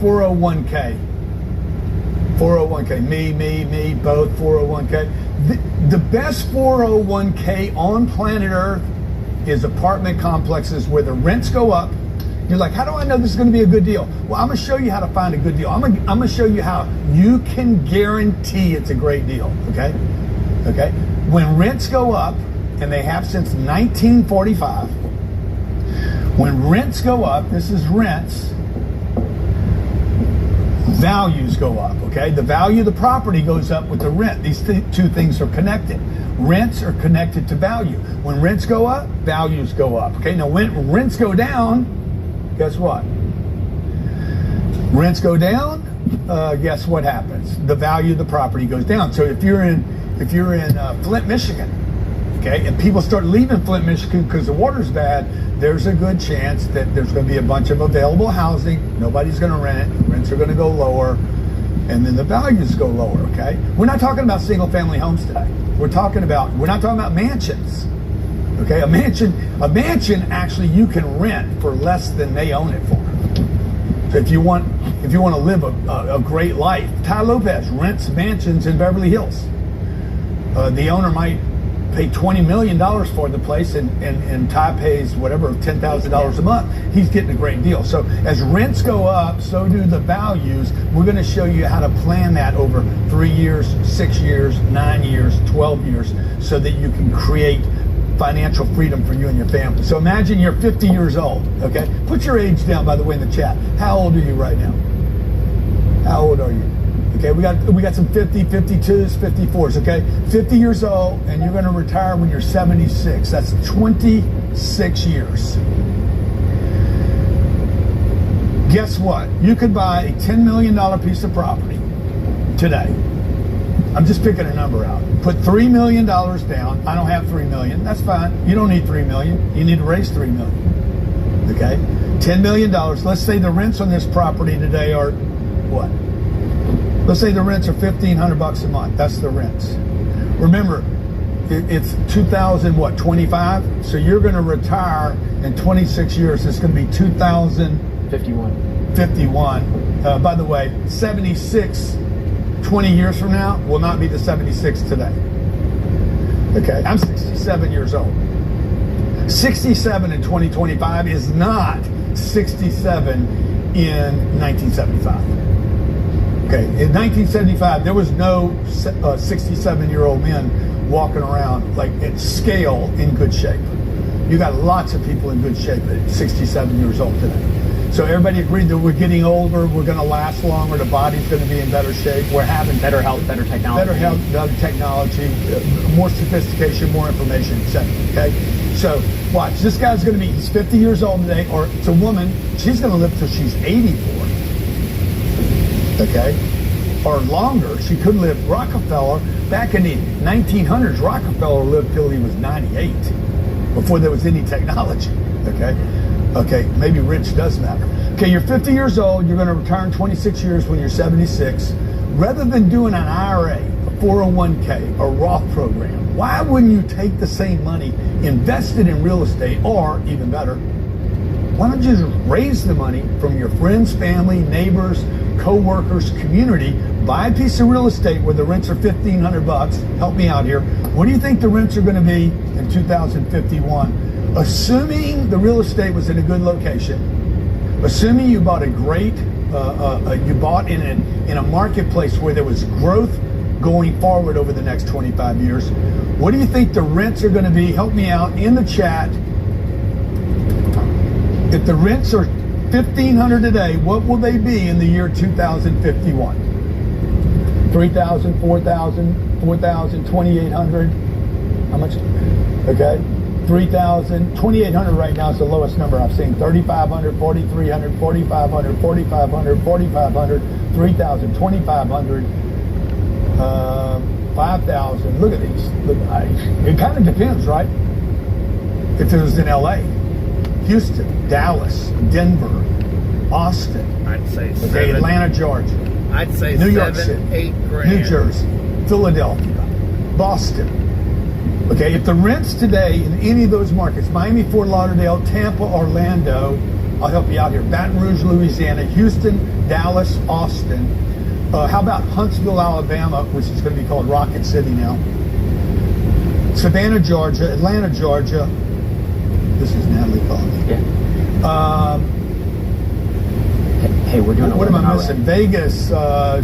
401k. 401k. Me, both 401k. The best 401k on planet Earth is apartment complexes where the rents go up. You're like, how do I know this is going to be a good deal? Well, I'm going to show you how to find a good deal. I'm going to show you how you can guarantee it's a great deal. Okay? Okay? When rents go up, and they have since 1945, when rents go up, this is rents, values go up, okay? The value of the property goes up with the rent. These two things are connected. Rents are connected to value. When rents go up, values go up, okay? Now, when rents go down, guess what? Rents go down, guess what happens? The value of the property goes down. So if you're in Flint, Michigan, okay, and people start leaving Flint, Michigan because the water's bad, there's a good chance that there's going to be a bunch of available housing. Nobody's going to rent. Rents are going to go lower, and then the values go lower, okay? We're not talking about single-family homes today. We're not talking about mansions, okay? A mansion actually you can rent for less than they own it for. So if you want to live a great life, Ty Lopez rents mansions in Beverly Hills. The owner might pay $20 million for the place, and Ty pays whatever, $10,000 a month. He's getting a great deal. So as rents go up, so do the values. We're going to show you how to plan that over 3 years, 6 years, 9 years, 12 years, so that you can create financial freedom for you and your family. So imagine you're 50 years old, okay? Put your age down, by the way, in the chat. How old are you right now? How old are you? Okay, we got some 50, 52s, 54s, okay? 50 years old, and you're going to retire when you're 76. That's 26 years. Guess what? You could buy a $10 million piece of property today. I'm just picking a number out. Put $3 million down. I don't have $3 million. That's fine. You don't need $3 million. You need to raise $3 million. Okay? $10 million. Let's say the rents on this property today are what? Let's say the rents are $1,500 a month. That's the rents. Remember, it's 2025. So you're going to retire in 26 years. It's going to be 2051. By the way, 76, 20 years from now will not be the 76 today. Okay, I'm 67 years old. 67 in 2025 is not 67 in 1975. Okay, in 1975, there was no 67-year-old men walking around like at scale in good shape. You got lots of people in good shape at 67 years old today. So everybody agreed that we're getting older, we're going to last longer, the body's going to be in better shape, we're having better health, better technology. Better health, better technology, more sophistication, more information, etc. Okay? So watch, this guy's going to be, he's 50 years old today, or it's a woman, she's going to live till she's 84. Okay, or longer. She could live. Rockefeller, back in the 1900s, Rockefeller lived till he was 98, before there was any technology. Okay, maybe rich does matter. Okay, you're 50 years old, you're going to retire in 26 years when you're 76. Rather than doing an IRA, a 401k, a Roth program, why wouldn't you take the same money, invest it in real estate, or even better, why don't you just raise the money from your friends, family, neighbors, co-workers, community, buy a piece of real estate where the rents are $1,500. Help me out here. What do you think the rents are going to be in 2051? Assuming the real estate was in a good location, assuming you bought a great, you bought in a marketplace where there was growth going forward over the next 25 years, what do you think the rents are going to be? Help me out in the chat. If the rents are $1,500 today, what will they be in the year 2051? 3,000, 4,000, 4,000, 2,800. How much? Okay, 3,000, 2,800 right now is the lowest number I've seen. 3,500, 4,300, 4,500, 4,500, 4,500, 3,000, 2,500, 5,000. Look at these. Look, it kind of depends, right? If it was in LA. Houston, Dallas, Denver, Austin. I'd say okay, Atlanta, Georgia. I'd say New York 7, City, 8 grand. New Jersey, Philadelphia, Boston. Okay, if the rents today in any of those markets, Miami, Fort Lauderdale, Tampa, Orlando, I'll help you out here. Baton Rouge, Louisiana, Houston, Dallas, Austin. How about Huntsville, Alabama, which is going to be called Rocket City now. Savannah, Georgia, Atlanta, Georgia. This is Natalie calling me. Yeah. Hey, we're doing. What am I missing? Vegas,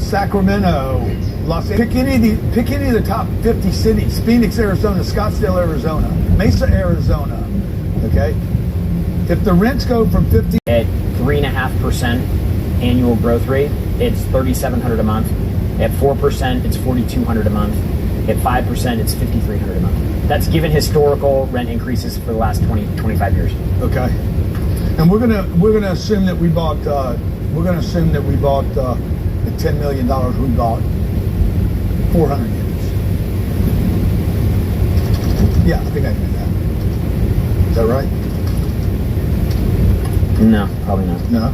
Sacramento, Los Angeles. Pick any of the top 50 cities. Phoenix, Arizona, Scottsdale, Arizona, Mesa, Arizona. Okay. If the rents go from 50 at 3.5% annual growth rate, it's $3,700 a month. At 4%, it's $4,200 a month. At 5%, it's $5,300 a month. That's given historical rent increases for the last 25 years. Okay. And we're gonna assume that we bought. We're gonna assume that we bought at $10 million. We bought 400 units. Yeah, I think I can do that. Is that right? No, probably not. No.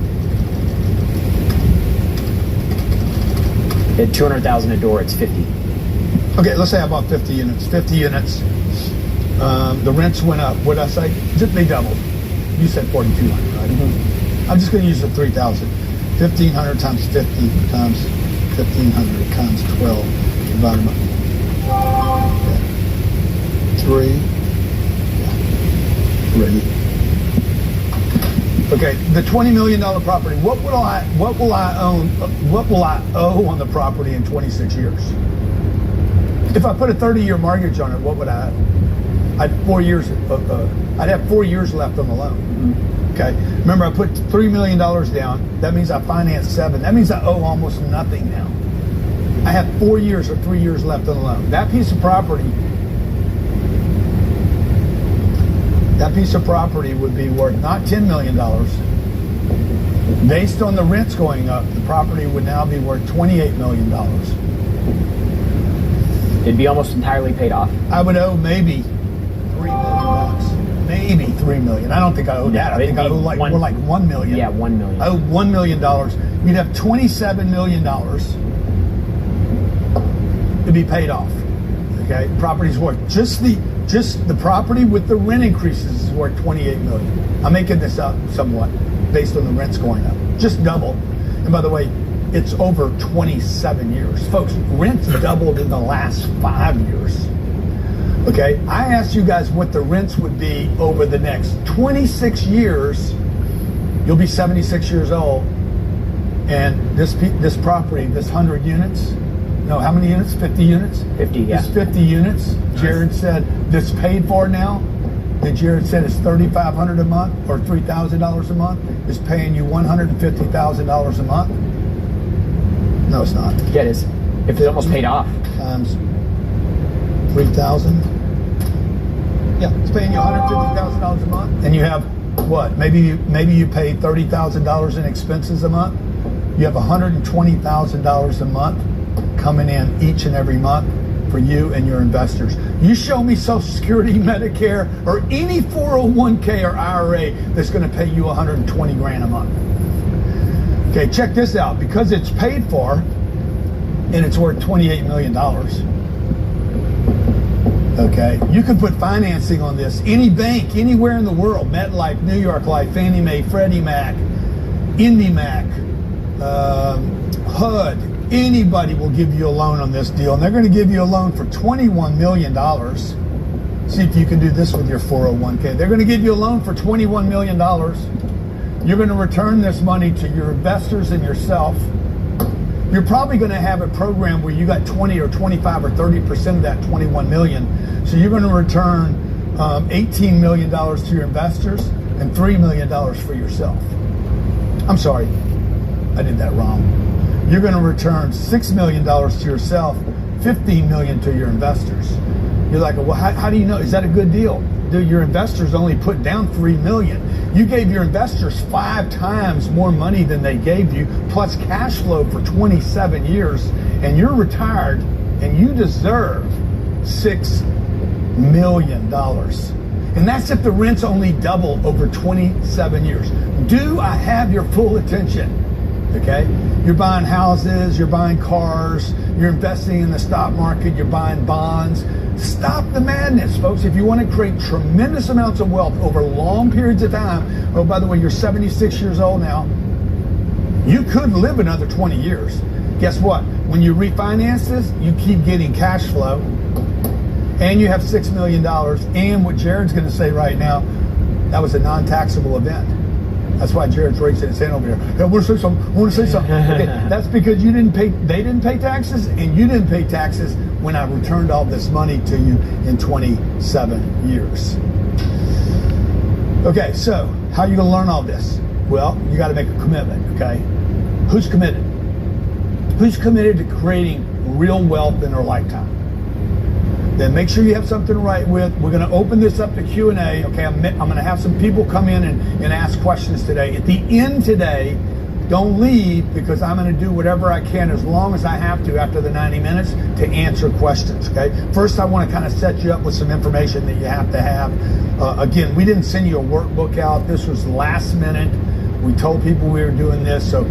At $200,000 a door, it's 50. Okay, let's say I bought 50 units. 50 units. The rents went up. What did I say? They doubled. You said 4,200, right? Mm-hmm. I'm just going to use the 3,000. 1,500 times 50 times 1,500 times 12 divided by 3. Yeah. Ready. Okay, the $20 million property. What will I own? What will I owe on the property in 26 years? If I put a 30-year mortgage on it, what would I? I'd have 4 years left on the loan. Mm-hmm. Okay. Remember, I put $3 million down. That means I financed 7. That means I owe almost nothing now. I have 4 years or 3 years left on the loan. That piece of property would be worth not $10 million. Based on the rents going up, the property would now be worth $28 million. It'd be almost entirely paid off. I would owe maybe $3 million. Maybe $3 million. I don't think I owe that. I think I owe more like $1 million. Yeah, $1 million. I owe $1 million. You'd have $27 million to be paid off. Okay, property's worth just the property with the rent increases is worth $28 million. I'm making this up somewhat based on the rents going up, just double. And by the way, it's over 27 years, folks. Rents doubled in the last 5 years. Okay, I asked you guys what the rents would be over the next 26 years. You'll be 76 years old, and this property, this 100 units. No, how many units? 50 units? 50, yeah. It's 50 units. Jared said this paid for now. That Jared said it's $3,500 a month or $3,000 a month is paying you $150,000 a month. No, it's not. Yeah, it is. If it's almost paid off. Times 3,000. Yeah, it's paying you $150,000 a month, and you have what? Maybe you pay $30,000 in expenses a month. You have $120,000 a month coming in each and every month for you and your investors. You show me Social Security, Medicare, or any 401k or IRA that's going to pay you $120,000 a month. Okay, check this out. Because it's paid for and it's worth $28 million. Okay, you can put financing on this. Any bank, anywhere in the world, MetLife, New York Life, Fannie Mae, Freddie Mac, IndyMac, HUD, anybody will give you a loan on this deal, and they're going to give you a loan for $21 million. See if you can do this with your 401k. They're going to give you a loan for $21 million. You're going to return this money to your investors and yourself. You're probably going to have a program where you got 20 or 25 or 30% of that 21 million. So you're going to return $18 million to your investors and $3 million for yourself. I'm sorry, I did that wrong. You're going to return $6 million to yourself, $15 million to your investors. You're like, well, how do you know? Is that a good deal? Dude, your investors only put down $3 million. You gave your investors 5 times more money than they gave you, plus cash flow for 27 years, and you're retired, and you deserve $6 million. And that's if the rents only double over 27 years. Do I have your full attention? Okay? You're buying houses, you're buying cars, you're investing in the stock market, you're buying bonds. Stop the madness, folks. If you want to create tremendous amounts of wealth over long periods of time, oh, by the way, you're 76 years old now, you could live another 20 years. Guess what? When you refinance this, you keep getting cash flow, and you have $6 million, and what Jared's going to say right now, that was a non-taxable event. That's why Jared's raising his hand over here. Hey, I want to say something. Okay, that's because you didn't pay. They didn't pay taxes, and you didn't pay taxes when I returned all this money to you in 27 years. Okay, so how are you going to learn all this? Well, you got to make a commitment. Okay, who's committed? Who's committed to creating real wealth in their lifetime? Then make sure you have something to write with. We're going to open this up to Q&A. Okay, I'm going to have some people come in and ask questions today. At the end today, don't leave, because I'm going to do whatever I can as long as I have to after the 90 minutes to answer questions. Okay, first I want to kind of set you up with some information that you have to have. Again, we didn't send you a workbook out. This was last minute. We told people we were doing this, so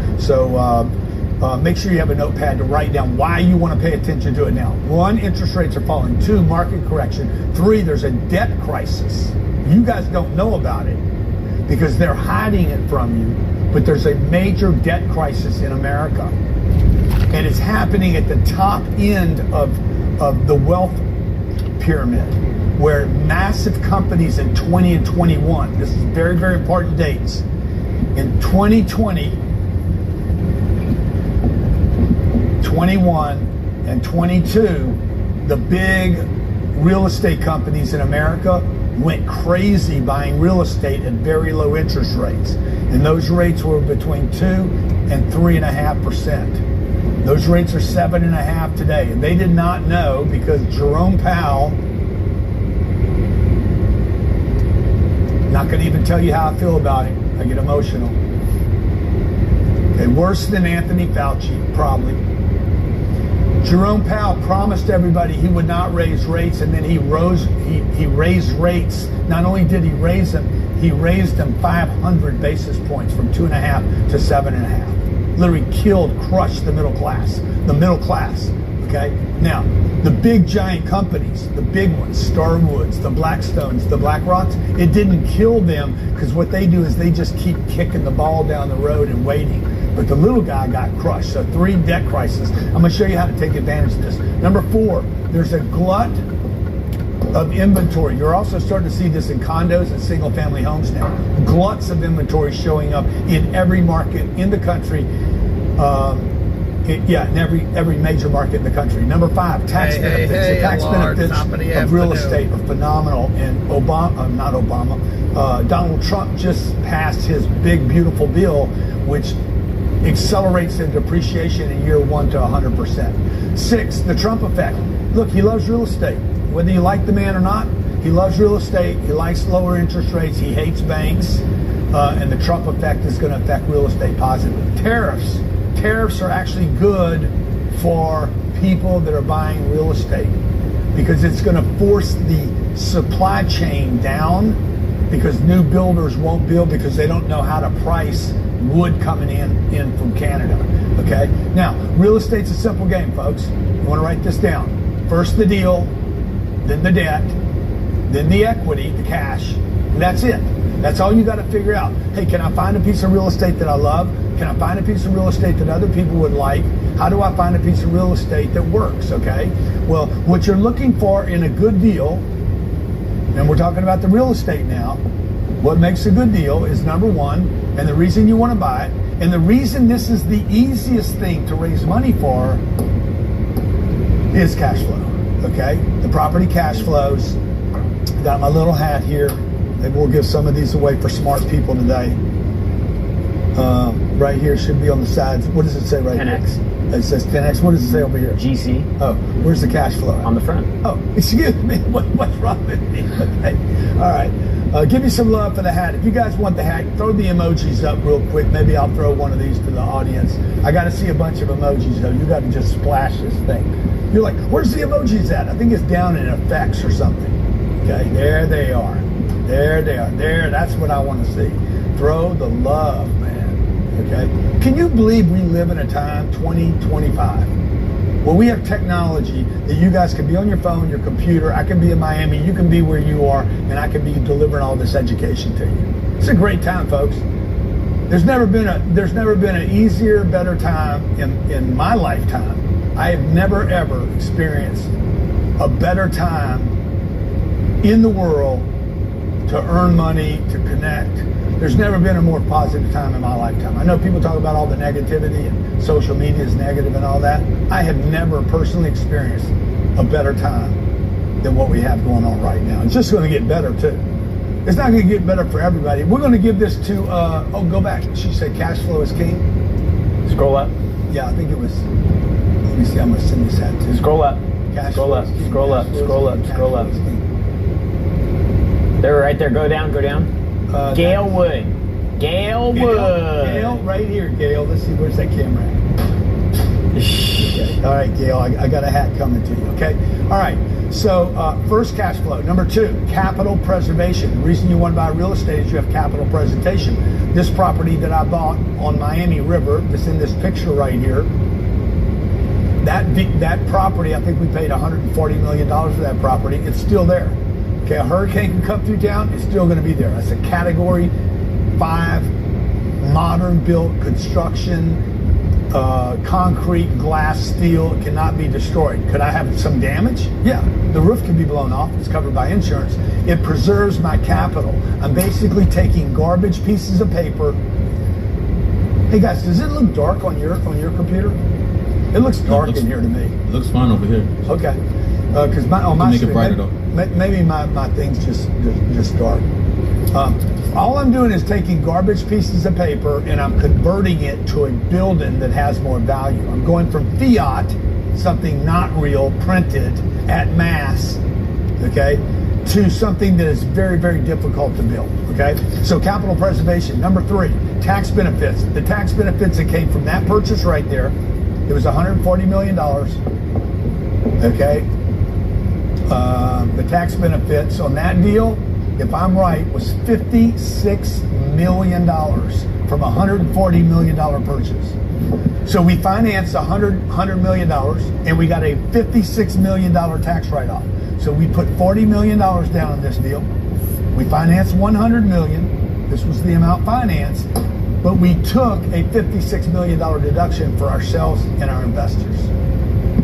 make sure you have a notepad to write down why you want to pay attention to it now. 1, interest rates are falling. 2, market correction. 3, there's a debt crisis. You guys don't know about it because they're hiding it from you, but there's a major debt crisis in America. And it's happening at the top end of the wealth pyramid, where massive companies in 20 and 21, this is very, very important dates, in 2020, 21 and 22, the big real estate companies in America went crazy buying real estate at very low interest rates. And those rates were between 2 and 3.5%. Those rates are 7.5% today. And they did not know, because Jerome Powell, not going to even tell you how I feel about him. I get emotional. Okay, worse than Anthony Fauci, probably. Jerome Powell promised everybody he would not raise rates, and then he raised rates. Not only did he raise them 500 basis points, from 2.5 to 7.5. Literally crushed the middle class. Okay? Now, the big giant companies, the big ones, Starwoods, the Blackstones, the BlackRocks, it didn't kill them, because what they do is they just keep kicking the ball down the road and waiting. But the little guy got crushed. So 3, debt crisis. I'm going to show you how to take advantage of this. Number 4, there's a glut of inventory. You're also starting to see this in condos and single family homes now. Gluts of inventory showing up in every market in the country. In every major market in the country. Number 5, tax benefits. The tax benefits of real estate are phenomenal. And Donald Trump just passed his big, beautiful bill, which accelerates the depreciation in year 1 to 100%. 6, the Trump effect. Look, he loves real estate. Whether you like the man or not, he loves real estate. He likes lower interest rates. He hates banks. And the Trump effect is going to affect real estate positively. Tariffs. Tariffs are actually good for people that are buying real estate, because it's going to force the supply chain down, because new builders won't build because they don't know how to price wood coming in from Canada. Okay? Now, real estate's a simple game, folks. You want to write this down. First the deal, then the debt, then the equity, the cash, and that's it. That's all you got to figure out. Hey, can I find a piece of real estate that I love? Can I find a piece of real estate that other people would like? How do I find a piece of real estate that works? Okay? Well, what you're looking for in a good deal, and we're talking about the real estate now, what makes a good deal is, number 1, and the reason you want to buy it, and the reason this is the easiest thing to raise money for, is cash flow. Okay? The property cash flows. Got my little hat here. Maybe we'll give some of these away for smart people today. Right here should be on the sides. What does it say right 10X. Here? It says 10X. What does it say over here? GC. Oh, where's the cash flow? On the front. Oh, excuse me. What's wrong with me? Okay. All right. Give me some love for the hat. If you guys want the hat, throw the emojis up real quick. Maybe I'll throw one of these to the audience. I got to see a bunch of emojis, though. You got to just splash this thing. You're like, where's the emojis at? I think it's down in effects or something. Okay, there they are. There they are. There, that's what I want to see. Throw the love, man. Okay? Can you believe we live in a time, 2025, where we have technology that you guys can be on your phone, your computer, I can be in Miami, you can be where you are, and I can be delivering all this education to you. It's a great time, folks. There's never been an easier, better time in my lifetime. I have never ever experienced a better time in the world to earn money, to connect. There's never been a more positive time in my lifetime. I know people talk about all the negativity and social media is negative and all that. I have never personally experienced a better time than what we have going on right now. It's just going to get better too. It's not going to get better for everybody. We're going to give this to, go back. She said cash flow is king. Scroll up. Yeah, I think it was, let me see, I'm going to send this out to. Scroll up. Cash Scroll up. Scroll up. Scroll up. Scroll up. There, right there. Go down. Go down. Gail Wood. Gail Wood. Gail, right here, Gail. Let's see, where's that camera at? Okay. All right, Gail, I got a hat coming to you, okay? All right, so first, cash flow. Number 2, capital preservation. The reason you want to buy real estate is you have capital preservation. This property that I bought on Miami River, that's in this picture right here, that property, I think we paid $140 million for that property. It's still there. Okay, a hurricane can come through town, it's still going to be there. That's a Category 5 modern built construction, concrete, glass, steel. It cannot be destroyed. Could I have some damage? Yeah, the roof can be blown off. It's covered by insurance. It preserves my capital. I'm basically taking garbage pieces of paper. Hey guys, does it look dark on your computer? It looks dark in here to me. It looks fine over here. Okay, because on my make screen, it brighter though. Maybe my thing's just dark. All I'm doing is taking garbage pieces of paper and I'm converting it to a building that has more value. I'm going from fiat, something not real, printed at mass, okay, to something that is very, very difficult to build, okay? So capital preservation. Number 3, tax benefits. The tax benefits that came from that purchase right there, it was $140 million, okay? The tax benefits on that deal, if I'm right, was $56 million from a $140 million purchase. So we financed $100 million and we got a $56 million tax write-off. So we put $40 million down on this deal. We financed $100 million. This was the amount financed, but we took a $56 million deduction for ourselves and our investors.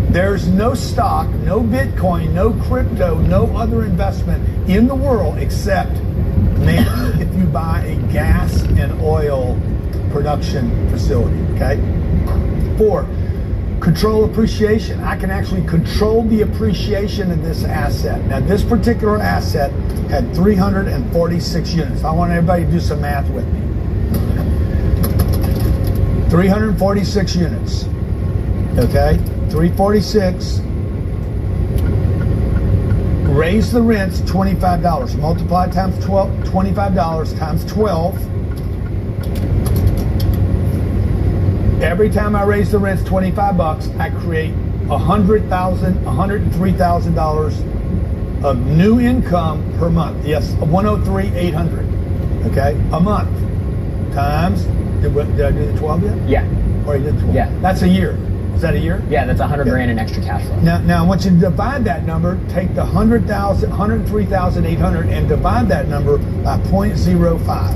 There's no stock, no Bitcoin, no crypto, no other investment in the world except maybe if you buy a gas and oil production facility, okay? 4, control appreciation. I can actually control the appreciation of this asset. Now, this particular asset had 346 units. I want everybody to do some math with me. 346 units, okay? 346, raise the rents $25, multiply times 12, $25 times 12. Every time I raise the rents 25 bucks, I create $103,000 of new income per month. Yes, 103,800, okay, a month times, did I do the 12 yet? Yeah. Or you did 12? Yeah. That's a year. Is that a year? Yeah, that's 100 grand in extra cash flow. Now I want you to divide that number, take the 103,800 and divide that number by 0.05.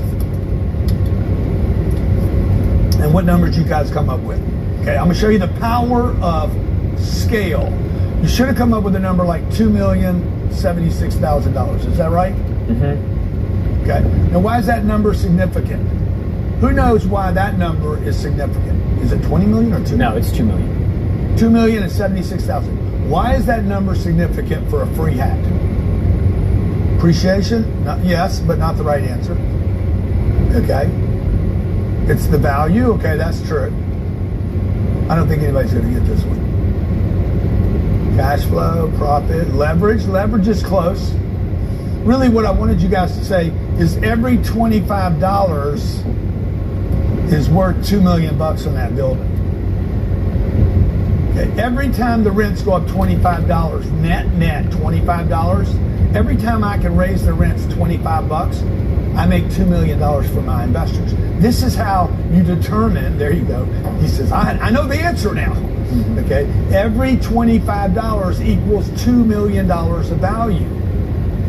And what numbers you guys come up with? Okay, I'm gonna show you the power of scale. You should have come up with a number like $2,076,000. Is that right? Mm-hmm. Okay. Now why is that number significant? Who knows why that number is significant? Is it 20 million or 2 million? No, it's 2 million. 2,076,000. Why is that number significant for a free hat? Appreciation? Yes, but not the right answer. Okay. It's the value. Okay, that's true. I don't think anybody's going to get this one. Cash flow, profit, leverage. Leverage is close. Really what I wanted you guys to say is every $25 is worth $2 million on that building. Okay, every time the rents go up $25, net $25, every time I can raise the rents 25 bucks, I make $2 million for my investors. This is how you determine, there you go. He says, I know the answer now. Okay, every $25 equals $2 million of value.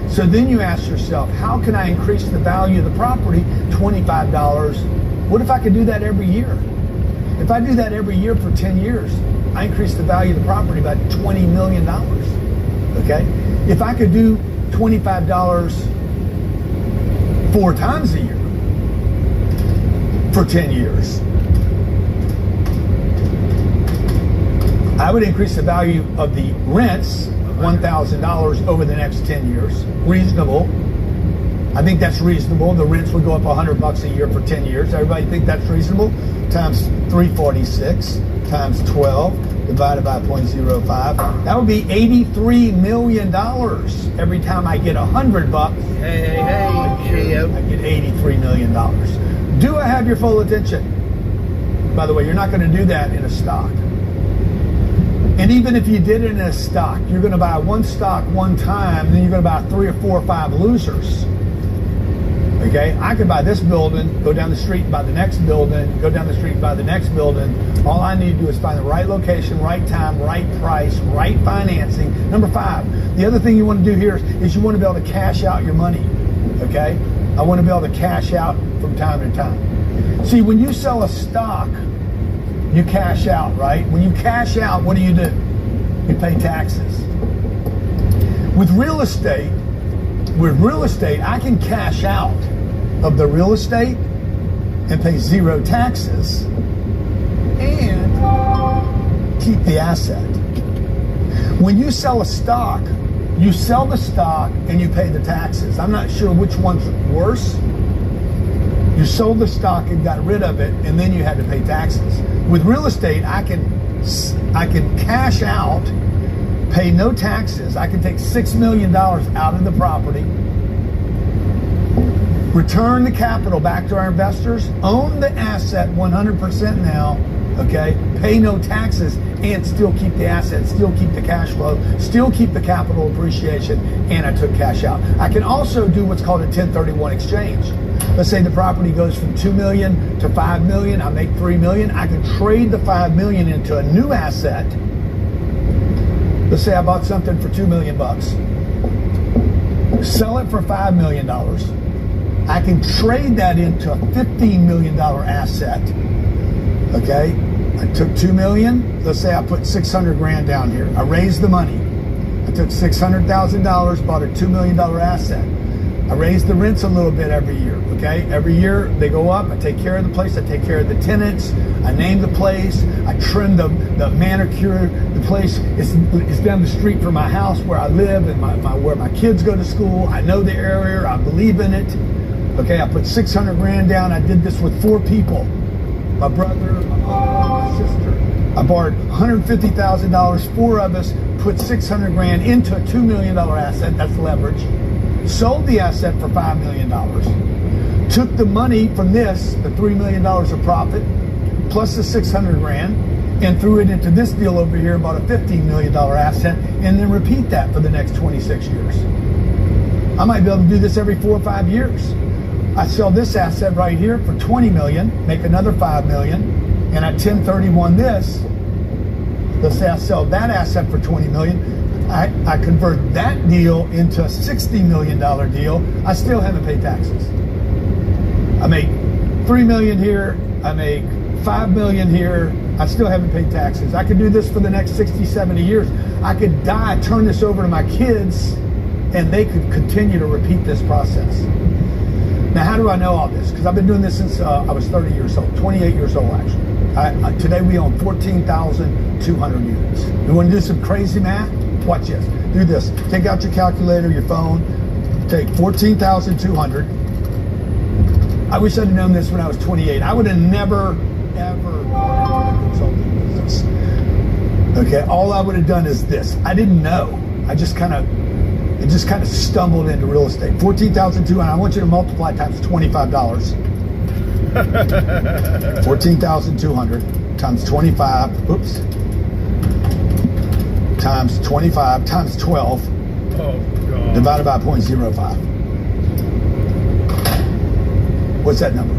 So then you ask yourself, how can I increase the value of the property? $25. What if I could do that every year? If I do that every year for 10 years, I increase the value of the property by $20 million. Okay, if I could do $25 4 times a year for 10 years, I would increase the value of the rents $1,000 over the next 10 years. Reasonable. I think that's reasonable. The rents would go up $100 a year for 10 years. Everybody think that's reasonable? Times 346 times 12 divided by 0.05. That would be $83 million every time I get $100. Hey, I get $83 million. Do I have your full attention? By the way, you're not going to do that in a stock. And even if you did it in a stock, you're going to buy one stock one time, and then you're going to buy 3 or 4 or 5 losers. Okay, I could buy this building, go down the street and buy the next building, go down the street and buy the next building. All I need to do is find the right location, right time, right price, right financing. Number 5, the other thing you want to do here is you want to be able to cash out your money. Okay, I want to be able to cash out from time to time. See, when you sell a stock, you cash out, right? When you cash out, what do? You pay taxes. With real estate, I can cash out of the real estate and pay 0 taxes and keep the asset. When you sell a stock, you sell the stock and you pay the taxes. I'm not sure which one's worse. You sold the stock and got rid of it, and then you had to pay taxes. With real estate, I can cash out, pay no taxes. I can take $6 million out of the property, return the capital back to our investors, own the asset 100% now, okay, pay no taxes, and still keep the asset, still keep the cash flow, still keep the capital appreciation, and I took cash out. I can also do what's called a 1031 exchange. Let's say the property goes from $2 million to $5 million. I make $3 million. I can trade the $5 million into a new asset. Let's say I bought something for $2 million. Sell it for $5 million. I can trade that into a $15 million asset. Okay, I took $2 million. Let's say I put 600 grand down here. I raised the money. I took $600,000, bought a $2 million asset. I raise the rents a little bit every year, okay? Every year they go up. I take care of the place. I take care of the tenants. I name the place. I trim the manicure. The place is down the street from my house where I live and where my kids go to school. I know the area. I believe in it. Okay, I put 600 grand down. I did this with 4 people. My brother, my mother, my sister. I borrowed $150,000. 4 of us put 600 grand into a $2 million asset. That's leverage. Sold the asset for $5 million, took the money from this, the $3 million of profit, plus the 600 grand, and threw it into this deal over here, bought a $15 million asset, and then repeat that for the next 26 years. I might be able to do this every 4 or 5 years. I sell this asset right here for $20 million, make another $5 million, and I 1031 this. Let's say I sell that asset for $20 million. I convert that deal into a $60 million deal. I still haven't paid taxes. I make $3 million here. I make $5 million here. I still haven't paid taxes. I could do this for the next 60, 70 years. I could die, turn this over to my kids, and they could continue to repeat this process. Now, how do I know all this? Because I've been doing this since I was 30 years old, 28 years old actually. Today we own 14,200 units. You want to do some crazy math? Watch this. Do this. Take out your calculator, your phone. Take 14,200. I wish I'd known this when I was 28. I would have never, ever gone into the consulting business. Okay, all I would have done is this. I didn't know. It just kind of stumbled into real estate. 14,200. I want you to multiply times $25. 14,200 times 25. Oops. Times 25 times 12 divided by 0.05. What's that number?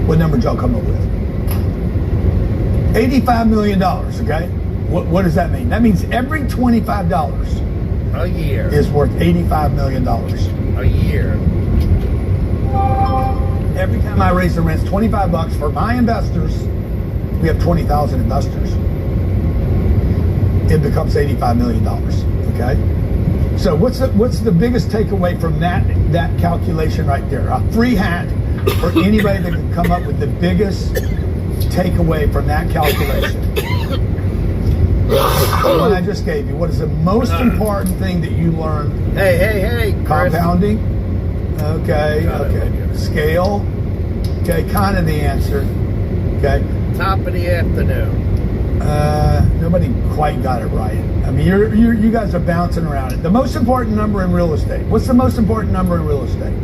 What number did y'all come up with? $85 million, okay? What does that mean? That means every $25 A year. is worth $85 million. A year. Every time I raise the rents $25 for my investors, we have 20,000 investors. It becomes $85 million, okay? So what's the biggest takeaway from that calculation right there? A free hat for anybody that can come up with the biggest takeaway from that calculation. The one I just gave you. What is the most important thing that you learned? Hey, Chris. Compounding. Okay. Scale. Okay, kind of the answer. Okay. Top of the afternoon. Nobody quite got it right. I mean, you guys are bouncing around it. The most important number in real estate. What's the most important number in real estate?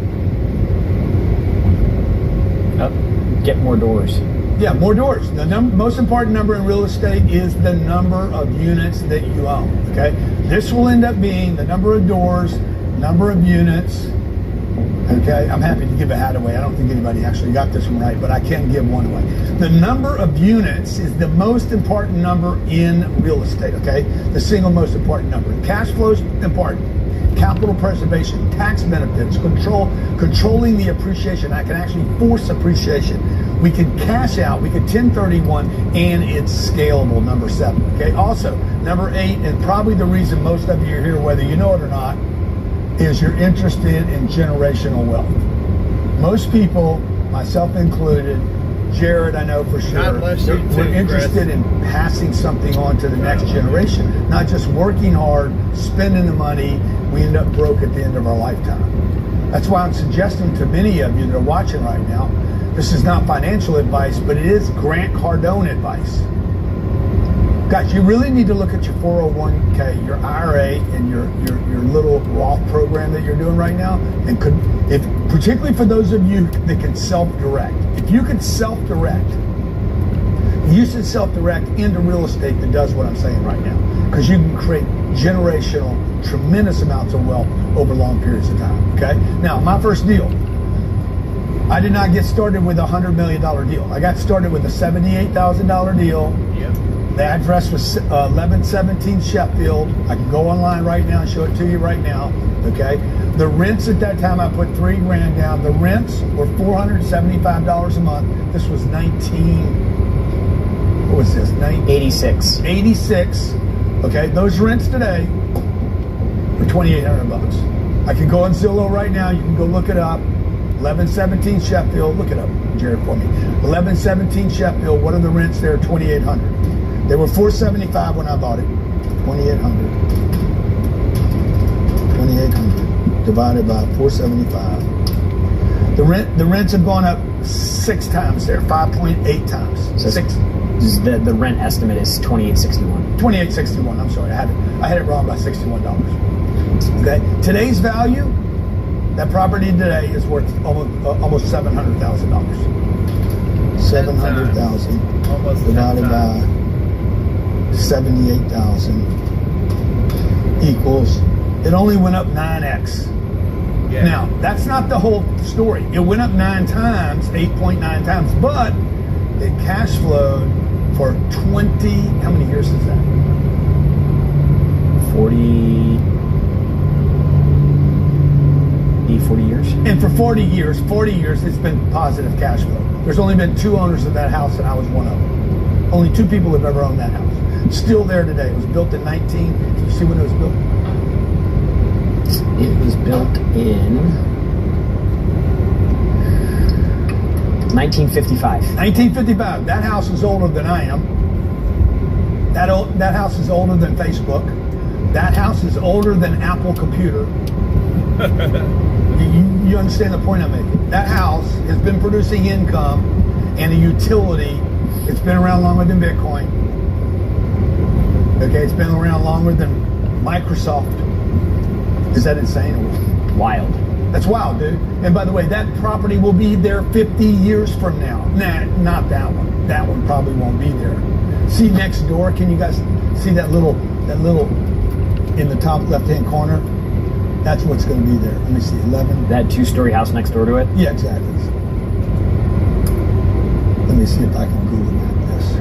Get more doors. Yeah, more doors. The most important number in real estate is the number of units that you own. Okay, this will end up being the number of doors, number of units. Okay, I'm happy to give a hat away. I don't think anybody actually got this one right, but I can give one away. The number of units is the most important number in real estate. Okay, the single most important number. Cash flow is important. Capital preservation, tax benefits, controlling the appreciation. I can actually force appreciation. We can cash out, we can 1031, and it's scalable, number 7. Okay, also, number 8, and probably the reason most of you are here, whether you know it or not, is you're interested in generational wealth. Most people, myself included, Jared, I know for sure, God bless you too, we're interested in passing something on to the next generation, not just working hard, spending the money, we end up broke at the end of our lifetime. That's why I'm suggesting to many of you that are watching right now, this is not financial advice, but it is Grant Cardone advice. Guys, you really need to look at your 401k, your IRA, and your little Roth program that you're doing right now, and particularly for those of you that can self-direct. If you could self-direct, you should self-direct into real estate that does what I'm saying right now, because you can create generational, tremendous amounts of wealth over long periods of time. Okay. Now, my first deal, I did not get started with a $100 million deal. I got started with a $78,000 deal. Yep. The address was 1117 Sheffield. I can go online right now and show it to you right now. Okay. The rents at that time, I put $3,000 down. The rents were $475 a month. This was 86. 86. Okay. Those rents today are $2,800. I can go on Zillow right now. You can go look it up. 1117 Sheffield. Look it up, Jared, for me. 1117 Sheffield. What are the rents there? $2,800. They were $475 when I bought it. $2,800 divided by 475. The rents have gone up 6 times there, 5.8 times. So 6. The rent estimate is $2,861. $2,861. I'm sorry, I had it wrong by $61. Okay, today's value, that property today is worth almost $700,000. 700,000 divided by 78,000 equals. It only went up 9x. Yeah. Now, that's not the whole story. It went up 9 times, 8.9 times, but it cash flowed for 20, how many years is that? 40 years. And for 40 years, it's been positive cash flow. There's only been 2 owners of that house, and I was one of them. Only 2 people have ever owned that house. Still there today. It was built in Can you see when it was built? It was built in 1955. 1955. That house is older than I am. That house is older than Facebook. That house is older than Apple Computer. You understand the point I'm making? That house has been producing income and a utility. It's been around longer than Bitcoin. Okay, it's been around longer than Microsoft. Is that insane? Wild. That's wild, dude. And by the way, that property will be there 50 years from now. Nah, not that one. That one probably won't be there. See next door? Can you guys see that little in the top left-hand corner? That's what's going to be there. Let me see, 11. That 2-story house next door to it. Yeah, exactly. Let me see if I can Google map this.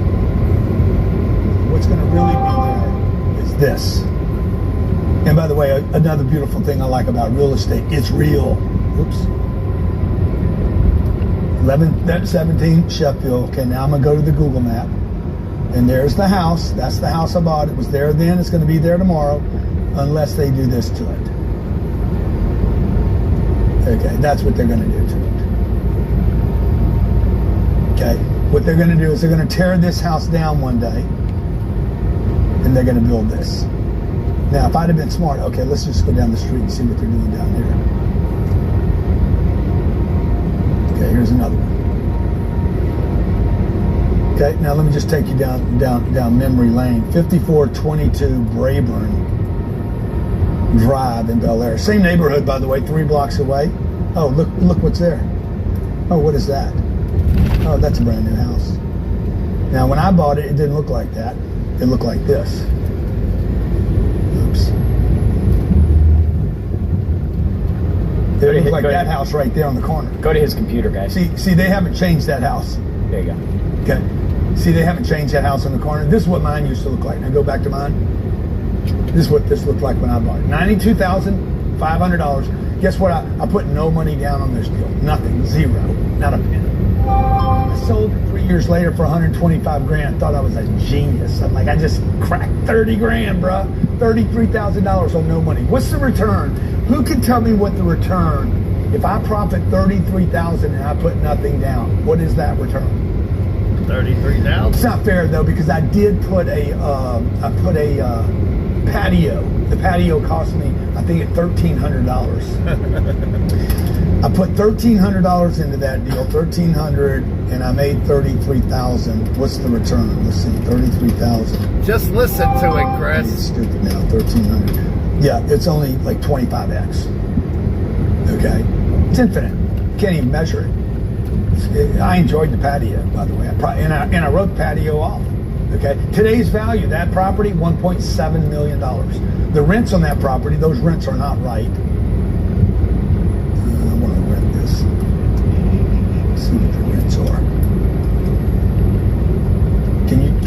What's going to really be there is this. And by the way, another beautiful thing I like about real estate, it's real. Oops. 17 Sheffield. Okay, now I'm going to go to the Google map. And there's the house. That's the house I bought. It was there then. It's going to be there tomorrow, unless they do this to it. Okay, that's what they're going to do to it. Okay, what they're going to do is they're going to tear this house down one day, and they're going to build this. Now, if I'd have been smart, okay, let's just go down the street and see what they're doing down here. Okay, here's another one. Okay, now let me just take you down memory lane. 5422 Brayburn Drive in Bel Air. Same neighborhood, by the way, 3 blocks away. Oh, look what's there. Oh, what is that? Oh, that's a brand new house. Now, when I bought it, it didn't look like that. It looked like this. Oops. It looked like that house right there on the corner. Go to his computer, guys. See, they haven't changed that house. There you go. Okay. See, they haven't changed that house in the corner. This is what mine used to look like. Now go back to mine. This is what this looked like when I bought it. $92,500. Guess what? I put no money down on this deal. Nothing. Zero. Not a penny. I sold it 3 years later for 125 grand. I thought I was a genius. I'm like, I just cracked 30 grand, bruh. $33,000 on no money. What's the return? Who can tell me what the return, if I profit $33,000 and I put nothing down, what is that return? 33,000. It's not fair though, because I did put a patio. The patio cost me, I think, at $1,300. I put $1,300 into that deal, $1,300, and I made $33,000. What's the return? Let's see, $33,000. Just listen to it, Chris. It's stupid now, $1,300. Yeah, it's only like 25x. Okay, it's infinite. Can't even measure it. I enjoyed the patio, by the way. I wrote the patio off. Okay, today's value, that property, $1.7 million. The rents on that property, those rents are not right. I want to rent this. Let's see what the rents are.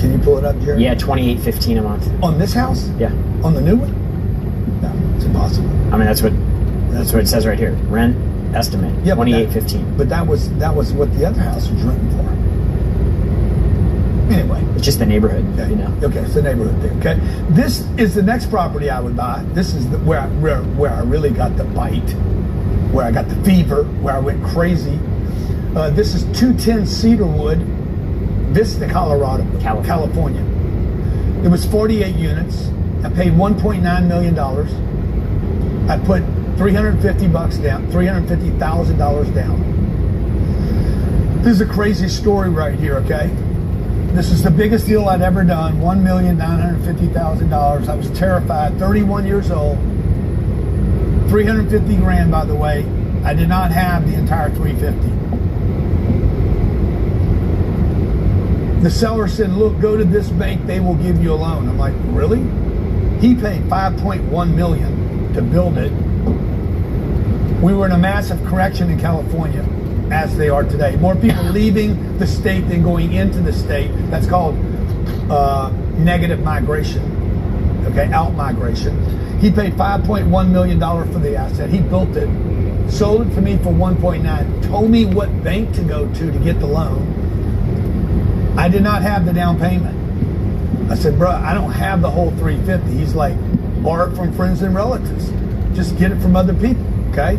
Can you pull it up, Jerry? Yeah, $28.15 a month. On this house? Yeah. On the new one? No, it's impossible. I mean, that's what it says right here. Rent estimate. Yeah, $28.15. But that was what the other house was renting for. Anyway, It's just the neighborhood, okay. you know. Okay, it's the neighborhood thing. Okay, this is the next property I would buy. This is where I really got the bite, where I got the fever, where I went crazy. This is 210 Cedarwood, Vista, Colorado, California. It was 48 units. I paid $1.9 million. I put $350 down, $350,000 down. This is a crazy story right here, okay? This is the biggest deal I'd ever done, $1,950,000. I was terrified, 31 years old, 350 grand, by the way. I did not have the entire 350. The seller said, look, go to this bank, they will give you a loan. I'm like, really? He paid $5.1 million to build it. We were in a massive correction in California, as they are today. More people leaving the state than going into the state. That's called negative migration, okay, out migration. He paid $5.1 million for the asset. He built it, sold it to me for 1.9, told me what bank to go to get the loan. I did not have the down payment. I said, bro, I don't have the whole 350. He's like, borrow it from friends and relatives. Just get it from other people, okay?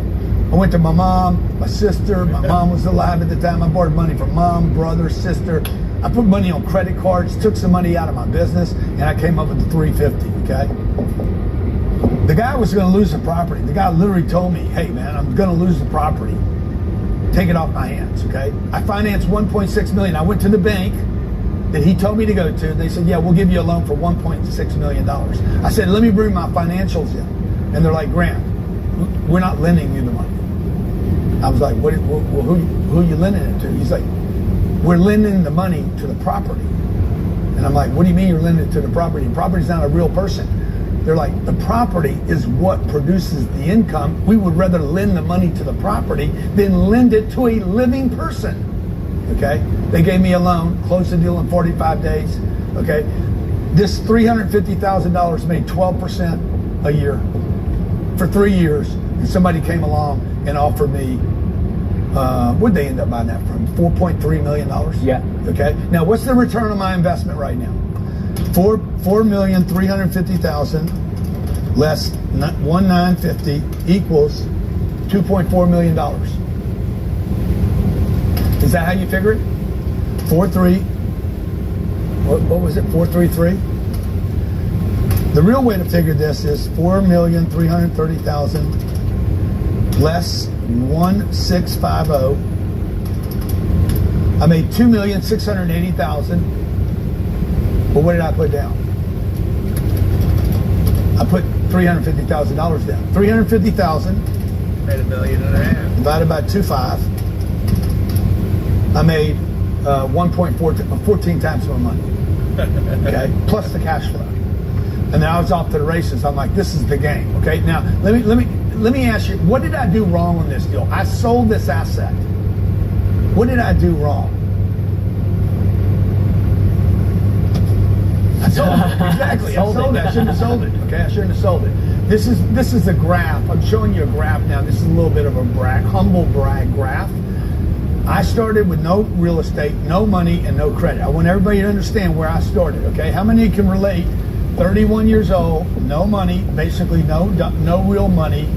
I went to my mom, my sister. My mom was alive at the time. I borrowed money from mom, brother, sister. I put money on credit cards, took some money out of my business, and I came up with the 350, okay? The guy was going to lose the property. The guy literally told me, hey, man, I'm going to lose the property. Take it off my hands, okay? I financed $1.6 million. I went to the bank that he told me to go to. They said, yeah, we'll give you a loan for $1.6 million. I said, let me bring my financials in. And they're like, Grant, we're not lending you the money. I was like, who are you lending it to? He's like, we're lending the money to the property. And I'm like, what do you mean you're lending it to the property? The property's not a real person. They're like, the property is what produces the income. We would rather lend the money to the property than lend it to a living person. Okay? They gave me a loan, closed the deal in 45 days. Okay? This $350,000 made 12% a year for 3 years. And somebody came along and offered me, what'd they end up buying that from? $4.3 million? Yeah. Okay? Now, what's the return on my investment right now? $4,350,000 less 1,950 equals $2.4 million. Is that how you figure it? 4.3. What was it? 433. The real way to figure this is 4,330,000 less 1,650. I made 2,680,000. But what did I put down? I put $350,000 down. 350,000 Made $1.5 million. divided by 2.5. I made 14 times my money. Okay, plus the cash flow. And then I was off to the races. I'm like, this is the game. Okay, now let me ask you, what did I do wrong on this deal? I sold this asset. What did I do wrong? I sold it. Exactly. I sold it. I shouldn't have sold it. Okay, I shouldn't have sold it. This is a graph. I'm showing you a graph now. This is a little bit of a humble brag graph. I started with no real estate, no money, and no credit. I want everybody to understand where I started. Okay, how many can relate? 31 years old, no money, basically no real money,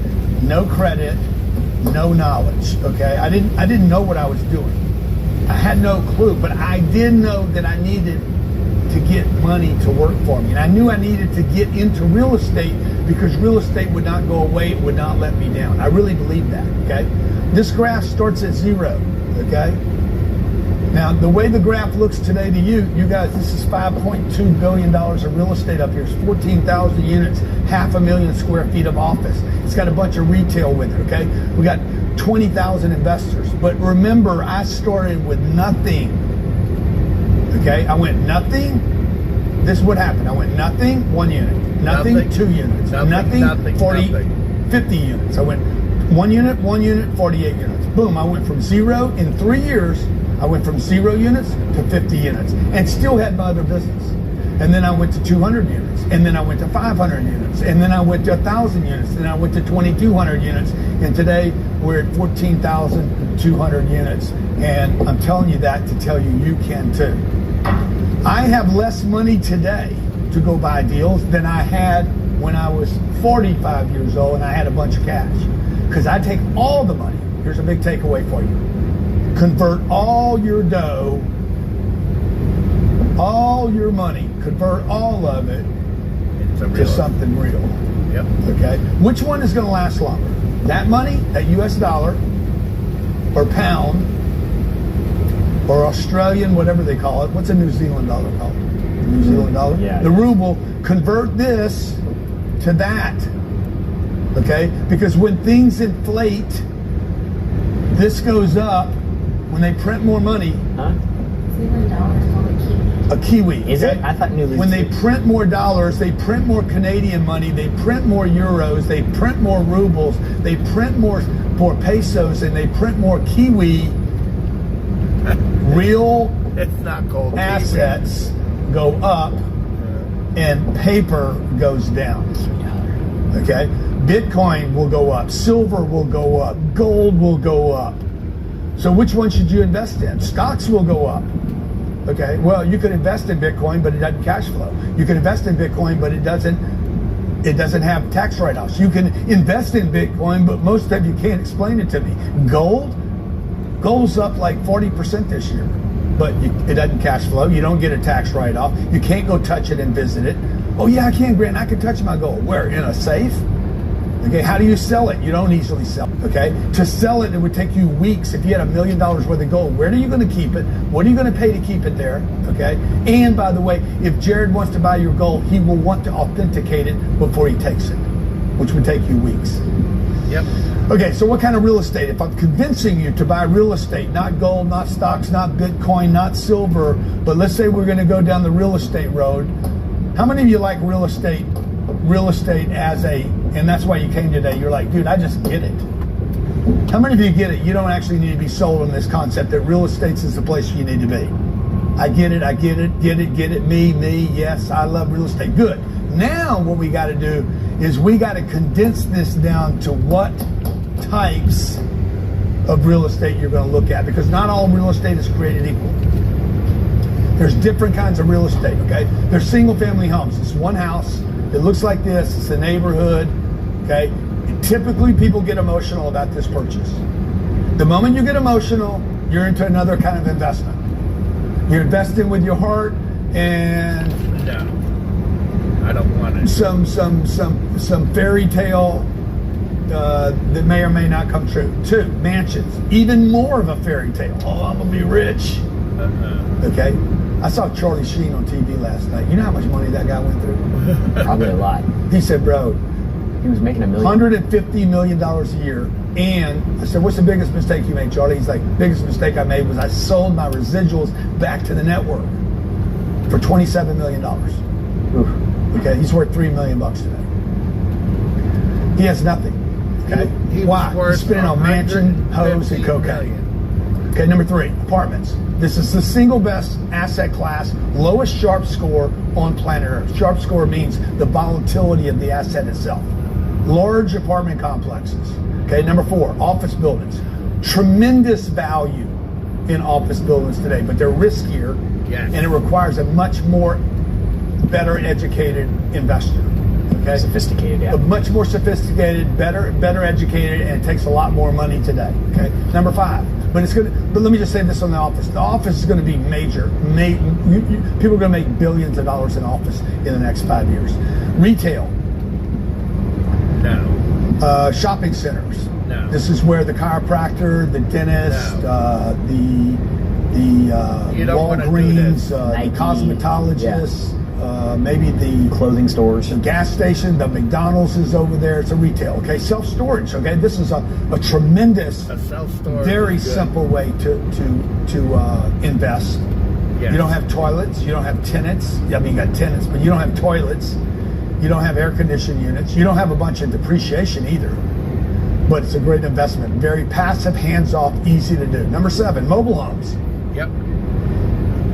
no credit, no knowledge. Okay, I didn't know what I was doing. I had no clue, but I did know that I needed to get money to work for me. And I knew I needed to get into real estate because real estate would not go away, it would not let me down. I really believe that, okay? This graph starts at 0, okay? Now, the way the graph looks today to you guys, this is $5.2 billion of real estate up here. It's 14,000 units, 500,000 square feet of office. It's got a bunch of retail with it, okay? We got 20,000 investors. But remember, I started with nothing. Okay, I went nothing. This is what happened. I went nothing, 1 unit. Nothing, 2 units. Nothing, 50 units. I went 1 unit, 48 units. Boom, I went from 0 in 3 years. I went from 0 units to 50 units and still had my other business. And then I went to 200 units. And then I went to 500 units. And then I went to 1,000 units. And I went to 2,200 units. And today we're at 14,200 units. And I'm telling you that to tell you you can too. I have less money today to go buy deals than I had when I was 45 years old and I had a bunch of cash. Because I take all the money. Here's a big takeaway for you. Convert all your dough, all your money, convert all of it to something real. Yep. Okay? Which one is going to last longer? That money, that US dollar, or pound, or Australian, whatever they call it. What's a New Zealand dollar called? New Zealand dollar? Yeah. The ruble. Convert this to that. Okay? Because when things inflate, this goes up. When they print more money, Huh? a Kiwi. Is it? I thought New Zealand. When they print more dollars, they print more Canadian money, they print more euros, they print more rubles, they print more pesos, and they print more Kiwi. Real It's not called assets go up and paper goes down. Okay? Bitcoin will go up, silver will go up, gold will go up. So which one should you invest in? Stocks will go up. Okay, well, you could invest in Bitcoin, but it doesn't cash flow. You can invest in Bitcoin, but it doesn't have tax write-offs. You can invest in Bitcoin, but most of you can't explain it to me. Gold's up like 40% this year, but it doesn't cash flow. You don't get a tax write-off. You can't go touch it and visit it. Oh yeah, I can, Grant. I can touch my gold. Where? In a safe? Okay, how do you sell it? You don't easily sell it, okay? To sell it, it would take you weeks. If you had $1 million worth of gold, where are you going to keep it? What are you going to pay to keep it there, okay? And by the way, if Jared wants to buy your gold, he will want to authenticate it before he takes it, which would take you weeks. Yep. Okay, so what kind of real estate? If I'm convincing you to buy real estate, not gold, not stocks, not Bitcoin, not silver, but let's say we're going to go down the real estate road. How many of you like real estate real estate and that's why you came today. You're like, dude, I just get it. How many of you get it? You don't actually need to be sold on this concept that real estate is the place you need to be. I get it, get it, me, yes, I love real estate. Good. Now what we got to do is we got to condense this down to what types of real estate you're going to look at, because not all real estate is created equal. There's different kinds of real estate, okay? There's single family homes. It's one house. It looks like this. It's a neighborhood, okay? Typically, people get emotional about this purchase. The moment you get emotional, you're into another kind of investment. You're investing with your heart and No, I don't want it. some fairy tale that may or may not come true. 2, mansions, even more of a fairy tale. Oh, I'm gonna be rich. Okay, I saw Charlie Sheen on TV last night. You know how much money that guy went through? Probably a lot. He said, bro, He was making $1 million. $150 million a year. And I said, what's the biggest mistake you made, Charlie? He's like, biggest mistake I made was I sold my residuals back to the network for $27 million. Oof. Okay, he's worth $3 million today. He has nothing. Okay, He why? was He's spending on mansion, hoes, and cocaine. million. Okay, number 3, apartments. This is the single best asset class, lowest sharp score on planet Earth. Sharp score means the volatility of the asset itself. Large apartment complexes. Okay, number 4, office buildings. Tremendous value in office buildings today, but they're riskier, Yes. and it requires a much more better educated investor. Okay, Sophisticated, yeah. a much more sophisticated, better educated, and it takes a lot more money today. Okay, number 5. But let me just say this on the office. The office is going to be major. People are going to make billions of dollars in office in the next 5 years. Retail. No. Shopping centers. No. This is where the chiropractor, the dentist, No. the You don't wanna do Walgreens, this. the Nike, cosmetologist, maybe the Clothing stores. gas station, the McDonald's is over there. It's a retail. Okay, self-storage. Okay, this is a tremendous, A self-storage. very is good. simple way to invest. Yes. You don't have toilets. You don't have tenants. I mean, you got tenants, but you don't have toilets. You don't have air conditioning units. You don't have a bunch of depreciation either. But it's a great investment. Very passive, hands-off, easy to do. Number 7, mobile homes. Yep.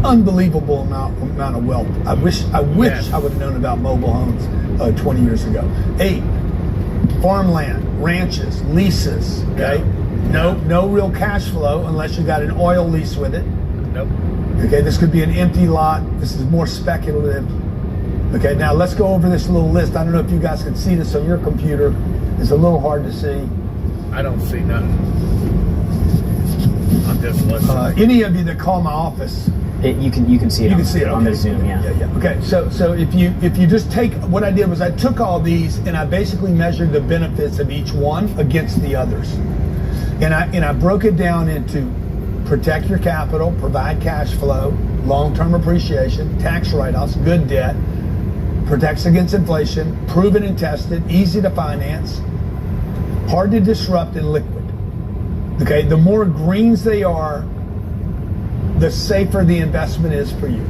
Unbelievable amount of wealth. I wish Yes. I would have known about mobile homes 20 years ago. 8, farmland, ranches, leases. Okay, no real cash flow unless you got an oil lease with it. Nope. Okay, this could be an empty lot. This is more speculative. Okay, now let's go over this little list. I don't know if you guys can see this on your computer. It's a little hard to see. I don't see nothing. I'm just listening. Any of you that call my office, You can see it. you can see it on okay. the Zoom. Yeah. Okay, so if you just take what I did was I took all these and I basically measured the benefits of each one against the others, and I broke it down into protect your capital, provide cash flow, long-term appreciation, tax write-offs, good debt, protects against inflation, proven and tested, easy to finance, hard to disrupt, and liquid. Okay, the more greens they are, the safer the investment is for you.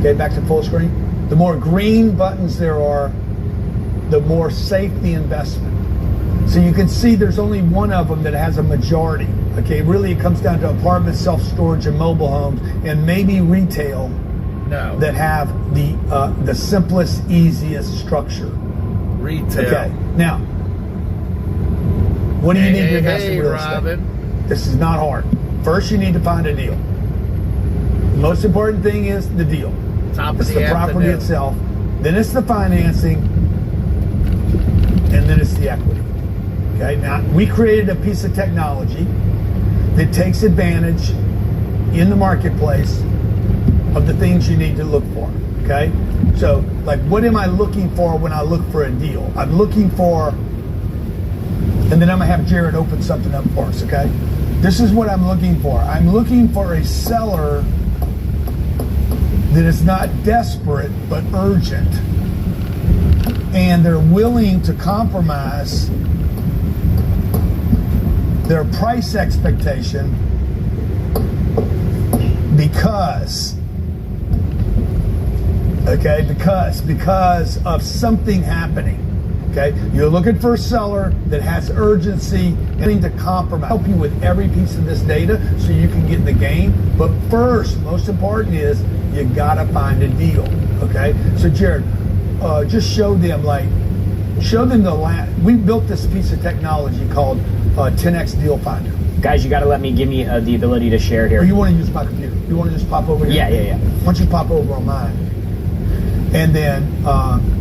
Okay, back to full screen. The more green buttons there are, the more safe the investment. So you can see there's only one of them that has a majority. Okay, really it comes down to apartments, self-storage, and mobile homes, and maybe retail No. that have the simplest, easiest structure. Retail. Okay, now, what do you need to invest in real Robin. estate? This is not hard. First, you need to find a deal. The most important thing is the deal. Top of It's the property afternoon. itself. Then it's the financing, and then it's the equity. Okay, now we created a piece of technology that takes advantage in the marketplace of the things you need to look for. Okay, so like what am I looking for when I look for a deal? I'm looking for, and then I'm gonna have Jared open something up for us. Okay, this is what I'm looking for. I'm looking for a seller that is not desperate but urgent, and they're willing to compromise their price expectation Okay, because of something happening. Okay, you're looking for a seller that has urgency and to compromise. Help you with every piece of this data so you can get the game. But first, most important is you gotta find a deal. Okay, so Jared, just show them we built this piece of technology called 10x Deal Finder. Guys, you got to give me the ability to share here. Or you want to use my computer? You want to just pop over here? Yeah. Why don't you pop over on mine? And then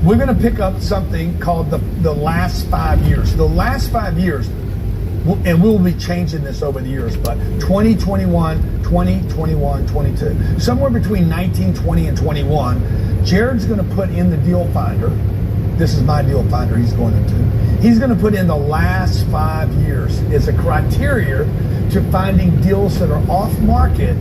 we're going to pick up something called the last 5 years. The last 5 years, and we'll be changing this over the years, but 2021, 2021, 22. Somewhere between 19, 20, and 21, Jared's going to put in the deal finder. This is my deal finder he's going into. He's going to put in the last 5 years as a criteria to finding deals that are off market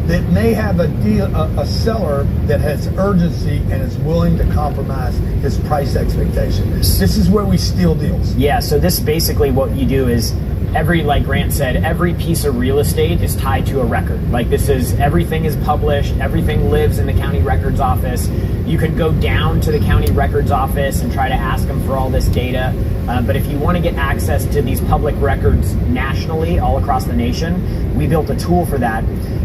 that may have a seller that has urgency and is willing to compromise his price expectations. This is where we steal deals. Yeah, so this basically what you do is like Grant said, every piece of real estate is tied to a record. Like everything is published, everything lives in the county records office. You can go down to the county records office and try to ask them for all this data. But if you want to get access to these public records nationally, all across the nation, we built a tool for that.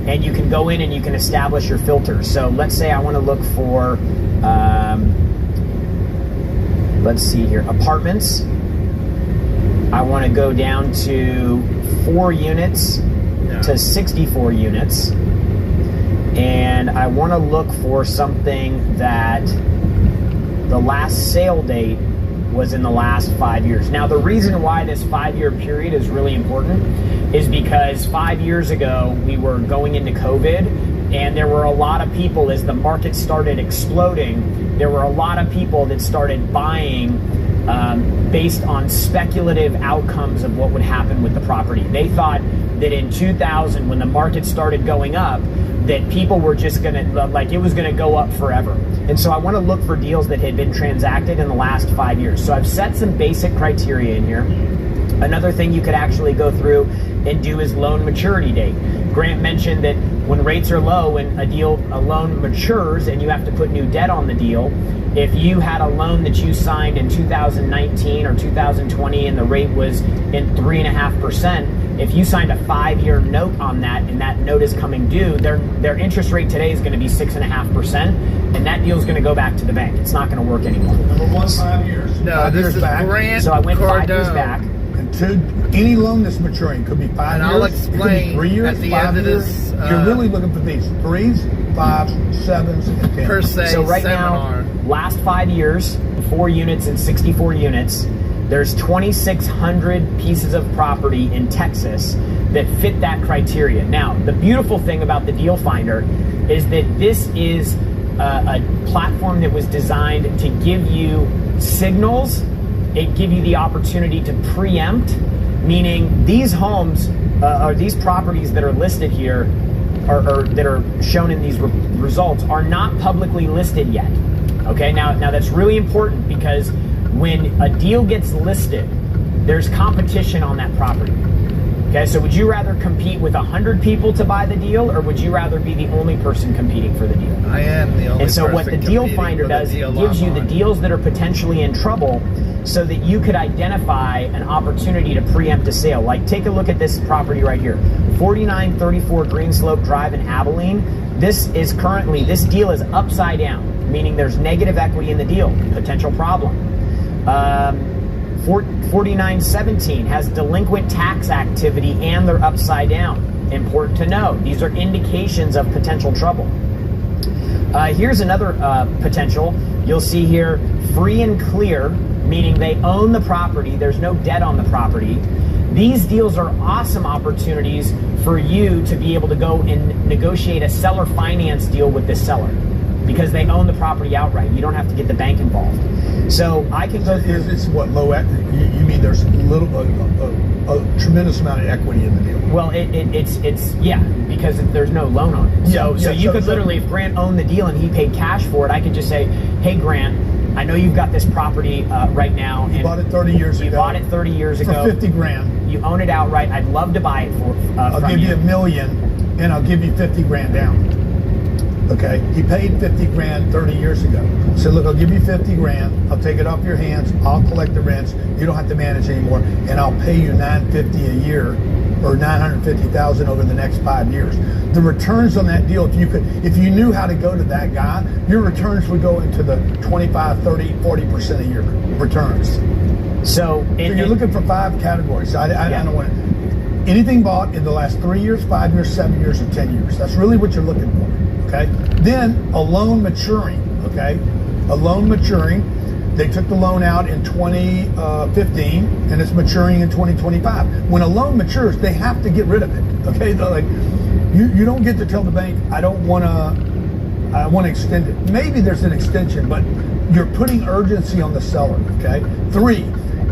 And you can go in and you can establish your filters. So let's say I want to look for, let's see here, apartments. I want to go down to 4 units to 64 units. And I want to look for something that the last sale date was in the last 5 years. Now, the reason why this 5-year period is really important is because 5 years ago, we were going into COVID, and there were a lot of people, as the market started exploding, there were a lot of people that started buying based on speculative outcomes of what would happen with the property. They thought that in 2000, when the market started going up, that people were just gonna, like, it was gonna go up forever. And so I wanna look for deals that had been transacted in the last 5 years. So I've set some basic criteria in here. Another thing you could actually go through and do is loan maturity date. Grant mentioned that when rates are low and a loan matures and you have to put new debt on the deal, if you had a loan that you signed in 2019 or 2020 and the rate was in 3.5%, if you signed a 5-year note on that and that note is coming due, their interest rate today is going to be 6.5%, and that deal is going to go back to the bank. It's not going to work anymore. Number one, 5 years. No, 5 this years is back. Grant. So I went 5 years Cardone. back. And to any loan that's maturing could be 5 And years. I'll it could be explain 3 years, at the 5 end of years. this, You're really looking for these 3s, 5s, 7s, and 10s. per se So right seminar. now, last 5 years, 4 units and 64 units, there's 2,600 pieces of property in Texas that fit that criteria. Now, the beautiful thing about the Deal Finder is that this is a platform that was designed to give you signals. It give you the opportunity to preempt, meaning these homes or these properties that are listed here or that are shown in these results are not publicly listed yet. Okay, now that's really important because when a deal gets listed, there's competition on that property. Okay, so would you rather compete with 100 people to buy the deal, or would you rather be the only person competing for the deal? I am the only And so person what the Deal competing Finder for the does, it deal gives you the online. deals that are potentially in trouble so that you could identify an opportunity to preempt a sale. Like, take a look at this property right here, 4934 Greenslope Drive in Abilene. This deal is upside down, meaning there's negative equity in the deal, potential problem. 4917 has delinquent tax activity and they're upside down. Important to know. These are indications of potential trouble. Here's another potential. You'll see here, free and clear, meaning they own the property. There's no debt on the property. These deals are awesome opportunities for you to be able to go and negotiate a seller finance deal with this seller because they own the property outright. You don't have to get the bank involved. So I can go through. It's what, low equity? You mean there's a tremendous amount of equity in the deal? Well, it's yeah, because there's no loan on it. So you could literally, if Grant owned the deal and he paid cash for it, I could just say, hey Grant, I know you've got this property right now. You bought it 30 years ago. You bought it 30 years ago. For 50 grand. You own it outright. I'd love to buy it I'll give you $1 million and I'll give you 50 grand down. Okay, he paid 50 grand 30 years ago. Said, look, I'll give you 50 grand. I'll take it off your hands. I'll collect the rents. You don't have to manage anymore, and I'll pay you $950 a year, or $950,000 over the next 5 years. The returns on that deal, if you knew how to go to that guy, your returns would go into the 25, 30, 40% a year returns. So you're looking for 5 categories. I don't want to. Anything bought in the last 3 years, 5 years, 7 years, or 10 years. That's really what you're looking for, okay? Then a loan maturing, okay? A loan maturing. They took the loan out in 2015, and it's maturing in 2025. When a loan matures, they have to get rid of it, okay? They're like, you don't get to tell the bank, I want to extend it. Maybe there's an extension, but you're putting urgency on the seller, okay? 3,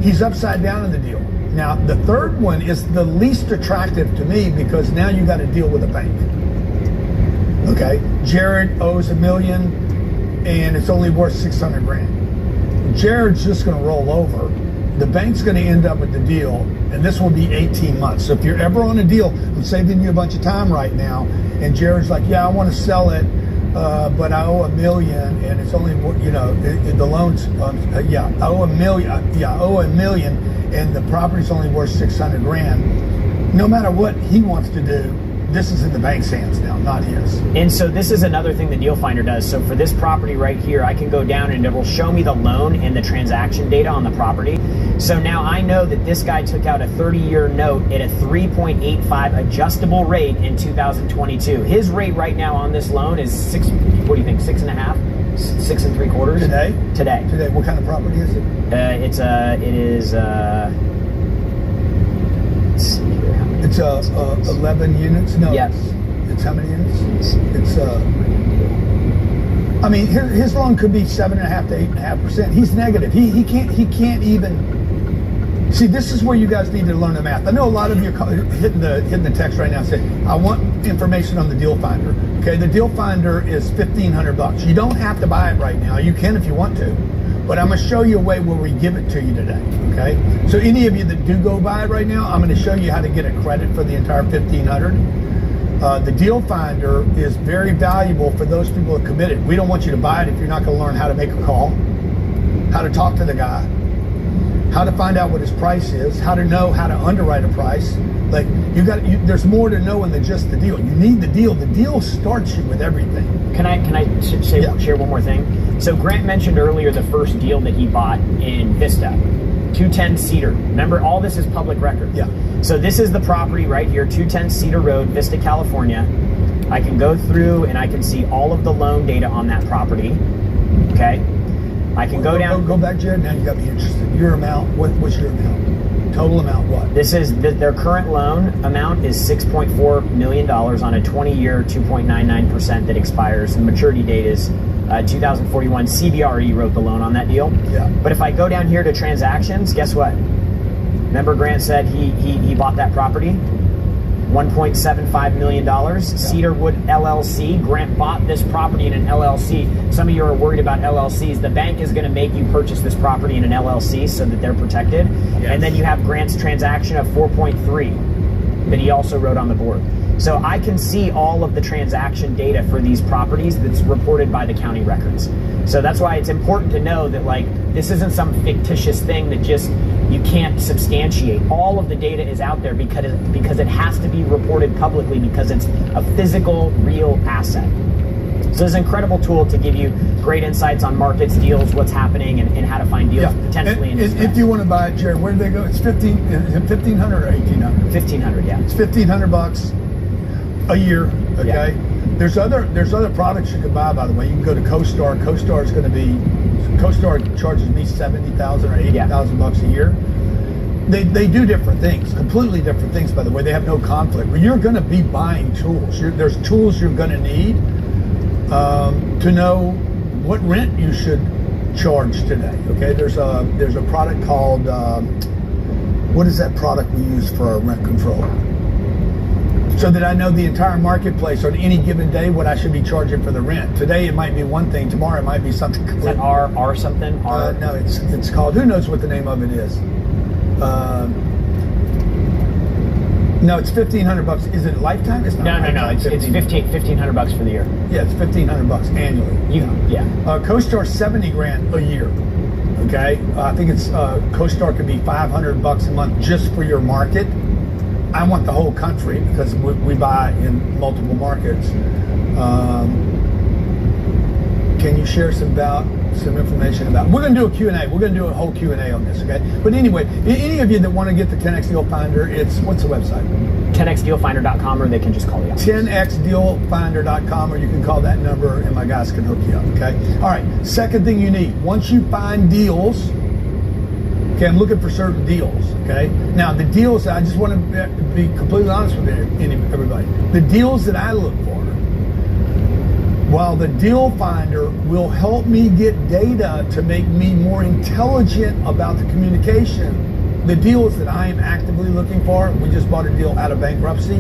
he's upside down in the deal. Now, the third one is the least attractive to me because now you got to deal with a bank. Okay, Jared owes $1 million and it's only worth 600 grand. Jared's just going to roll over. The bank's going to end up with the deal, and this will be 18 months. So if you're ever on a deal, I'm saving you a bunch of time right now, and Jared's like, yeah, I want to sell it, but I owe $1 million, and it's only, the loans, I owe $1 million. I owe $1 million, and the property's only worth 600 grand. No matter what he wants to do, this is in the bank's hands now, not his. And so this is another thing the Deal Finder does. So for this property right here, I can go down and it will show me the loan and the transaction data on the property. So now I know that this guy took out a 30-year note at a 3.85 adjustable rate in 2022. His rate right now on this loan is 6, what do you think, 6.5? 6 3/4? Today. What kind of property is it? Let's see here. How many? It's 11 units. No. Yes. It's how many units? It's I mean, his loan could be 7.5 to 8.5%. He's negative. He can't even. See, this is where you guys need to learn the math. I know a lot of you are hitting the text right now and saying, I want information on the Deal Finder. Okay, the Deal Finder is $1,500. You don't have to buy it right now. You can if you want to. But I'm going to show you a way where we give it to you today, okay? So any of you that do go buy it right now, I'm going to show you how to get a credit for the entire $1,500. The Deal Finder is very valuable for those people that are committed. We don't want you to buy it if you're not going to learn how to make a call, how to talk to the guy, how to find out what his price is, how to know how to underwrite a price. Like there's more to know than just the deal. You need the deal. The deal starts you with everything. Can I share one more thing? So Grant mentioned earlier the first deal that he bought in Vista, 210 Cedar. Remember, all this is public record. Yeah. So this is the property right here, 210 Cedar Road, Vista, California. I can go through and I can see all of the loan data on that property. Okay. I can go down. Go back, Jared. Now you got me interested. Your amount. What's your amount? Total amount. What? This is their current loan amount is $6.4 million on a 20-year, 2.99% that expires. The maturity date is 2041. CBRE wrote the loan on that deal. Yeah. But if I go down here to transactions, guess what? Remember, Grant said he bought that property. $1.75 million. Yeah. Cedarwood LLC. Grant bought this property in an LLC. Some of you are worried about LLCs. The bank is going to make you purchase this property in an LLC so that they're protected. Yes. And then you have Grant's transaction of 4.3 that he also wrote on the board. So I can see all of the transaction data for these properties that's reported by the county records. So that's why it's important to know that, like, this isn't some fictitious thing that just you can't substantiate. All of the data is out there because it has to be reported publicly because it's a physical, real asset. So it's an incredible tool to give you great insights on markets, deals, what's happening, and how to find deals potentially. If you want to buy it, Jared, where do they go? It's $1,500 or $1,800? $1,500, yeah. It's $1,500 a year. Okay. Yeah. There's other products you can buy, by the way. You can go to CoStar. CoStar is going to be. CoStar charges me $70,000 or $80,000 a year. They do different things, completely different things, by the way. They have no conflict. But you're going to be buying tools. There's tools you're going to need to know what rent you should charge today. Okay, there's a product called what is that product we use for our rent control? So that I know the entire marketplace on any given day what I should be charging for the rent. Today it might be one thing, tomorrow it might be something. Is that R something? No, it's called, who knows what the name of it is? No, it's $1,500. Is it lifetime? It's not. No. lifetime. It's $1,500 for the year. Yeah, it's $1,500 annually. Yeah. CoStar $70,000 a year. Okay, I think it's CoStar could be $500 a month just for your market. I want the whole country because we buy in multiple markets. Can you share some information about? We're going to do a Q&A. We're going to do a whole Q&A on this. Okay, but anyway, any of you that want to get the 10x Deal Finder, what's the website? 10xdealfinder.com, or they can just call the office. 10xdealfinder.com, or you can call that number and my guys can hook you up, okay? All right, second thing you need, once you find deals, okay, I'm looking for certain deals, okay? Now, the deals, I just want to be completely honest with everybody. The deals that I look for, while the Deal Finder will help me get data to make me more intelligent about the communication, the deals that I am actively looking for, we just bought a deal out of bankruptcy.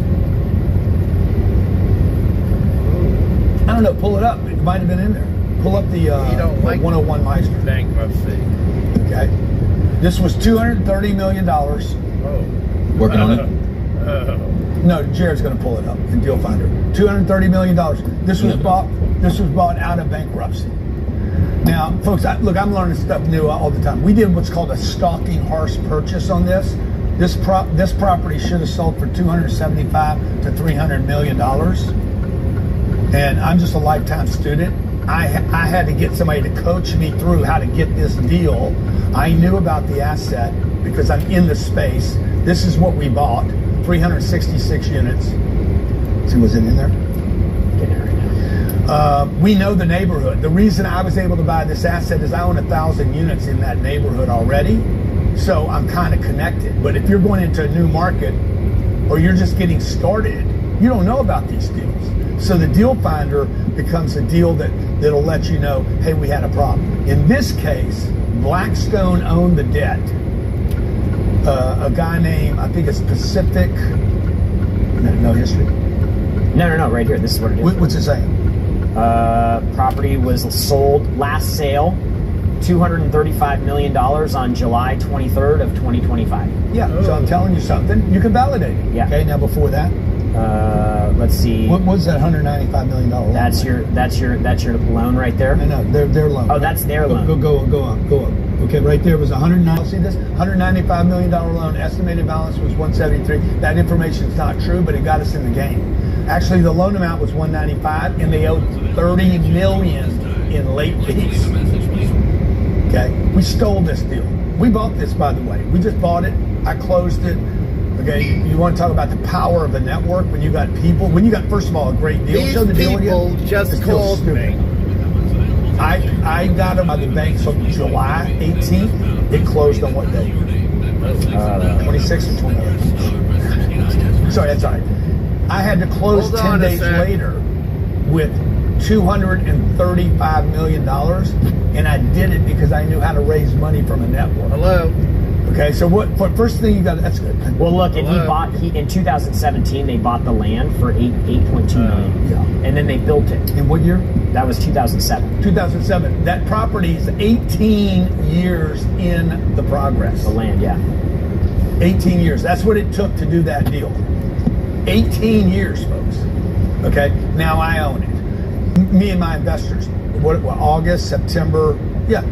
I don't know, pull it up. It might have been in there. Pull up the 101 Meister. Bankruptcy. Okay. This was $230 million. Oh. Working on it? No, Jared's going to pull it up in Deal Finder. $230 million. This was bought out of bankruptcy. Now, folks, I'm learning stuff new all the time. We did what's called a stalking horse purchase on this. This property should have sold for $275 to $300 million. And I'm just a lifetime student. I had to get somebody to coach me through how to get this deal. I knew about the asset because I'm in the space. This is what we bought, 366 units. See, was it in there? We know the neighborhood. The reason I was able to buy this asset is I own 1,000 units in that neighborhood already. So I'm kind of connected. But if you're going into a new market or you're just getting started, you don't know about these deals. So the Deal Finder becomes a deal that'll let you know, hey, we had a problem. In this case, Blackstone owned the debt. A guy named, I think it's Pacific, no history. No, right here. This is what it is. What's it saying? Property was sold, last sale, $235 million on July 23rd of 2025. Yeah, so I'm telling you something. You can validate it. Yeah. Okay, now before that? Let's see. What was that $195 million loan? That's your loan right there. No, their loan. Oh, that's their loan. Go up. Okay, right there was $195 million loan. Estimated balance was 173. That information is not true, but it got us in the game. Actually, the loan amount was 195, and they owed $30 million in late fees. Okay, we stole this deal. We bought this, by the way. We just bought it. I closed it. Okay, you want to talk about the power of a network when you got people, first of all, a great deal. These Show the deal people again. just called me. I got them by the bank from July 18th. It closed on what day? 26th or 28th. Sorry, that's all right. I had to close 10 days later with $235 million, and I did it because I knew how to raise money from a network. Hello. Okay, so what first thing you got? That's good. Well, look, and in 2017 they bought the land for $8.2 million. Yeah. And then they built it. In what year? That was 2007. 2007. That property is 18 years in the progress. The land, yeah. 18 years. That's what it took to do that deal. 18 years, folks. Okay, now I own it. Me and my investors. What August, September? Yeah,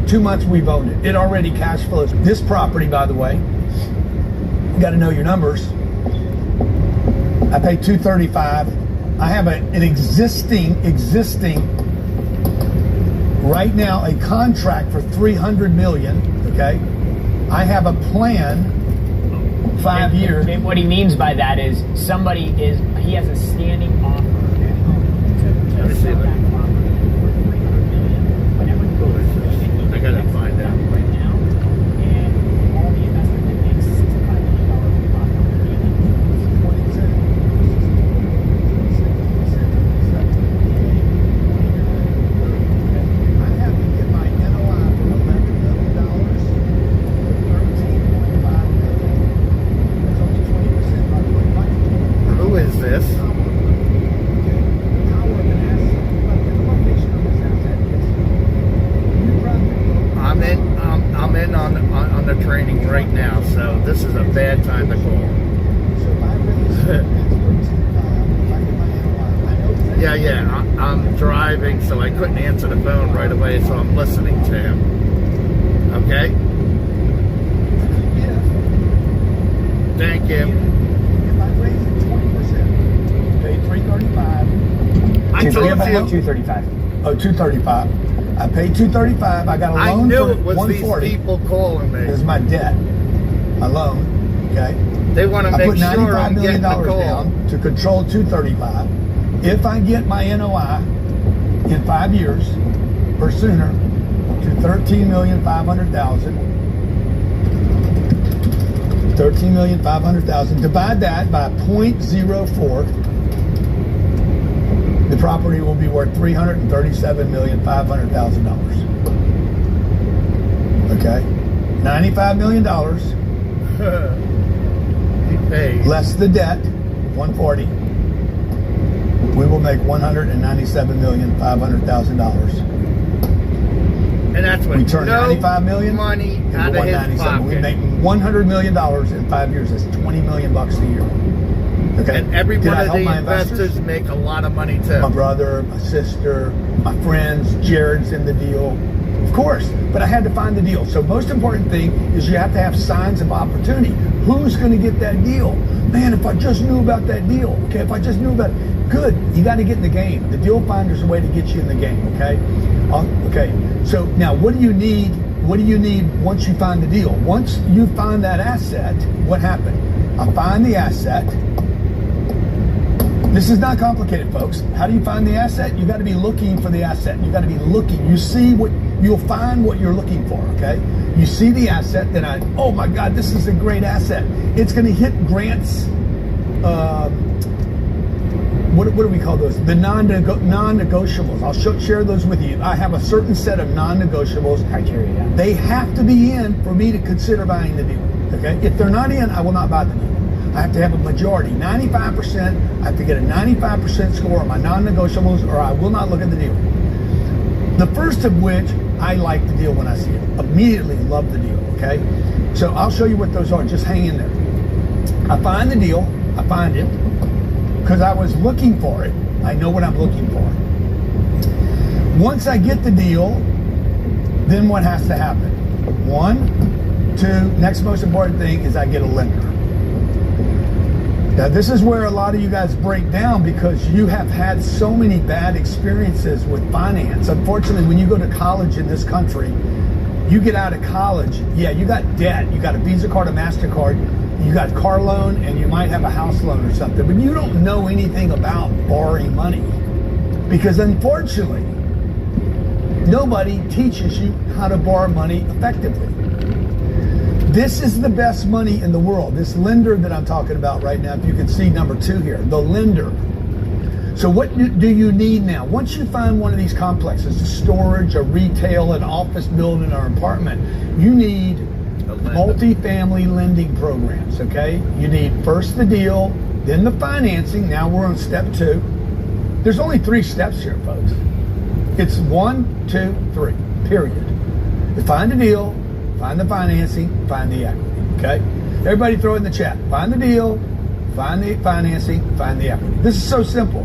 2 months we've owned it. It already cash flows. This property, by the way, you got to know your numbers. I paid $235. I have an existing right now a contract for $300 million. Okay, I have a plan. 5 years. And what he means by that is he has a standing offer to sell that property for $300 million whenever he goes. I gotta find out. Right now, and all the investment that makes $65 million profit on the deal. I have to get my NOI from $11 million to $13.5 million. That's only 20%, by the way. Who is this? I'm in on the training right now, so this is a bad time to call. So if I Yeah. I'm driving, so I couldn't answer the phone right away, so I'm listening to him. Okay? Thank you. If I raise it 20%, pay $335. I told you. 235. Oh, $235. I paid $235. I got a I loan knew for it was these $140. people calling It was me. my debt, my loan. Okay. They want to I make put sure $95 I'm million getting the call. down to control $235. If I get my NOI in 5 years or sooner to $13,500,000, $13,500,000, divide that by 0.04, the property will be worth $337,500,000. Okay, $95 million He paid. less the debt, 140. We will make $197,500,000. And that's what We turn no 95 million money into out of his 197. We pocket. make $100 million in 5 years. That's $20 million a year. Okay. And every Did one I of help the my investors make a lot of money too. My brother, my sister, my friends, Jared's in the deal. Of course, but I had to find the deal. So most important thing is you have to have signs of opportunity. Who's going to get that deal? Man, if I just knew about that deal, okay, if I just knew about it, good. You got to get in the game. The deal finder's a way to get you in the game, okay? Okay, so now what do you need? What do you need once you find the deal? Once you find that asset, what happened? I find the asset. This is not complicated, folks. How do you find the asset? You got to be looking for the asset. You got to be looking. You see what you'll find what you're looking for. Okay. You see the asset, then oh my God, this is a great asset. It's going to hit Grant's. What do we call those? The non-negotiables. I'll share those with you. I have a certain set of non-negotiables. Criteria. Yeah. They have to be in for me to consider buying the deal. Okay. If they're not in, I will not buy the deal. I have to have a majority, 95%. I have to get a 95% score on my non-negotiables or I will not look at the deal. The first of which, I like the deal when I see it. Immediately love the deal, okay? So I'll show you what those are. Just hang in there. I find the deal. I find it because I was looking for it. I know what I'm looking for. Once I get the deal, then what has to happen? 1, 2, next most important thing is I get a lender. Now, this is where a lot of you guys break down because you have had so many bad experiences with finance. Unfortunately, when you go to college in this country, you get out of college, yeah, you got debt. You got a Visa card, a MasterCard, you got car loan, and you might have a house loan or something, but you don't know anything about borrowing money because unfortunately, nobody teaches you how to borrow money effectively. This is the best money in the world. This lender that I'm talking about right now, if you can see number 2 here, the lender. So what do you need now? Once you find one of these complexes, a storage, a retail, an office building, or apartment, you need multi-family lending programs, okay? You need first the deal, then the financing. Now we're on step 2. There's only 3 steps here, folks. It's 1, 2, 3, period. You find the deal, find the financing, find the equity, okay? Everybody throw it in the chat. Find the deal, find the financing, find the equity. This is so simple.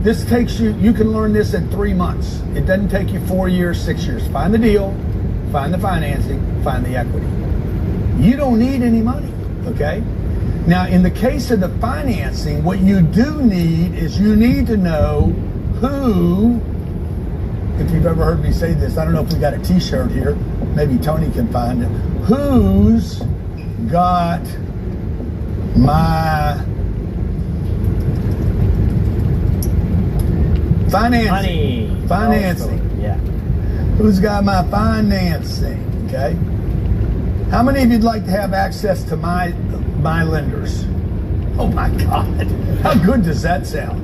This takes you can learn this in 3 months. It doesn't take you 4 years, 6 years. Find the deal, find the financing, find the equity. You don't need any money, okay? Now, in the case of the financing, what you do need is you need to know who, if you've ever heard me say this, I don't know if we got a t-shirt here, maybe Tony can find it. Who's got my financing? Financing. Yeah. Who's got my financing? Okay. How many of you'd like to have access to my lenders? Oh my God. How good does that sound?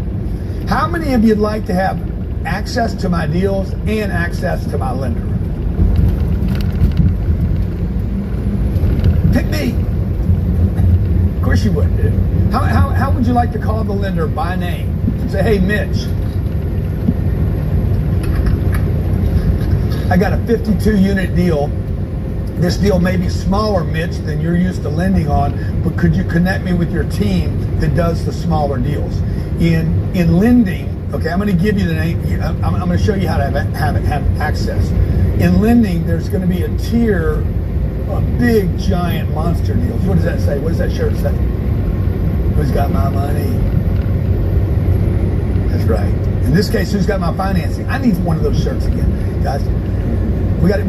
How many of you'd like to have access to my deals and access to my lender? Pick me. Of course you would. How would you like to call the lender by name? Say, hey, Mitch, I got a 52-unit deal. This deal may be smaller, Mitch, than you're used to lending on, but could you connect me with your team that does the smaller deals. In lending, okay, I'm going to give you the name. I'm going to show you how to have access. In lending, there's going to be a tier of big, giant monster deals. What does that say? What does that shirt say? Who's got my money? That's right. In this case, who's got my financing? I need one of those shirts again, guys. We got it.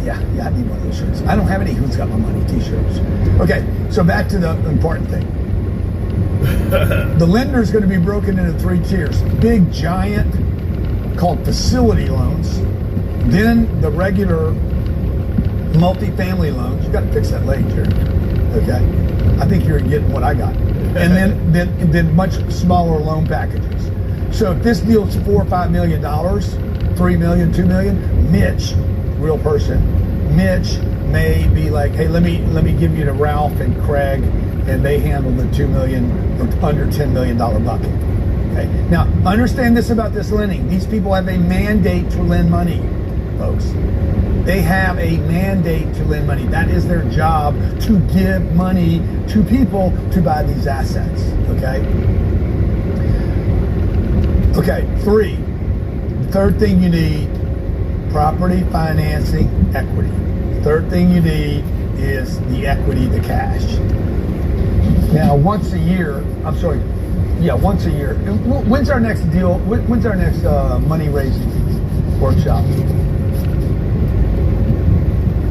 Yeah, I need one of those shirts. I don't have any who's got my money t-shirts. Okay, so back to the important thing. The lender is going to be broken into 3 tiers. Big, giant, called facility loans. Then the regular multifamily loans. You got to fix that leg, Jerry. Okay, I think you're getting what I got. And then much smaller loan packages. So if this deal's $4 or $5 million, $3 million, $2 million, Mitch, real person, Mitch may be like, hey, let me give you to Ralph and Craig, and they handle the $2 million or under $10 million bucket. Okay. Now understand this about this lending. These people have a mandate to lend money, folks. They have a mandate to lend money. That is their job, to give money to people to buy these assets. Okay. Okay. 3. The third thing you need: property financing, equity. Third thing you need is the equity, the cash. Now, once a year. When's our next deal? When's our next money raising workshop?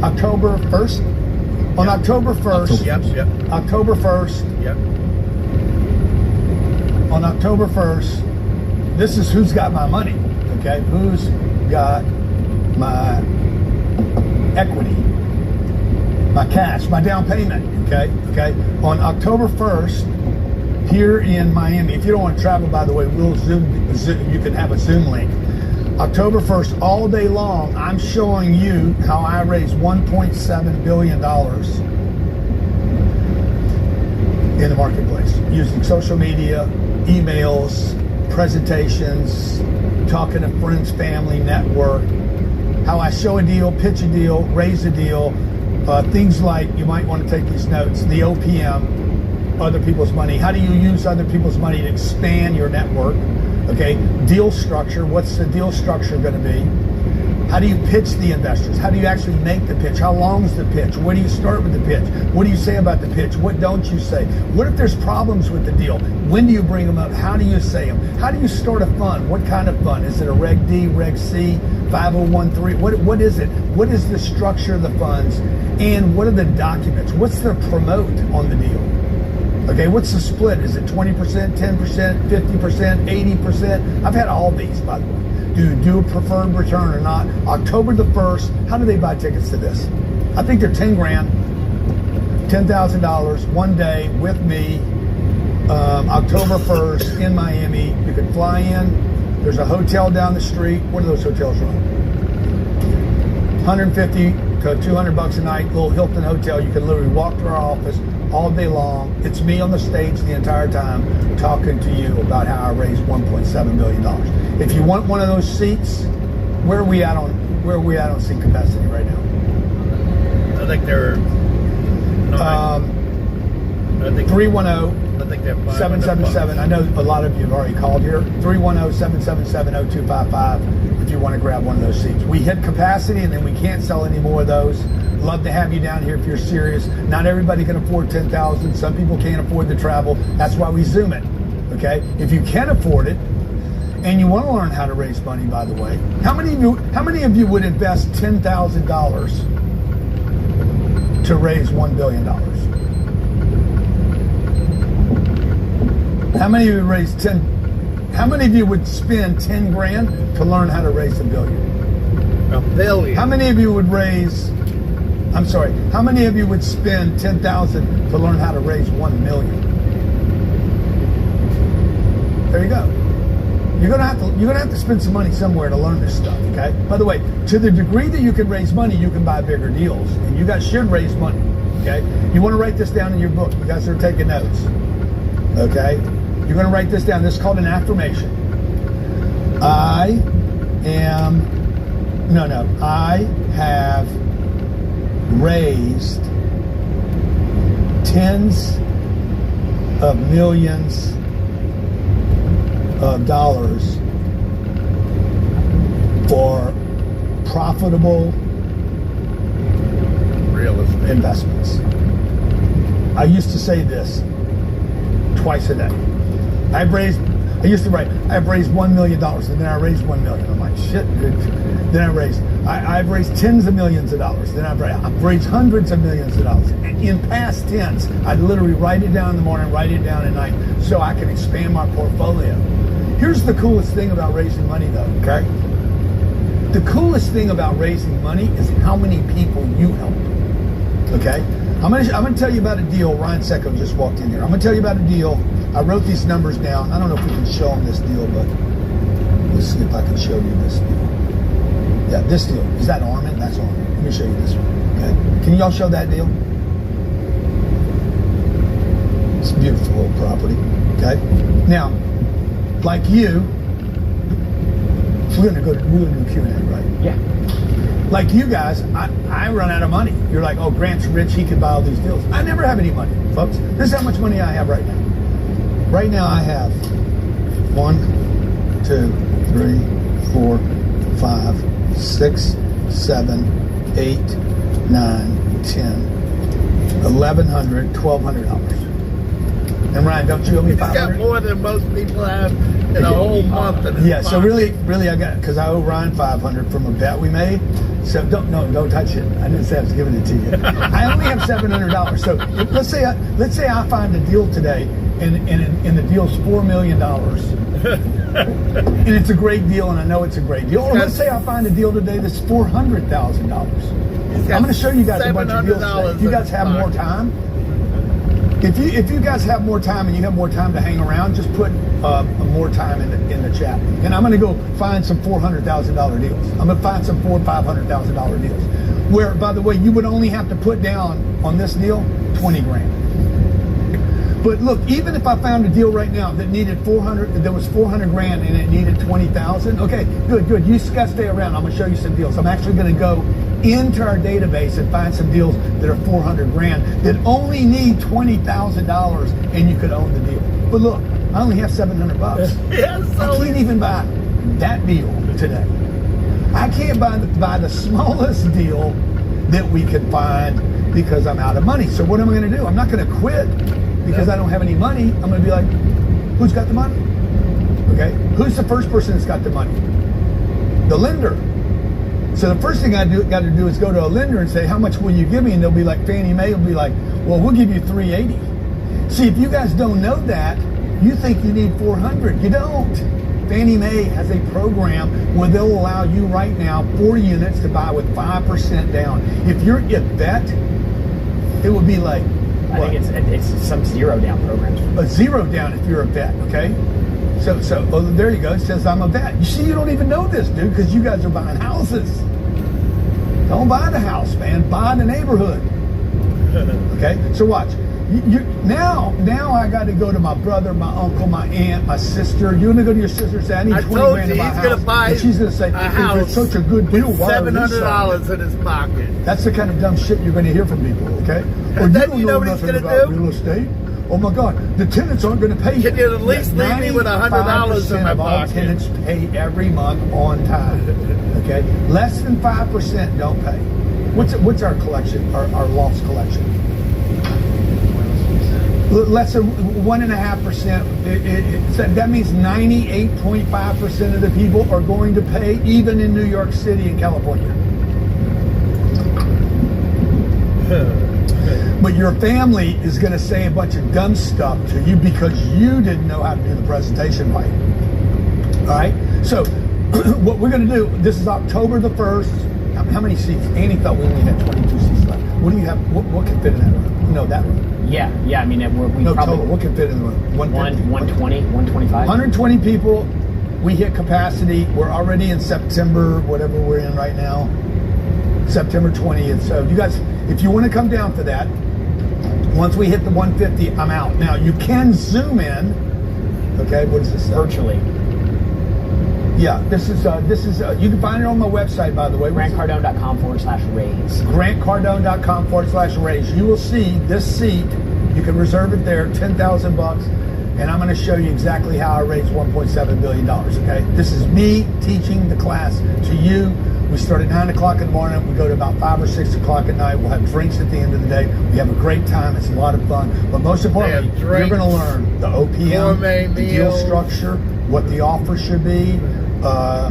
October 1st? On October 1st. Yep. October 1st. Yep. On October 1st, this is who's got my money. Okay? Who's got my equity, my cash, my down payment. Okay? On October 1st, here in Miami, if you don't want to travel, by the way, we'll Zoom, you can have a Zoom link. October 1st, all day long, I'm showing you how I raised $1.7 billion in the marketplace using social media, emails, presentations, talking to friends, family, network, how I show a deal, pitch a deal, raise a deal, things like, you might want to take these notes, the OPM, other people's money. How do you use other people's money to expand your network? Okay, deal structure. What's the deal structure going to be? How do you pitch the investors? How do you actually make the pitch? How long is the pitch? Where do you start with the pitch? What do you say about the pitch? What don't you say? What if there's problems with the deal? When do you bring them up? How do you say them? How do you start a fund? What kind of fund? Is it a Reg D, Reg C, 5013? What is it? What is the structure of the funds? And what are the documents? What's the promote on the deal? Okay, what's the split? Is it 20%, 10%, 50%, 80%? I've had all these, by the way. Do you do a preferred return or not? October the 1st, how do they buy tickets to this? I think they're 10 grand, $10,000, one day with me, October 1st in Miami. You can fly in. There's a hotel down the street. What do those hotels run? 150 to 200 bucks a night, little Hilton hotel. You can literally walk to our office all day long. It's me on the stage the entire time talking to you about how I raised $1.7 billion. If you want one of those seats, where are we at on seat capacity right now? I think they're 310 I think they're 777. I know a lot of you have already called here. 310-777-0255 if you want to grab one of those seats. We hit capacity and then we can't sell any more of those. Love to have you down here if you're serious. Not everybody can afford $10,000. Some people can't afford the travel. That's why we Zoom it. Okay? If you can afford it and you want to learn how to raise money, by the way, how many of you would invest $10,000 to raise $1 billion? How many of you how many of you would spend 10 grand to learn how to raise $1 billion? $1 billion. How many of you would how many of you would spend 10,000 to learn how to raise 1 million? There you go. You're gonna have to spend some money somewhere to learn this stuff, okay? By the way, to the degree that you can raise money, you can buy bigger deals. And you guys should raise money, okay? You wanna write this down in your book. You guys are taking notes, okay? You're gonna write this down. This is called an affirmation. I have raised tens of millions of dollars for profitable Real estate. investments. I used to say this twice a day. I've raised $1 million, and then I raised $1 million. I'm like, shit, dude. Then I've raised tens of millions of dollars. Then I've raised hundreds of millions of dollars. In past tense, I'd literally write it down in the morning, write it down at night, so I can expand my portfolio. Here's the coolest thing about raising money, though, okay? The coolest thing about raising money is how many people you help, okay? I'm gonna tell you about a deal. Ryan Secco just walked in here. I'm gonna tell you about a deal. I wrote these numbers down. I don't know if we can show them this deal, but let's see if I can show you this deal. Yeah, this deal. Is that Armin? That's Armin. Let me show you this one. Okay. Can y'all show that deal? It's a beautiful little property. Okay. Now, like you, we're gonna do Q&A, right? Yeah. Like you guys, I run out of money. You're like, oh, Grant's rich, he can buy all these deals. I never have any money, folks. This is how much money I have right now. Right now I have 1, 2, 3, 4, 5, 6, 7, 8, 9, 10, $1,100, $1,200. And Ryan, don't you owe me He's $500? got more than most people have in a whole month. In his Yeah, so pocket. really, I got, because I owe Ryan $500 from a bet we made. So don't touch it. I didn't say I was giving it to you. I only have $700. So let's say I find a deal today, and the deal's $4 million, and it's a great deal, and I know it's a great deal. Or let's say I find a deal today that's $400,000. I'm going to show you guys a bunch of deals today. If you guys have more time. If you guys have more time and you have more time to hang around, just put more time in the chat. And I'm going to go find some $400,000 deals. I'm going to find some $400,000 or $500,000 deals. Where, by the way, you would only have to put down on this deal 20 grand. But look, even if I found a deal right now that needed 400, that was 400 grand and it needed 20,000, okay, good. You just got to stay around. I'm going to show you some deals. I'm actually going to go into our database and find some deals that are 400 grand that only need $20,000 and you could own the deal. But look, I only have $700. Yeah, so I can't even buy that deal today. I can't buy the smallest deal that we could find because I'm out of money. So what am I going to do? I'm not going to quit because I don't have any money. I'm going to be like, who's got the money? Okay, who's the first person that's got the money? The lender. So the first thing I got to do is go to a lender and say, how much will you give me? And they'll be like, Fannie Mae will be like, well, we'll give you $380. See, if you guys don't know that, you think you need $400. You don't. Fannie Mae has a program where they'll allow you right now 4 units to buy with 5% down. If you're a vet, it would be like, I think it's some zero down programs. a zero down if you're a vet, okay? So well, there you go. It says I'm a vet. You see, you don't even know this, dude, because you guys are buying houses. Don't buy the house, man. Buy the neighborhood. Okay? So watch. Now I got to go to my brother, my uncle, my aunt, my sister. You're going to go to your sister and say, I need 20 grand to buy a house. Gonna buy and she's going to say, a house it's such a good deal. Why are you $700 in his pocket. That's the kind of dumb shit you're going to hear from people, okay? Or And then you don't know what he's nothing gonna about do? real estate. Oh my God, the tenants aren't going to pay you. Can you at least leave me with $100 in my of all pocket? tenants pay every month on time. Okay, less than 5% don't pay. What's our collection? Our loss collection? Less than 1.5%. So that means 98.5% of the people are going to pay, even in New York City and California. But your family is going to say a bunch of dumb stuff to you because you didn't know how to do the presentation right. All right? So what we're going to do, this is October the 1st. How many seats? Annie thought we only had 22 seats left. What do you have? What can fit in that room? No, that room. Yeah. I mean, we No, probably total. What can fit in the room? 150, 120, 125. 120 people. We hit capacity. We're already in September, whatever we're in right now. September 20th. So you guys, if you want to come down for that, once we hit the 150, I'm out. Now you can zoom in. Okay, what is this? Virtually. Yeah, this is you can find it on my website, by the way. GrantCardone.com/raise. GrantCardone.com/raise. You will see this seat You can reserve it there, $10,000, and I'm going to show you exactly how I raised $1.7 billion, okay? This is me teaching the class to you. We start at 9 o'clock in the morning. We go to about 5 or 6 o'clock at night. We'll have drinks at the end of the day. We have a great time. It's a lot of fun. But most importantly, you're going to learn the OPM, the deal structure, what the offer should be, how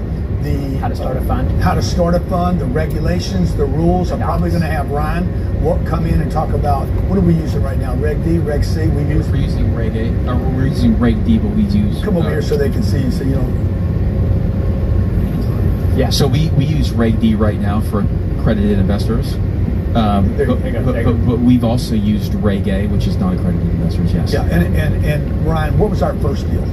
to start a fund, the regulations, the rules. I'm probably going to have Ryan come in and talk about, what are we using right now? Reg D, Reg C? We're using Reg A, or we're using Reg D, but we use... Come over here so they can see you, so you don't... Yeah. So we use Reg D right now for accredited investors. But we've also used Reg A, which is non-accredited investors, yes. Yeah, and Ryan, what was our first deal?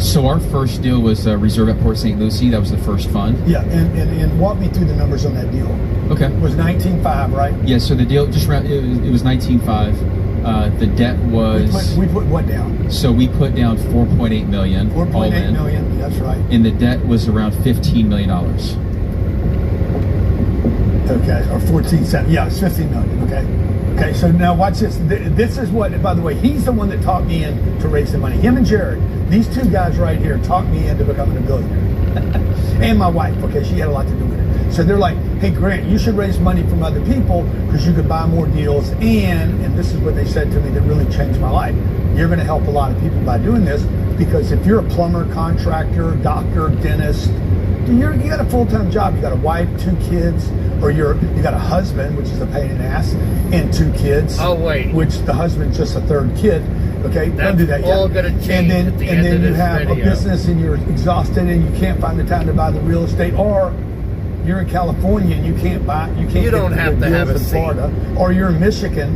So our first deal was Reserve at Port St. Lucie. That was the first fund. Yeah, and walk me through the numbers on that deal. Okay. It was 19.5, right? Yeah, so the deal, just around, it was 19.5. The debt was... We put what down? So we put down $4.8 million. $4.8 million, that's right. And the debt was around $15 million. Okay, or 14 cents. Yeah, it's 15 million, okay? Okay, so now watch this. This is what, by the way, he's the one that talked me in to raise the money. Him and Jared, these two guys right here talked me into becoming a billionaire. And my wife, okay, she had a lot to do with it. So they're like, hey, Grant, you should raise money from other people because you could buy more deals. And this is what they said to me that really changed my life. You're going to help a lot of people by doing this because if you're a plumber, contractor, doctor, dentist, you got a full-time job. You got a wife, 2 kids, or you got a husband, which is a pain in the ass, and 2 kids. Oh wait, which the husband's just a 3rd kid. Okay, that's don't do that yet. All gonna change at the end of this video. And then you have a business and you're exhausted and you can't find the time to buy the real estate, or you're in California and you can't buy. You don't have to have a seat. Florida, or you're in Michigan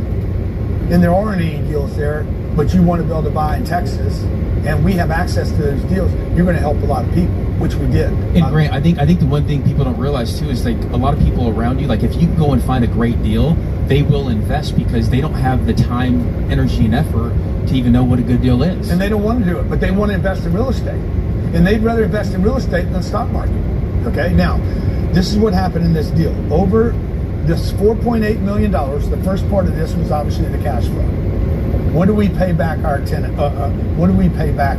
and there aren't any deals there, but you want to be able to buy in Texas, and we have access to those deals. You're going to help a lot of people, which we did. And Grant, I think the one thing people don't realize too is like a lot of people around you, like if you can go and find a great deal, they will invest because they don't have the time, energy, and effort to even know what a good deal is. And they don't want to do it, but they want to invest in real estate. And they'd rather invest in real estate than the stock market. Okay, now, this is what happened in this deal. Over this $4.8 million, the first part of this was obviously the cash flow. What do we pay back our tenant? What do we pay back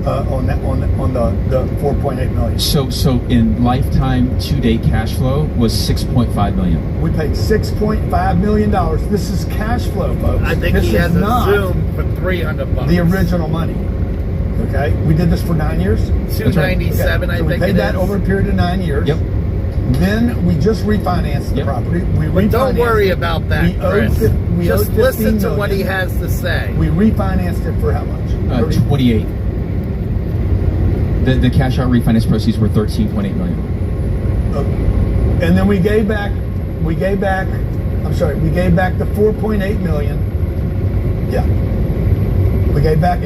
on the $4.8 million? So in lifetime 2-day cash flow was $6.5 million. We paid $6.5 million. This is cash flow, folks. I think this he has is not a Zoom for $300. The original money. Okay, we did this for 9 years. $297, right. So we paid that over a period of 9 years. Yep. Then we just refinanced the property. But don't worry about that, Chris. Just listen to what he has to say. We refinanced it for how much? 28. The cash out refinance proceeds were $13.8 million. Okay. And then we gave back the $4.8 million. Yeah. We gave back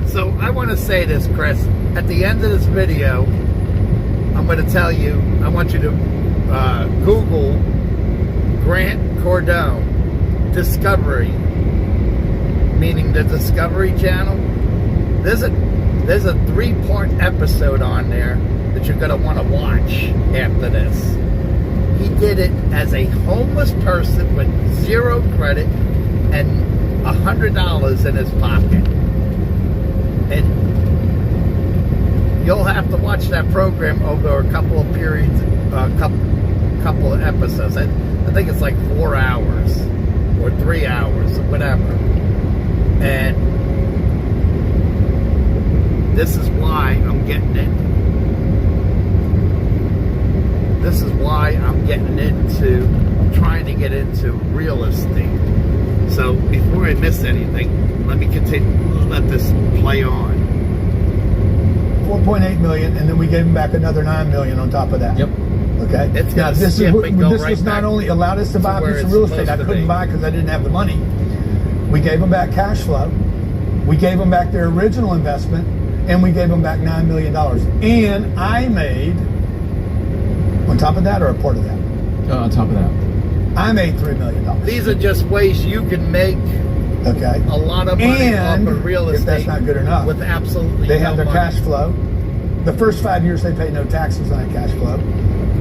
So I want to say this, Chris. At the end of this video, I'm going to tell you, I want you to Google Grant Cardone Discovery, meaning the Discovery Channel. There's a 3-part episode on there that you're going to want to watch after this. He did it as a homeless person with 0 credit and $100 in his pocket. And you'll have to watch that program over a couple of periods, couple of episodes. I think it's like 4 hours or 3 hours or whatever. And this is why I'm getting it. This is why I'm getting into, trying to get into real estate. So before I miss anything, let me continue, let this play on. 4.8 million, and then we gave him back another 9 million on top of that. Yep. Okay. It's now this was not only allowed us to buy a piece of real estate. I couldn't buy because I didn't have the money. We gave them back cash flow. We gave them back their original investment, and we gave them back $9 million. And I made, on top of that or a part of that? On top of that. I made $3 million. These are just ways you can make a lot of money off of real estate. If that's not good enough, with absolutely they no have their money. cash flow. The first 5 years they pay no taxes on that cash flow.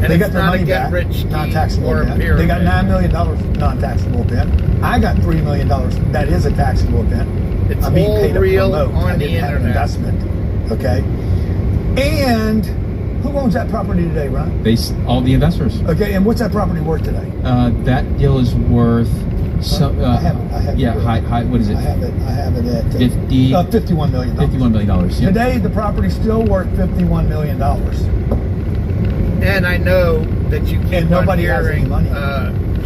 And they it's got their not money a get back, rich scheme non-taxable or a event. They pyramid. got $9 million non-taxable event. I got $3 million. That is a taxable event. It's I'm being all paid to real promote. on I the didn't have an internet. investment. Okay. And who owns that property today, Ron? All the investors. Okay, and what's that property worth today? That deal is worth I have yeah, it. high. What is it? I have it at 51 million. $51 million. Yep. Today, the property's still worth $51 million. And I know that you keep And nobody on has any hearing money.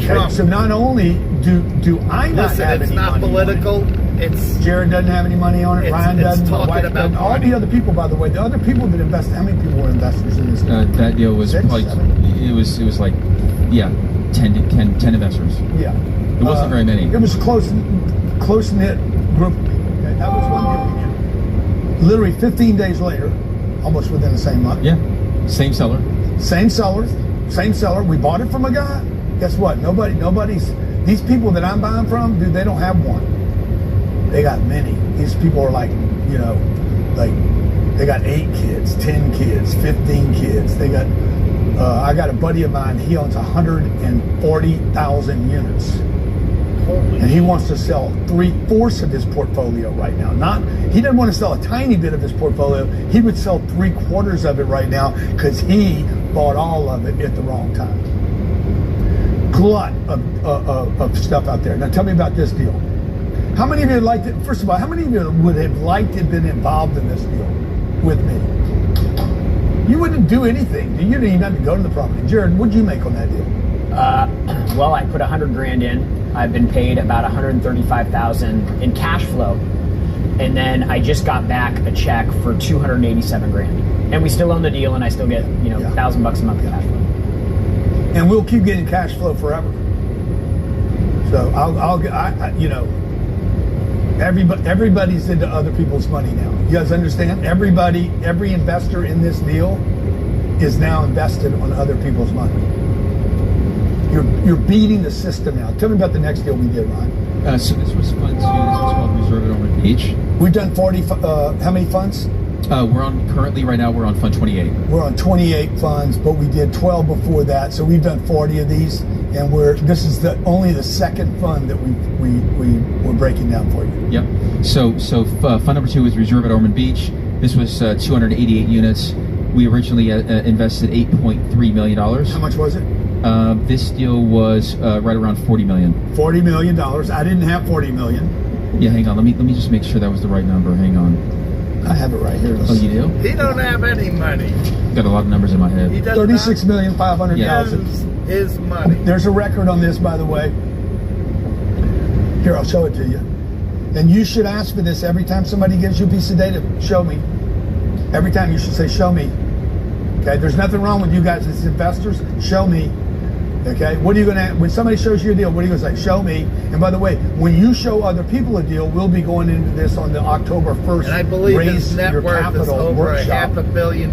Trump. Okay, so not only do I not Listen, have it's any not money on political. it, It's Jared doesn't have any money on it. It's- Ryan it's doesn't. My talking wife about doesn't. All money. the other people, by the way, the other people that invested. How many people were investors in this? That deal was 6, probably 7? it was like 10 investors. Yeah, It wasn't very many. It was a close knit group of people. Okay? That was one deal we did. Literally 15 days later, almost within the same month. Yeah, same seller. Same seller. We bought it from a guy. Guess what? Nobody's. These people that I'm buying from, dude, they don't have one. They got many. These people are like, they got 8 kids, 10 kids, 15 kids. They got. I got a buddy of mine. He owns 140,000 units. And he wants to sell 3/4 of his portfolio right now. He doesn't want to sell a tiny bit of his portfolio. He would sell 3/4 of it right now because he bought all of it at the wrong time. Glut of stuff out there. Now tell me about this deal. How many of you liked it? First of all, how many of you would have liked to have been involved in this deal with me? You wouldn't do anything. You didn't even have to go to the property. Jared, what'd you make on that deal? Well, I put $100,000 in. I've been paid about $135,000 in cash flow, and then I just got back a check for $287,000. And we still own the deal, and I still get $1,000 a month in cash flow. And we'll keep getting cash flow forever. So everybody's into other people's money now. You guys understand? Every investor in this deal is now invested on other people's money. You're beating the system now. Tell me about the next deal we did, Ron. So this was fun too. This was called Reserve at Ormond Beach. We've done 40. How many funds? Currently right now we're on fund 28. We're on 28 funds, but we did 12 before that, so we've done 40 of these, and this is only the second fund that we're breaking down for you. Yep. So fund number 2 was Reserve at Ormond Beach. This was 288 units. We originally invested $8.3 million. How much was it? This deal was right around $40 million. $40 million. I didn't have $40 million. Yeah, hang on. Let me just make sure that was the right number. Hang on. I have it right here. Oh, you do? he don't have any money. Got a lot of numbers in my head. He does $36,500,000. not use his money. There's a record on this, by the way. Here, I'll show it to you. And you should ask for this every time somebody gives you a piece of data. Show me. Every time you should say, show me. Okay, there's nothing wrong with you guys as investors. Show me. Okay, what are you going to, when somebody shows you a deal, what are you going to say? Show me. And by the way, when you show other people a deal, we'll be going into this on the October 1st. And I believe Raise his net Your worth is Capital over workshop. $500 million.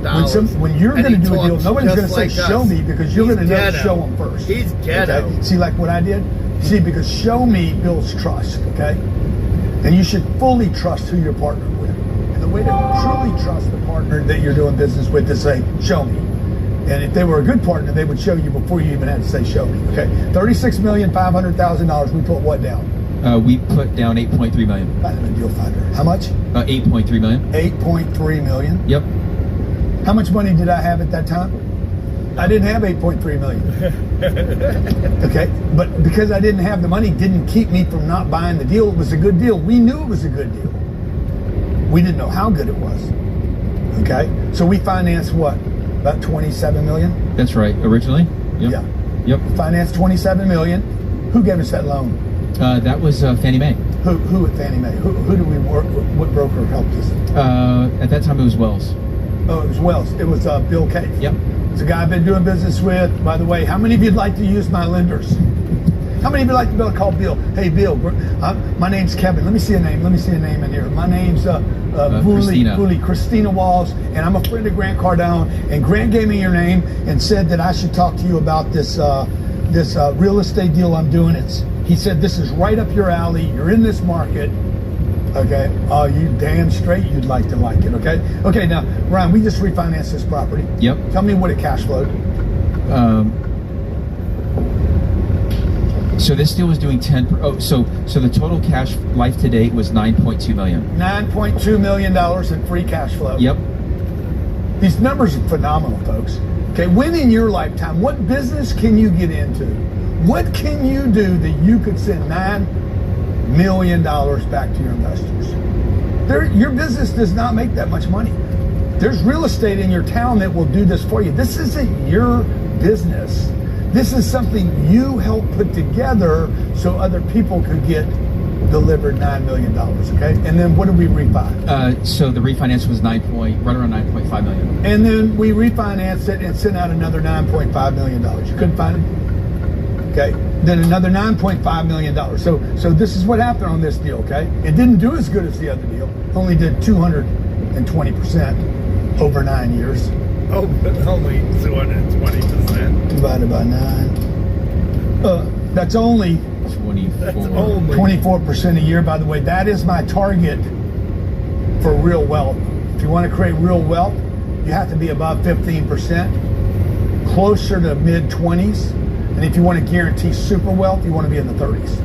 When you're going to do a deal, nobody's going to say, just like show us. me, because you're He's going to know ghetto. show them first. He's ghetto. Okay? See, like what I did? See, because show me builds trust, okay? And you should fully trust who you're partnered with. And the way to truly trust the partner that you're doing business with is say, show me. And if they were a good partner, they would show you before you even had to say show me. Okay, $36,500,000. We put what down? We put down $8.3 million. I have a deal finder. How much? $8.3 million. $8.3 million. Yep. How much money did I have at that time? I didn't have $8.3 million. Okay, but because I didn't have the money, didn't keep me from not buying the deal. It was a good deal. We knew it was a good deal. We didn't know how good it was. Okay, so we financed what? About $27 million. That's right. Originally. Yep. Yeah. Yep. Financed $27 million. Who gave us that loan? That was Fannie Mae. Who at Fannie Mae? Who do we work with? What broker helped us? At that time it was Wells. Oh, it was Wells. It was Bill Cave. Yep. It's a guy I've been doing business with. By the way, how many of you'd like to use my lenders? How many of you like to be able to call Bill? Hey, Bill, my name's Kevin. Let me see a name. Let me see a name in here. My name's Christina Walls, and I'm a friend of Grant Cardone. And Grant gave me your name and said that I should talk to you about this real estate deal I'm doing. He said this is right up your alley. You're in this market. Okay. Oh, you damn straight you'd like it. Okay. Okay. Now, Ryan, we just refinanced this property. Yep. Tell me what it cash flowed. So this deal was doing 10. So the total cash life to date was 9.2 million. $9.2 million in free cash flow. Yep. These numbers are phenomenal, folks. Okay, when in your lifetime, what business can you get into? What can you do that you could send $9 million back to your investors? Your business does not make that much money. There's real estate in your town that will do this for you. This isn't your business. This is something you help put together so other people could get delivered $9 million, okay? And then what did we refi? So the refinance was right around 9.5 million. And then we refinanced it and sent out another $9.5 million. You couldn't find it? Okay. Then another $9.5 million. So this is what happened on this deal, okay? It didn't do as good as the other deal. Only did 220% over 9 years. Oh, but only 220%. Divided by 9. That's only 24. 24% a year. By the way, that is my target for real wealth. If you want to create real wealth, you have to be above 15%, closer to mid-20s. And if you want to guarantee super wealth, you want to be in the 30s.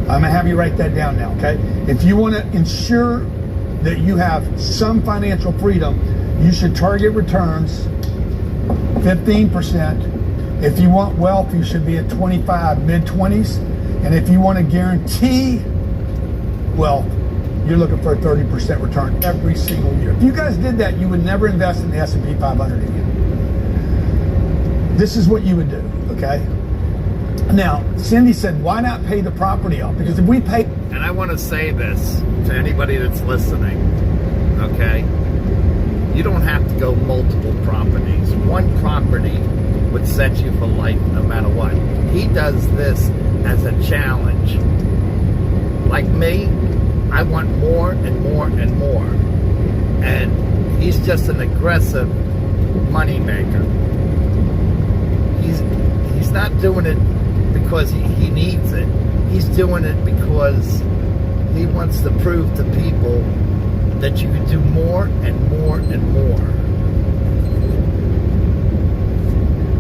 I'm going to have you write that down now, okay? If you want to ensure that you have some financial freedom, you should target returns 15%. If you want wealth, you should be at 25, mid-20s. And if you want to guarantee wealth, you're looking for a 30% return every single year. If you guys did that, you would never invest in the S&P 500 again. This is what you would do, okay? Now, Cindy said, why not pay the property off? Because if we pay... And I want to say this to anybody that's listening, okay? You don't have to go multiple properties. One property would set you for life no matter what. He does this as a challenge. Like me, I want more and more and more. And he's just an aggressive money maker. He's not doing it because he needs it. He's doing it because he wants to prove to people that you can do more and more and more.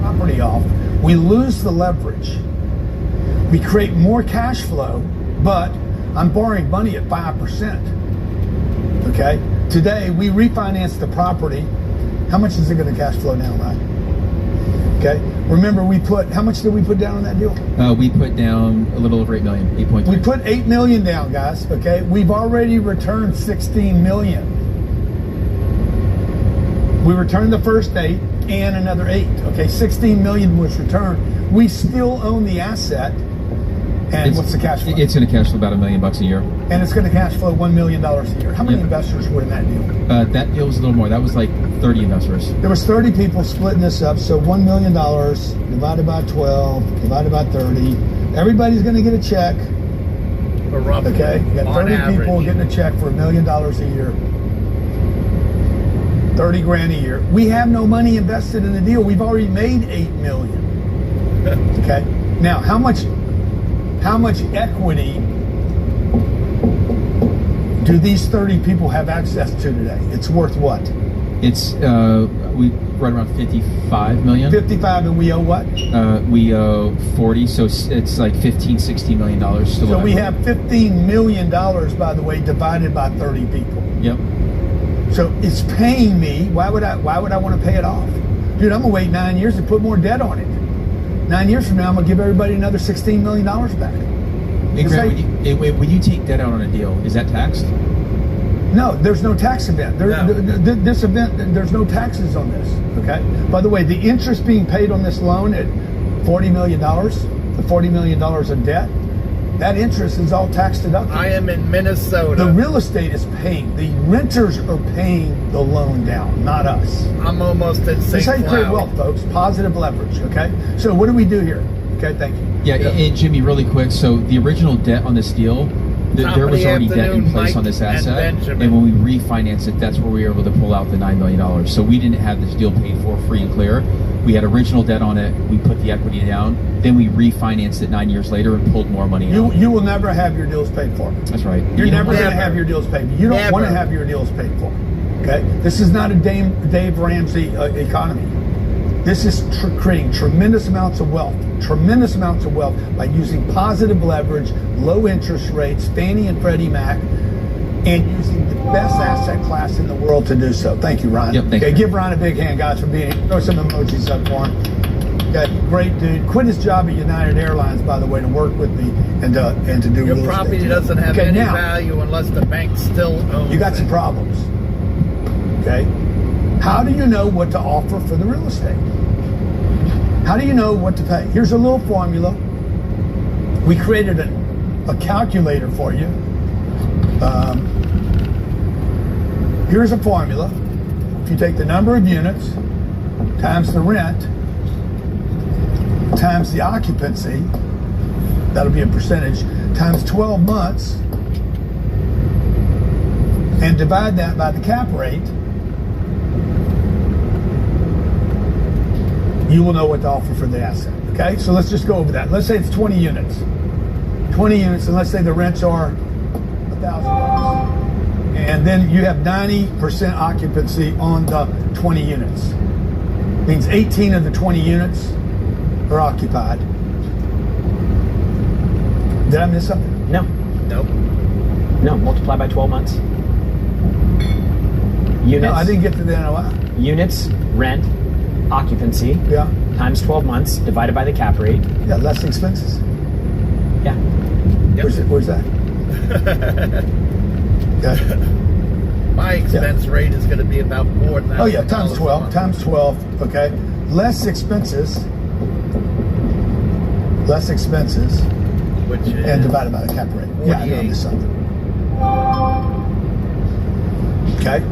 Property off, we lose the leverage. We create more cash flow, but I'm borrowing money at 5%. Okay? Today, we refinance the property. How much is it going to cash flow now, Ryan? Okay? Remember, how much did we put down on that deal? We put down a little over 8 million, 8.3. We put 8 million down, guys, okay? We've already returned 16 million. We returned the first 8 and another 8, okay? 16 million was returned. We still own the asset. And what's the cash flow? It's going to cash flow about $1 million a year. And it's going to cash flow $1 million a year. How many investors were in that deal? That deal was a little more. That was like 30 investors. There was 30 people splitting this up. So $1 million divided by 12, divided by 30. Everybody's going to get a check. Okay? You got 30 people getting a check for $1 million a year. 30 grand a year. We have no money invested in the deal. We've already made 8 million. Okay? Now, how much equity do these 30 people have access to today? It's worth what? It's we right around 55 million. 55, and we owe what? We owe 40, so it's like 15-16 $million dollars. So we have $15 million, by the way, divided by 30 people. Yep. So it's paying me. Why would I want to pay it off? Dude, I'm gonna wait 9 years to put more debt on it. 9 years from now, I'm gonna give everybody another $16 million back. Hey, Grant, when you take debt out on a deal, is that taxed? No, there's no tax event. This event, there's no taxes on this. Okay. By the way, the interest being paid on this loan at $40 million, the $40 million of debt, that interest is all tax deductible. I am in Minnesota. The real estate is paying. The renters are paying the loan down, not us. I'm almost at St. This is how you create wealth, folks. Positive leverage. Okay. So what do we do here? Okay. Thank you. Yeah, and Jimmy, really quick. So the original debt on this deal, there was already debt in place on this asset, and when we refinanced it, that's where we were able to pull out the $9 million. So we didn't have this deal paid for free and clear. We had original debt on it. We put the equity down. Then we refinanced it 9 years later and puuled more money out. You will never have your deals paid for. That's right. You're never going to have your deals paid. You don't want to have your deals paid for. Okay? This is not a Dave Ramsey economy. This is creating tremendous amounts of wealth by using positive leverage, low interest rates, Fannie and Freddie Mac, and using the best asset class in the world to do so. Thank you, Ron. Yep, thank you. Give Ron a big hand, guys, for being here. Throw some emojis up for him. Great dude. Quit his job at United Airlines, by the way, to work with me and to do your property doesn't have any value unless the bank still owns it. You got some problems. Okay? How do you know what to offer for the real estate? How do you know what to pay? Here's a little formula. We created a calculator for you. Here's a formula. If you take the number of units times the rent times the occupancy, that'll be a percentage, times 12 months, and divide that by the cap rate, you will know what to offer for the asset. Okay, so let's just go over that. Let's say it's 20 units. 20 units, and let's say the rents are $1,000. And then you have 90% occupancy on the 20 units. Means 18 of the 20 units are occupied. Did I miss something? No. Nope. No, multiply by 12 months. Units. No, I didn't get to the NOI. Units, rent, occupancy, Yeah. times 12 months, divided by the cap rate. Yeah, less expenses. Yeah. Yep. Where's that? Okay. My expense rate is going to be about more than that. Oh yeah, times 12. Times 12. Okay. Less expenses. Which is And divided by the cap rate. Yeah, I know I missed something. Okay.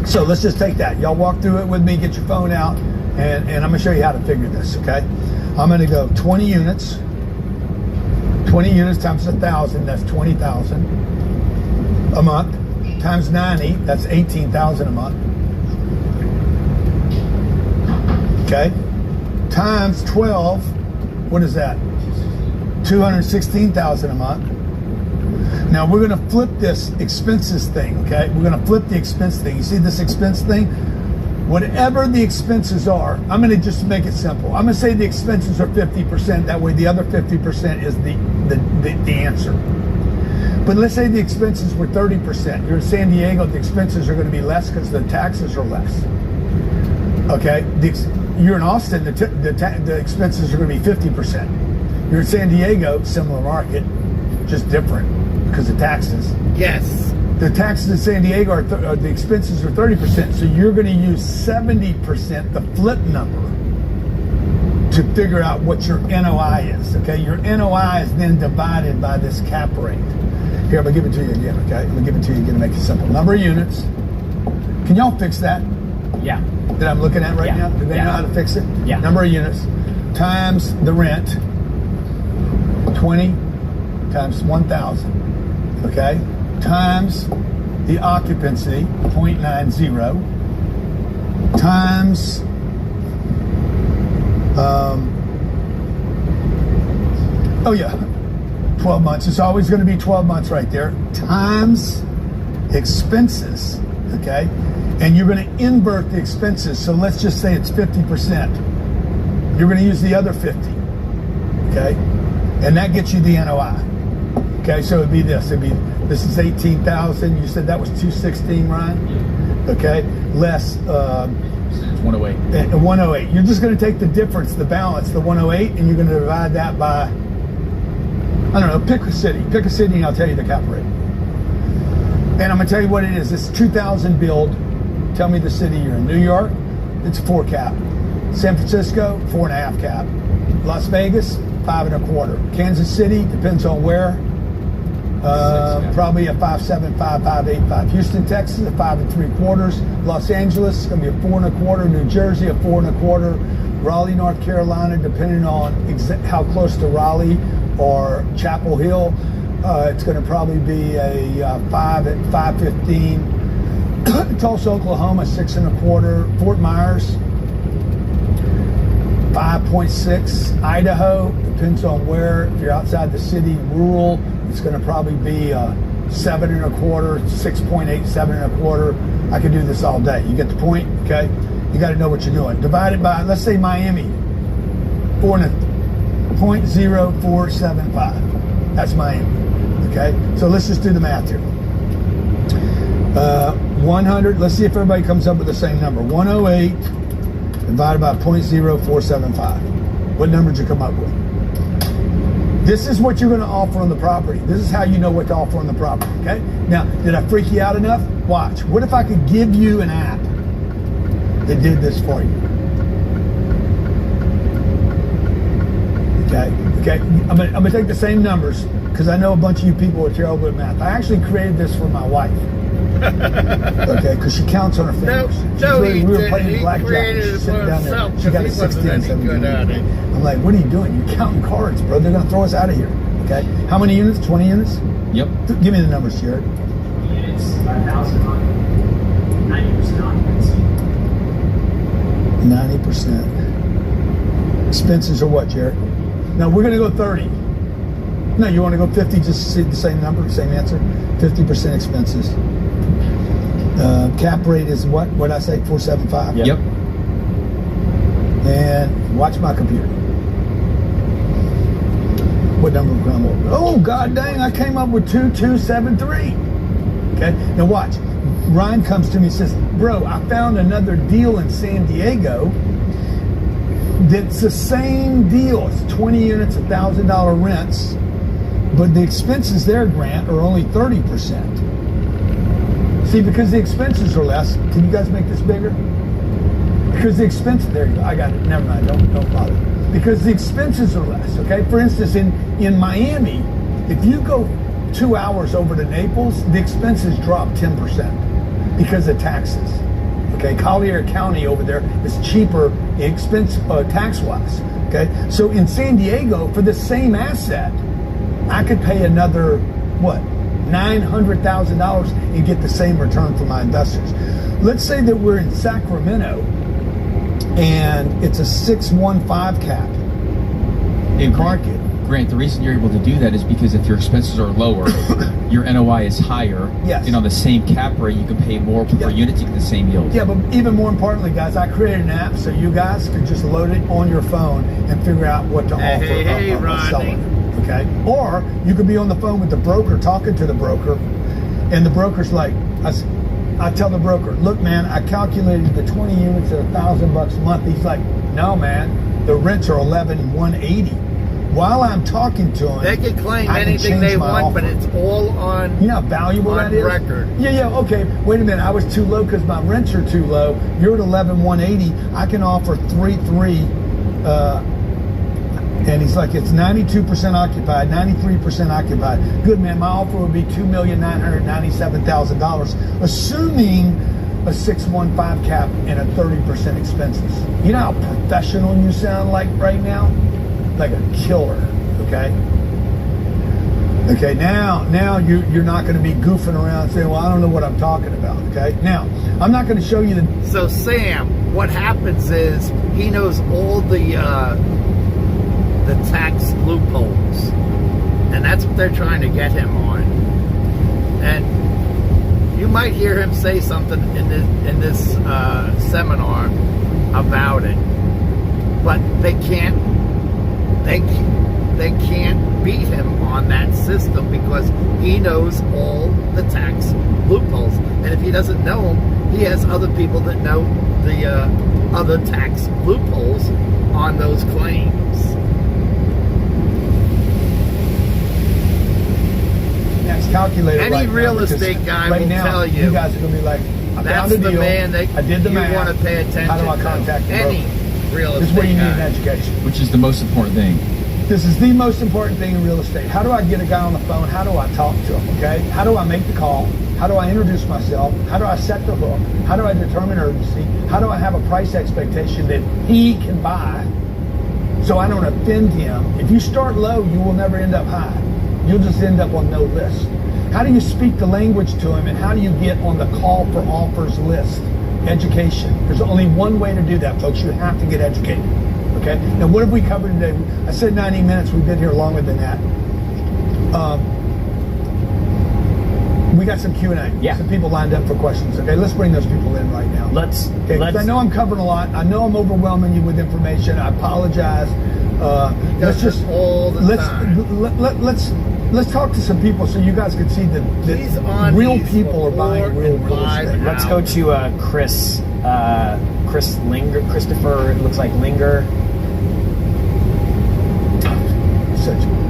So let's just take that. Y'all walk through it with me. Get your phone out, and I'm gonna show you how to figure this. Okay. I'm gonna go 20 units. 20 units times 1,000. That's 20,000 a month. Times 90. That's 18,000 a month. Okay. Times 12. What is that? 216,000 a month. Now we're going to flip this expenses thing, okay? We're going to flip the expense thing. You see this expense thing? Whatever the expenses are, I'm going to just make it simple. I'm going to say the expenses are 50%. That way the other 50% is the answer. But let's say the expenses were 30%. You're in San Diego, the expenses are going to be less because the taxes are less. Okay? You're in Austin, the expenses are going to be 50%. You're in San Diego, similar market, just different because of taxes. yes. The taxes in San Diego the expenses are 30%, so you're going to use 70%, the flip number, to figure out what your NOI is. Okay, your NOI is then divided by this cap rate. Here, I'm gonna give it to you again. Okay, I'm gonna give it to you again to make it simple. Number of units. Can y'all fix that? Yeah. That I'm looking at right now? Do they know how to fix it? Yeah. Number of units times the rent, 20 times 1,000, okay? Times the occupancy, 0.90, times oh yeah, 12 months. It's always going to be 12 months right there, times expenses, okay? And you're going to invert the expenses. So let's just say it's 50%. You're going to use the other 50, okay? And that gets you the NOI. Okay, so it'd be this. This is 18,000. You said that was 216, Ryan? Okay, less 108. 108. You're just going to take the difference, the balance, the 108, and you're going to divide that by, I don't know, pick a city. Pick a city and I'll tell you the cap rate. And I'm going to tell you what it is. It's 2,000 build. Tell me the city you're in. New York, it's 4 cap. San Francisco, 4.5 cap. Las Vegas, 5.25. Kansas City, depends on where. Probably a 5.75, 5.85. Houston, Texas, a 5.75. Los Angeles, it's going to be a 4.25. New Jersey, a 4.25. Raleigh, North Carolina, depending on how close to Raleigh or Chapel Hill, it's going to probably be a 5 at 5.15. Tulsa, Oklahoma, 6.25. Fort Myers, 5.6. Idaho, depends on where. If you're outside the city, rural, it's going to probably be 7.25, 6.8, 7.25. I could do this all day. You get the point, okay? You got to know what you're doing. Divide it by, let's say Miami, 0.0475. That's Miami. Okay, so let's just do the math here. 100. Let's see if everybody comes up with the same number. 108 divided by 0.0475. What number did you come up with? This is what you're going to offer on the property. This is how you know what to offer on the property. Okay. Now, did I freak you out enough? Watch. What if I could give you an app that did this for you? Okay. Okay. I'm gonna take the same numbers because I know a bunch of you people are terrible at math. I actually created this for my wife. Okay, because she counts on her fingers. We were playing blackjack. She's sitting down there. She got a 16, 17. I'm like, what are you doing? You're counting cards, bro. They're gonna throw us out of here. Okay. How many units? 20 units? Yep. Give me the numbers, Jared. Units, 5,000 on 90% occupancy. 90%. Expenses are what, Jared? No, we're gonna go 30. No, you want to go 50? Just to see the same number, same answer. 50% expenses. Cap rate is what? What did I say? 475. Yep. And watch my computer. What number of gram oil? Oh, god dang! I came up with 2273. Okay. Now watch. Ryan comes to me and says, "Bro, I found another deal in San Diego. That's the same deal. It's 20 units, $1,000 rents." But the expenses there, Grant, are only 30%. See, because the expenses are less. Can you guys make this bigger? Because the expenses, there you go. I got it. Never mind. Don't bother. Because the expenses are less. Okay. For instance, in Miami, if you go 2 hours over to Naples, the expenses drop 10% because of taxes. Okay. Collier County over there is cheaper tax-wise. Okay. So in San Diego, for the same asset, I could pay another, what, $900,000 and get the same return for my investors. Let's say that we're in Sacramento and it's a 615 cap in market. Grant, the reason you're able to do that is because if your expenses are lower, your NOI is higher. Yes. And on the same cap rate, you can pay more per unit to get the same yield. Yeah, but even more importantly, guys, I created an app so you guys could just load it on your phone and figure out what to offer a seller. Okay? Or you could be on the phone with the broker talking to the broker, and the broker's like, I tell the broker, look, man, I calculated the 20 units at $1,000 a month. He's like, no, man, the rents are $11,180. While I'm talking to him, they can claim anything they want, offer. but it's all on. You know how valuable that is? record. Yeah. Okay. Wait a minute. I was too low because my rents are too low. You're at $11,180. I can offer 3.3. And he's like, it's 92% occupied, 93% occupied. Good, man. My offer would be $2,997,000, assuming a 615 cap and a 30% expenses. You know how professional you sound like right now? Like a killer. Okay. Okay. Now you're not going to be goofing around saying, well, I don't know what I'm talking about. Okay. Now I'm not going to show you the. So Sam, what happens is he knows all the tax loopholes, and that's what they're trying to get him on. And you might hear him say something in this seminar about it, but they can't beat him on that system because he knows all the tax loopholes, and if he doesn't know them, he has other people that know the other tax loopholes on those claims. That's calculated. Any real estate guy will tell you. You guys are going to be like, I found a deal. The man that I did the math. You want to pay attention. How do I contact the any real estate? This is where you need an guy. education. Which is the most important thing. This is the most important thing in real estate. How do I get a guy on the phone? How do I talk to him? Okay. How do I make the call? How do I introduce myself? How do I set the hook? How do I determine urgency? How do I have a price expectation that he can buy so I don't offend him? If you start low, you will never end up high. You'll just end up on no list. How do you speak the language to him, and how do you get on the call for offers list? Education. There's only one way to do that, folks. You have to get educated. Okay? Now, what have we covered today? I said 90 minutes. We've been here longer than that. We got some Q&A. Yeah. Some people lined up for questions. Okay, let's bring those people in right now. Let's. Okay, 'cause I know I'm covering a lot. I know I'm overwhelming you with information. I apologize. Let's just all the time. let's talk to some people so you guys can see that He's on real these people are buying real live estate. Let's go to Chris. Chris Linger. Christopher. It looks like Linger.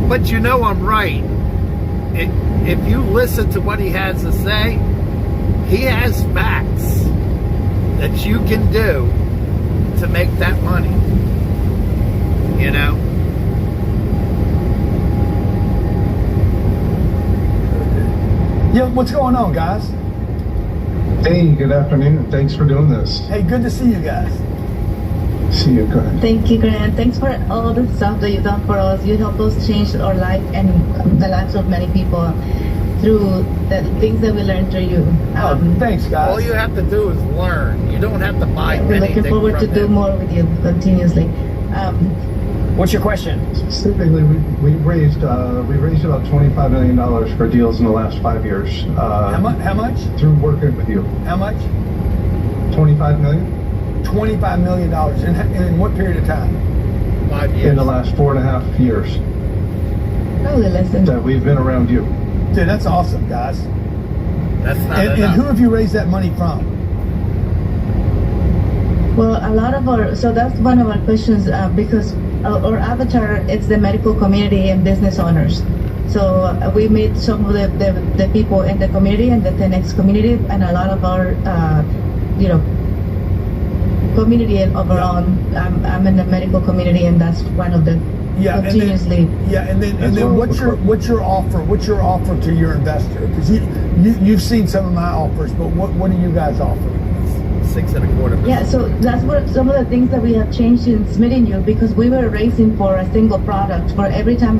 But you know I'm right. If you listen to what he has to say, he has facts that you can do to make that money. You know? Yeah, what's going on, guys? Hey, good afternoon. Thanks for doing this. Hey, good to see you guys. See you, Grant. Thank you, Grant. Thanks for all the stuff that you've done for us. You helped us change our life and the lives of many people through the things that we learned through you. Thanks, guys. All you have to do is learn. You don't have to buy We're anything looking forward to from do him. more with you continuously. What's your question? Specifically, we raised about $25 million for deals in the last 5 years. How much? Through working with you. How much? 25 million $25 million. In what period of time? 5 years. in the last 4.5 years Probably less than that we've been around you. Dude, that's awesome, guys. That's not And enough. who have you raised that money from? Well, a lot of our, so that's one of our questions because our avatar, it's the medical community and business owners. So we meet some of the people in the community and the 10X community, and a lot of our, community overall. I'm in the medical community, and that's one of the continuously. And then what's your offer? What's your offer to your investor? Because you've seen some of my offers, but what do you guys offer? 6.25%. Yeah, so that's what some of the things that we have changed in submitting you, because we were racing for a single product. For every time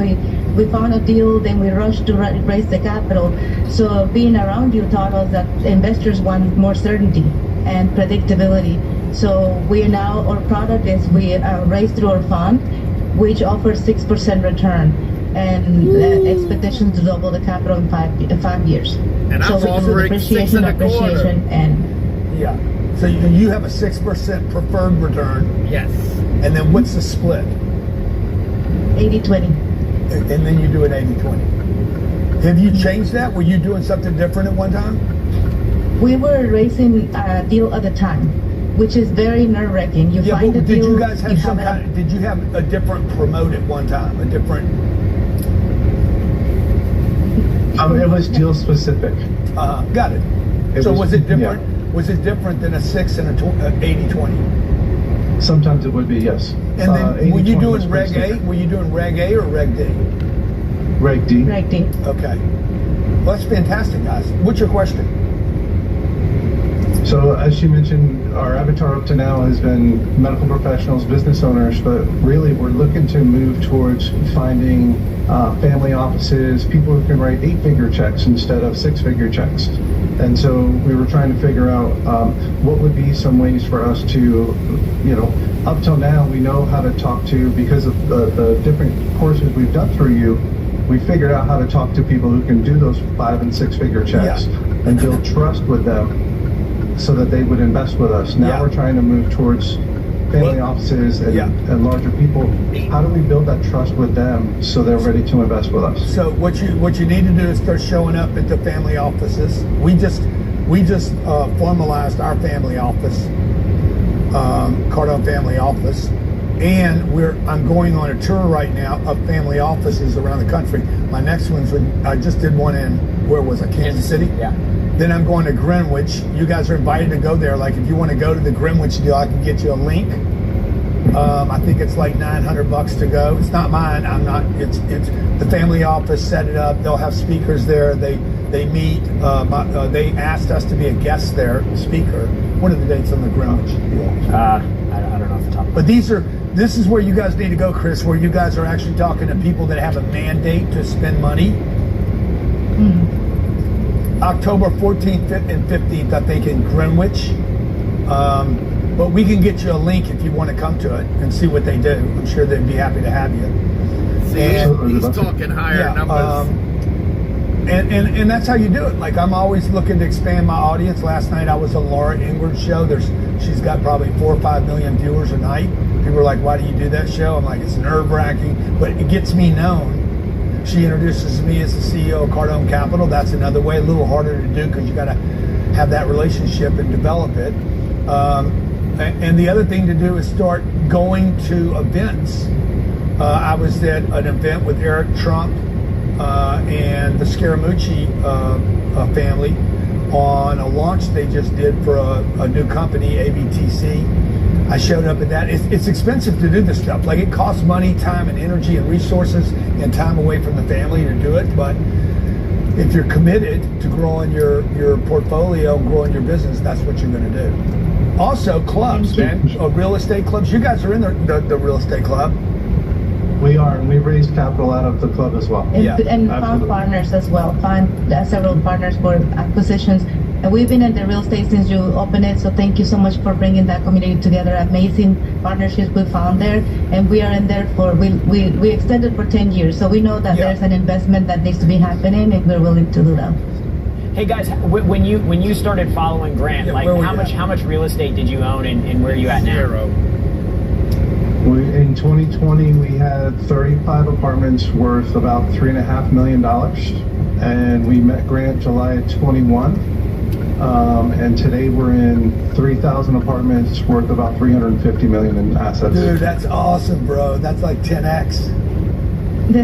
we found a deal, then we rushed to raise the capital. So being around you taught us that investors want more certainty and predictability. So our product is we raise through our fund, which offers 6% return, and the expectation to double the capital in 5 years. And I'm offering 6.25%. and Yeah. So you have a 6% preferred return, Yes. and then what's the split? 80-20. And then you do an 80-20. Have you changed that? Were you doing something different at one time? We were raising a deal at a time, which is very nerve-wracking. You find but a deal. did you guys have some it- kind? Did you have a different promote at one time? A different? It was deal specific. Got it. So was it different? Yeah. Was it different than a 6 and a 80-20? Sometimes it would be, yes. And then were you 80-20 doing was Reg A? specific. Were you doing Reg A or Reg D? Reg D. Right, Dean. Okay. Well, that's fantastic, guys. What's your question? So as she mentioned, our avatar up to now has been medical professionals, business owners, but really we're looking to move towards finding family offices, people who can write 8-figure checks instead of 6-figure checks. And so we were trying to figure out what would be some ways for us to, up till now we know how to talk to, because of the different courses we've done through you, we figured out how to talk to people who can do those 5- and 6-figure checks and build trust with them, so that they would invest with us. Now we're trying to move towards family offices and larger people. How do we build that trust with them so they're ready to invest with us? So what you need to do is start showing up at the family offices. We just formalized our family office, Cardone Family Office, and I'm going on a tour right now of family offices around the country. My next I just did one in Kansas City. Yeah. Then I'm going to Greenwich. You guys are invited to go there. Like if you want to go to the Greenwich deal, I can get you a link. I think it's like $900 to go. It's not mine. I'm not. It's the family office set it up. They'll have speakers there. They meet. They asked us to be a guest there, speaker. What are the dates on the Greenwich deal? I don't know off the top. But this is where you guys need to go, Chris. Where you guys are actually talking to people that have a mandate to spend money. October 14th and 15th, I think, in Greenwich. But we can get you a link if you want to come to it and see what they do. I'm sure they'd be happy to have you. See, he's talking higher numbers. And that's how you do it. Like, I'm always looking to expand my audience. Last night I was on Laura Ingrams' show. She's got probably 4 or 5 million viewers a night. People are like, why do you do that show? I'm like, it's nerve-wracking, but it gets me known. She introduces me as the CEO of Cardone Capital. That's another way, a little harder to do because you got to have that relationship and develop it. And the other thing to do is start going to events. I was at an event with Eric Trump and the Scaramucci family on a launch they just did for a new company, ABTC. I showed up at that. It's expensive to do this stuff. Like, it costs money, time, and energy, and resources, and time away from the family to do it. But if you're committed to growing your portfolio and growing your business, that's what you're going to do. Also, clubs, man. Real estate clubs. You guys are in the real estate club. We are, and we raised capital out of the club as well. And found partners as well. Found several partners for acquisitions. And we've been in the real estate since you opened it, so thank you so much for bringing that community together. Amazing partnerships we found there, and we are in there for, we extended for 10 years, so we know that there's an investment that needs to be happening, and we're willing to do that. Hey guys, when you started following Grant, like how much real estate did you own, and where are you at now? Zero. In 2020, we had 35 apartments worth about $3.5 million, and we met Grant July 21. And today we're in 3,000 apartments worth about $350 million in assets. Dude, that's awesome, bro. That's like 10x.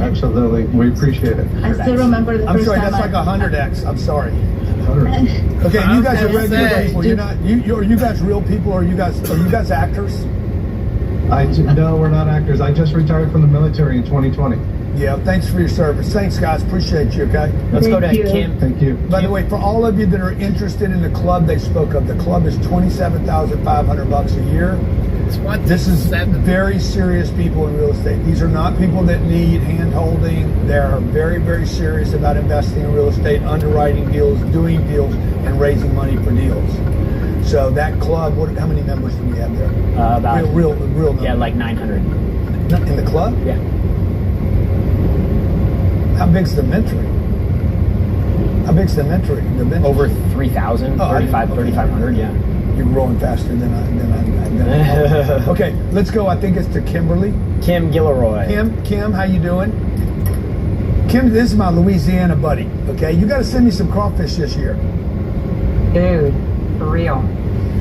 Absolutely, we appreciate it. I still remember the first time. I'm sorry, that's like 100x. I'm sorry. 100. Okay, you guys are regular people. You're not. Are you guys real people? Or are you guys actors? No, we're not actors. I just retired from the military in 2020. Yeah, thanks for your service. Thanks, guys. Appreciate you, okay? Let's go to Kim. Thank you. By the way, for all of you that are interested in the club they spoke of, the club is $27,500 a year. This is very serious people in real estate. These are not people that need hand-holding. They're very, very serious about investing in real estate, underwriting deals, doing deals, and raising money for deals. So that club, how many members do we have there? About real numbers. Yeah, like 900. In the club? Yeah. How big's the mentoring? Over 3,000, 3,500, yeah. You're growing faster than I. Okay, let's go. I think it's to Kimberly. Kim Gilroy. Kim, how you doing? Kim, this is my Louisiana buddy. Okay, you got to send me some crawfish this year. Dude, for real.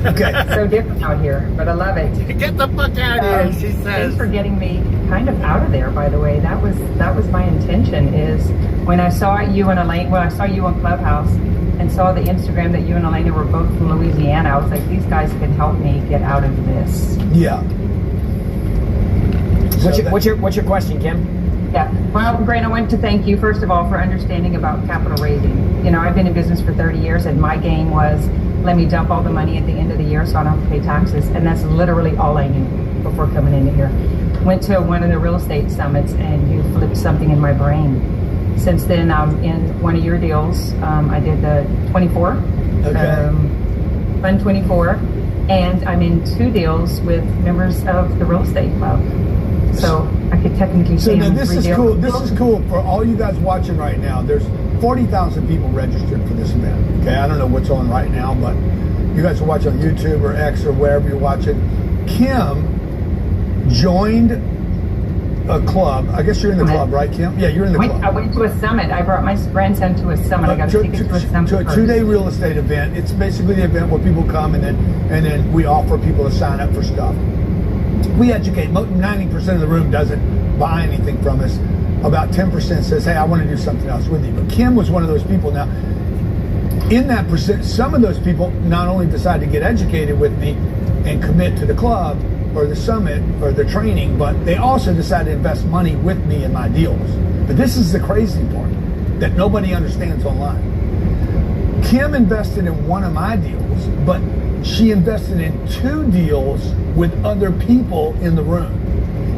Okay. So different out here, but I love it. Get the fuck out of here, she says. Thanks for getting me kind of out of there, by the way. That was my intention, is when I saw you and Elaine, when I saw you on Clubhouse and saw the Instagram that you and Elena were both from Louisiana, I was like, these guys can help me get out of this. Yeah. What's your question, Kim? Yeah. Well, Grant, I wanted to thank you, first of all, for understanding about capital raising. You know, I've been in business for 30 years, and my game was, let me dump all the money at the end of the year so I don't have to pay taxes. And that's literally all I knew before coming into here. Went to one of the real estate summits, and you flipped something in my brain. Since then, I'm in one of your deals. I did the 24, Fund 24, and I'm in 2 deals with members of the real estate club. So I could technically say I'm this 3 is deals. cool. This is cool for all you guys watching right now. There's 40,000 people registered for this event. Okay, I don't know what's on right now, but you guys will watch on YouTube or X or wherever you're watching. Kim joined a club. I guess you're in the club, right, Kim? Yeah, you're in the club. I went to a summit. I brought my grandson to a summit. I got a ticket to a summit. To a 2-day real estate event. It's basically the event where people come and then we offer people to sign up for stuff. We educate. 90% of the room doesn't buy anything from us. About 10% says, hey, I want to do something else with you. But Kim was one of those people. Now, in that percent, some of those people not only decide to get educated with me and commit to the club or the summit or the training, but they also decide to invest money with me in my deals. But this is the crazy part that nobody understands online. Kim invested in one of my deals, but she invested in 2 deals with other people in the room.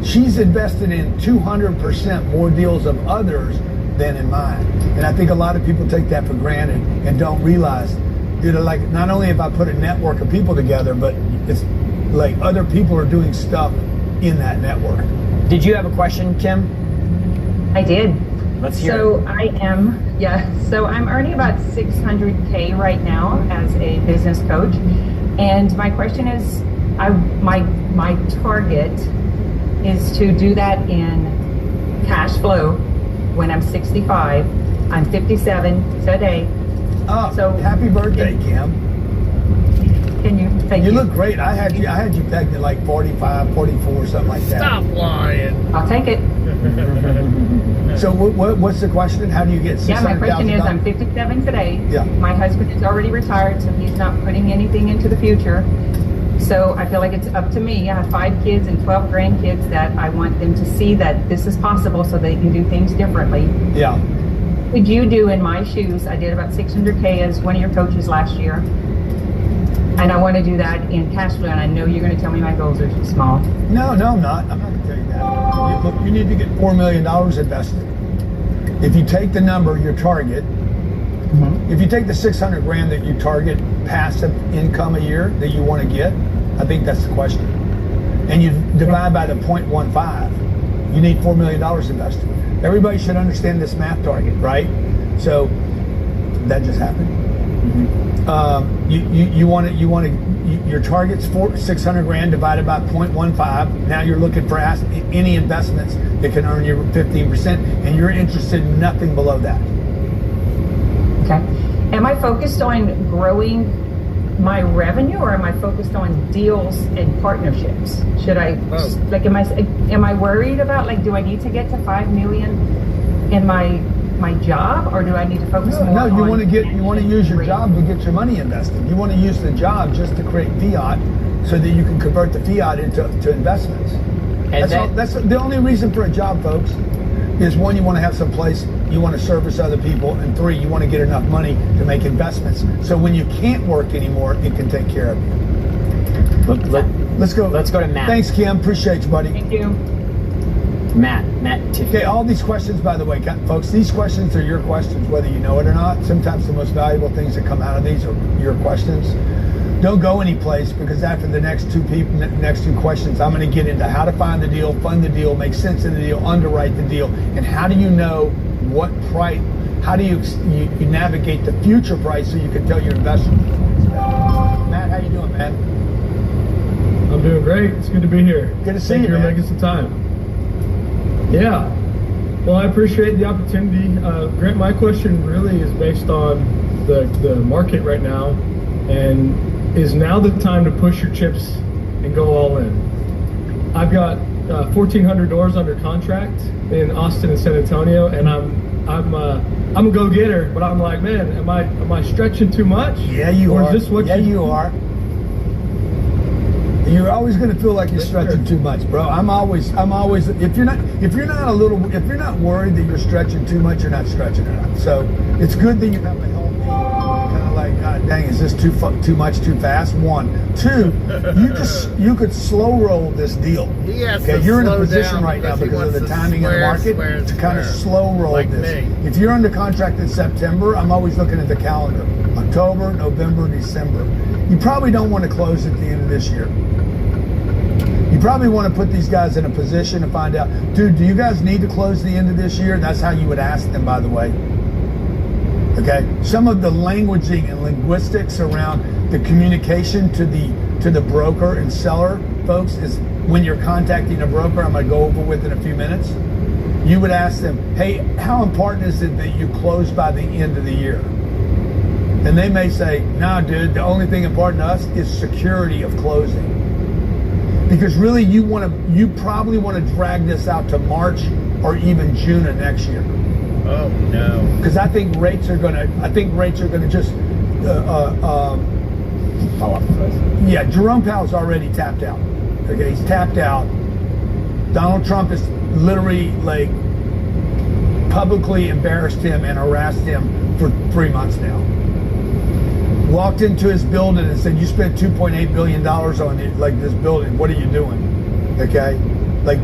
She's invested in 200% more deals of others than in mine. And I think a lot of people take that for granted and don't realize, like, not only have I put a network of people together, but it's like other people are doing stuff in that network. Did you have a question, Kim? I did. Let's hear So it. So I'm earning about $600K right now as a business coach. And my question is, my target is to do that in cash flow when I'm 65. I'm 57 today. Oh, So happy birthday, Kim. Can you? Thank you. You look great. I had you pegged at like 45, 44, something like that. Stop lying. I'll take it. So what's the question? How do you get $600,000? Yeah, my question is, I'm 57 today. Yeah. My husband is already retired, so he's not putting anything into the future. So I feel like it's up to me. I have 5 kids and 12 grandkids that I want them to see that this is possible so they can do things differently. Yeah. Would you do in my shoes? I did about $600K as one of your coaches last year. And I want to do that in cash flow, and I know you're going to tell me my goals are too small. No, I'm not. I'm not going to tell you that. Look, you need to get $4 million invested. If you take the number, your target, if you take the 600 grand that you target passive income a year that you want to get, I think that's the question. And you divide by the 0.15, you need $4 million invested. Everybody should understand this math target, right? So that just happened. Your target's 600 grand divided by 0.15. Now you're looking for any investments that can earn you 15%, and you're interested in nothing below that. Okay. Am I focused on growing my revenue, or am I focused on deals and partnerships? Should I am I worried about, like, do I need to get to 5 million in my job, or do I need to focus more on? No, you want to use your job to get your money invested. You want to use the job just to create fiat so that you can convert the fiat into investments. That's the only reason for a job, folks, is 1, you want to have some place, you want to service other people, and 3, you want to get enough money to make investments. So when you can't work anymore, it can take care of you. Let's go to Matt. Thanks, Kim. Appreciate you, buddy. Thank you. Matt. Okay, all these questions, by the way, folks, these questions are your questions, whether you know it or not. Sometimes the most valuable things that come out of these are your questions. Don't go anyplace, because after the next two questions, I'm going to get into how to find the deal, fund the deal, make sense of the deal, underwrite the deal, and how do you know what price, how do you navigate the future price so you can tell your investors. Matt, how you doing, man? I'm doing great. It's good to be here. Good to see you, Thank you for man. making some time. Yeah. Well, I appreciate the opportunity. Grant, my question really is based on the market right now, and is now the time to push your chips and go all in? I've got 1,400 doors under contract in Austin and San Antonio, and I'm a go-getter, but I'm like, man, am I stretching too much? Yeah, you are. Is this what you are. You're always going to feel like you're stretching too much, bro. I'm always. If you're not worried that you're stretching too much, you're not stretching enough. So it's good that you have a healthy kind of like, God dang, is this too much too fast? 1, 2, you could slow roll this deal. You're in a position right now because of the timing of the market to kind of slow roll this. If you're under contract in September, I'm always looking at the calendar. October, November, December. You probably don't want to close at the end of this year. You probably want to put these guys in a position to find out, dude, do you guys need to close the end of this year? That's how you would ask them, by the way. Okay? Some of the languaging and linguistics around the communication to the broker and seller, folks, is when you're contacting a broker, I'm going to go over with in a few minutes. You would ask them, hey, how important is it that you close by the end of the year? And they may say, nah, dude, the only thing important to us is security of closing. Because really, you probably want to drag this out to March or even June of next year. Oh no! Because I think rates are gonna just. Yeah, Jerome Powell's already tapped out. Okay, he's tapped out. Donald Trump has literally publicly embarrassed him and harassed him for 3 months now. Walked into his building and said, you spent $2.8 billion on it, this building. What are you doing? Okay?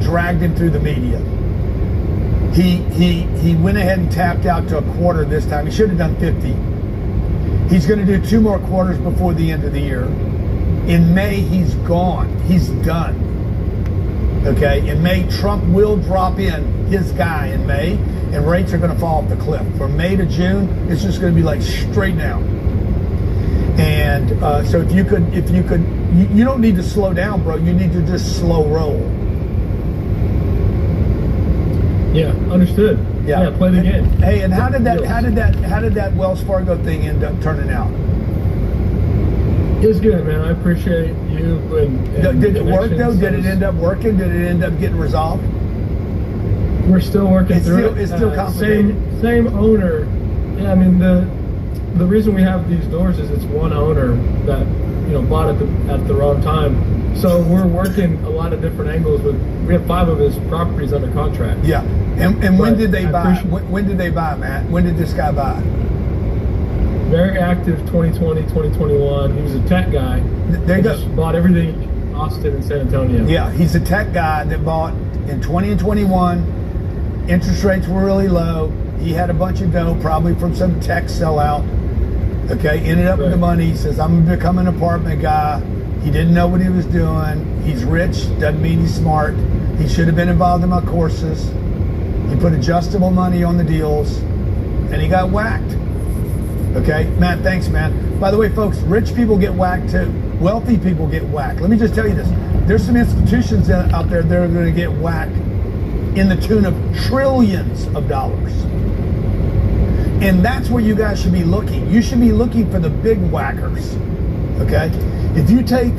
Dragged him through the media. He went ahead and tapped out to a quarter this time. He should have done 50. He's going to do 2 more quarters before the end of the year. In May, he's gone. He's done. Okay? In May, Trump will drop in his guy in May, and rates are going to fall off the cliff. From May to June, it's just going to be like straight down. And so if you could, you don't need to slow down, bro. You need to just slow roll. Yeah, understood. Yeah, play the game. Hey, and how did that Wells Fargo thing end up turning out? It was good, man. I appreciate you. And did it work though? Did it end up working? Did it end up getting resolved? We're still working through it. It's still complicated. Same owner. Yeah, I mean the reason we have these doors is it's one owner that bought it at the wrong time. So we're working a lot of different angles. We have 5 of his properties under contract. Yeah, and when did they buy? When did they buy, Matt? When did this guy buy? Very active 2020, 2021. He was a tech guy. There you go. Just bought everything in Austin and San Antonio. Yeah, he's a tech guy that bought in 20 and 21. Interest rates were really low. He had a bunch of dough, probably from some tech sellout. Okay, ended up with the money. He says, I'm gonna become an apartment guy. He didn't know what he was doing. He's rich, doesn't mean he's smart. He should have been involved in my courses. He put adjustable money on the deals, and he got whacked. Okay, Matt, thanks, man. By the way, folks, rich people get whacked too. Wealthy people get whacked. Let me just tell you this. There's some institutions out there that are going to get whacked in the tune of trillions of dollars. And that's where you guys should be looking. You should be looking for the big whackers. Okay? If you take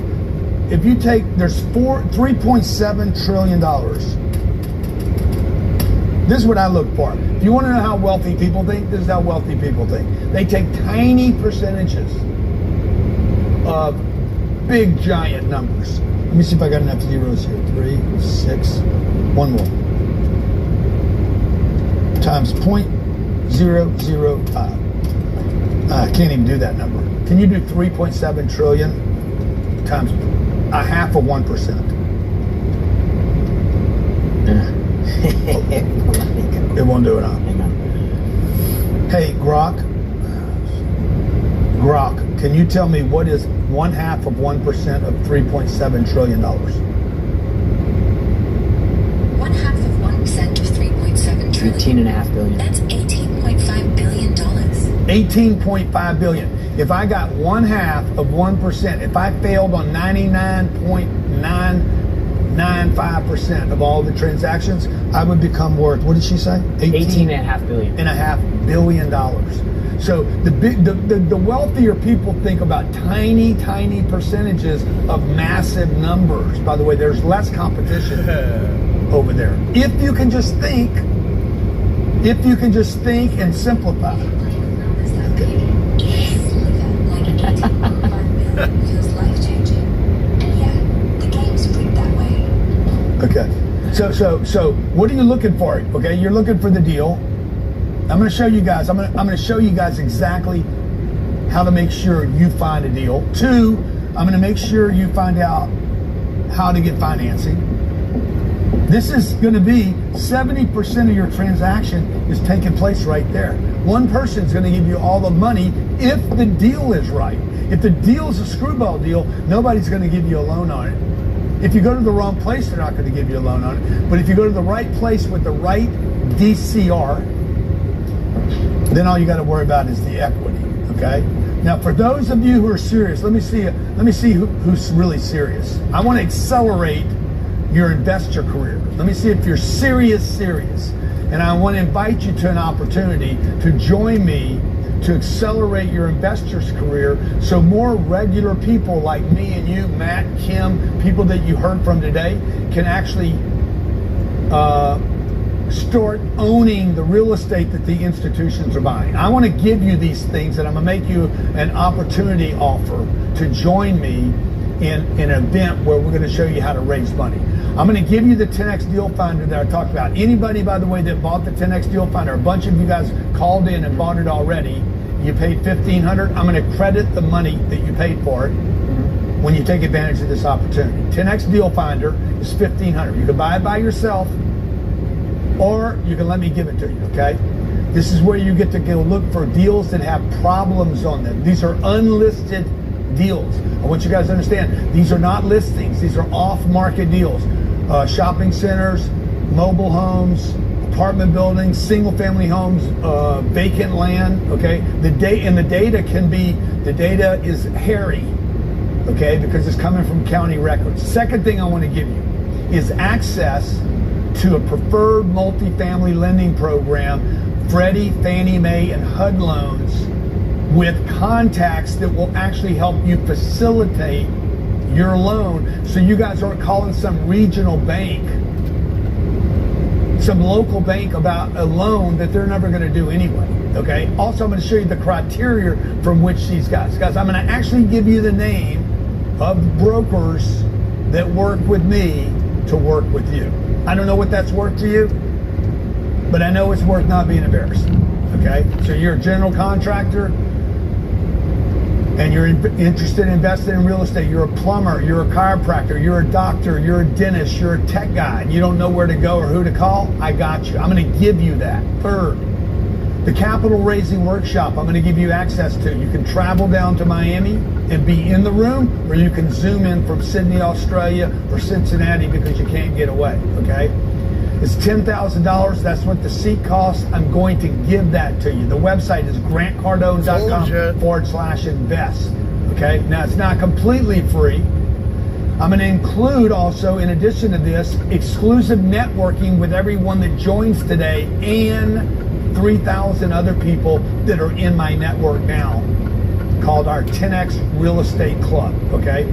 there's $3.7 trillion. This is what I look for. If you want to know how wealthy people think, this is how wealthy people think. They take tiny percentages of big giant numbers. Let me see if I got enough zeros here. 3, 6, one more. Times 0.005. I can't even do that number. Can you do 3.7 trillion times a half of 1%? It won't do it, huh? Hey, Grok, can you tell me what is 1/2 of 1% of $3.7 trillion? 1/2 of 1% of 3.7 trillion. $18.5 billion. That's $18.5 billion. $18.5 billion. If I got 1/2 of 1%, if I failed on 99.995% of all the transactions, I would become worth, what did she say? $18.5 billion. $18.5 billion. So the wealthier people think about tiny percentages of massive numbers. By the way, there's less competition over there. If you can just think and simplify. Feels life-changing. And yeah, the game's rigged that way. Okay. So what are you looking for? Okay, you're looking for the deal. I'm going to show you guys. I'm going to show you guys exactly how to make sure you find a deal. 2, I'm going to make sure you find out how to get financing. This is going to be 70% of your transaction is taking place right there. One person is going to give you all the money if the deal is right. If the deal is a screwball deal, nobody's going to give you a loan on it. If you go to the wrong place, they're not going to give you a loan on it. But if you go to the right place with the right DCR, then all you got to worry about is the equity. Okay. Now, for those of you who are serious, let me see who's really serious. I want to accelerate your investor career. Let me see if you're serious. And I want to invite you to an opportunity to join me to accelerate your investor's career so more regular people like me and you, Matt, Kim, people that you heard from today, can actually start owning the real estate that the institutions are buying. I want to give you these things, and I'm going to make you an opportunity offer to join me in an event where we're going to show you how to raise money. I'm going to give you the 10X Deal Finder that I talked about. Anybody, by the way, that bought the 10X Deal Finder, a bunch of you guys called in and bought it already. You paid $1,500. I'm going to credit the money that you paid for it when you take advantage of this opportunity. 10X Deal Finder is $1,500. You can buy it by yourself, or you can let me give it to you, okay? This is where you get to go look for deals that have problems on them. These are unlisted deals. I want you guys to understand, these are not listings. These are off-market deals. Shopping centers, mobile homes, apartment buildings, single family homes, vacant land, okay? The data is hairy, okay, because it's coming from county records. Second thing I want to give you is access to a preferred multifamily lending program, Freddie, Fannie Mae, and HUD loans with contacts that will actually help you facilitate your loan, so you guys aren't calling some regional bank, some local bank about a loan that they're never going to do anyway, okay? Also, I'm going to show you the criteria from which these guys, I'm going to actually give you the name of brokers that work with me to work with you. I don't know what that's worth to you, but I know it's worth not being embarrassed, okay? So you're a general contractor, and you're interested in investing in real estate, you're a plumber, you're a chiropractor, you're a doctor, you're a dentist, you're a tech guy, and you don't know where to go or who to call, I got you. I'm going to give you that. Third, the capital raising workshop I'm going to give you access to. You can travel down to Miami and be in the room, or you can zoom in from Sydney, Australia, or Cincinnati because you can't get away, okay? It's $10,000. That's what the seat costs. I'm going to give that to you. The website is grantcardone.com/invest. Okay? Now, it's not completely free. I'm going to include also, in addition to this, exclusive networking with everyone that joins today and 3,000 other people that are in my network now, called our 10X Real Estate Club. Okay?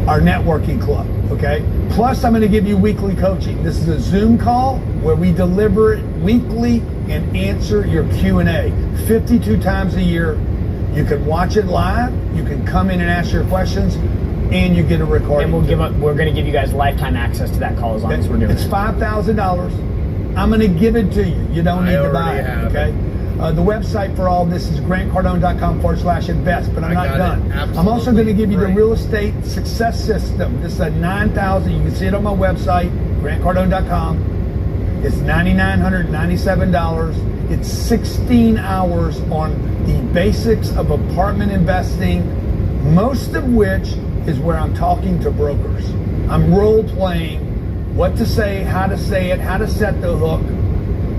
Our networking club. Okay? Plus, I'm going to give you weekly coaching. This is a Zoom call where we deliver it weekly and answer your Q&A 52 times a year. You can watch it live. You can come in and ask your questions, and you get a recording. And we're going to give you guys lifetime access to that call as long as we're doing it. It's $5,000. I'm going to give it to you. You don't need to buy it. Okay? The website for all this is grantcardone.com/invest, but I'm not done. I'm also going to give you the real estate success system. This is a 9,000. You can see it on my website, grantcardone.com. It's $9,997. It's 16 hours on the basics of apartment investing, most of which is where I'm talking to brokers. I'm role playing what to say, how to say it, how to set the hook,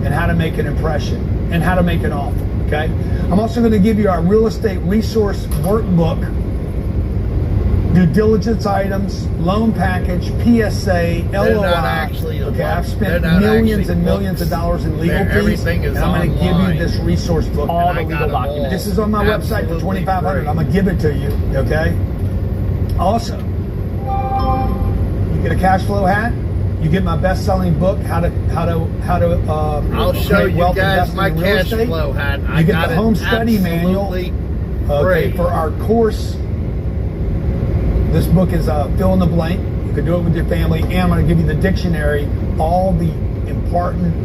and how to make an impression, and how to make an offer, okay? I'm also going to give you our real estate resource workbook, due diligence items, loan package, PSA, LOI. Okay, I've spent millions and millions of dollars in legal fees, and I'm going to give you this resource book. All the legal documents. This is on my website for $2,500. I'm going to give it to you, okay? Also, you get a cash flow hat. You get my best-selling book, how to I'll show you guys my cash flow hat. You get the home study manual, okay, for our course. This book is fill in the blank. You can do it with your family, and I'm going to give you the dictionary, all the important.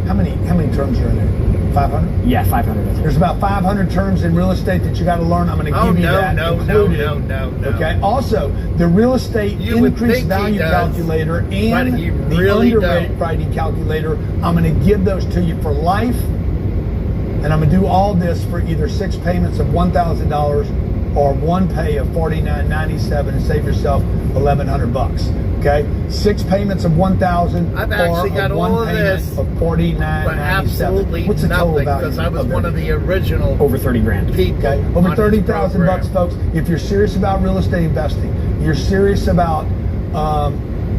How many terms are in there? 500? Yeah, 500. There's about 500 terms in real estate that you got to learn. I'm going to give you that included. No. Okay. Also, the real estate increased value calculator and the underwriting calculator. I'm going to give those to you for life, and I'm going to do all this for either 6 payments of $1,000 or 1 pay of $49.97 and save yourself $1,100. Okay, 6 payments of $1,000. I've actually got all of this of $49.97. Absolutely What's the total value? Because I was one of the original over 30 grand. People, okay, over 30,000 bucks, folks. If you're serious about real estate investing, you're serious about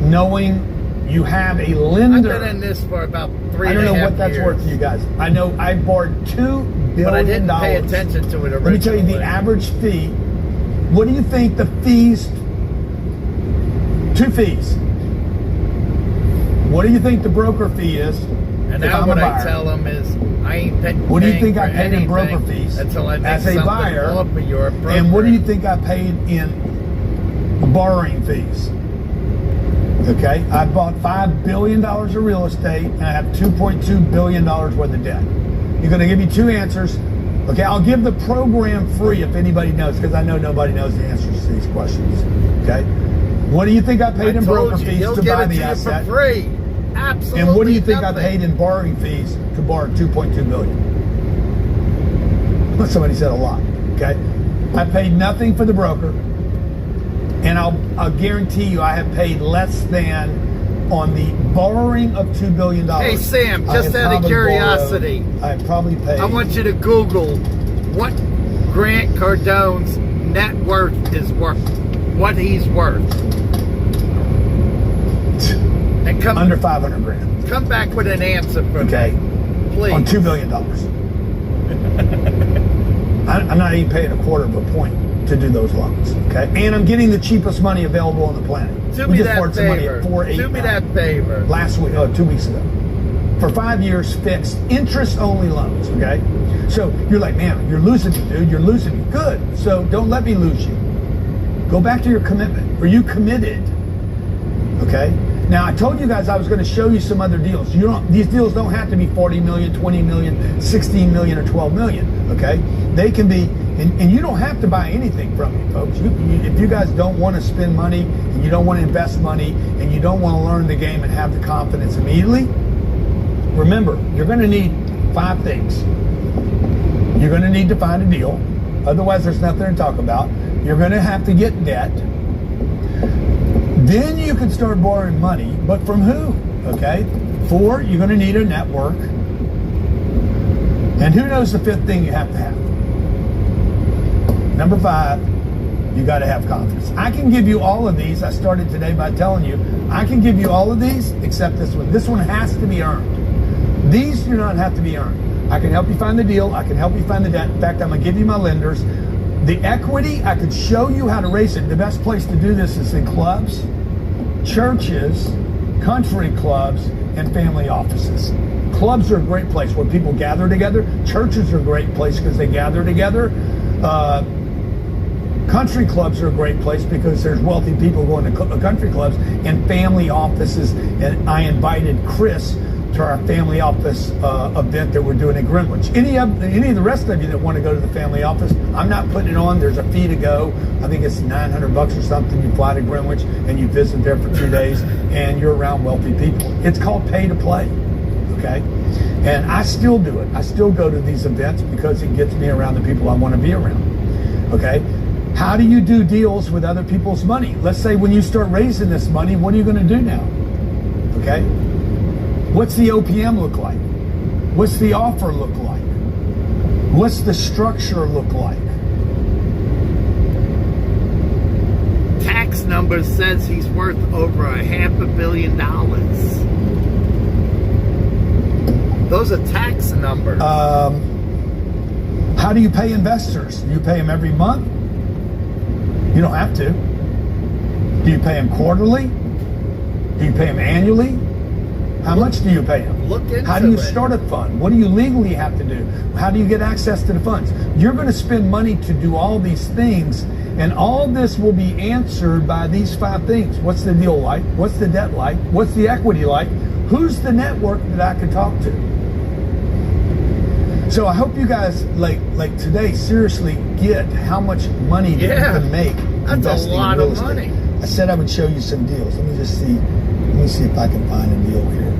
knowing you have a lender. I've been in this for about 3 I don't know what that's years. worth to you guys. I know I borrowed $2 billion. But I didn't pay attention to it originally. Let me tell you the average fee. What do you think the fees? 2 fees. What do you think the broker fee is? And now what I tell them is, I ain't paying. What do you think I paid in broker fees until I make as a buyer? And what do you think I paid in borrowing fees? Okay, I bought $5 billion of real estate, and I have $2.2 billion worth of debt. You're going to give me 2 answers. Okay, I'll give the program free if anybody knows, because I know nobody knows the answers to these questions. Okay, what do you think I paid in broker fees to buy the asset? For free. Absolutely. And what do you think I paid in borrowing fees to borrow $2.2 billion? Well, somebody said a lot. Okay, I paid nothing for the broker, and I'll guarantee you I have paid less than on the borrowing of $2 billion. Hey, Sam, just out of curiosity, I probably paid. I want you to Google what Grant Cardone's net worth is worth, what he's worth. And come under 500 grand. Come back with an answer for me, please. On $2 billion. I'm not even paying a quarter of a point to do those loans. Okay, and I'm getting the cheapest money available on the planet. Do me that favor. Do me that favor. Last week, 2 weeks ago, for 5 years, fixed interest-only loans. Okay, so you're like, man, you're losing me, dude. You're losing me. Good. So don't let me lose you. Go back to your commitment. Are you committed? Okay. Now, I told you guys I was going to show you some other deals. These deals don't have to be 40 million, 20 million, 16 million, or 12 million, okay? They can be, and you don't have to buy anything from me, folks. If you guys don't want to spend money, and you don't want to invest money, and you don't want to learn the game and have the confidence immediately, remember, you're going to need 5 things. You're going to need to find a deal. Otherwise, there's nothing to talk about. You're going to have to get debt. Then you can start borrowing money, but from who? Okay. 4, you're going to need a network. And who knows the 5th thing you have to have? Number 5, you got to have confidence. I can give you all of these. I started today by telling you, I can give you all of these except this one. This one has to be earned. These do not have to be earned. I can help you find the deal. I can help you find the debt. In fact, I'm going to give you my lenders. The equity, I could show you how to raise it. The best place to do this is in clubs, churches, country clubs, and family offices. Clubs are a great place where people gather together. Churches are a great place because they gather together. Country clubs are a great place because there's wealthy people going to country clubs, and family offices. And I invited Chris to our family office event that we're doing in Greenwich. Any of the rest of you that want to go to the family office, I'm not putting it on. There's a fee to go. I think it's $900 or something. You fly to Greenwich and you visit there for 2 days, and you're around wealthy people. It's called pay to play. Okay, and I still do it. I still go to these events because it gets me around the people I want to be around. Okay, how do you do deals with other people's money? Let's say when you start raising this money, what are you going to do now? Okay. What's the OPM look like? What's the offer look like? What's the structure look like? Tax number says he's worth over $500 million. Those are tax numbers. How do you pay investors? Do you pay them every month? You don't have to. Do you pay them quarterly? Do you pay them annually? How much do you pay them? How do you start a fund? What do you legally have to do? How do you get access to the funds? You're going to spend money to do all these things, and all this will be answered by these 5 things. What's the deal like? What's the debt like? What's the equity like? Who's the network that I can talk to? So I hope you guys like today seriously get how much money you can make. That's a lot of money. I said I would show you some deals. Let me just see. Let me see if I can find a deal here.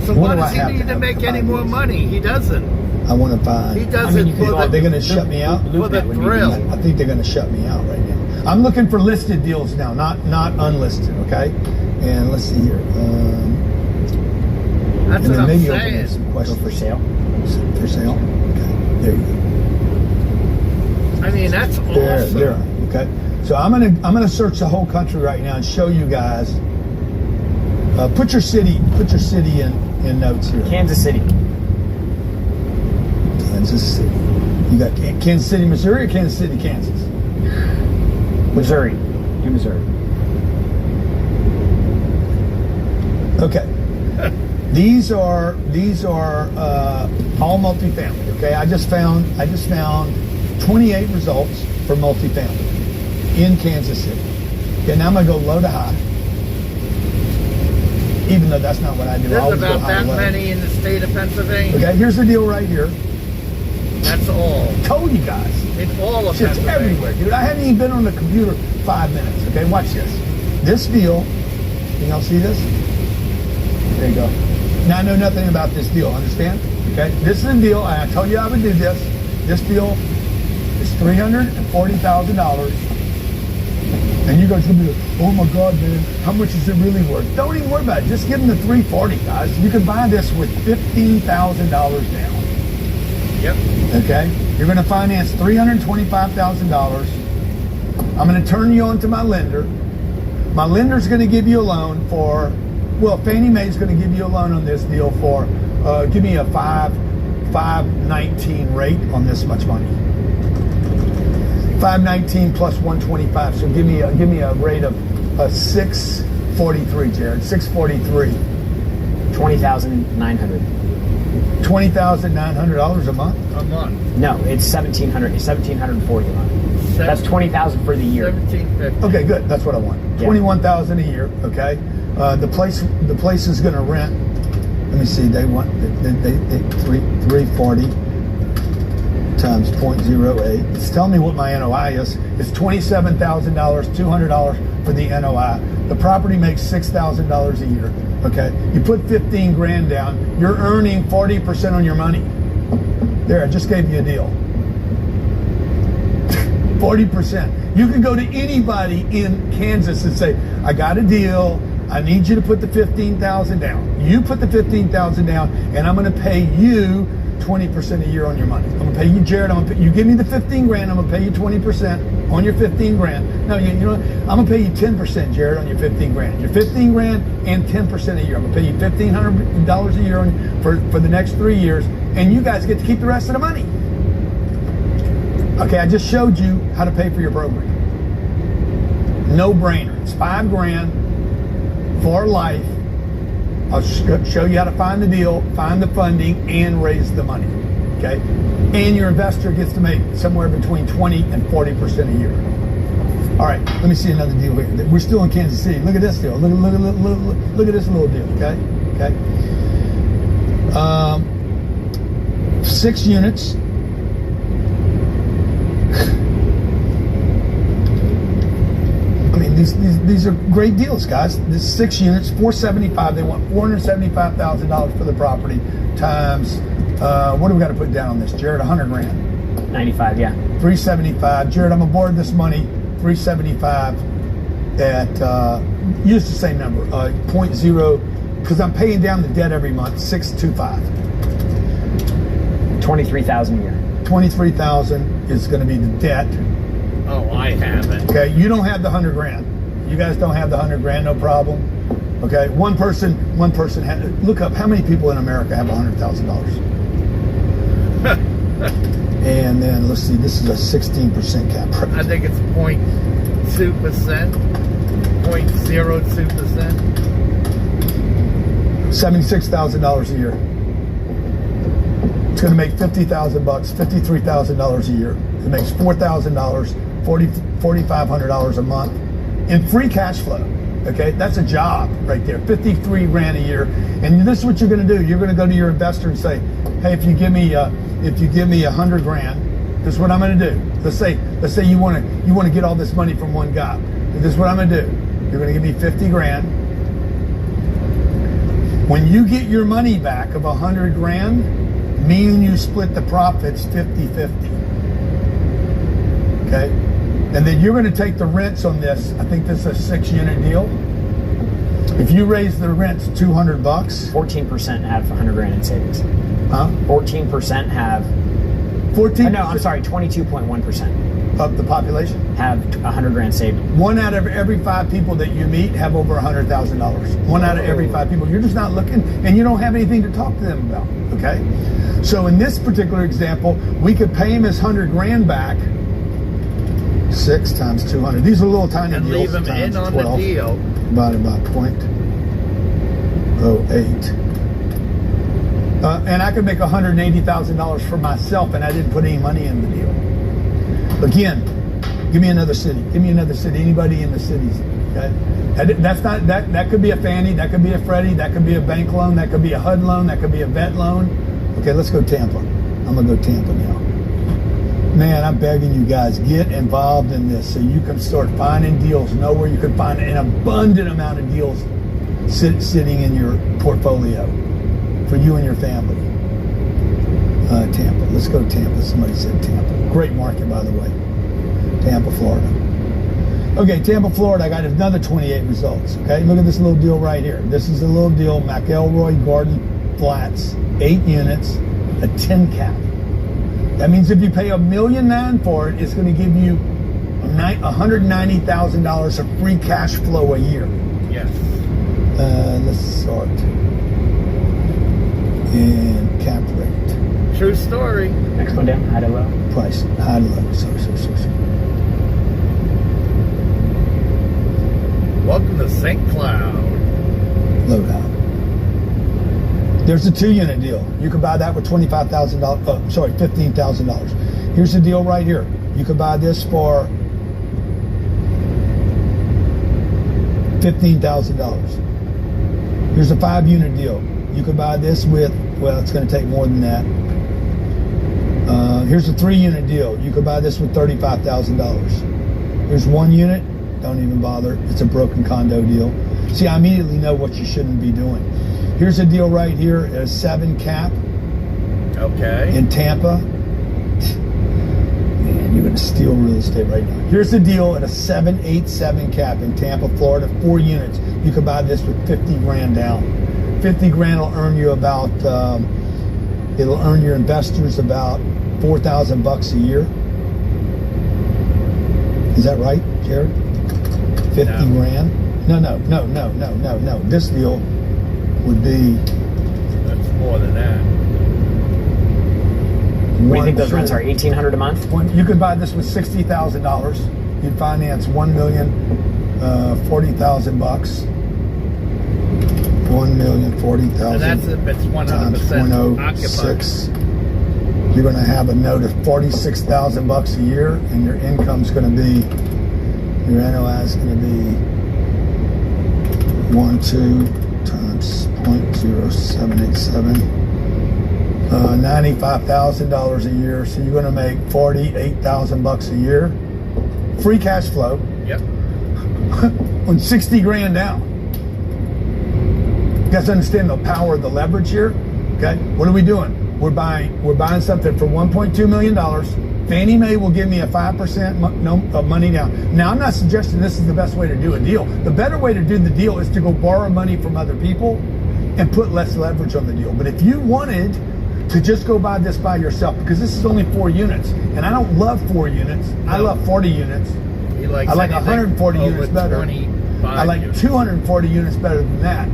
So what does he need to make any more money? He doesn't. I want to find. He does it for the. They're going to shut me out. For the thrill. I think they're going to shut me out right now. I'm looking for listed deals now, not unlisted. Okay, and let's see here. That's what I'm saying. Some questions for sale. For sale. Okay, there you go. I mean, that's awesome. There. Okay, so I'm gonna search the whole country right now and show you guys. Put your city in notes here. Kansas City. Kansas City. You got Kansas City, Missouri, or Kansas City, Kansas? Missouri. You're Missouri. Okay. These are all multifamily. Okay. I just found 28 results for multifamily in Kansas City. Okay. Now I'm gonna go low to high. Even though that's not what I do. There's about that many in the state of Pennsylvania. Okay, here's the deal right here. That's all. Told you guys. In all of Shit's Pennsylvania. everywhere, dude. I haven't even been on the computer 5 minutes. Okay, watch this. This deal, can y'all see this? There you go. Now I know nothing about this deal, understand? Okay, this is a deal, and I told you I would do this. This deal is $340,000 And you guys will be like, oh my God, man, how much is it really worth? Don't even worry about it. Just give them the $340, guys. You can buy this with $15,000 down. Yep. Okay? You're going to finance $325,000. I'm going to turn you on to my lender. My lender's going to give you a loan for, well, Fannie Mae's going to give you a loan on this deal for, give me a 5.19 rate on this much money. 519 plus 125. So give me a rate of 643, Jared. 643. $20,900. $20,900 a month. A month. No, it's $1,740 a month. That's $20,000 for the year. $1,750. Okay, good. That's what I want. Yeah. $21,000 a year. Okay. The place is going to rent. Let me see. They want they 340 times 0.08. It's telling me what my NOI is. It's $27,000, $200 for the NOI. The property makes $6,000 a year. Okay. You put 15 grand down. You're earning 40% on your money. There, I just gave you a deal. 40%. You can go to anybody in Kansas and say, I got a deal. I need you to put the 15,000 down. You put the 15,000 down, and I'm going to pay you 20% a year on your money. I'm going to pay you, Jared. You give me the 15 grand. I'm going to pay you 20% on your 15 grand. No, you know what? I'm going to pay you 10%, Jared, on your 15 grand. Your 15 grand and 10% a year. I'm going to pay you $1,500 a year for the next 3 years, and you guys get to keep the rest of the money. Okay, I just showed you how to pay for your program. No brainer. It's $5 grand for life. I'll show you how to find the deal, find the funding, and raise the money. Okay, and your investor gets to make somewhere between 20 and 40% a year. All right, let me see another deal here. We're still in Kansas City. Look at this deal. Look at this little deal. Okay, 6 units. I mean, these are great deals, guys. This 6 units, $475. They want $475,000 for the property times. What do we got to put down on this, Jared? 100 grand. 95, yeah. 375. Jared, I'm aboard this money. 375 at use the same number. 0.0 because I'm paying down the debt every month. 625. $23,000 a year. $23,000 is going to be the debt. Oh, I have it. Okay, you don't have the 100 grand. You guys don't have the 100 grand, no problem. Okay, one person had. Look up how many people in America have $100,000. And then let's see, this is a 16% cap rate. I think it's 0.2%, 0.02%. $76,000 a year. It's going to make $50,000, $53,000 a year. It makes $4,000, $4,500 a month in free cash flow. Okay, that's a job right there. 53 grand a year. And this is what you're going to do. You're going to go to your investor and say, hey, if you give me 100 grand, this is what I'm going to do. Let's say you want to get all this money from one guy. This is what I'm going to do. You're going to give me 50 grand. When you get your money back of 100 grand, me and you split the profits 50-50. Okay? And then you're going to take the rents on this. I think this is a 6-unit deal. If you raise the rents $200, 14% have 100 grand in savings. huh? 14% have. 14. No, I'm sorry. 22.1% of the population have 100 grand saved. 1 out of every 5 people that you meet have over $100,000. 1 out of every 5 people. You're just not looking, and you don't have anything to talk to them about. Okay. So in this particular example, we could pay him his 100 grand back. 6 times 200. These are little tiny And deals. leave them in on 12, the deal. divided by 0.08. And I could make $180,000 for myself, and I didn't put any money in the deal. Again, give me another city. Give me another city. Anybody in the cities. Okay? That's not that could be a Fannie, that could be a Freddie, that could be a bank loan, that could be a HUD loan, that could be a vet loan. Okay, let's go Tampa. I'm gonna go Tampa now. Man, I'm begging you guys, get involved in this so you can start finding deals. Know where you can find an abundant amount of deals sitting in your portfolio for you and your family. Tampa. Let's go Tampa. Somebody said Tampa. Great market, by the way. Tampa, Florida. Okay, Tampa, Florida, I got another 28 results. Okay, look at this little deal right here. This is a little deal, McElroy Garden Flats, 8 units, a 10 cap. That means if you pay $1.9 million for it, it's going to give you $190,000 of free cash flow a year. Yes. Let's sort. And cap rate. True story. Next one down, high to low. Price, high to low. Sorry. Welcome to St. Cloud. Load out. There's a 2-unit deal. You could buy that with $15,000. Here's the deal right here. You could buy this for $15,000. Here's a 5-unit deal. You could buy this with, well, it's going to take more than that. Here's a 3-unit deal. You could buy this with $35,000. Here's 1 unit. Don't even bother. It's a broken condo deal. See, I immediately know what you shouldn't be doing. Here's a deal right here at a 7 cap. Okay. In Tampa. Man, you're going to steal real estate right now. Here's a deal at a 787 cap in Tampa, Florida, 4 units. You could buy this with 50 grand down. 50 grand will earn you about, it'll earn your investors about $4,000 a year. Is that right, Jared? 50 grand? No. This deal would be... That's more than that. What do you think those rents are? $1,800 a month? You could buy this with $60,000. You'd finance $1,040,000. $1,040,000. And that's if it's 100% times occupied. 0.06. You're going to have a note of $46,000 a year, and your income's going to be, your NOI is going to be 12 times 0.0787, $95,000 a year. So you're going to make $48,000 a year, free cash flow. Yep. On 60 grand down. You guys understand the power of the leverage here? Okay, what are we doing? We're buying something for $1.2 million. Fannie Mae will give me a 5% of money down. Now, I'm not suggesting this is the best way to do a deal. The better way to do the deal is to go borrow money from other people and put less leverage on the deal. But if you wanted to just go buy this by yourself, because this is only 4 units, and I don't love 4 units. No. I love 40 units. I like 140 units better. I like 240 units better than that.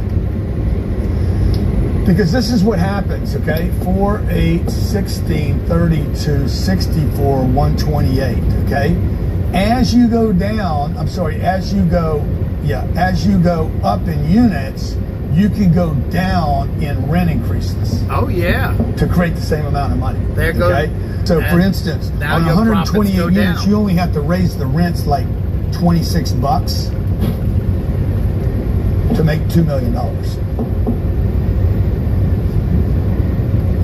Because this is what happens, okay? 4, 8, 16, 32, 64, 128, okay? As you go down, as you go up in units, you can go down in rent increases. Oh, yeah. To create the same amount of money. There goes. Okay? So, for instance, on 128 units, you only have to raise the rents like $26 to make $2 million.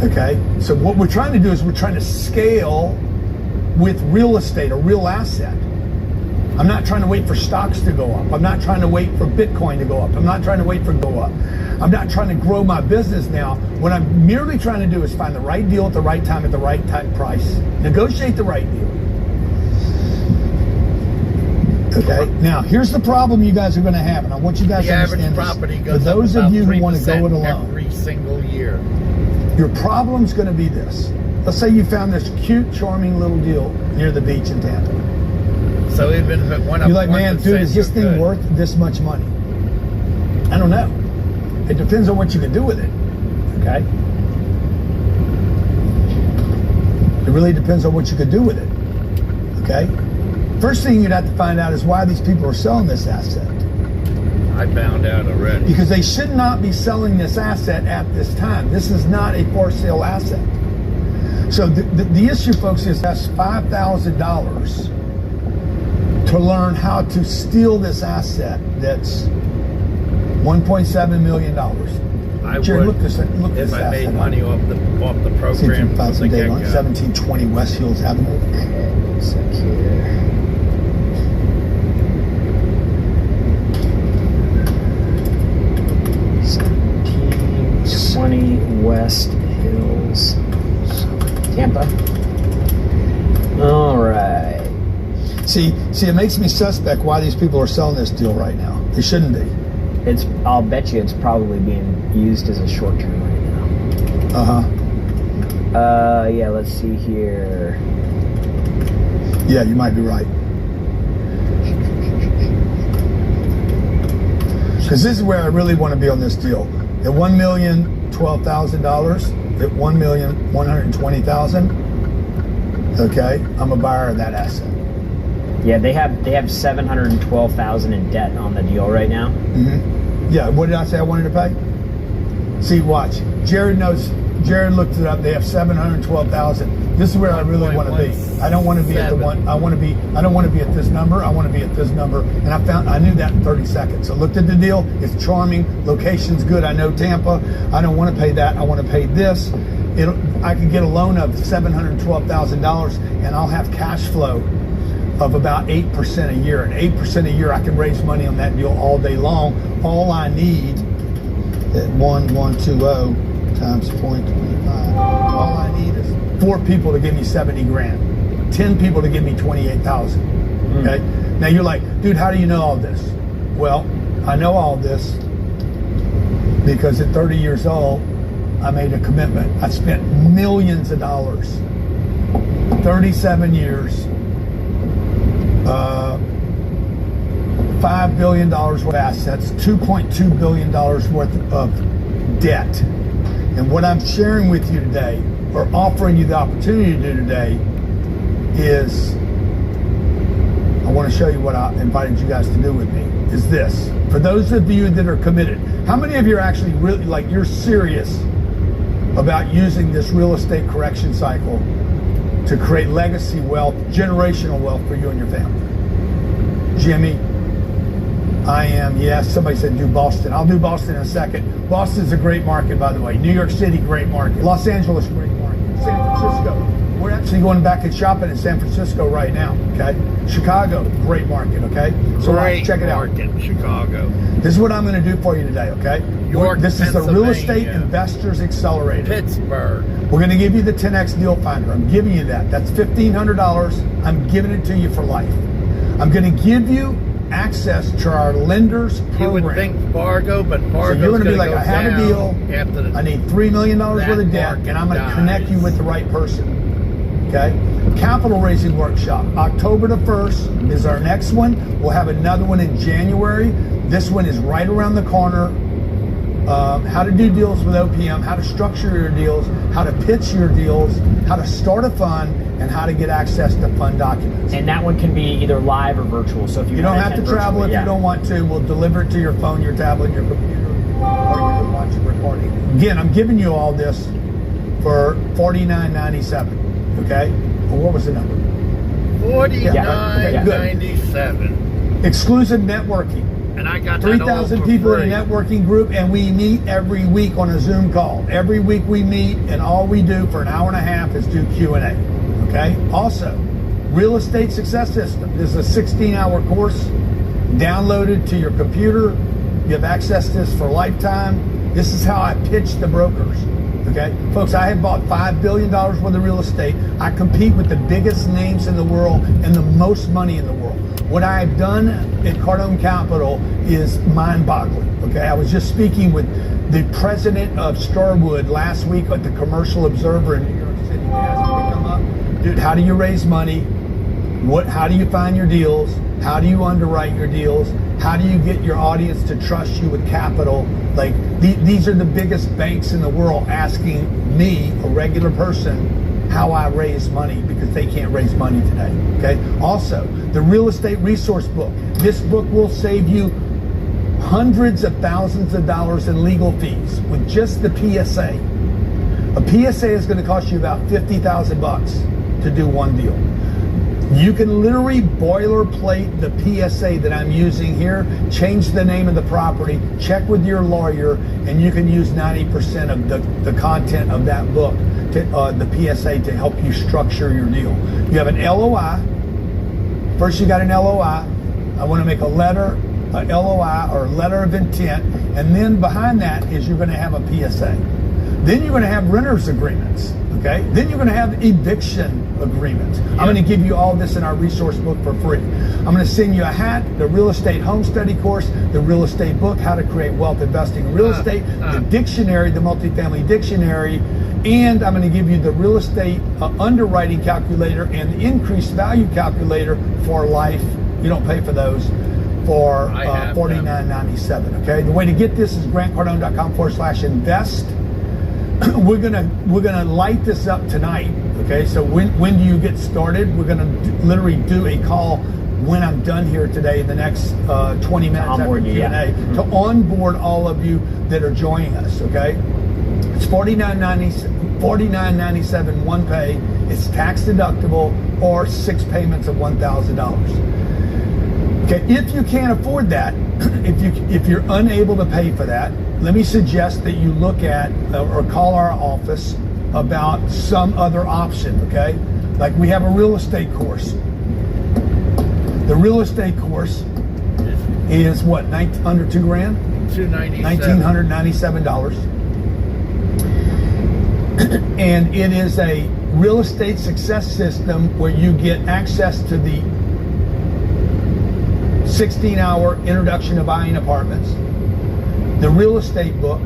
Okay, so what we're trying to do is we're trying to scale with real estate, a real asset. I'm not trying to wait for stocks to go up. I'm not trying to wait for Bitcoin to go up. I'm not trying to wait for go up. I'm not trying to grow my business now. What I'm merely trying to do is find the right deal at the right time at the right price. Negotiate the right deal. Okay, now here's the problem you guys are going to have, and I want you guys to understand this. Property goes for those of you who want to go it alone, every single year. Your problem's going to be this. Let's say you found this cute, charming little deal near the beach in Tampa. So even if it went up, you're like, man, dude, is this thing worth this much money? I don't know. It depends on what you can do with it. Okay? It really depends on what you could do with it. Okay? First thing you'd have to find out is why these people are selling this asset. I found out already. Because they should not be selling this asset at this time. This is not a for sale asset. So the issue, folks, is that's $5,000 to learn how to steal this asset that's $1.7 million. Jared, look this if I made money off the program. 1720 West Hills Avenue. Okay, 1720 West Hills, Tampa. All right. See, it makes me suspect why these people are selling this deal right now. They shouldn't be. I'll bet you it's probably being used as a short term right now. Yeah, let's see here. Yeah, you might be right. Because this is where I really want to be on this deal. At $1,012,000, at $1,120,000. Okay, I'm a buyer of that asset. Yeah, they have $712,000 in debt on the deal right now. Yeah, what did I say I wanted to pay? See, watch. Jared knows. Jared looked it up. They have $712,000. This is where I really want to be. I don't want to be at the one. I don't want to be at this number. I want to be at this number. And I knew that in 30 seconds. So I looked at the deal. It's charming. Location's good. I know Tampa. I don't want to pay that. I want to pay this. I could get a loan of $712,000, and I'll have cash flow of about 8% a year. And 8% a year, I can raise money on that deal all day long. All I need at 1120 times 0.25. All I need is 4 people to give me 70 grand, 10 people to give me 28,000. Okay. Now you're like, dude, how do you know all this? Well, I know all this because at 30 years old, I made a commitment. I spent millions of dollars, 37 years, $5 billion worth of assets, $2.2 billion worth of debt. And what I'm sharing with you today, or offering you the opportunity to do today, is I want to show you what I invited you guys to do with me, is this. For those of you that are committed, how many of you are actually really, like, you're serious about using this real estate correction cycle to create legacy wealth, generational wealth for you and your family? Jimmy, I am. Yes, somebody said do Boston. I'll do Boston in a second. Boston's a great market, by the way. New York City, great market. Los Angeles, great market. San Francisco. We're actually going back and shopping in San Francisco right now, okay? Chicago, great market, okay? So check it out. Great market, Chicago. This is what I'm going to do for you today, okay? York, this is the Real Estate Pennsylvania. Investors Accelerator. Pittsburgh. We're going to give you the 10X Deal Finder. I'm giving you that. That's $1,500. I'm giving it to you for life. I'm going to give you access to our lenders program. You would think Fargo, but Fargo's so you're going to be like, go I have a deal. After I need $3 million worth of debt, and I'm going to connect you with the right person. Okay? Capital raising workshop. October the 1st is our next one. We'll have another one in January. This one is right around the corner. How to do deals with OPM, how to structure your deals, how to pitch your deals, how to start a fund, and how to get access to fund documents. And that one can be either live or virtual. So if you don't have to travel if you don't want to. We'll deliver it to your phone, your tablet, your computer, or you can watch a recording. Again, I'm giving you all this for $49.97. Okay? Well, what was the number? $49.97. Exclusive networking. And I got 3,000 people in a networking group, and we meet every week on a Zoom call. Every week we meet, and all we do for an hour and a half is do Q&A. Okay? Also, Real Estate Success System. This is a 16-hour course downloaded to your computer. You have access to this for a lifetime. This is how I pitch the brokers. Okay? Folks, I have bought $5 billion worth of real estate. I compete with the biggest names in the world and the most money in the world. What I have done at Cardone Capital is mind-boggling. Okay, I was just speaking with the president of Starwood last week at the Commercial Observer in New York City. He asked me to come up, dude. How do you raise money? How do you find your deals? How do you underwrite your deals? How do you get your audience to trust you with capital? Like these are the biggest banks in the world asking me, a regular person, how I raise money because they can't raise money today. Okay. Also, the Real Estate Resource Book. This book will save you hundreds of thousands of dollars in legal fees with just the PSA. A PSA is going to cost you about $50,000 to do one deal. You can literally boilerplate the PSA that I'm using here, change the name of the property, check with your lawyer, and you can use 90% of the content of that book, the PSA, to help you structure your deal. You have an LOI. First you got an LOI. I want to make a letter, a LOI or letter of intent, and then behind that is you're going to have a PSA. Then you're going to have renters agreements. Okay. Then you're going to have eviction agreements. I'm going to give you all this in our resource book for free. I'm going to send you a hat, the real estate home study course, the real estate book, how to create wealth investing in real estate, the dictionary, the multifamily dictionary, and I'm going to give you the real estate underwriting calculator and the increased value calculator for life. You don't pay for those. For $49.97. Okay. The way to get this is grantcardone.com/invest. We're gonna light this up tonight. Okay. So when do you get started? We're gonna literally do a call when I'm done here today in the next 20 minutes after Q&A to onboard all of you that are joining us. Okay. It's $49.97 one pay. It's tax deductible or 6 payments of $1,000. Okay, if you can't afford that, if you're unable to pay for that, let me suggest that you look at or call our office about some other option. Okay, like we have a real estate course. The real estate course is what, under $2,000? $1,997. And it is a real estate success system where you get access to the 16-hour introduction to buying apartments, the real estate book,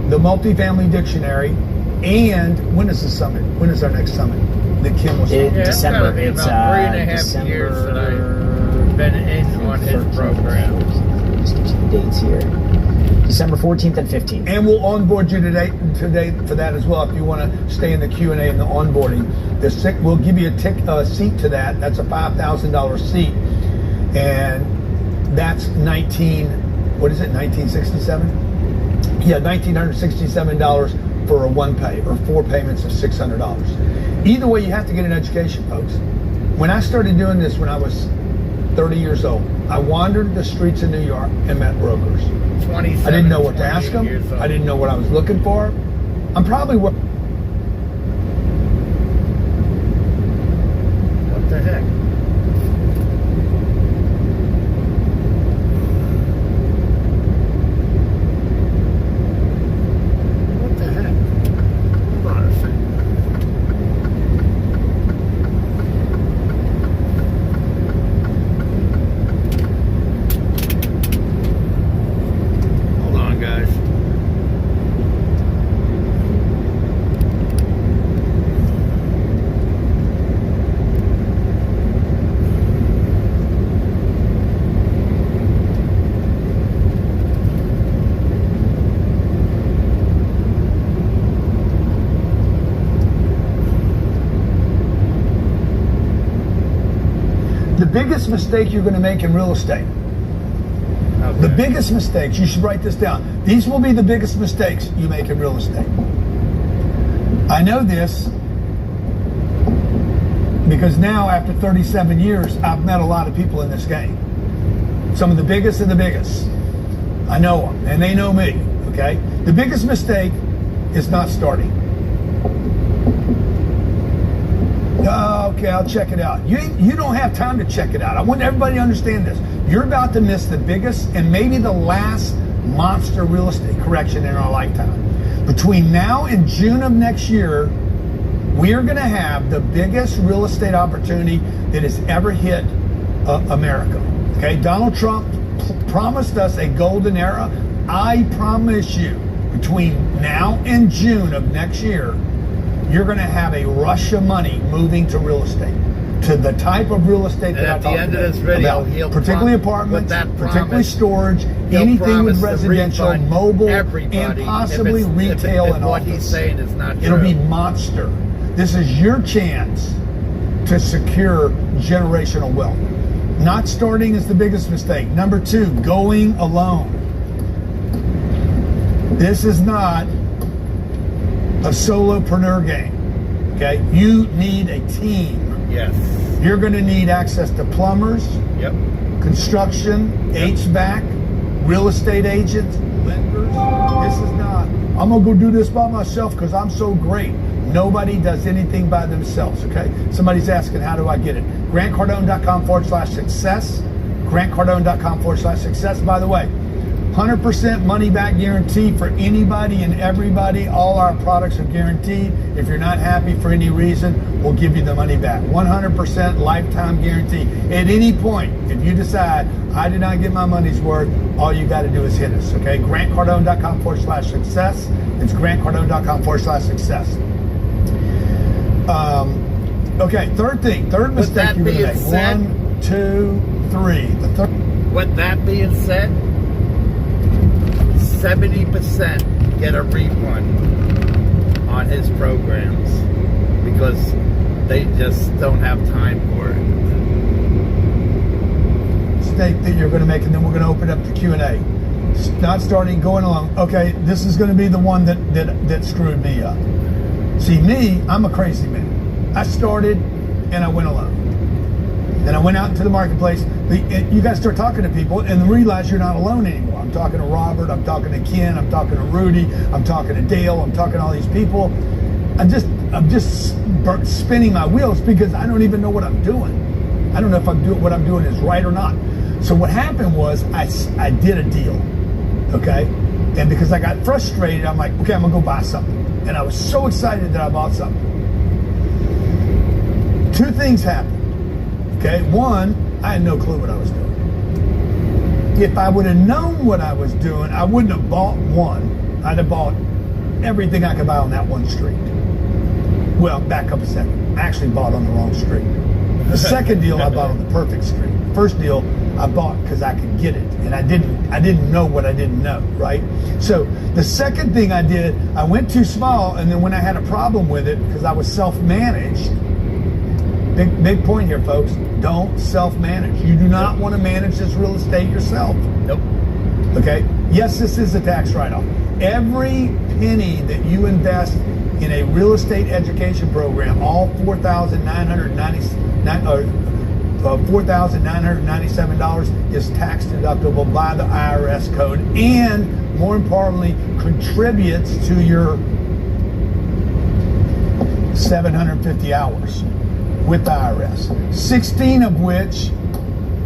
the multifamily dictionary, and when is the summit? When is our next summit? That Kim was talking about? December. It's about 3.5 years that I've been in on his program. Dates here. December 14th and 15th. And we'll onboard you today for that as well if you want to stay in the Q&A and the onboarding. We'll give you a seat to that. That's a $5,000 seat. And that's $1967? Yeah, $1,967 for a one pay or 4 payments of $600. Either way, you have to get an education, folks. When I started doing this when I was 30 years old, I wandered the streets of New York and met brokers. I didn't know what to ask them. I didn't know what I was looking for. I'm probably what the heck? the biggest mistake you're going to make in real estate. Okay. The biggest mistakes, you should write this down. These will be the biggest mistakes you make in real estate. I know this because now, after 37 years, I've met a lot of people in this game. Some of the biggest of the biggest. I know them, and they know me, okay? The biggest mistake is not starting. Okay, I'll check it out. You don't have time to check it out. I want everybody to understand this. You're about to miss the biggest and maybe the last monster real estate correction in our lifetime. Between now and June of next year, we are going to have the biggest real estate opportunity that has ever hit America. Okay, Donald Trump promised us a golden era. I promise you, between now and June of next year, you're going to have a rush of money moving to real estate, to the type of real estate that I talked about, particularly apartments, particularly storage, anything with residential, mobile, and possibly retail and office. What he's saying is not true. It'll be monster. This is your chance to secure generational wealth. Not starting is the biggest mistake. Number 2, going alone. This is not a solopreneur game, okay? You need a team. Yes. You're going to need access to plumbers, yep, construction, HVAC, real estate agents, lenders. This is not, I'm going to go do this by myself because I'm so great. Nobody does anything by themselves, okay? Somebody's asking, how do I get it? GrantCardone.com/success. GrantCardone.com/success. By the way, 100% money back guarantee for anybody and everybody. All our products are guaranteed. If you're not happy for any reason, we'll give you the money back. 100% lifetime guarantee. At any point, if you decide, I did not get my money's worth, all you got to do is hit us, okay? GrantCardone.com/success. It's GrantCardone.com/success. Okay, third mistake you're going to make. 1, 2, 3. The third. With that being said, 70% get a refund on his programs because they just don't have time for it. Mistake that you're going to make, and then we're going to open up the Q&A. Not starting, going along. Okay, this is going to be the one that screwed me up. See, me, I'm a crazy man. I started and I went alone. Then I went out into the marketplace. You got to start talking to people and realize you're not alone anymore. I'm talking to Robert, I'm talking to Ken, I'm talking to Rudy, I'm talking to Dale, I'm talking to all these people. I'm just spinning my wheels because I don't even know what I'm doing. I don't know if what I'm doing is right or not. So what happened was I did a deal, okay? And because I got frustrated, I'm like, okay, I'm gonna go buy something. And I was so excited that I bought something. Two things happened. Okay, one, I had no clue what I was doing. If I would have known what I was doing, I wouldn't have bought one. I'd have bought everything I could buy on that one street. Well, back up a second. I actually bought on the wrong street. The second deal I bought on the perfect street. First deal I bought because I could get it, and I didn't know what I didn't know, right? So the second thing I did, I went too small, and then when I had a problem with it because I was self-managed. Big point here, folks. Don't self-manage. You do not want to manage this real estate yourself. Nope. Okay? Yes, this is a tax write-off. Every penny that you invest in a real estate education program, all $4,997 is tax deductible by the IRS code, and more importantly, contributes to your 750 hours with the IRS, 16 of which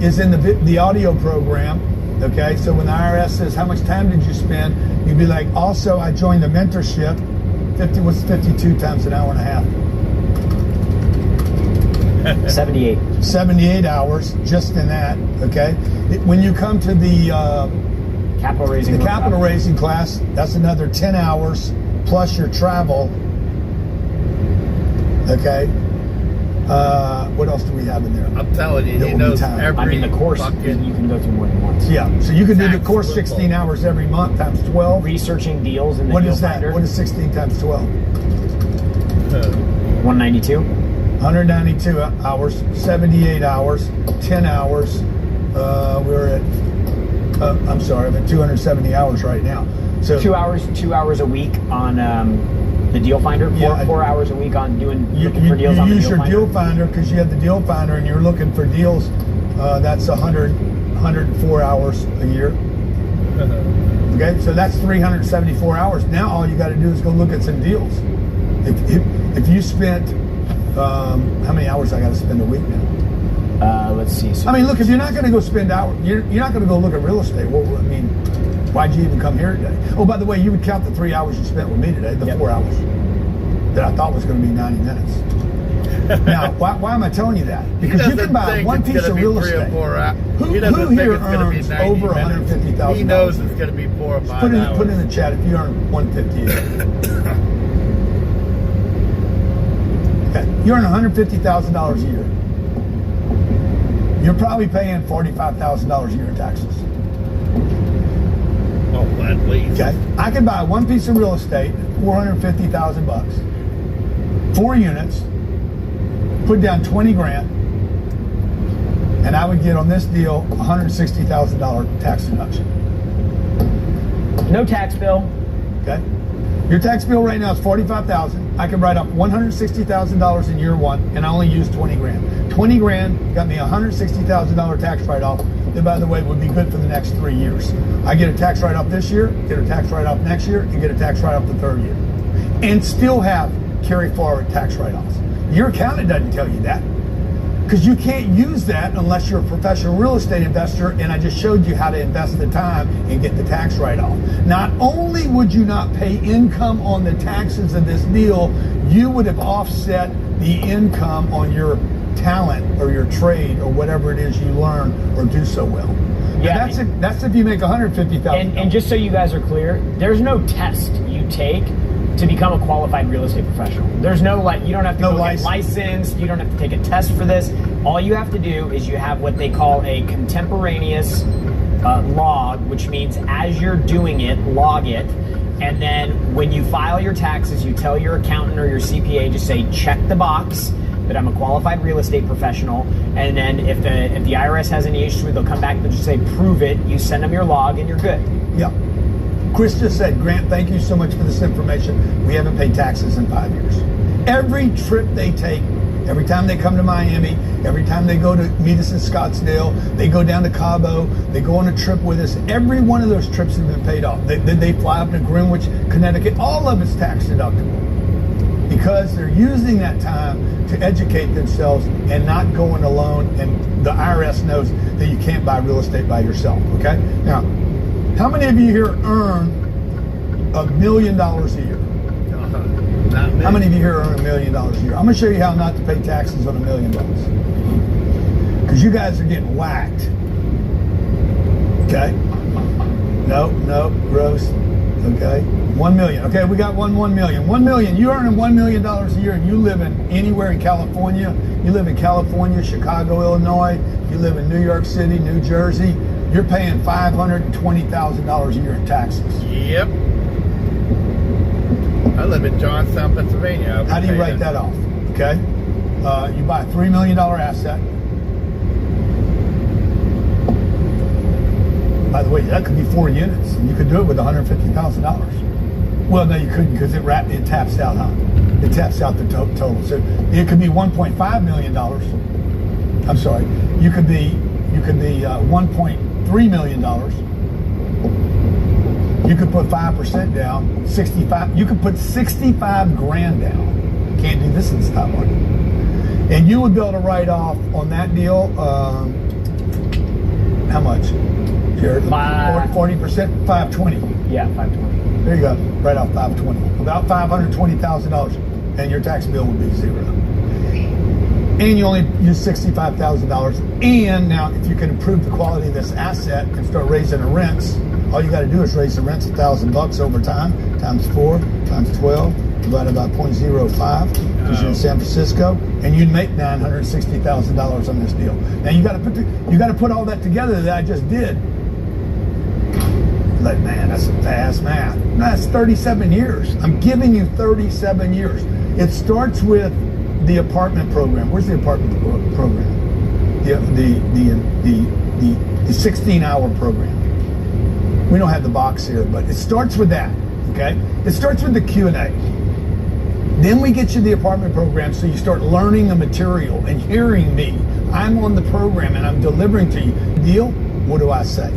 is in the audio program. Okay, so when the IRS says, how much time did you spend? You'd be like, also I joined the mentorship. 52 times an hour and a half. 78 hours just in that. Okay, when you come to the capital raising class, that's another 10 hours plus your travel. Okay. What else do we have in there? I'm telling you, he knows every. the course you can go through more than once. Yeah, so you can do the course 16 hours every month times 12. Researching deals in the What deal is that? finder. What is 16 times 12? 192. 192 hours, 78 hours, 10 hours. We're at. I'm sorry, I'm at 270 hours right now. So 2 hours a week on. The deal finder, 4 hours a week on looking for deals on the deal finder. You use your deal finder because you have the deal finder and you're looking for deals. That's 104 hours a year. Okay, so that's 374 hours. Now all you got to do is go look at some deals. If you spent, how many hours I got to spend a week now? Let's see. So I mean, look, if you're not going to go spend hours, you're not going to go look at real estate. Well, I mean, why'd you even come here today? Oh, by the way, you would count the 3 hours you spent with me today, the 4 hours that I thought was going to be 90 minutes. Now, why am I telling you that? Because you can buy one piece of real estate. Who here earns over $150,000? He knows it's going to be 4 or 5 hours. Put in the chat if you earn $150,000. Okay, you earn $150,000 a year. You're probably paying $45,000 a year in taxes. Oh, at least. Okay, I could buy one piece of real estate, $450,000, 4 units, put down 20 grand, and I would get on this deal $160,000 tax deduction. no tax bill. Okay, your tax bill right now is $45,000. I can write off $160,000 in year one, and I only use 20 grand. 20 grand got me $160,000 tax write-off. That, by the way, would be good for the next 3 years. I get a tax write-off this year, get a tax write-off next year, and get a tax write-off the third year, and still have carry forward tax write-offs. Your accountant doesn't tell you that. Because you can't use that unless you're a professional real estate investor, and I just showed you how to invest the time and get the tax write-off. Not only would you not pay income on the taxes of this deal, you would have offset the income on your talent or your trade or whatever it is you learn or do so well. Yeah, that's if you make $150,000. And just so you guys are clear, there's no test you take to become a qualified real estate professional. There's no, like, you don't have to go get licensed, you don't have to take a test for this. All you have to do is you have what they call a contemporaneous log, which means as you're doing it, log it. And then when you file your taxes, you tell your accountant or your CPA, just say, check the box that I'm a qualified real estate professional. And then if the IRS has any issues with it, they'll come back and just say, prove it. You send them your log and you're good. Yeah. Chris just said, Grant, thank you so much for this information. We haven't paid taxes in 5 years. Every trip they take, every time they come to Miami, every time they go to meet us in Scottsdale, they go down to Cabo, they go on a trip with us, every one of those trips have been paid off. They fly up to Greenwich, Connecticut, all of it's tax deductible. Because they're using that time to educate themselves and not going alone, and the IRS knows that you can't buy real estate by yourself, okay? Now, how many of you here earn $1 million a year? Not me. How many of you here earn $1 million a year? I'm going to show you how not to pay taxes on $1 million. Because you guys are getting whacked. Okay? Nope, gross. Okay? 1 million. Okay, we got 1 million. 1 million. You earning $1 million a year and you live in anywhere in California. You live in California, Chicago, Illinois. You live in New York City, New Jersey. You're paying $520,000 a year in taxes. Yep. I live in Johnstown, Pennsylvania. How do you write that off? Okay. You buy a $3 million asset. By the way, that could be 4 units, and you could do it with $150,000. Well, no, you couldn't, because it taps out, huh? It taps out the total. So it could be $1.5 million. I'm sorry. You could be $1.3 million. You could put 5% down, 65. You could put 65 grand down. Can't do this in stock market. And you would be able to write off on that deal. How much? Jared? 40%, 520. Yeah, 520. There you go. Right off 520. About $520,000, and your tax bill would be zero. And you only use $65,000. And now, if you can improve the quality of this asset and start raising the rents, all you got to do is raise the rents $1,000 over time, times 4, times 12, divided by 0.05, because you're in San Francisco, and you'd make $960,000 on this deal. Now you got to put all that together that I just did. Like, man, that's some fast math. No, that's 37 years. I'm giving you 37 years. It starts with the apartment program. Where's the apartment program? The 16-hour program. We don't have the box here, but it starts with that, okay? It starts with the Q&A. Then we get you the apartment program, so you start learning the material and hearing me. I'm on the program and I'm delivering to you. Deal, what do I say?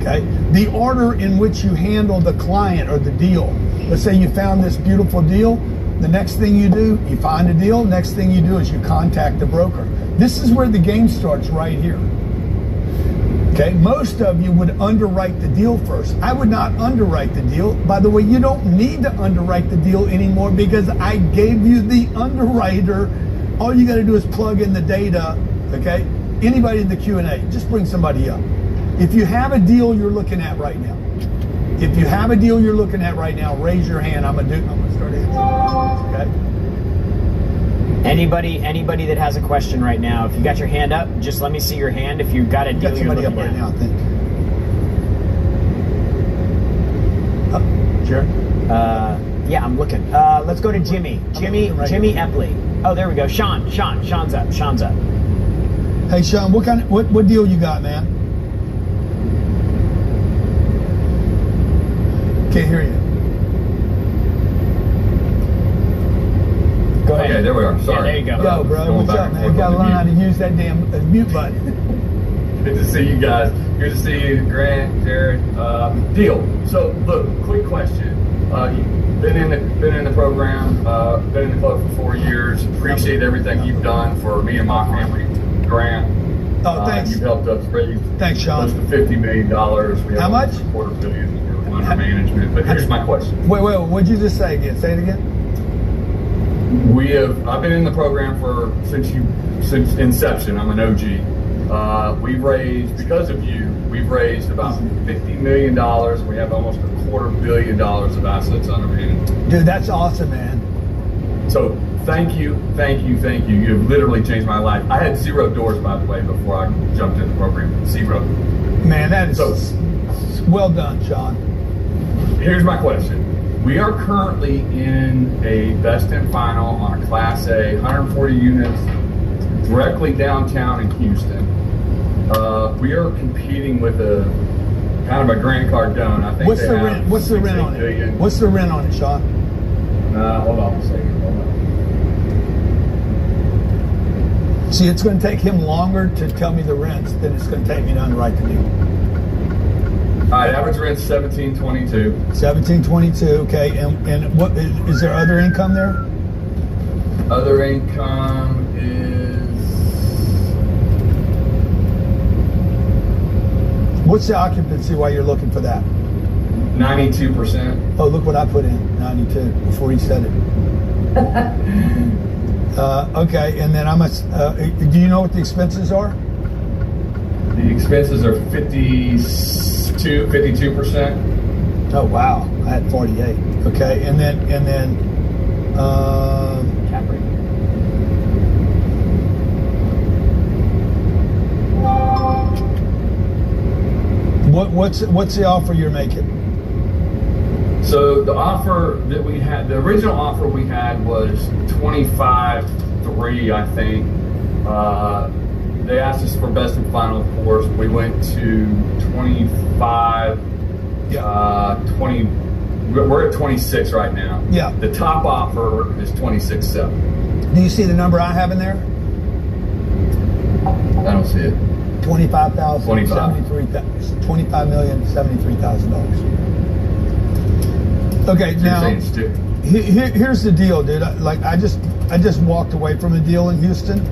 Okay? The order in which you handle the client or the deal. Let's say you found this beautiful deal. The next thing you do, you find a deal. Next thing you do is you contact the broker. This is where the game starts, right here. Okay, most of you would underwrite the deal first. I would not underwrite the deal. By the way, you don't need to underwrite the deal anymore because I gave you the underwriter. All you got to do is plug in the data, okay? Anybody in the Q&A, just bring somebody up. If you have a deal you're looking at right now, if you have a deal you're looking at right now, raise your hand. I'm gonna start answering, okay? Anybody that has a question right now, if you got your hand up, just let me see your hand. If you've got a deal you're looking at. Right now, I think. Jared? Yeah, I'm looking. Let's go to Jimmy. Jimmy Epley. Oh, there we go. Sean's up. Hey, Sean, what deal you got, man? Can't hear you. Go ahead. Okay, there we are. Sorry. Yeah, there you go. Yo, bro, what's up, man? You gotta learn how to use that damn mute button. Good to see you guys. Good to see you, Grant, Jared. Deal. So, look, quick question. You've been in the program, been in the club for 4 years. Appreciate everything you've done for me and my family. grant. Oh, thanks. You've helped us raise Thanks, Sean. close to $50 million. We have How much? $250 million under management. But here's my question. Wait, what'd you just say again? Say it again. I've been in the program since inception. I'm an OG. We've raised, because of you, we've raised about $50 million. We have almost $250 million of assets under management. Dude, that's awesome, man. So thank you. You've literally changed my life. I had 0 doors, by the way, before I jumped in the program. 0. Man, that is well done, Sean. Here's my question. We are currently in a best and final on a Class A, 140 units, directly downtown in Houston. We are competing with a kind of a Grant Cardone. I think. What's the rent? What's the rent on it? What's the rent on it, Sean? Hold on a second. Hold on. See, it's going to take him longer to tell me the rents than it's going to take me to underwrite the deal. All right, average rent's $1,722. $1,722. Okay, and what is there other income there? Other income is. What's the occupancy while you're looking for that? 92%. Oh, look what I put in, 92, before he said it. Okay, and then how much, do you know what the expenses are? The expenses are 52%. Oh, wow, I had 48. Okay, and then, Cap rate. what's the offer you're making? So the offer that we had, the original offer we had was 25.3, I think. They asked us for best and final, of course. We went to 25. 20. We're at 26 right now. Yeah. The top offer is 26.7. Do you see the number I have in there? I don't see it. $25,073,000. Okay, now here's the deal, dude. I just walked away from a deal in Houston.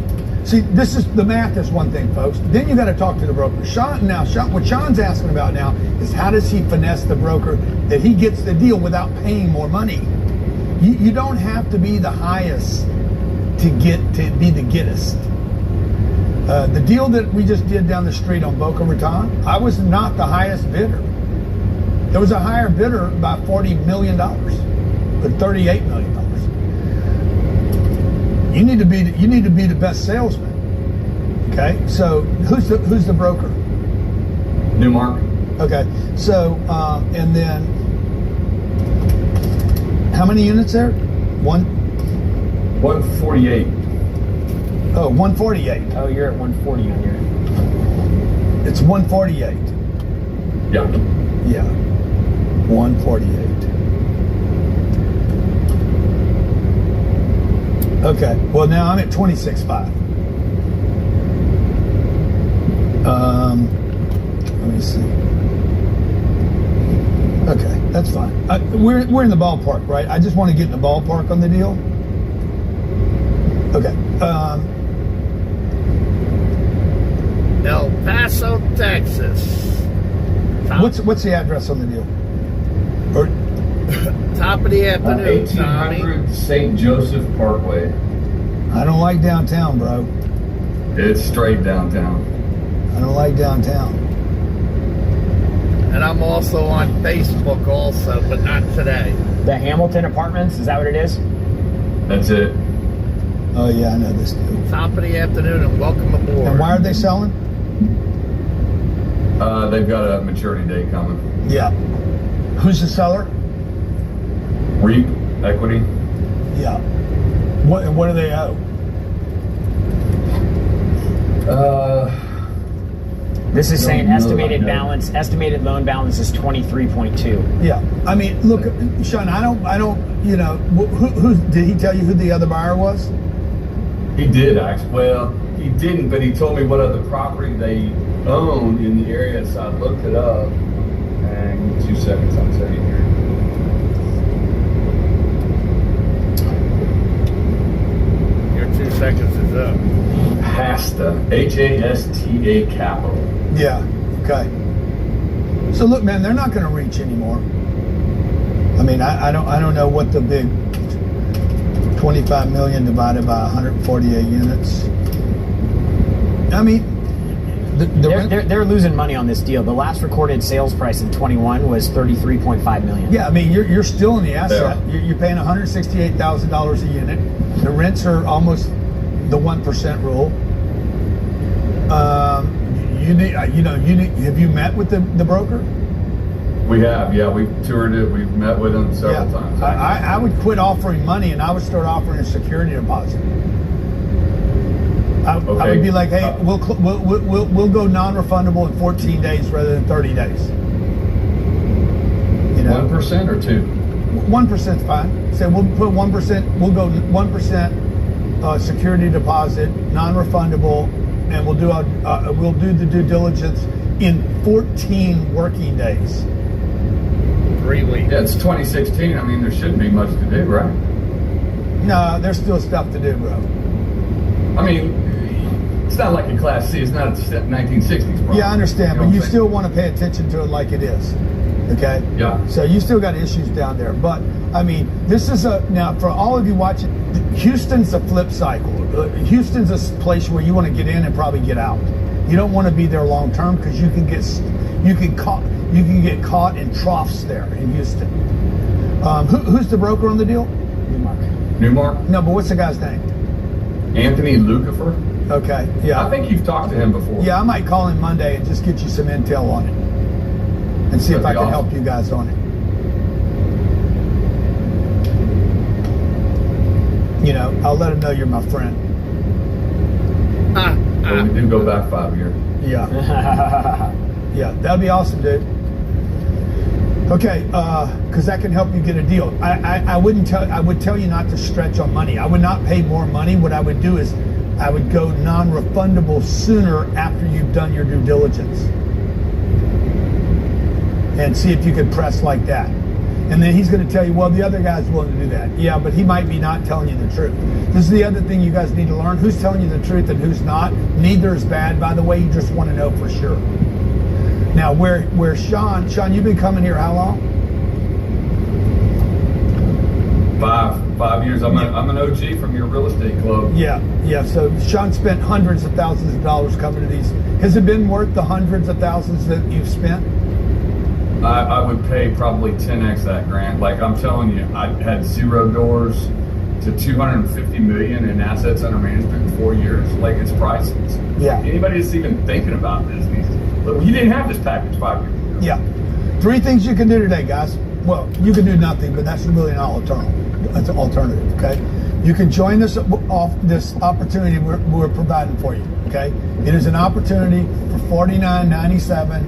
See, this is the math is one thing, folks. Then you got to talk to the broker. Sean, what Sean's asking about now is how does he finesse the broker that he gets the deal without paying more money? You don't have to be the highest to be the gettest. The deal that we just did down the street on Boca Raton, I was not the highest bidder. There was a higher bidder by $40 million, but $38 million. You need to be the best salesman. Okay, so who's the broker? Newmark. Okay, so and then how many units there? 148. Oh, 148. Oh, you're at 140 on your. It's 148. Yeah. Yeah, 148. Okay, well now I'm at 26.5. Let me see. Okay, that's fine. We're in the ballpark, right? I just want to get in the ballpark on the deal. Okay. El Paso, Texas. What's the address on the deal? Or top of the afternoon, 1800 St. Joseph Parkway. I don't like downtown, bro. It's straight downtown. I don't like downtown. And I'm also on Facebook also, but not today. The Hamilton Apartments, is that what it is? That's it. Oh yeah, I know this deal. Top of the afternoon and welcome aboard. And why are they selling? They've got a maturity date coming. Yeah. Who's the seller? REAP Equity. Yeah. What do they owe? This is saying estimated loan balance is 23.2. Yeah. I mean, look, Sean, I don't, you know, who did he tell you who the other buyer was? He did actually. Well, he didn't, but he told me what other property they own in the area, so I looked it up. And give me 2 seconds, I'll tell you here. You're 2 seconds is up. HASTA, H-A-S-T-A Capital. Yeah. Okay. So look, man, they're not going to reach anymore. I mean, I don't know what the big 25 million divided by 148 units. I mean, they're losing money on this deal. The last recorded sales price in 21 was $33.5 million. Yeah, I mean, you're still in the asset. You're paying $168,000 a unit. The rents are almost the 1% rule. Have you met with the broker? We have, yeah. We've toured it. We've met with them several times. I would quit offering money and I would start offering a security deposit. I would be like, hey, we'll go non-refundable in 14 days rather than 30 days. 1% or 2? 1% is fine. Say we'll put 1%. We'll go 1% security deposit, non-refundable, and we'll do the due diligence in 14 working days. 3 weeks. Yeah, it's 2016. I mean, there shouldn't be much to do, right? No, there's still stuff to do, bro. I mean, it's not like a Class C. It's not a 1960s problem. Yeah, I understand, but you still want to pay attention to it like it is. Okay? Yeah. So you still got issues down there. But, I mean, this is now, for all of you watching, Houston's a flip cycle. Houston's a place where you want to get in and probably get out. You don't want to be there long term because you can get caught in troughs there in Houston. Who's the broker on the deal? Newmark? No, but what's the guy's name? Anthony Lucifer. Okay, yeah. I think you've talked to him before. Yeah, I might call him Monday and just get you some intel on it and see if I can help you guys on it. You know, I'll let him know you're my friend. But we do go back 5 years. Yeah. Yeah, that'd be awesome, dude. Okay, because that can help you get a deal. I would tell you not to stretch on money. I would not pay more money. What I would do is I would go non-refundable sooner after you've done your due diligence. And see if you could press like that. And then he's going to tell you, well, the other guy's willing to do that. Yeah, but he might be not telling you the truth. This is the other thing you guys need to learn. Who's telling you the truth and who's not? Neither is bad. By the way, you just want to know for sure. Now, where Sean, you've been coming here how long? 5 years. I'm an OG from your real estate club. Yeah. So Sean spent hundreds of thousands of dollars coming to these. Has it been worth the hundreds of thousands that you've spent? I would pay probably 10x that grant. Like I'm telling you, I had 0 doors to 250 million in assets under management in 4 years. Like it's priceless. Yeah. Anybody that's even thinking about this needs to. Look, you didn't have this package 5 years ago. Yeah. 3 things you can do today, guys. Well, you can do nothing, but that's really not alternative. That's an alternative, okay? You can join this opportunity we're providing for you, okay? It is an opportunity for $49.97.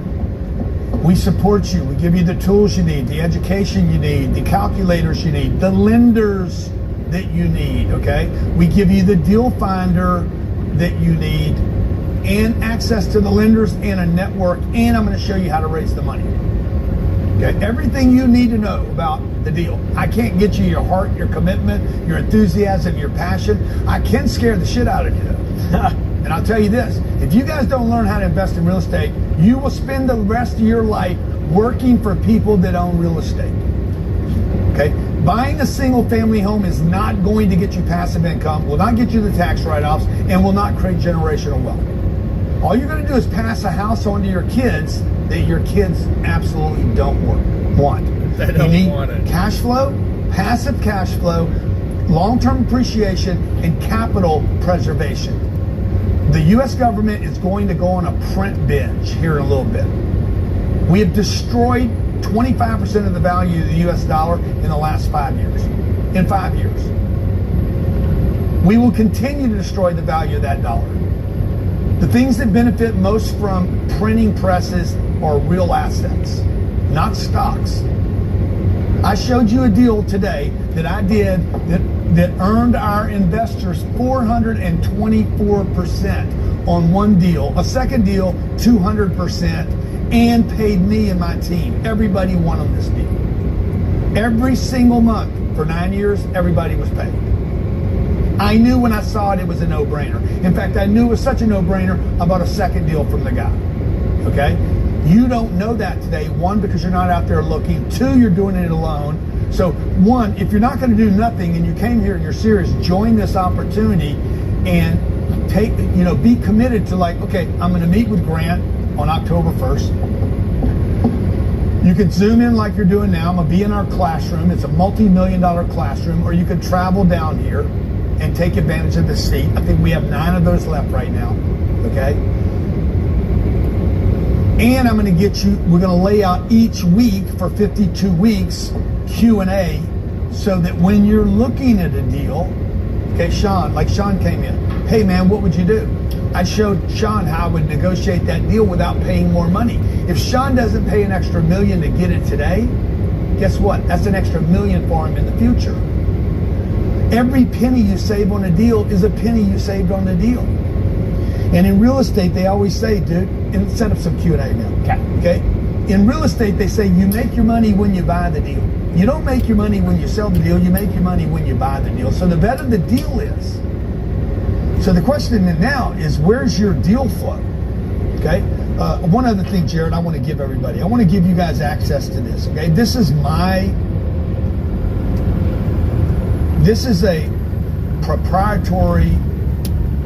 We support you. We give you the tools you need, the education you need, the calculators you need, the lenders that you need, okay? We give you the deal finder that you need and access to the lenders and a network, and I'm going to show you how to raise the money. Okay, everything you need to know about the deal. I can't get you your heart, your commitment, your enthusiasm, your passion. I can scare the shit out of you though. And I'll tell you this, if you guys don't learn how to invest in real estate, you will spend the rest of your life working for people that own real estate. Okay, buying a single family home is not going to get you passive income, will not get you the tax write-offs, and will not create generational wealth. All you're going to do is pass a house on to your kids that your kids absolutely don't want. They don't you need want it. Cash flow, passive cash flow, long-term appreciation, and capital preservation. The U.S. government is going to go on a print binge here in a little bit. We have destroyed 25% of the value of the U.S. dollar in the last 5 years. In 5 years. We will continue to destroy the value of that dollar. The things that benefit most from printing presses are real assets, not stocks. I showed you a deal today that I did that earned our investors 424% on one deal, a second deal 200%, and paid me and my team. Everybody won on this deal. Every single month for 9 years, everybody was paid. I knew when I saw it, it was a no-brainer. In fact, I knew it was such a no-brainer, I bought a second deal from the guy, okay? You don't know that today. One, because you're not out there looking. Two, you're doing it alone. So one, if you're not going to do nothing and you came here and you're serious, join this opportunity and be committed to like, okay, I'm going to meet with Grant on October 1st. You can zoom in like you're doing now. I'm going to be in our classroom. It's a multi-million-dollar classroom, or you could travel down here and take advantage of the seat. I think we have 9 of those left right now, okay? And I'm going to get you, we're going to lay out each week for 52 weeks Q&A so that when you're looking at a deal, okay, Sean came in. Hey man, what would you do? I showed Sean how I would negotiate that deal without paying more money. If Sean doesn't pay an extra $1 million to get it today, guess what? That's an extra $1 million for him in the future. Every penny you save on a deal is a penny you saved on the deal. And in real estate, they always say, dude, and set up some Q&A now. Okay? In real estate, they say you make your money when you buy the deal. You don't make your money when you sell the deal. You make your money when you buy the deal. So the better the deal is. So the question now is, where's your deal flow? Okay? One other thing, Jared, I want to give everybody. I want to give you guys access to this. Okay? This is a proprietary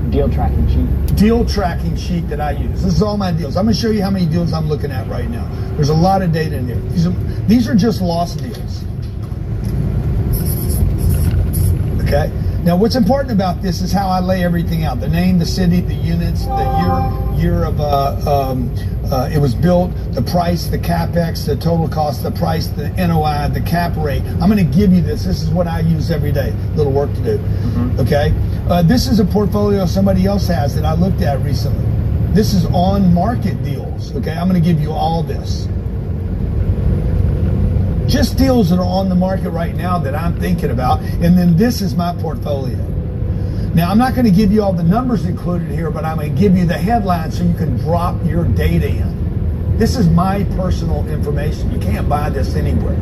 deal tracking sheet that I use. This is all my deals. I'm going to show you how many deals I'm looking at right now. There's a lot of data in there. These are just lost deals. Okay? Now, what's important about this is how I lay everything out. The name, the city, the units, the year of it was built, the price, the capex, the total cost, the price, the NOI, the cap rate. I'm going to give you this. This is what I use every day. A little work to do. Okay? This is a portfolio somebody else has that I looked at recently. This is on market deals. Okay? I'm going to give you all this. Just deals that are on the market right now that I'm thinking about. And then this is my portfolio. Now, I'm not going to give you all the numbers included here, but I'm going to give you the headlines so you can drop your data in. This is my personal information. You can't buy this anywhere.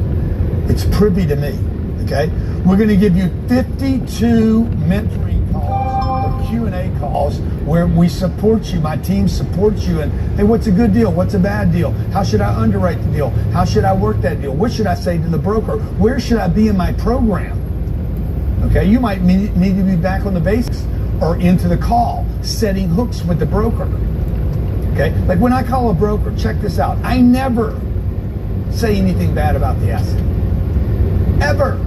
It's privy to me, okay? We're going to give you 52 mentoring calls or Q&A calls where we support you. My team supports you. And, hey, what's a good deal? What's a bad deal? How should I underwrite the deal? How should I work that deal? What should I say to the broker? Where should I be in my program? Okay, you might need to be back on the basics or into the call, setting hooks with the broker. Okay, like when I call a broker, check this out. I never say anything bad about the asset. Ever.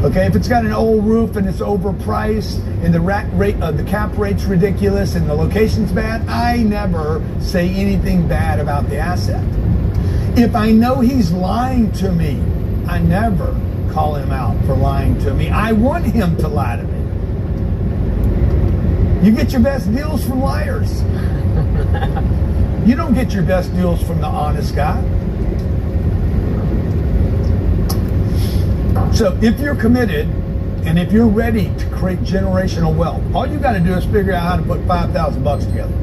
Okay, if it's got an old roof and it's overpriced and the cap rate's ridiculous and the location's bad, I never say anything bad about the asset. If I know he's lying to me, I never call him out for lying to me. I want him to lie to me. You get your best deals from liars. You don't get your best deals from the honest guy. So if you're committed and if you're ready to create generational wealth, all you got to do is figure out how to put $5,000 together.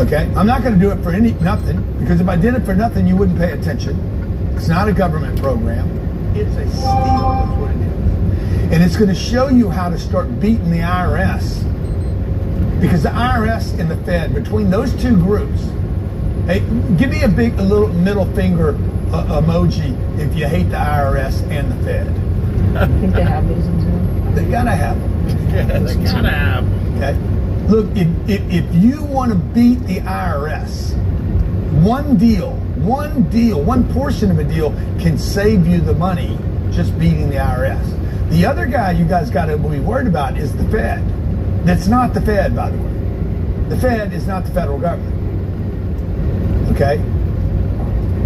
Okay? I'm not going to do it for nothing, because if I did it for nothing, you wouldn't pay attention. It's not a government program. It's a steal, that's what it is. And it's going to show you how to start beating the IRS. Because the IRS and the Fed, between those two groups, hey, give me a little middle finger emoji if you hate the IRS and the Fed. I think they have those in Zoom. They gotta have them. Yeah, they gotta have them. Okay? Look, if you want to beat the IRS, one portion of a deal can save you the money just beating the IRS. The other guy you guys got to be worried about is the Fed. That's not the Fed, by the way. The Fed is not the federal government. Okay?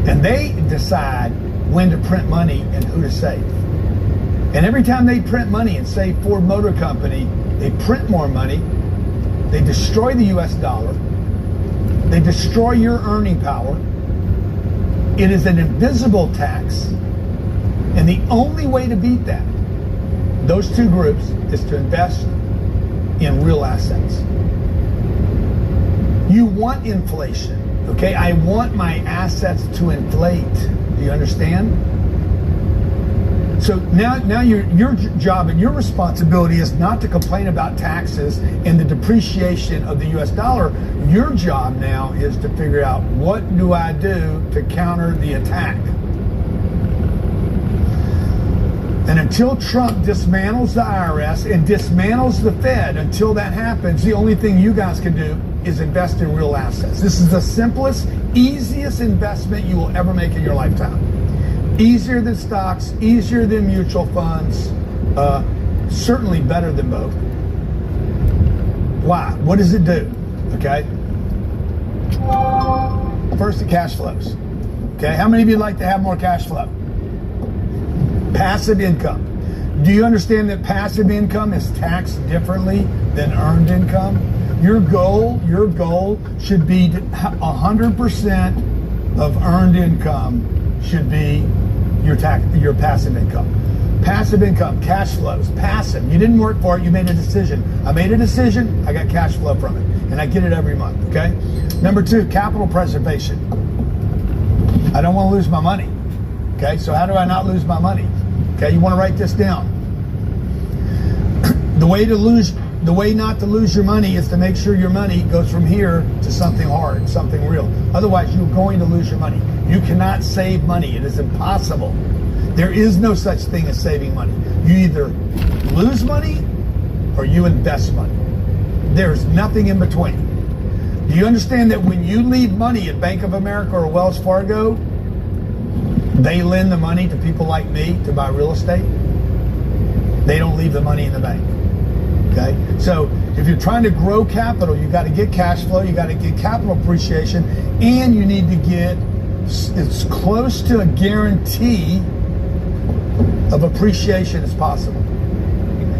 And they decide when to print money and who to save. And every time they print money and save Ford Motor Company, they print more money, they destroy the US dollar, they destroy your earning power. It is an invisible tax. And the only way to beat that, those two groups, is to invest in real assets. You want inflation, okay? I want my assets to inflate. Do you understand? So So now your job and your responsibility is not to complain about taxes and the depreciation of the US dollar. Your job now is to figure out, what do I do to counter the attack? And until Trump dismantles the IRS and dismantles the Fed, until that happens, the only thing you guys can do is invest in real assets. This is the simplest, easiest investment you will ever make in your lifetime. Easier than stocks, easier than mutual funds, certainly better than both. Why? What does it do? Okay. First, the cash flows. Okay. How many of you would like to have more cash flow? Passive income. Do you understand that passive income is taxed differently than earned income? Your goal should be 100% of earned income should be your passive income. Passive income, cash flows, passive. You didn't work for it, you made a decision. I made a decision, I got cash flow from it. And I get it every month, okay? Number 2, capital preservation. I don't want to lose my money. Okay, so how do I not lose my money? Okay, you want to write this down. The way not to lose your money is to make sure your money goes from here to something hard, something real. Otherwise, you're going to lose your money. You cannot save money. It is impossible. There is no such thing as saving money. You either lose money or you invest money. There's nothing in between. Do you understand that when you leave money at Bank of America or Wells Fargo, they lend the money to people like me to buy real estate? They don't leave the money in the bank. Okay? So if you're trying to grow capital, you got to get cash flow, you got to get capital appreciation, and you need to get as close to a guarantee of appreciation as possible.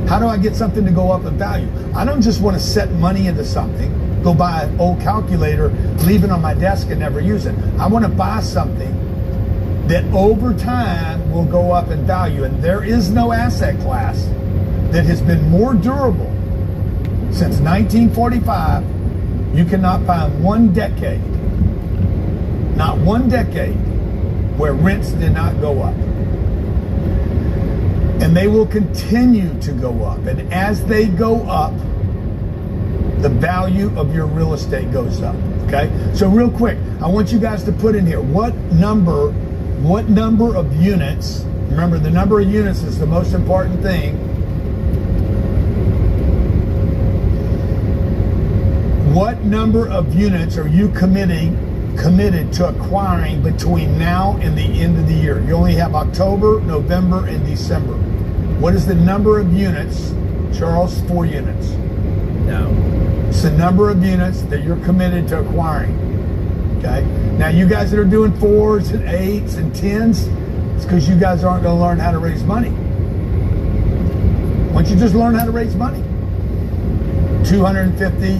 How do I get something to go up in value? I don't just want to set money into something, go buy an old calculator, leave it on my desk and never use it. I want to buy something that over time will go up in value. And there is no asset class that has been more durable since 1945. You cannot find one decade, not one decade, where rents did not go up. And they will continue to go up. And as they go up, the value of your real estate goes up. Okay? So real quick, I want you guys to put in here, what number of units, remember the number of units is the most important thing. What number of units are you committed to acquiring between now and the end of the year? You only have October, November, and December. What is the number of units? Charles, 4 units. No. It's the number of units that you're committed to acquiring. Okay? Now, you guys that are doing 4s and 8s and 10s, it's because you guys aren't going to learn how to raise money. Once you just learn how to raise money, 250,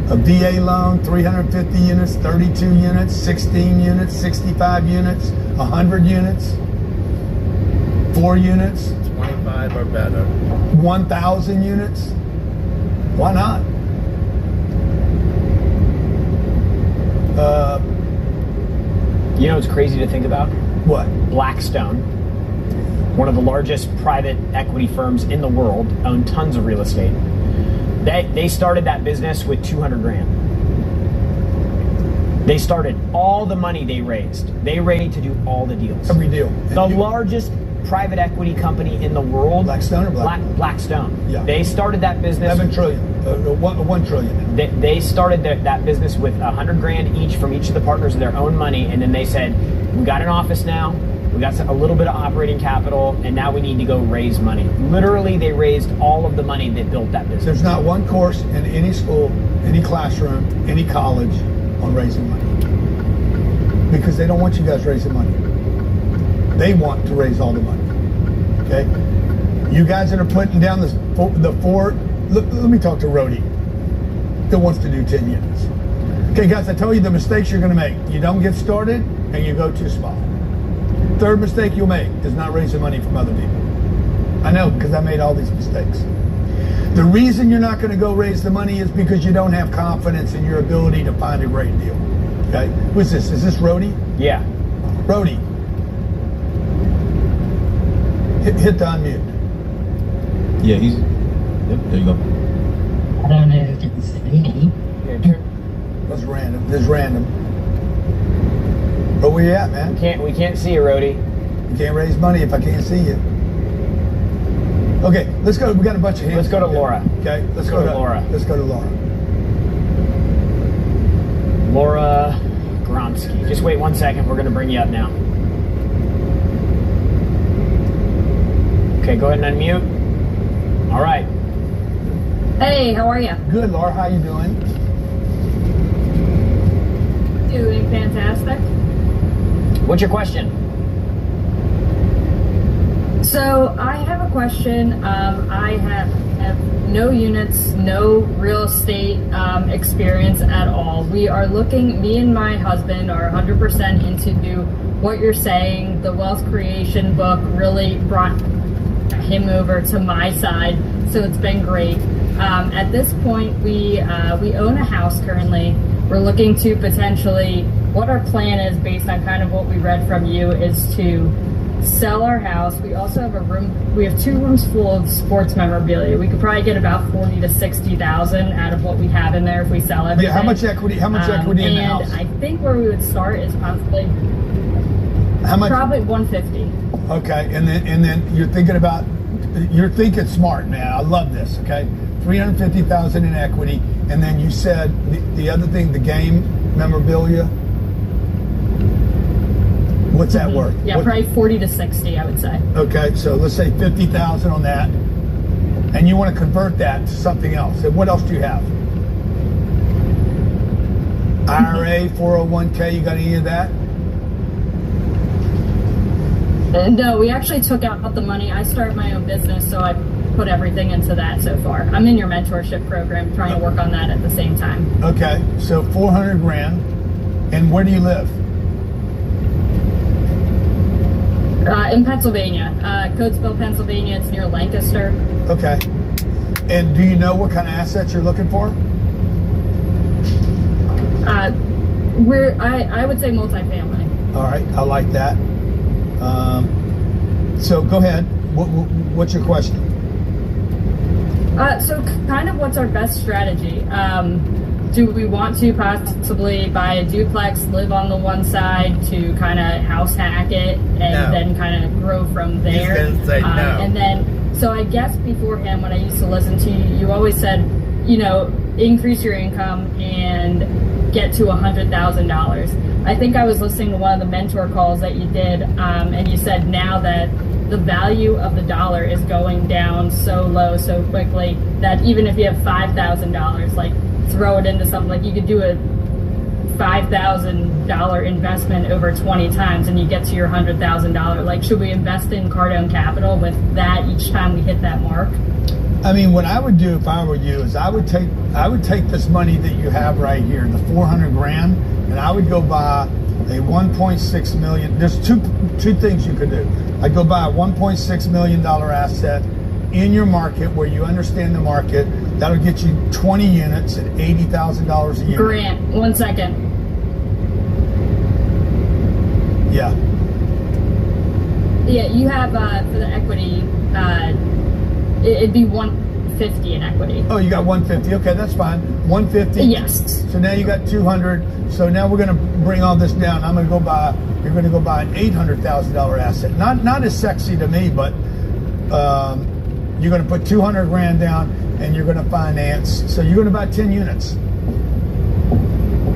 a VA loan, 350 units, 32 units, 16 units, 65 units, 100 units, 4 units, 25 or better, 1,000 units. Why not? You know what's crazy to think about? What? Blackstone, one of the largest private equity firms in the world, own tons of real estate. They started that business with 200 grand. They started all the money they raised. They ready to do all the deals. Every deal. The largest private equity company in the world. Blackstone or Blackstone. Yeah. They started that business. 7 trillion. 1 trillion. They started that business with 100 grand each from each of the partners of their own money, and then they said, we got an office now, we got a little bit of operating capital, and now we need to go raise money. Literally, they raised all of the money that built that business. There's not one course in any school, any classroom, any college on raising money. Because they don't want you guys raising money. They want to raise all the money. Okay? You guys that are putting down the 4, let me talk to Rhodey that wants to do 10 units. Okay, guys, I told you the mistakes you're going to make. You don't get started and you go too small. Third mistake you'll make is not raising money from other people. I know, because I made all these mistakes. The reason you're not going to go raise the money is because you don't have confidence in your ability to find a great deal. Okay? Who's this? Is this Rhodey? Yeah. Rhodey. Hit the unmute. Yeah, he's. Yep, there you go. I don't know if it's me. That's random. This is random. But where you at, man? We can't see you, Rhodey. You can't raise money if I can't see you. Okay, let's go. We got a bunch of hands. Let's go to Laura. Okay, let's go to Laura. Let's go to Laura. Laura Gromsky. Just wait 1 second. We're going to bring you up now. Okay, go ahead and unmute. All right. Hey, how are you? Good, Laura. How you doing? Doing fantastic. What's your question? So I have a question. I have no units, no real estate experience at all. We are looking, me and my husband are 100% into what you're saying. The wealth creation book really brought him over to my side, so it's been great. At this point, we own a house currently. We're looking to potentially, what our plan is based on kind of what we read from you, is to sell our house. We also have we have 2 rooms full of sports memorabilia. We could probably get about 40 to 60,000 out of what we have in there if we sell everything. Yeah, how much equity in the house? And I think where we would start is possibly how much? Probably 150. Okay, and then you're thinking smart, man. I love this. Okay, 350,000 in equity, and then you said the other thing, the game memorabilia. What's that worth? Yeah, probably 40 to 60, I would say. Okay, so let's say 50,000 on that, and you want to convert that to something else. And what else do you have? IRA, 401k. You got any of that? No, we actually took out the money. I started my own business, so I put everything into that so far. I'm in your mentorship program, trying to work on that at the same time. Okay, so 400 grand. And where do you live? In Pennsylvania, Coatesville, Pennsylvania. It's near Lancaster. Okay. And do you know what kind of assets you're looking for? I would say multifamily. All right, I like that. So go ahead. What's your question? So kind of what's our best strategy? Do we want to possibly buy a duplex, live on the one side to kind of house hack it and then kind of grow from there? He's gonna say no. And then, so I guess beforehand when I used to listen to you, you always said, increase your income and get to $100,000. I think I was listening to one of the mentor calls that you did, and you said now that the value of the dollar is going down so low so quickly that even if you have $5,000, like throw it into something, like you could do a $5,000 investment over 20 times and you get to your $100,000. Like, should we invest in Cardone Capital with that each time we hit that mark? I mean, what I would do if I were you is I would take this money that you have right here, the 400 grand, and I would go buy a 1.6 million. There's two things you could do. I'd go buy a $1.6 million asset in your market where you understand the market. That'll get you 20 units at $80,000 a unit. Grant, 1 second. Yeah. Yeah, you have for the equity, it'd be 150 in equity. Oh, you got 150. Okay, that's fine. 150. Yes. So now you got 200. So now we're going to bring all this down. You're going to go buy an $800,000 asset. Not as sexy to me, but you're going to put 200 grand down and you're going to finance. So you're going to buy 10 units.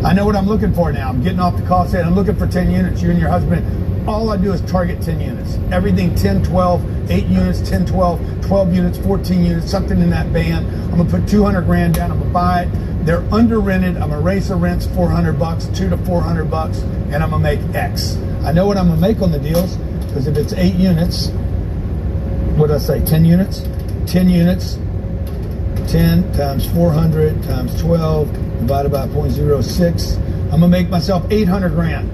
I know what I'm looking for now. I'm getting off the call saying I'm looking for 10 units. You and your husband. All I do is target 10 units. Everything 10, 12, 8 units, 10, 12, 12 units, 14 units, something in that band. I'm going to put 200 grand down. I'm going to buy it. They're under rented. I'm going to raise the rents $400, $200 to $400, and I'm going to make X. I know what I'm going to make on the deals because if it's 8 units, what did I say? 10 units? 10 units. 10 times 400 times 12 divided by 0.06. I'm going to make myself 800 grand.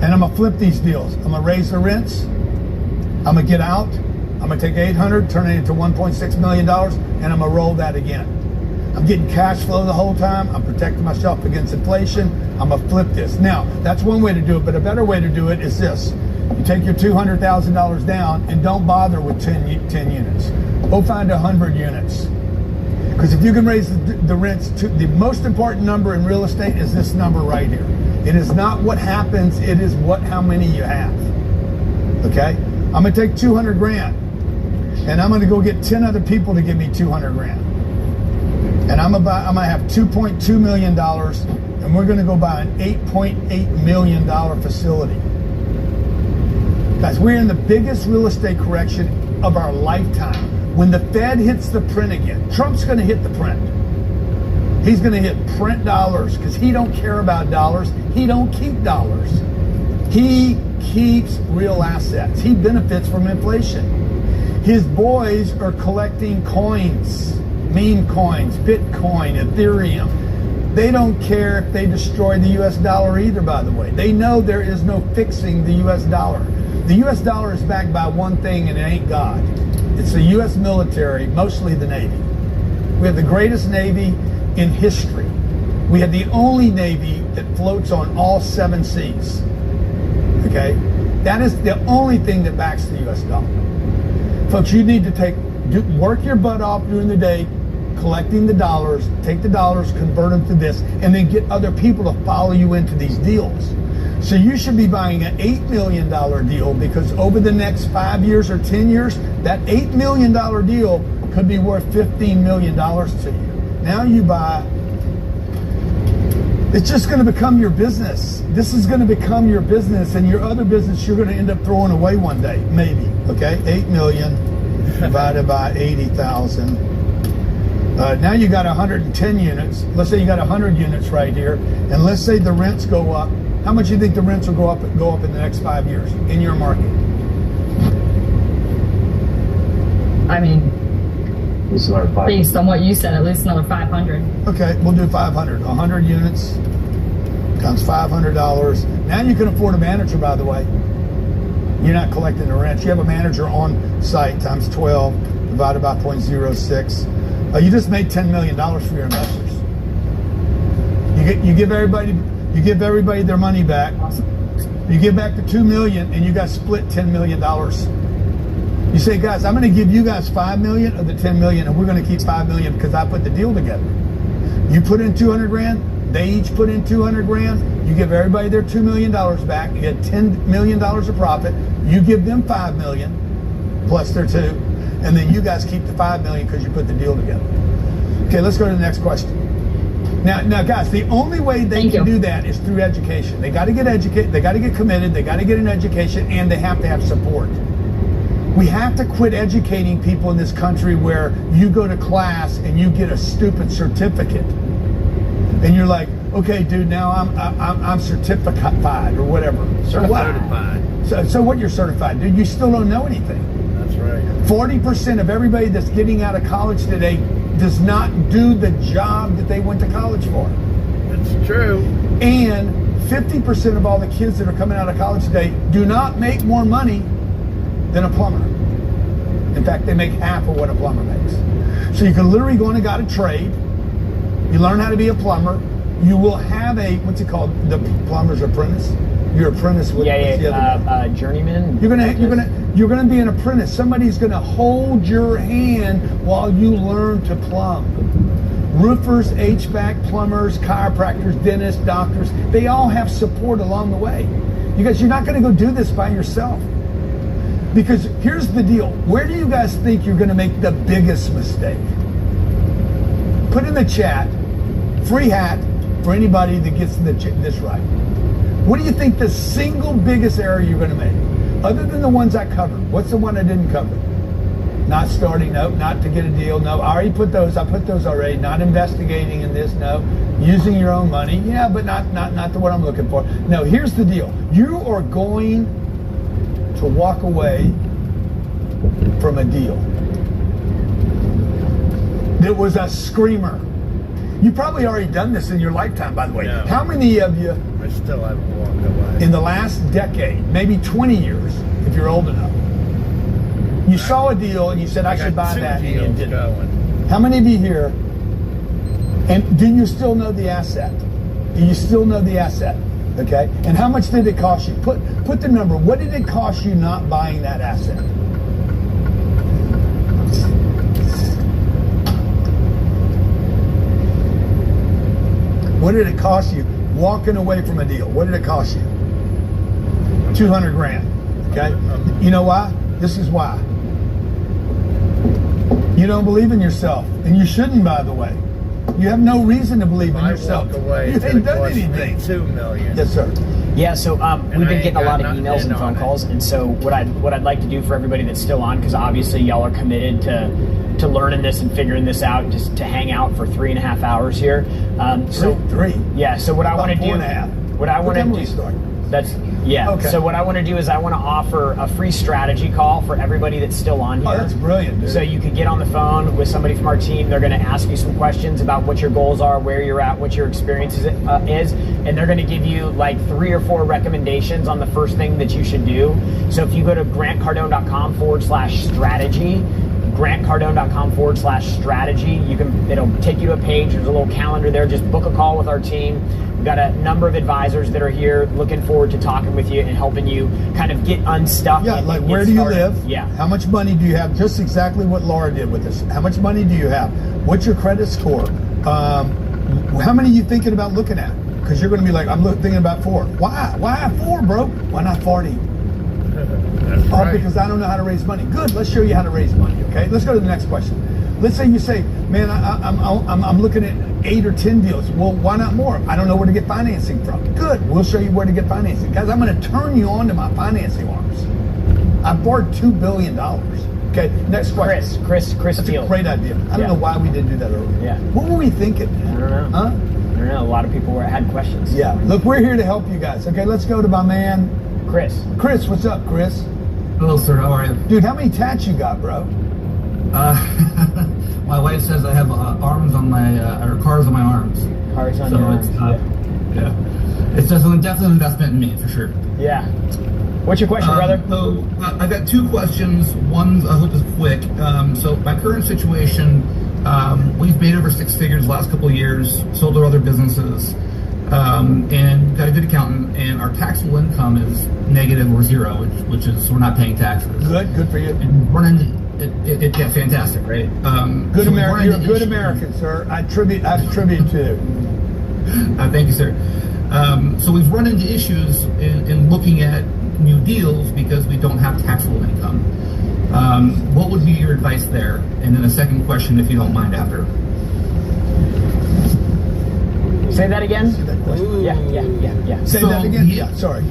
And I'm going to flip these deals. I'm going to raise the rents. I'm going to get out. I'm going to take 800, turn it into $1.6 million, and I'm going to roll that again. I'm getting cash flow the whole time. I'm protecting myself against inflation. I'm going to flip this. Now, that's one way to do it, but a better way to do it is this. You take your $200,000 down and don't bother with 10 units. Go find 100 units. Because if you can raise the rents to the most important number in real estate is this number right here. It is not what happens, it is how many you have. Okay? I'm gonna take 200 grand and I'm gonna go get 10 other people to give me 200 grand. And I'm gonna have $2.2 million and we're gonna go buy an $8.8 million facility. Guys, we're in the biggest real estate correction of our lifetime. When the Fed hits the print again, Trump's gonna hit the print. He's gonna hit print dollars because he don't care about dollars. He don't keep dollars. He keeps real assets. He benefits from inflation. His boys are collecting coins, meme coins, Bitcoin, Ethereum. They don't care if they destroy the US dollar either, by the way. They know there is no fixing the US dollar. The US dollar is backed by one thing and it ain't God. It's the US military, mostly the Navy. We have the greatest Navy in history. We have the only Navy that floats on all 7 seas. Okay? That is the only thing that backs the US dollar. Folks, you need to work your butt off during the day, collecting the dollars, take the dollars, convert them to this, and then get other people to follow you into these deals. So you should be buying an $8 million deal because over the next 5 years or 10 years, that $8 million deal could be worth $15 million to you. Now you buy, it's just going to become your business. This is going to become your business, and your other business you're going to end up throwing away one day, maybe. Okay, 8 million divided by 80,000. Now you got 110 units. Let's say you got 100 units right here, and let's say the rents go up. How much do you think the rents will go up in the next 5 years in your market? I mean, based on what you said, at least another 500. Okay, we'll do 500. 100 units comes $500. Now you can afford a manager, by the way. You're not collecting the rent. You have a manager on site times 12 divided by 0.06. You just made $10 million for your investors. You give everybody their money back. You give back the $2 million, and you guys split $10 million. You say, guys, I'm going to give you guys $5 million of the $10 million, and we're going to keep $5 million because I put the deal together. You put in 200 grand. They each put in 200 grand. You give everybody their $2 million back. You get $10 million of profit. You give them $5 million plus their 2, and then you guys keep the $5 million because you put the deal together. Okay, let's go to the next question. Now, guys, the only way they can do that is through education. They got to get educated. They got to get committed. They got to get an education, and they have to have support. We have to quit educating people in this country where you go to class and you get a stupid certificate, and you're like, okay, dude, now I'm certified or whatever. Certified. So what? You're certified, dude? You still don't know anything. That's right. 40% of everybody that's getting out of college today does not do the job that they went to college for. That's true. And 50% of all the kids that are coming out of college today do not make more money than a plumber. In fact, they make half of what a plumber makes. So you can literally go and got a trade. You learn how to be a plumber. You will have a, what's it called? The plumber's apprentice. You're apprentice with the other journeyman. You're gonna be an apprentice. Somebody's gonna hold your hand while you learn to plumb. Roofers, HVAC, plumbers, chiropractors, dentists, doctors, they all have support along the way. You guys, you're not gonna go do this by yourself. Because here's the deal. Where do you guys think you're gonna make the biggest mistake? Put in the chat, free hat for anybody that gets this right. What do you think the single biggest error you're going to make? Other than the ones I covered. What's the one I didn't cover? Not starting, no. Not to get a deal, no. I already put those. I put those already. Not investigating in this, no. Using your own money, yeah, but not the one I'm looking for. No, here's the deal. You are going to walk away from a deal that was a screamer. You probably already done this in your lifetime, by the way. No. How many of you I still haven't walked away. in the last decade, maybe 20 years, if you're old enough, you saw a deal and you said, I should buy that, and you didn't? Going. How many of you here, and do you still know the asset? Do you still know the asset? Okay? And how much did it cost you? Put put the number. What did it cost you not buying that asset? What did it cost you walking away from a deal? What did it cost you? 200 grand. Okay. You know why? This is why. You don't believe in yourself, and you shouldn't, by the way. You have no reason to believe in yourself. Walk away, you ain't done anything. $2 million. Yes, sir. Yeah, so we've been getting a lot of emails and phone calls, and so what I'd like to do for everybody that's still on, because obviously y'all are committed to learning this and figuring this out, just to hang out for 3.5 hours here. Three. Yeah. So what I want to do, 4.5. what I want to do, start? that's yeah. Okay. So what I want to do is I want to offer a free strategy call for everybody that's still on here. Oh, that's brilliant, dude. So you can get on the phone with somebody from our team. They're going to ask you some questions about what your goals are, where you're at, what your experience is, and they're going to give you like 3 or 4 recommendations on the first thing that you should do. So if you go to grantcardone.com/strategy, grantcardone.com/strategy, it'll take you to a page. There's a little calendar there. Just book a call with our team. We've got a number of advisors that are here looking forward to talking with you and helping you kind of get unstuck. Yeah, like where do you live? Yeah. How much money do you have? Just exactly what Laura did with us. How much money do you have? What's your credit score? How many are you thinking about looking at? Because you're going to be like, I'm thinking about 4. Why? Why 4, bro? Why not 40? Right. Because I don't know how to raise money. Good, let's show you how to raise money, okay? Let's go to the next question. Let's say you say, man, I'm looking at 8 or 10 deals. Well, why not more? I don't know where to get financing from. Good, we'll show you where to get financing. Guys, I'm going to turn you on to my financing arms. I borrowed $2 billion. Okay, next question. Chris That's Field. a great idea. I don't know why we didn't do that earlier. Yeah. What were we thinking? I don't know. Huh? I don't know. A lot of people had questions. Yeah. Look, we're here to help you guys. Okay, let's go to my man, Chris. Chris, what's up, Chris? Hello, sir. How are you? Dude, how many tats you got, bro? My wife says I have arms on my, or cars on my arms. Cars on so your arms. Yeah. It's definitely an investment in me, for sure. Yeah. What's your question, brother? So I've got 2 questions. One I hope is quick. So my current situation, we've made over 6 figures the last couple of years, sold our other businesses, and got a good accountant, and our taxable income is negative or 0, which is we're not paying taxes. Good for you. And run into yeah, fantastic, right? Good American. You're a good American, sir. I attribute to. Thank you, sir. So we've run into issues in looking at new deals because we don't have taxable income. What would be your advice there? And then a second question, if you don't mind, after. Say that again? See that question? Yeah. Say that again? Yeah, sorry.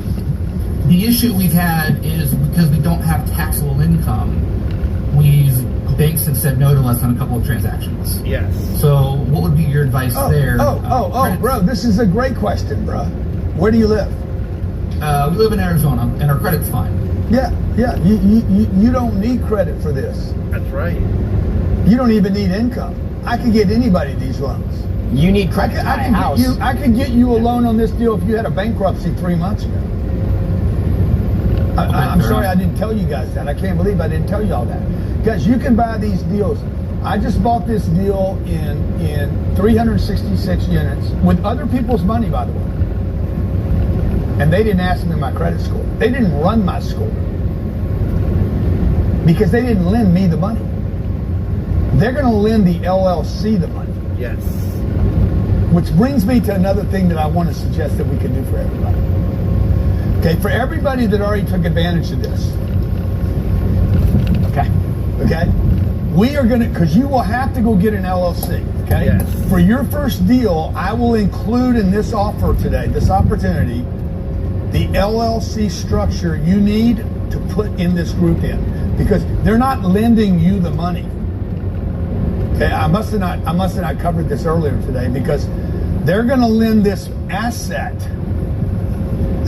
The issue we've had is because we don't have taxable income, banks have said no to us on a couple of transactions. Yes. So what would be your advice there? Bro, this is a great question, bro. Where do you live? We live in Arizona, and our credit's fine. Yeah. You don't need credit for this. That's right. You don't even need income. I could get anybody these loans. You need credit to buy a house. I could get you a loan on this deal if you had a bankruptcy 3 months ago. I'm sorry I didn't tell you guys that. I can't believe I didn't tell you all that. Guys, you can buy these deals. I just bought this deal in 366 units with other people's money, by the way. And they didn't ask me my credit score. They didn't run my score. Because they didn't lend me the money. They're going to lend the LLC the money. Yes. Which brings me to another thing that I want to suggest that we can do for everybody. Okay, for everybody that already took advantage of this. Okay? We are going to, because you will have to go get an LLC. Okay? Yes. For your first deal, I will include in this offer today, this opportunity, the LLC structure you need to put in this group in. Because they're not lending you the money. Okay, I must have not covered this earlier today because they're going to lend this asset.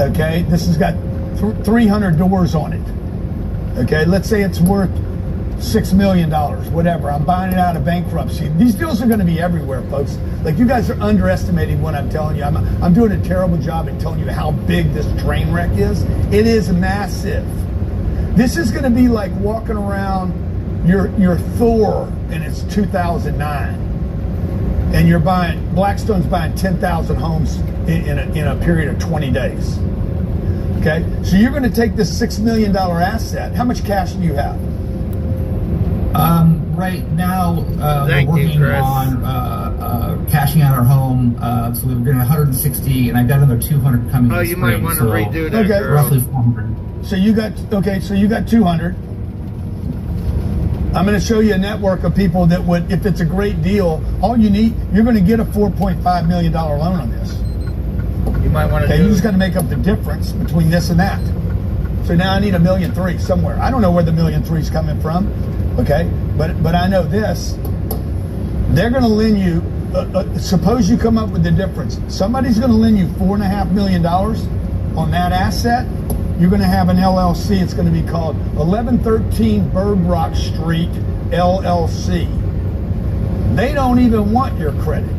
Okay, this has got 300 doors on it. Okay, let's say it's worth $6 million, whatever. I'm buying it out of bankruptcy. These deals are going to be everywhere, folks. Like, you guys are underestimating what I'm telling you. I'm doing a terrible job at telling you how big this train wreck is. It is massive. This is going to be like walking around your Thor and it's 2009, and you're Blackstone's buying 10,000 homes in a period of 20 days. Okay, so you're going to take this $6 million asset. How much cash do you have? Right now, we're working on cashing out our home. So we're getting 160, and I've got another 200 coming. Oh, you might want to redo that. Okay, roughly 400. So you got 200. I'm going to show you a network of people that would, if it's a great deal, all you need, you're going to get a $4.5 million loan on this. You might want to. Okay, you just got to make up the difference between this and that. So now I need $1.3 million somewhere. I don't know where the $1.3 million is coming from. Okay, but I know this. They're going to lend you. Suppose you come up with the difference. Somebody's going to lend you $4.5 million on that asset. You're going to have an LLC. It's going to be called 1113 Bird Rock Street LLC. They don't even want your credit.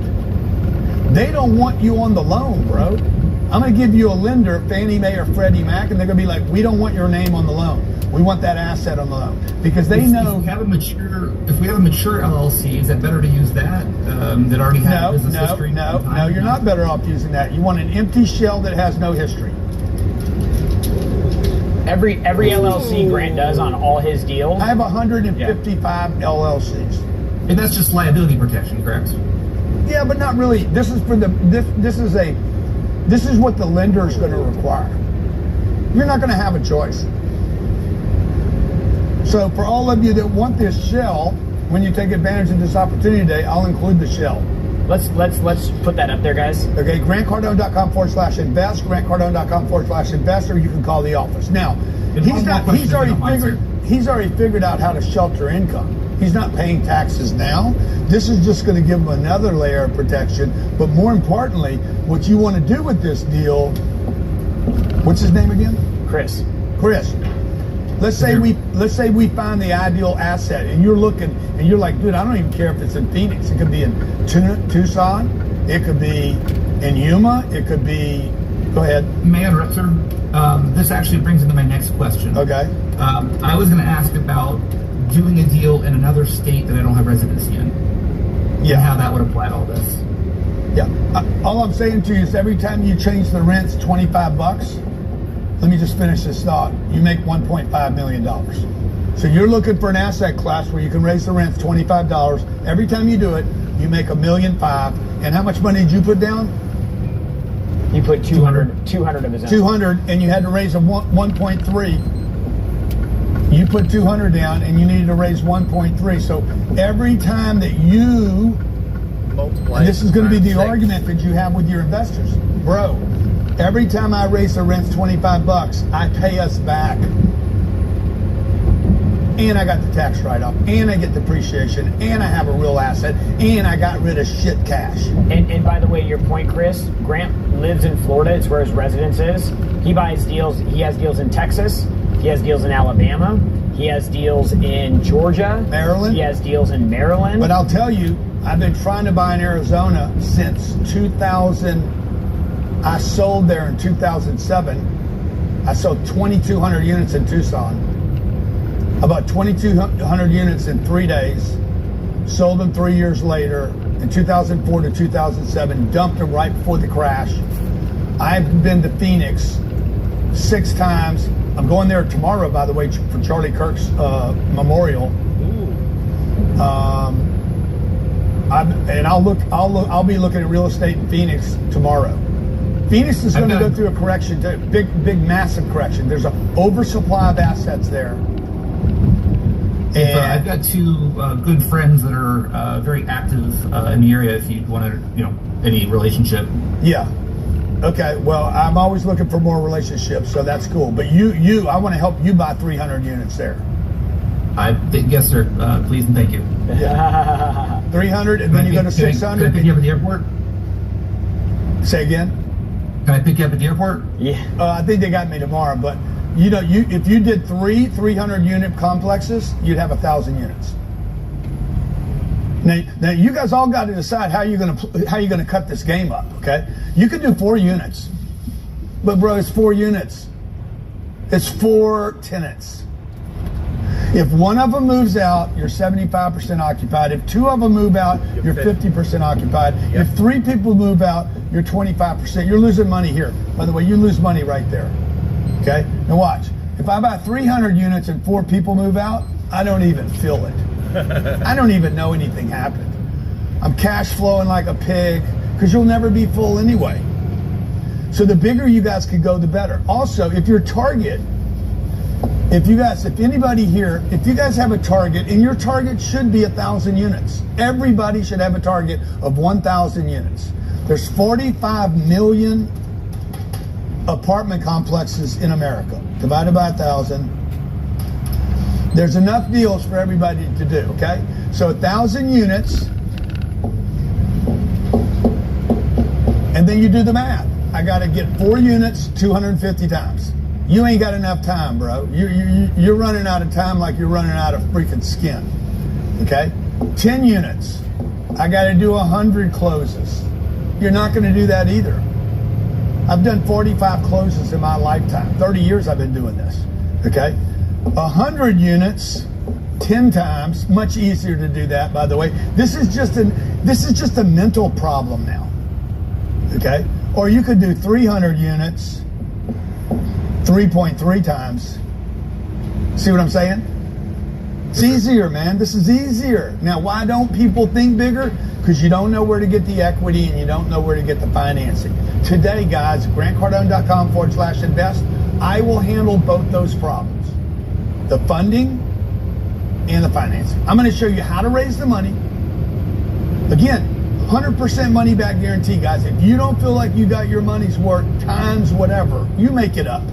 They don't want you on the loan, bro. I'm going to give you a lender, Fannie Mae or Freddie Mac, and they're going to be like, we don't want your name on the loan. We want that asset on the loan because they know. If we have a mature LLC, is that better to use that that already has business history? No, you're not better off using that. You want an empty shell that has no history. Every LLC Grant does on all his deals. I have 155 LLCs. And that's just liability protection, correct? Yeah, but not really. This is for the this is what the lender is going to require. You're not going to have a choice. So for all of you that want this shell, when you take advantage of this opportunity today, I'll include the shell. Let's put that up there, guys. Okay, grantcardone.com/invest, grantcardone.com/invest, or you can call the office. Now, he's already figured out how to shelter income. He's not paying taxes now. This is just going to give him another layer of protection. But more importantly, what you want to do with this deal, what's his name again? Chris. Let's say we find the ideal asset, and you're looking, and you're like, dude, I don't even care if it's in Phoenix. It could be in Tucson. It could be in Yuma. It could be. Go ahead. May I interrupt, sir? This actually brings into my next question. Okay. I was going to ask about doing a deal in another state that I don't have residency in. Yeah. And how that would apply to all this. Yeah. All I'm saying to you is every time you change the rents $25. Let me just finish this thought. You make $1.5 million. So you're looking for an asset class where you can raise the rents $25. Every time you do it, you make $1.5 million. And how much money did you put down? You put 200 of his own. 200, and you had to raise a 1.3. You put 200 down, and you needed to raise 1.3. So every time that you multiply, and this is going to be the argument that you have with your investors, bro. Every time I raise the rents $25, I pay us back. And I got the tax write-off, and I get depreciation, and I have a real asset, and I got rid of shit cash. And by the way, your point, Chris, Grant lives in Florida. It's where his residence is. He buys deals. He has deals in Texas. He has deals in Alabama. He has deals in Georgia. Maryland. He has deals in Maryland. But I'll tell you, I've been trying to buy in Arizona since 2000. I sold there in 2007. I sold 2,200 units in Tucson. About 2,200 units in 3 days. Sold them 3 years later in 2004 to 2007. Dumped them right before the crash. I've been to Phoenix 6 times. I'm going there tomorrow, by the way, for Charlie Kirk's memorial. I'll be looking at real estate in Phoenix tomorrow. Phoenix is going to go through a correction too, big, massive correction. There's an oversupply of assets there. And I've got 2 good friends that are very active in the area. If you want to, any relationship. Yeah. Okay. Well, I'm always looking for more relationships, so that's cool. But I want to help you buy 300 units there. Yes, sir. Please and thank you. Yeah. 300, and then you go to 600. Can I pick you up at the airport? Say again. Can I pick you up at the airport? Yeah. I think they got me tomorrow, but if you did 300 unit complexes, you'd have 1,000 units. Now you guys all got to decide how you're gonna cut this game up. Okay, you can do 4 units, but bro, it's 4 units. It's 4 tenants. If one of them moves out, you're 75% occupied. If 2 of them move out, you're 50% occupied. Yep. If 3 people move out, you're 25%. You're losing money here. By the way, you lose money right there. Okay, now watch. If I buy 300 units and 4 people move out, I don't even feel it. I don't even know anything happened. I'm cash flowing like a pig because you'll never be full anyway. So the bigger you guys could go, the better. Also, if your target, if anybody here, if you guys have a target, and your target should be 1,000 units. Everybody should have a target of 1,000 units. There's 45 million apartment complexes in America. Divided by 1,000. There's enough deals for everybody to do, okay? So 1,000 units, and then you do the math. I got to get 4 units 250 times. You ain't got enough time, bro. You're running out of time like you're running out of freaking skin, okay? 10 units. I got to do 100 closes. You're not going to do that either. I've done 45 closes in my lifetime. 30 years I've been doing this, okay? 100 units, 10 times, much easier to do that, by the way. This is just a mental problem now, okay? Or you could do 300 units, 3.3 times. See what I'm saying? It's easier, man. This is easier. Now, why don't people think bigger? Because you don't know where to get the equity and you don't know where to get the financing. Today, guys, grantcardone.com/invest, I will handle both those problems. The funding and the financing. I'm going to show you how to raise the money. Again, 100% money back guarantee, guys. If you don't feel like you got your money's worth times whatever, you make it up.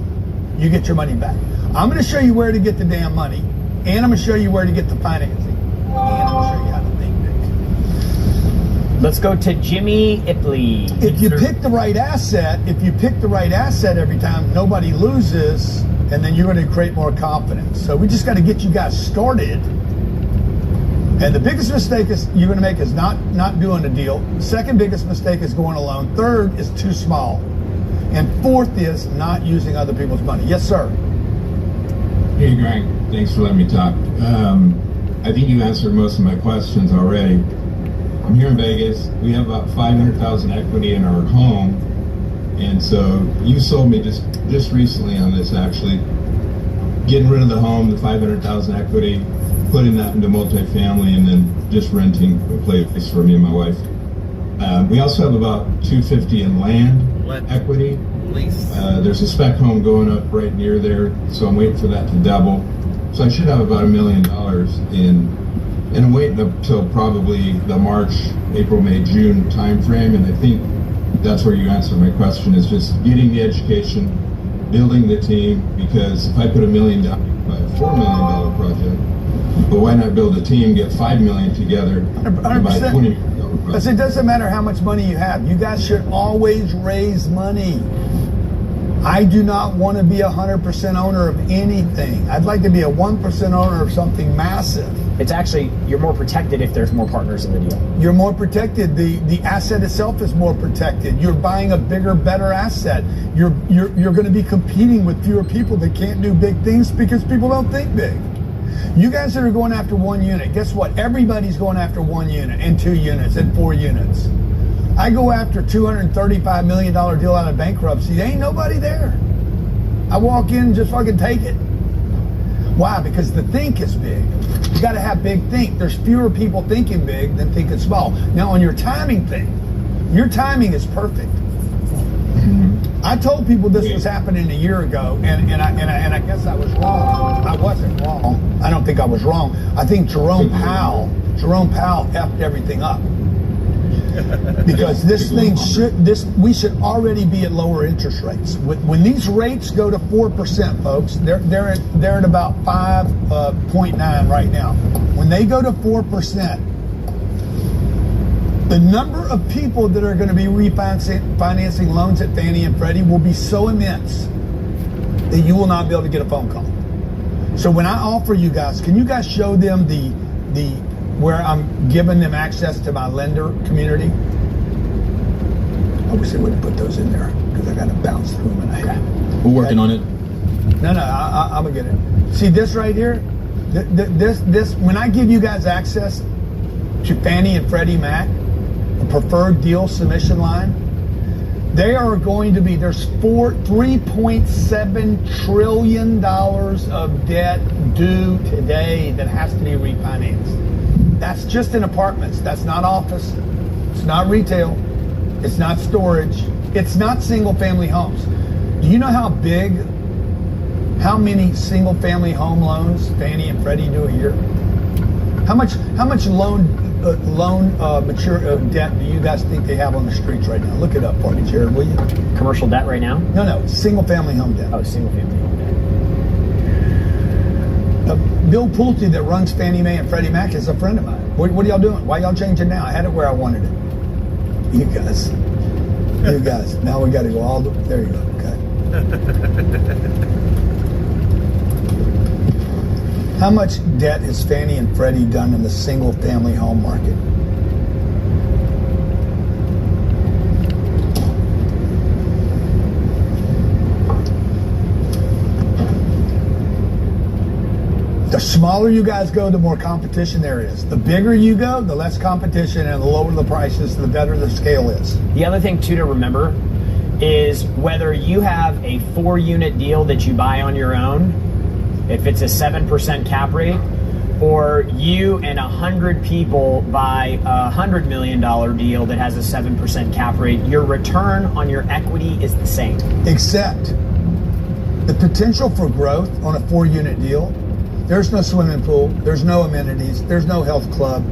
You get your money back. I'm going to show you where to get the damn money, and I'm going to show you where to get the financing, and I'm going to show you how to think big. Let's go to Jimmy Ipley. If you pick the right asset, every time, nobody loses, and then you're going to create more confidence. So we just got to get you guys started. And the biggest mistake is you're going to make is not doing a deal. Second biggest mistake is going alone. Third is too small. And fourth is not using other people's money. Yes, sir. Hey, Greg. Thanks for letting me talk. I think you answered most of my questions already. I'm here in Vegas. We have about 500,000 equity in our home. And so you sold me just recently on this, actually. Getting rid of the home, the 500,000 equity, putting that into multifamily, and then just renting a place for me and my wife. We also have about 250 in land equity. There's a spec home going up right near there, so I'm waiting for that to double. So I should have about $1 million in, and I'm waiting up till probably the March, April, May, June time frame. And I think that's where you answer my question, is just getting the education, building the team, because if I put $1 million by a $4 million project, but why not build a team, get $5 million together, and buy $20 million project? Because it doesn't matter how much money you have. You guys should always raise money. I do not want to be 100% owner of anything. I'd like to be a 1% owner of something massive. It's actually, you're more protected if there's more partners in the deal. You're more protected. The asset itself is more protected. You're buying a bigger, better asset. You're going to be competing with fewer people that can't do big things because people don't think big. You guys that are going after 1 unit, guess what? Everybody's going after 1 unit and 2 units and 4 units. I go after $235 million deal out of bankruptcy. There ain't nobody there. I walk in and just fucking take it. Why? Because the think is big. You got to have big think. There's fewer people thinking big than thinking small. Now, on your timing thing, your timing is perfect. I told people this was happening a year ago, and I guess I was wrong. I wasn't wrong. I don't think I was wrong. I think Jerome Powell effed everything up. Because we should already be at lower interest rates. When these rates go to 4%, folks, they're at about 5.9 right now. When they go to 4%, the number of people that are going to be refinancing loans at Fannie and Freddie will be so immense that you will not be able to get a phone call. So when I offer you guys, can you guys show them the where I'm giving them access to my lender community? I wish they wouldn't put those in there because I got to bounce through them in a hat. We're working on it. No, I'm gonna get it. See this right here? This when I give you guys access to Fannie and Freddie Mac, a preferred deal submission line, They are going to be, there's $3.7 trillion of debt due today that has to be refinanced. That's just in apartments. That's not office. It's not retail. It's not storage. It's not single family homes. Do you know how many single family home loans Fannie and Freddie do a year? How much mature debt do you guys think they have on the streets right now? Look it up for me, Jared, will you? Commercial debt right now? No, single family home debt. Oh, single family home debt. Bill Pulte that runs Fannie Mae and Freddie Mac is a friend of mine. What are y'all doing? Why y'all changing now? I had it where I wanted it. You guys. Now we got to go all the, there you go, okay. How much debt has Fannie and Freddie done in the single family home market? The smaller you guys go, the more competition there is. The bigger you go, the less competition, and the lower the prices, the better the scale is. The other thing too to remember is whether you have a 4-unit deal that you buy on your own, if it's a 7% cap rate, or you and 100 people buy a $100 million deal that has a 7% cap rate, your return on your equity is the same. Except the potential for growth on a 4-unit deal, there's no swimming pool, there's no amenities, there's no health club.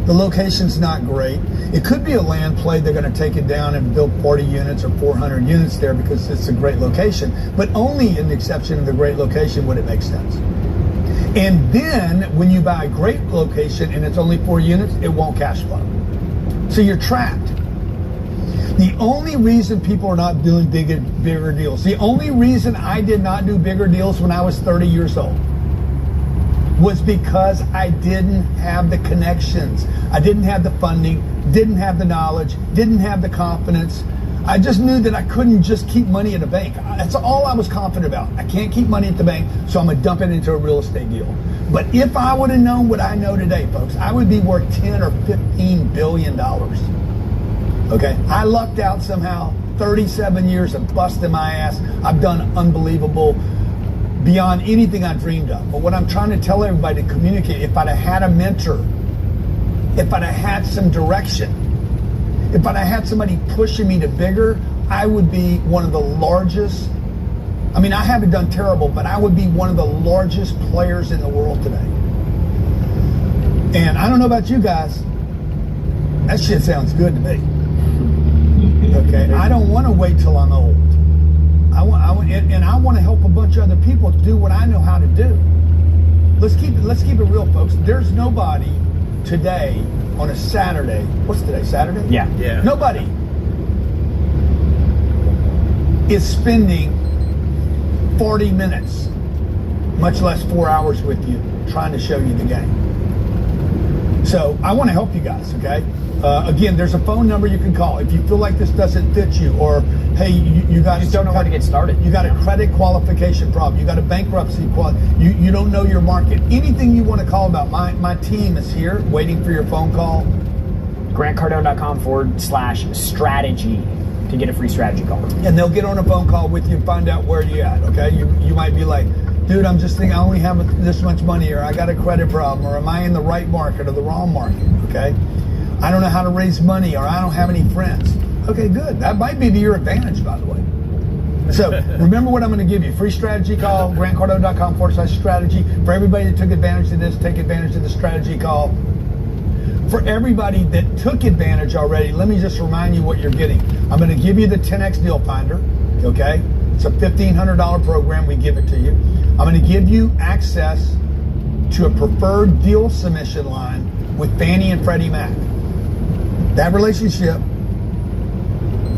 The location's not great. It could be a land play. They're going to take it down and build 40 units or 400 units there because it's a great location. But only in the exception of the great location would it make sense. And then when you buy a great location and it's only 4 units, it won't cash flow. So you're trapped. The only reason people are not doing bigger deals, the only reason I did not do bigger deals when I was 30 years old, was because I didn't have the connections. I didn't have the funding, didn't have the knowledge, didn't have the confidence. I just knew that I couldn't just keep money in the bank. That's all I was confident about. I can't keep money at the bank, so I'm gonna dump it into a real estate deal. But if I would have known what I know today, folks, I would be worth 10 or $15 billion. Okay, I lucked out somehow, 37 years of busting my ass. I've done unbelievable, beyond anything I dreamed of. But what I'm trying to tell everybody to communicate, if I'd have had a mentor, if I'd have had some direction, if I'd have had somebody pushing me to bigger, I would be one of the largest, I mean, I haven't done terrible, but I would be one of the largest players in the world today. And I don't know about you guys, that shit sounds good to me. Okay, I don't want to wait till I'm old. I want to help a bunch of other people do what I know how to do. Let's keep it real, folks. There's nobody today on a Saturday. What's today? Saturday? Yeah. Nobody is spending 40 minutes, much less 4 hours with you, trying to show you the game. So I want to help you guys. Okay. Again, there's a phone number you can call if you feel like this doesn't fit you, or hey, you got just don't know how to get started. You got a credit qualification problem. You got a bankruptcy you don't know your market. Anything you want to call about, my team is here waiting for your phone call. GrantCardone.com/strategy to get a free strategy call. And they'll get on a phone call with you and find out where you're at. Okay, you might be like, dude, I'm just thinking I only have this much money, or I got a credit problem, or am I in the right market or the wrong market? Okay. I don't know how to raise money, or I don't have any friends. Okay, good. That might be to your advantage, by the way. So remember what I'm going to give you. Free strategy call, GrantCardone.com/strategy. For everybody that took advantage of this, take advantage of the strategy call. For everybody that took advantage already, let me just remind you what you're getting. I'm going to give you the 10X Deal Finder, okay? It's a $1,500 program. We give it to you. I'm going to give you access to a preferred deal submission line with Fannie and Freddie Mac. That relationship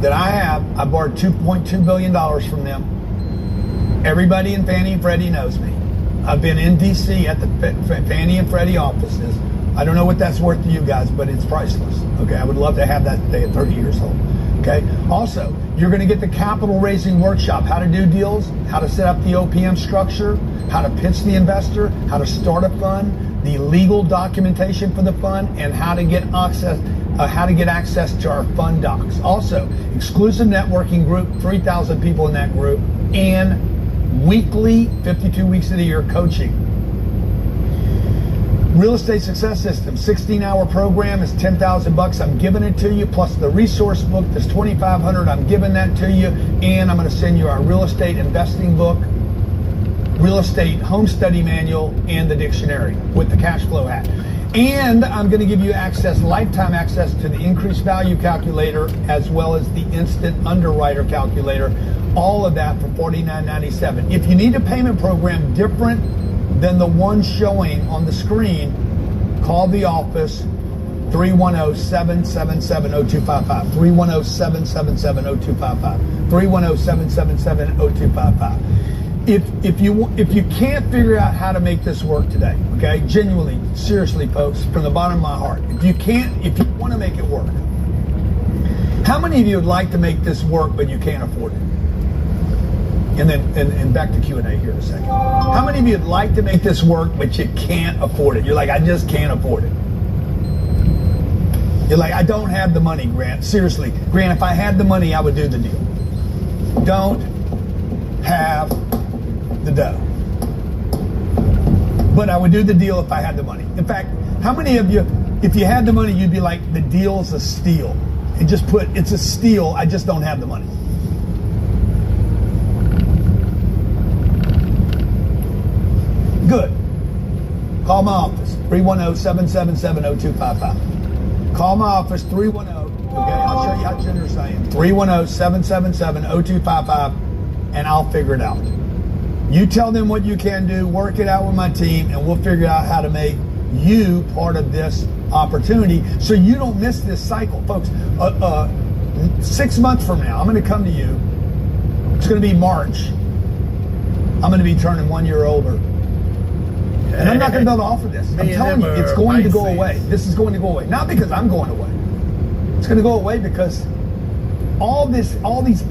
that I have, I borrowed $2.2 billion from them. Everybody in Fannie and Freddie knows me. I've been in DC at the Fannie and Freddie offices. I don't know what that's worth to you guys, but it's priceless. Okay, I would love to have that today at 30 years old. Okay, also, you're going to get the capital raising workshop, how to do deals, how to set up the OPM structure, how to pitch the investor, how to start a fund, the legal documentation for the fund, and how to get access how to get access to our fund docs. Also, exclusive networking group, 3,000 people in that group, and weekly, 52 weeks of the year coaching. Real Estate Success System, 16-hour program is $10,000. I'm giving it to you, plus the resource book that's $2,500. I'm giving that to you, and I'm going to send you our real estate investing book, real estate home study manual, and the dictionary with the cash flow hack. And I'm going to give you access, lifetime access to the increased value calculator, as well as the instant underwriter calculator. All of that for $49.97. If you need a payment program different than the one showing on the screen, call the office, 310-777-0255, 310-777-0255, 310-777-0255. If you can't figure out how to make this work today, okay, genuinely, seriously, folks, from the bottom of my heart, if you want to make it work, how many of you would like to make this work but you can't afford it? And then back to Q&A here in a second. How many of you would like to make this work but you can't afford it? You're like, I just can't afford it. You're like, I don't have the money, Grant. Seriously, Grant, if I had the money, I would do the deal. Don't have the dough. But I would do the deal if I had the money. In fact, how many of you, if you had the money, you'd be like, the deal's a steal. And just put, it's a steal, I just don't have the money. Good. Call my office, 310-777-0255. Call my office, 310, okay, I'll show you how generous I am, 310-777-0255, and I'll figure it out. You tell them what you can do, work it out with my team, and we'll figure out how to make you part of this opportunity so you don't miss this cycle. Folks, 6 months from now, I'm going to come to you. It's going to be March. I'm going to be turning 1 year older. And I'm not going to be able to offer this. I'm telling you, it's going to go away. This is going to go away. Not because I'm going away. It's going to go away because all these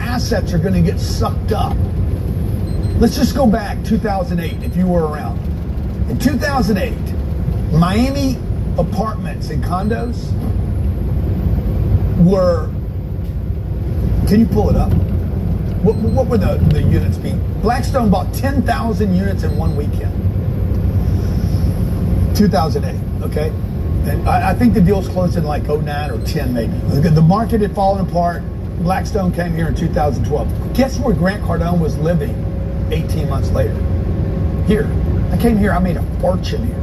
assets are going to get sucked up. Let's just go back 2008, if you were around. In 2008, Miami apartments and condos were, can you pull it up? What were the units being? Blackstone bought 10,000 units in one weekend. 2008, okay? And I think the deals closed in like 09 or 10 maybe. The market had fallen apart. Blackstone came here in 2012. Guess where Grant Cardone was living 18 months later? Here. I came here, I made a fortune here.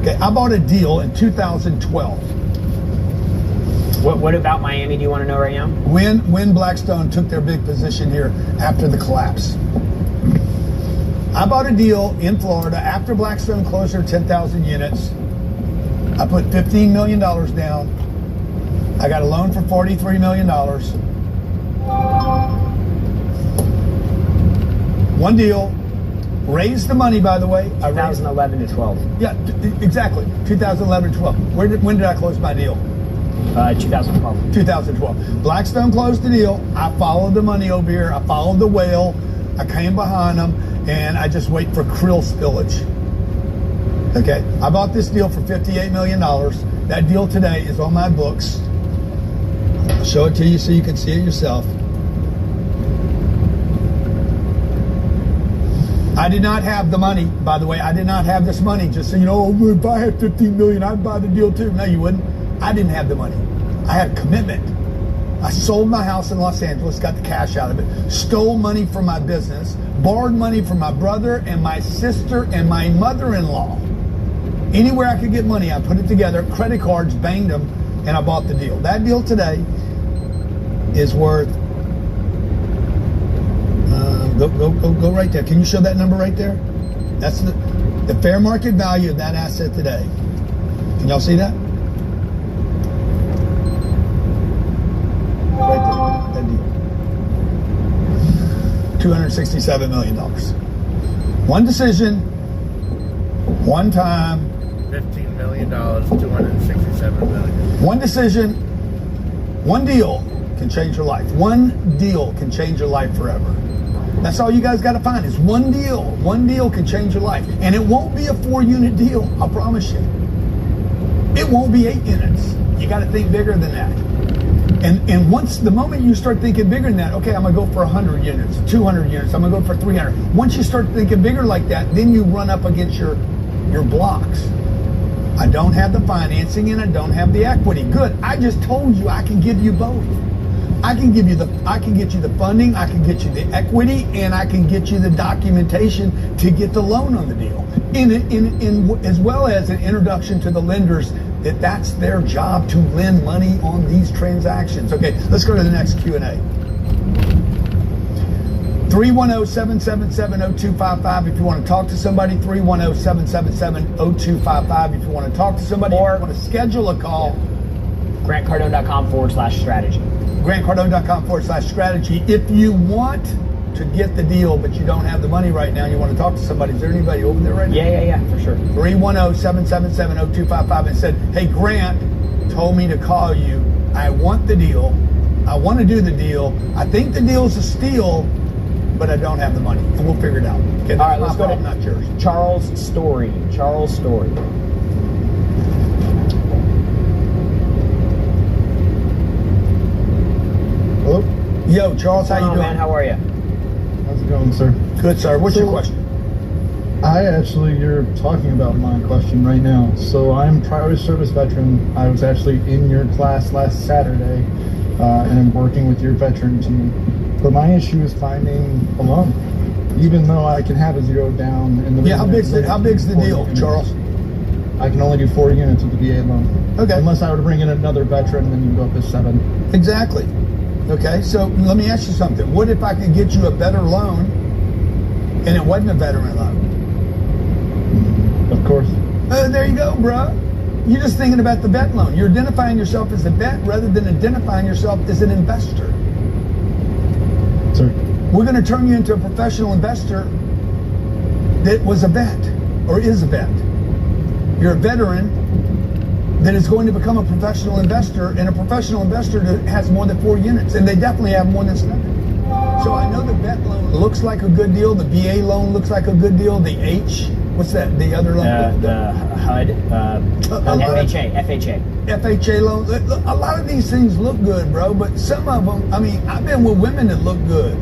Okay, I bought a deal in 2012. What about Miami do you want to know right now? When Blackstone took their big position here after the collapse. I bought a deal in Florida after Blackstone closed their 10,000 units. I put $15 million down. I got a loan for $43 million. One deal. Raised the money, by the way. 2011 to 12. Yeah, exactly. 2011 to 12. When did I close my deal? 2012. 2012. Blackstone closed the deal. I followed the money over here. I followed the whale. I came behind them, and I just wait for krill spillage. Okay, I bought this deal for $58 million. That deal today is on my books. I'll show it to you so you can see it yourself. I did not have the money, by the way. I did not have this money. Just so you know, if I had $15 million, I'd buy the deal too. No, you wouldn't. I didn't have the money. I had commitment. I sold my house in Los Angeles, got the cash out of it, stole money from my business, borrowed money from my brother and my sister and my mother-in-law. Anywhere I could get money, I put it together, credit cards, banged them, and I bought the deal. That deal today is worth, go right there. Can you show that number right there? That's the fair market value of that asset today. Can y'all see that? Right there, that deal. $267 million. One decision, one time. $15 million, $267 million. One decision, one deal can change your life. One deal can change your life forever. That's all you guys got to find is one deal. One deal can change your life. And it won't be a 4-unit deal, I promise you. It won't be 8 units. You got to think bigger than that. And once the moment you start thinking bigger than that, okay, I'm gonna go for 100 units, 200 units, I'm gonna go for 300. Once you start thinking bigger like that, then you run up against your blocks. I don't have the financing and I don't have the equity. Good. I just told you I can give you both. I can get you the funding, I can get you the equity, and I can get you the documentation to get the loan on the deal. As well as an introduction to the lenders that's their job to lend money on these transactions. Okay, let's go to the next Q&A. 310-777-0255 if you want to talk to somebody. 310-777-0255 if you want to talk to somebody. Or want to schedule a call. GrantCardone.com/strategy. GrantCardone.com/strategy. If you want to get the deal, but you don't have the money right now, you want to talk to somebody, is there anybody over there right now? Yeah, for sure. 310-777-0255 and said, hey, Grant told me to call you. I want the deal. I want to do the deal. I think the deal's a steal, but I don't have the money. And we'll figure it out. Okay, all right, let's go to not yours. Charles Story. Hello? Yo, Charles, how you doing? Man, how are you? How's it going, sir? Good, sir. What's your question? You're talking about my question right now. So I'm priority service veteran. I was actually in your class last Saturday, and I'm working with your veteran team. But my issue is finding a loan, even though I can have a zero down. In the how big's the deal, units. Charles? I can only do 4 units with the VA loan. Okay. Unless I were to bring in another veteran, then you can go up to 7. Exactly. Okay, so let me ask you something. What if I could get you a better loan and it wasn't a veteran loan? Of course. There you go, bro. You're just thinking about the vet loan. You're identifying yourself as a vet rather than identifying yourself as an investor. Sir. We're going to turn you into a professional investor that was a vet or is a vet. You're a veteran that is going to become a professional investor, and a professional investor that has more than 4 units, and they definitely have more than 7. So I know the vet loan looks like a good deal. The VA loan looks like a good deal. The what's that? The other loan? The HUD, FHA. FHA loan. A lot of these things look good, bro, but some of them, I mean, I've been with women that look good,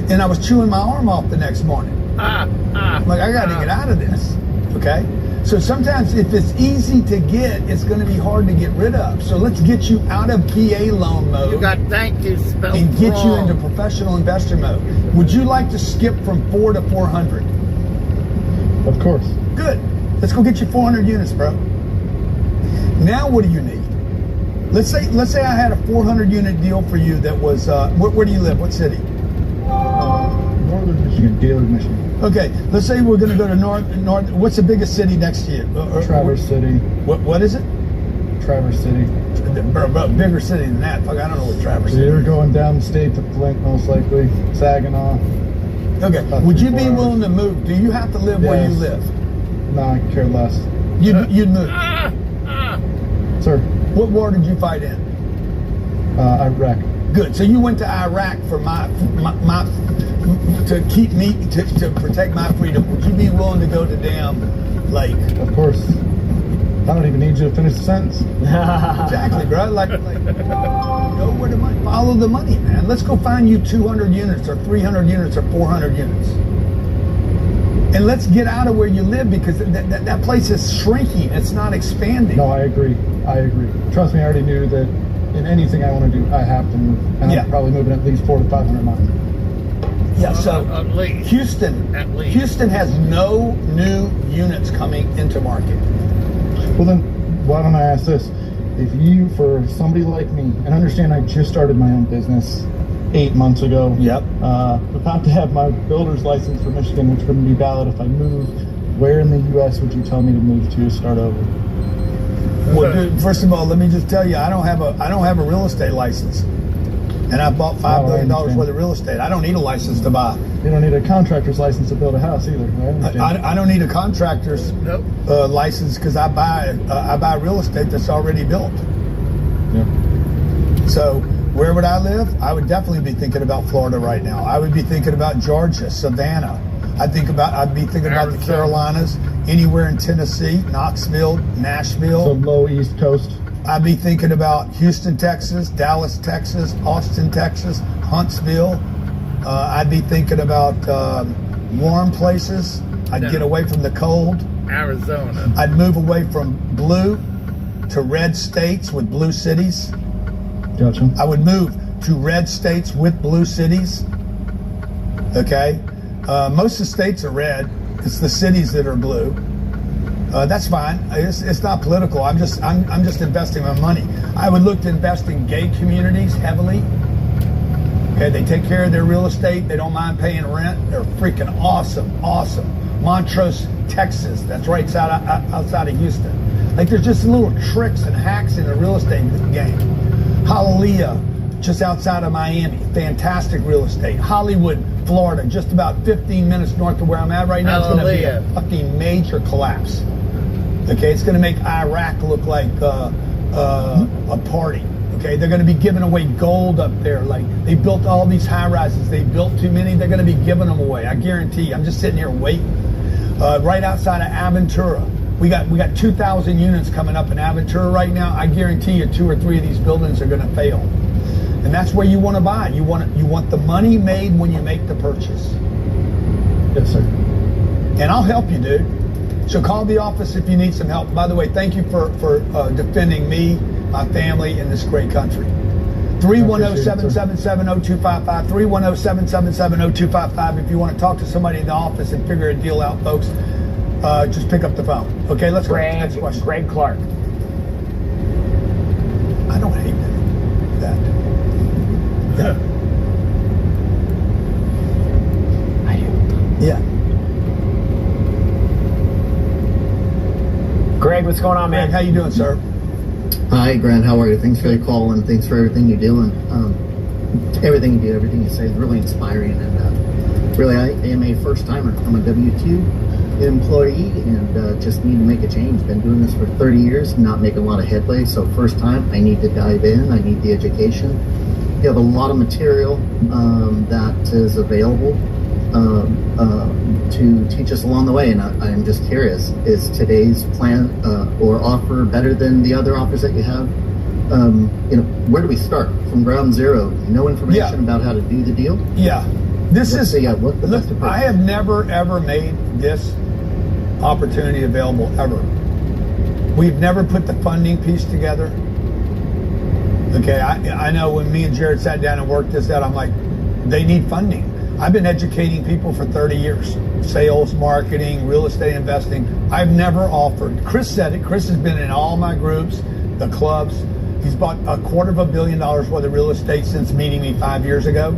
and I was chewing my arm off the next morning. Like, I got to get out of this, okay? So sometimes if it's easy to get, it's going to be hard to get rid of. So let's get you out of VA loan mode. You got thank you spelled and get wrong. you into professional investor mode. Would you like to skip from 4 to 400? Of course. Good. Let's go get you 400 units, bro. Now what do you need? Let's say I had a 400 unit deal for you that was, where do you live? What city? Northern Michigan, Gaylord, Michigan. Okay, let's say we're going to go to north. What's the biggest city next to you? Traverse City. What is it? Traverse City. Bigger city than that. Fuck, I don't know what Traverse City. You're going downstate to Flint, most likely. Saginaw. Okay. Would you be willing to move? Do you have to live where you live? No, I care less. You'd move. Sir. What war did you fight in? Iraq. Good. So you went to Iraq for to keep me to protect my freedom. Would you be willing to go to damn like? Of course. I don't even need you to finish the sentence. Exactly, bro. Like know where the money. Follow the money, man. Let's go find you 200 units or 300 units or 400 units. And let's get out of where you live, because that place is shrinking. It's not expanding. No, I agree. Trust me, I already knew that in anything I want to do, I have to move. And I'm probably moving at least 400 to 500 miles. Yeah, so Houston has no new units coming into market. Well then, why don't I ask this? If you, for somebody like me, and understand I just started my own business 8 months ago. Yep. About to have my builder's license for Michigan, which would be valid if I moved. Where in the U.S. would you tell me to move to start over? Well, dude, first of all, let me just tell you, I don't have a real estate license, and I bought $5 billion worth of real estate. I don't need a license to buy. You don't need a contractor's license to build a house either. I don't need a contractor's license, because I buy real estate that's already built. Yep. So where would I live? I would definitely be thinking about Florida right now. I would be thinking about Georgia, Savannah. I'd be thinking about the Carolinas, anywhere in Tennessee, Knoxville, Nashville. So low East Coast. I'd be thinking about Houston, Texas, Dallas, Texas, Austin, Texas, Huntsville. I'd be thinking about warm places. I'd get away from the cold. Arizona. I'd move away from blue to red states with blue cities. Gotcha. I would move to red states with blue cities. Okay? Most of the states are red. It's the cities that are blue. That's fine. It's not political. I'm just investing my money. I would look to invest in gay communities heavily. Okay, they take care of their real estate. They don't mind paying rent. They're freaking awesome. Montrose, Texas. That's right outside of Houston. Like, there's just little tricks and hacks in the real estate game. Hallelujah, just outside of Miami. Fantastic real estate. Hollywood, Florida, just about 15 minutes north of where I'm at right now. It's going to be a fucking major collapse. Okay, it's going to make Iraq look like a party. Okay, they're going to be giving away gold up there. Like, they built all these high rises. They built too many. They're going to be giving them away. I guarantee you. I'm just sitting here waiting. Right outside of Aventura, we got 2,000 units coming up in Aventura right now. I guarantee you 2 or 3 of these buildings are going to fail. And that's where you want to buy. You want the money made when you make the purchase. Yes, sir. And I'll help you, dude. So call the office if you need some help. By the way, thank you for defending me, my family, in this great country. 310-777-0255, 310-777-0255. If you want to talk to somebody in the office and figure a deal out, folks, just pick up the phone. Okay, let's go. Next question. Greg Clark. I don't hate that. Yeah. I do. Yeah. Greg, what's going on, man? Greg, how you doing, sir? Hi, Grant. How are you? Thanks for the call and thanks for everything you're doing. Everything you do, everything you say is really inspiring. And really, I am a first timer. I'm a W-2 employee and just need to make a change. Been doing this for 30 years, not making a lot of headway. So first time, I need to dive in. I need the education. You have a lot of material that is available to teach us along the way, and I'm just curious, is today's plan or offer better than the other offers that you have? Where do we start from ground zero? No information about how to do the deal? Yeah. What's the best approach? I have never ever made this opportunity available ever. We've never put the funding piece together. Okay, I know when me and Jared sat down and worked this out, I'm like, they need funding. I've been educating people for 30 years. Sales, marketing, real estate investing. I've never offered. Chris said it. Chris has been in all my groups, the clubs. He's bought $250 million worth of real estate since meeting me 5 years ago.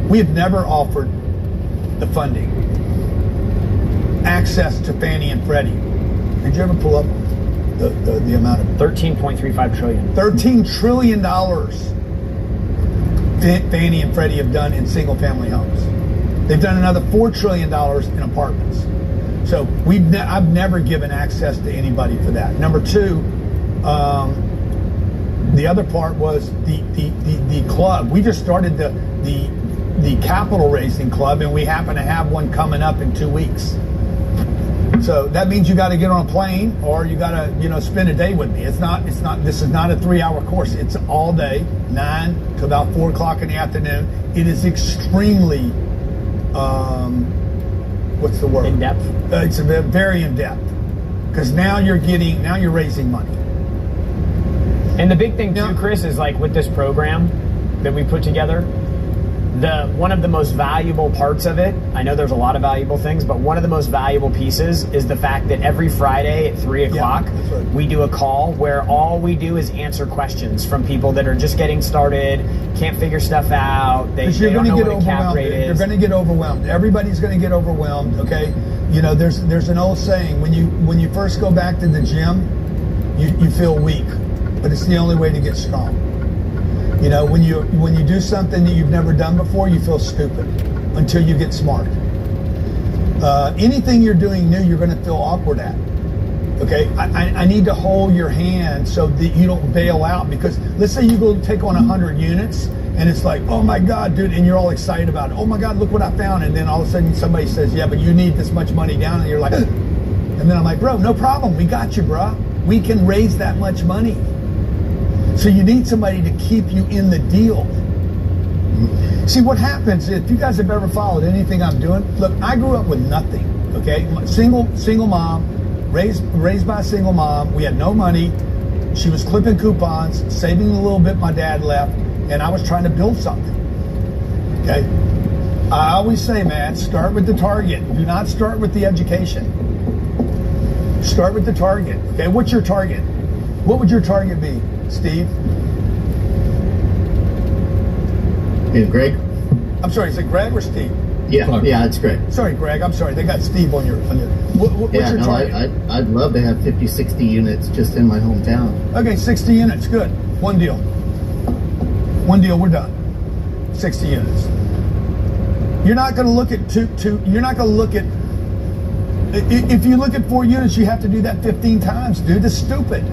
We have never offered the funding. Access to Fannie and Freddie. Did you ever pull up the amount of $13.35 trillion. $13 trillion Fannie and Freddie have done in single family homes. They've done another $4 trillion in apartments. So I've never given access to anybody for that. Number two, the other part was the club. We just started the capital raising club, and we happen to have one coming up in 2 weeks. So that means you got to get on a plane, or you got to spend a day with me. This is not a 3-hour course. It's all day, 9 to about 4 o'clock in the afternoon. It is extremely what's the word? In depth. It's very in depth, because now you're raising money. And the big thing too, Chris, is like with this program that we put together, one of the most valuable parts of it, I know there's a lot of valuable things, but one of the most valuable pieces is the fact that every Friday at 3 o'clock, we do a call where all we do is answer questions from people that are just getting started, can't figure stuff out, they don't know what a cap rate is. You're going to get overwhelmed. Everybody's going to get overwhelmed, okay? There's an old saying, when you first go back to the gym, you feel weak, but it's the only way to get strong. When you do something that you've never done before, you feel stupid until you get smart. Anything you're doing new, you're going to feel awkward at. Okay, I need to hold your hand so that you don't bail out, because let's say you go take on 100 units and it's like, oh my God, dude, and you're all excited about it. Oh my God, look what I found. And then all of a sudden somebody says, yeah, but you need this much money down. And you're like, And then I'm like, bro, no problem. We got you, bro. We can raise that much money. So you need somebody to keep you in the deal. See, what happens, if you guys have ever followed anything I'm doing, look, I grew up with nothing, okay? Single mom, raised by a single mom. We had no money. She was clipping coupons, saving the little bit my dad left, and I was trying to build something, okay? I always say, man, start with the target. Do not start with the education. Start with the target, okay? What's your target? What would your target be, Steve? Hey, Greg? I'm sorry, is it Greg or Steve? Yeah, it's Greg. Sorry, Greg, I'm sorry. They got Steve on your what's your target? I'd love to have 50, 60 units just in my hometown. Okay, 60 units, good. One deal, we're done. 60 units. You're not going to look at you're not going to look at, if you look at 4 units, you have to do that 15 times, dude. That's stupid.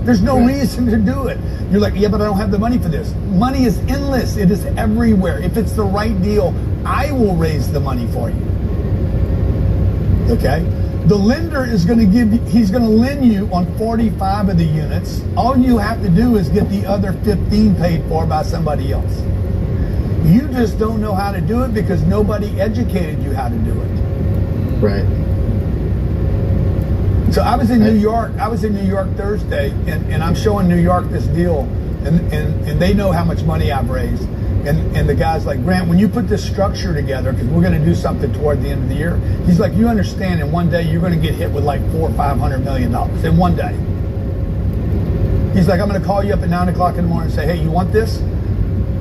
There's no reason to do it. You're like, yeah, but I don't have the money for this. Money is endless. It is everywhere. If it's the right deal, I will raise the money for you. Okay? The lender is going to he's going to lend you on 45 of the units. All you have to do is get the other 15 paid for by somebody else. You just don't know how to do it because nobody educated you how to do it. Right. So I was in New York. I was in New York Thursday, and I'm showing New York this deal, and they know how much money I've raised. And the guy's like, Grant, when you put this structure together, because we're going to do something toward the end of the year, he's like, you understand, in one day you're going to get hit with like $400 or $500 million in one day. He's like, I'm going to call you up at 9 o'clock in the morning and say, hey, you want this?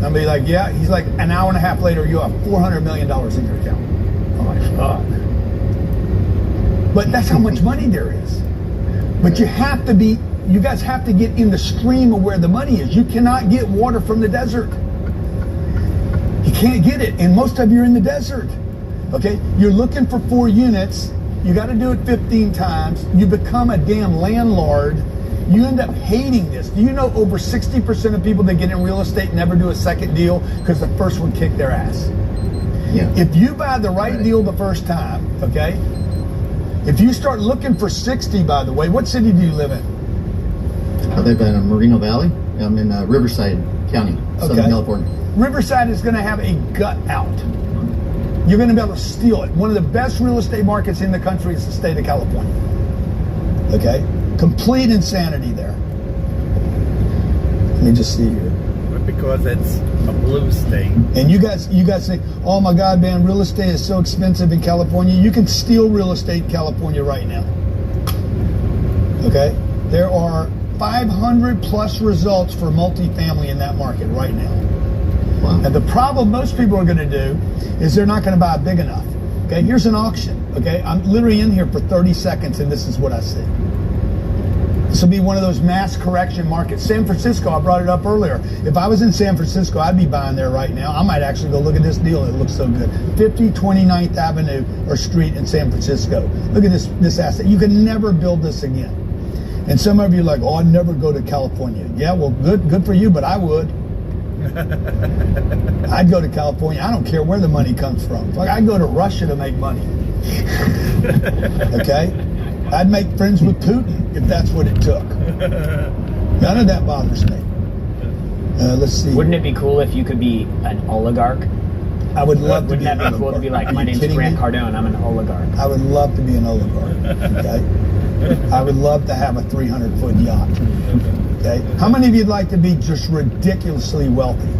I'll be like, yeah. He's like, an hour and a half later, you have $400 million in your account. I'm like, fuck. But that's how much money there is. But you guys have to get in the stream of where the money is. You cannot get water from the desert. You can't get it. And most of you are in the desert. Okay? You're looking for 4 units. You got to do it 15 times. You become a damn landlord. You end up hating this. Do you know over 60% of people that get in real estate never do a second deal because the first one kicked their ass? Yeah. If you buy the right deal the first time, okay? If you start looking for 60, by the way, what city do you live in? I live in Moreno Valley. I'm in Riverside County, Southern California. Riverside is going to have a gut out. You're going to be able to steal it. One of the best real estate markets in the country is the state of California. Okay? Complete insanity there. Let me just see here. But because it's a blue state. And you guys say, oh my God, man, real estate is so expensive in California. You can steal real estate in California right now. Okay? There are 500 plus results for multifamily in that market right now. Wow. And the problem most people are going to do is they're not going to buy big enough. Okay? Here's an auction. Okay? I'm literally in here for 30 seconds and this is what I see. This will be one of those mass correction markets. San Francisco, I brought it up earlier. If I was in San Francisco, I'd be buying there right now. I might actually go look at this deal. It looks so good. 50 29th Avenue or Street in San Francisco. Look at this asset. You can never build this again. And some of you are like, oh, I'd never go to California. Yeah, well, good for you, but I would. I'd go to California. I don't care where the money comes from. Like, I'd go to Russia to make money. Okay? I'd make friends with Putin if that's what it took. None of that bothers me. Let's see. Wouldn't it be cool if you could be an oligarch? I would love to be Wouldn't that be cool to be like, my name's Grant Cardone, I'm an oligarch. I would love to be an oligarch. Okay? I would love to have a 300-foot yacht. Okay? How many of you'd like to be just ridiculously wealthy?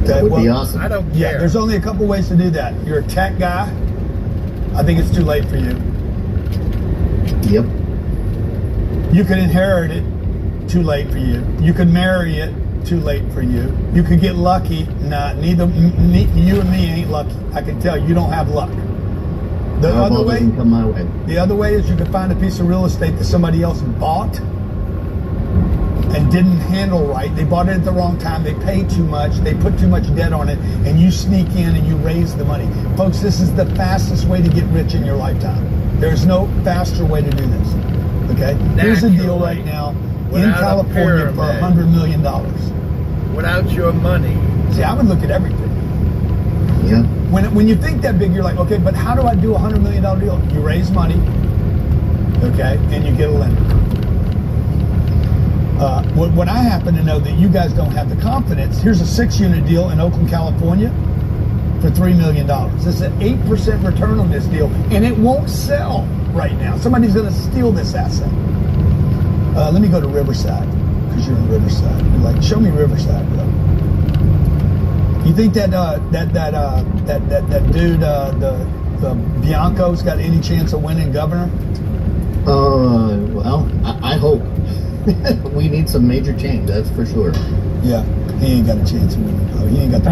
That would be awesome. I don't care. Yeah, there's only a couple ways to do that. You're a tech guy. I think it's too late for you. Yep. You can inherit it. Too late for you. You can marry it. Too late for you. You could get lucky. Nah, you and me ain't lucky. I can tell you don't have luck. The other way, come my way. The other way is you can find a piece of real estate that somebody else bought and didn't handle right. They bought it at the wrong time. They paid too much. They put too much debt on it, and you sneak in and you raise the money. Folks, this is the fastest way to get rich in your lifetime. There's no faster way to do this. Okay? Here's a deal right now in California for $100 million. Without your money. See, I would look at everything. Yeah. when you think that big, you're like, okay, but how do I do a $100 million deal? You raise money, okay, and you get a lender. What I happen to know that you guys don't have the confidence, here's a 6-unit deal in Oakland, California for $3 million. This is an 8% return on this deal, and it won't sell right now. Somebody's going to steal this asset. Let me go to Riverside, because you're in Riverside. You're like, show me Riverside, bro. You think that dude, the Bianco's got any chance of winning governor? Well, I hope. We need some major change, that's for sure. Yeah, he ain't got a chance of winning. Oh, he ain't got the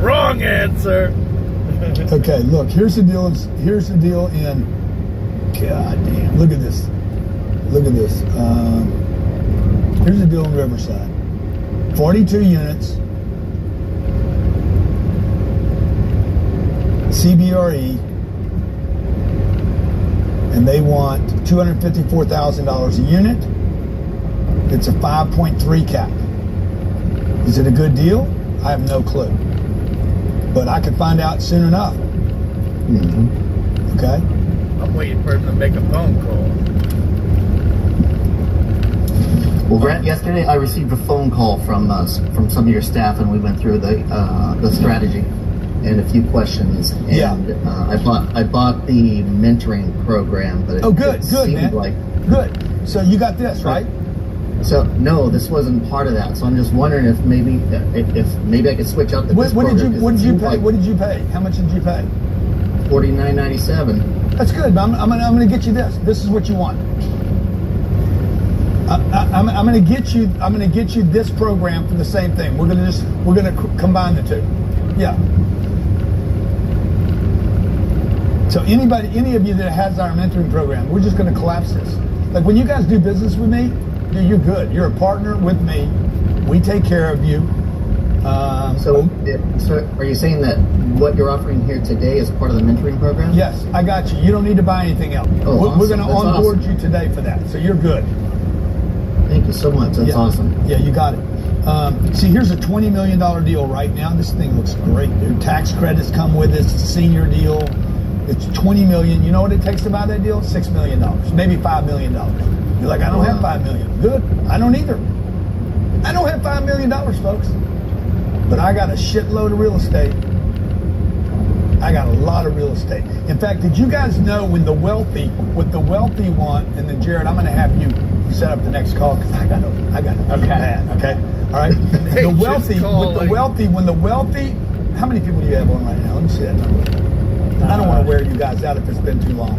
Wrong answer. Okay, look, here's the deal in, God damn, look at this. Look at this. Here's the deal in Riverside. 42 units. CBRE. And they want $254,000 a unit. It's a 5.3 cap. Is it a good deal? I have no clue. But I could find out soon enough. Okay? I'm waiting for him to make a phone call. Well, Grant, yesterday I received a phone call from some of your staff, and we went through the strategy and a few questions. And I bought the mentoring program, but good, man. Good. So you got this, right? So no, this wasn't part of that. So I'm just wondering if maybe I could switch out the. What did you pay? What did you pay? How much did you pay? $49.97. That's good. But I'm gonna get you this. This is what you want. I'm gonna get you this program for the same thing. We're gonna combine the two. Yeah. So any of you that has our mentoring program, we're just gonna collapse this. Like when you guys do business with me, you're good. You're a partner with me. We take care of you. So are you saying that what you're offering here today is part of the mentoring program? Yes, I got you. You don't need to buy anything else. Oh, we're going to onboard awesome. you today for that. So you're good. Thank you so much. That's awesome. Yeah, you got it. See, here's a $20 million deal right now. This thing looks great, dude. Tax credits come with it. It's a senior deal. It's $20 million. You know what it takes to buy that deal? $6 million, maybe $5 million. You're like, I don't have $5 million. Good. I don't either. I don't have $5 million, folks. But I got a shitload of real estate. I got a lot of real estate. In fact, did you guys know what the wealthy want? And then Jared, I'm going to have you set up the next call because I got to bad. Okay. All right. The wealthy. How many people do you have on right now? Let me see that number. I don't want to wear you guys out if it's been too long.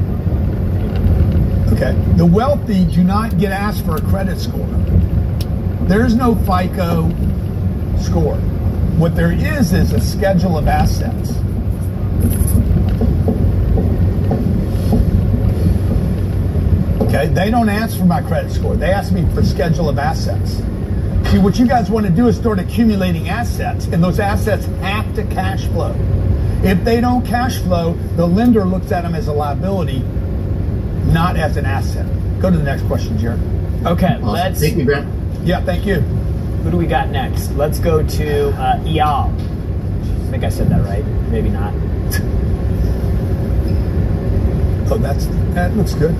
Okay. The wealthy do not get asked for a credit score. There's no FICO score. What there is a schedule of assets. Okay, they don't ask for my credit score. They ask me for schedule of assets. See, what you guys want to do is start accumulating assets, and those assets have to cash flow. If they don't cash flow, the lender looks at them as a liability, not as an asset. Go to the next question, Jared. Okay, awesome. Thank you, Grant. Yeah, thank you. Who do we got next? Let's go to Eyal. I think I said that right. Maybe not. Oh, that looks good.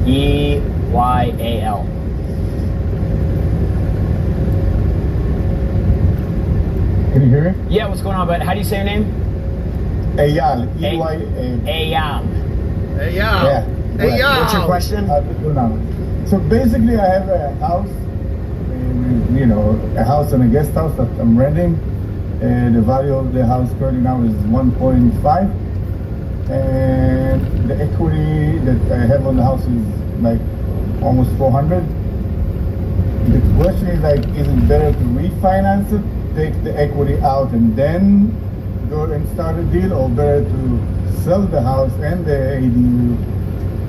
EYAL. Can you hear me? Yeah, what's going on, bud? How do you say your name? Eyal. EYA. Eyal. Yeah. What's your question? So basically, I have a house. A house and a guest house that I'm renting. The value of the house currently now is 1.5, and the equity that I have on the house is like almost 400. The question is is it better to refinance it, take the equity out, and then go and start a deal, or better to sell the house and the ADU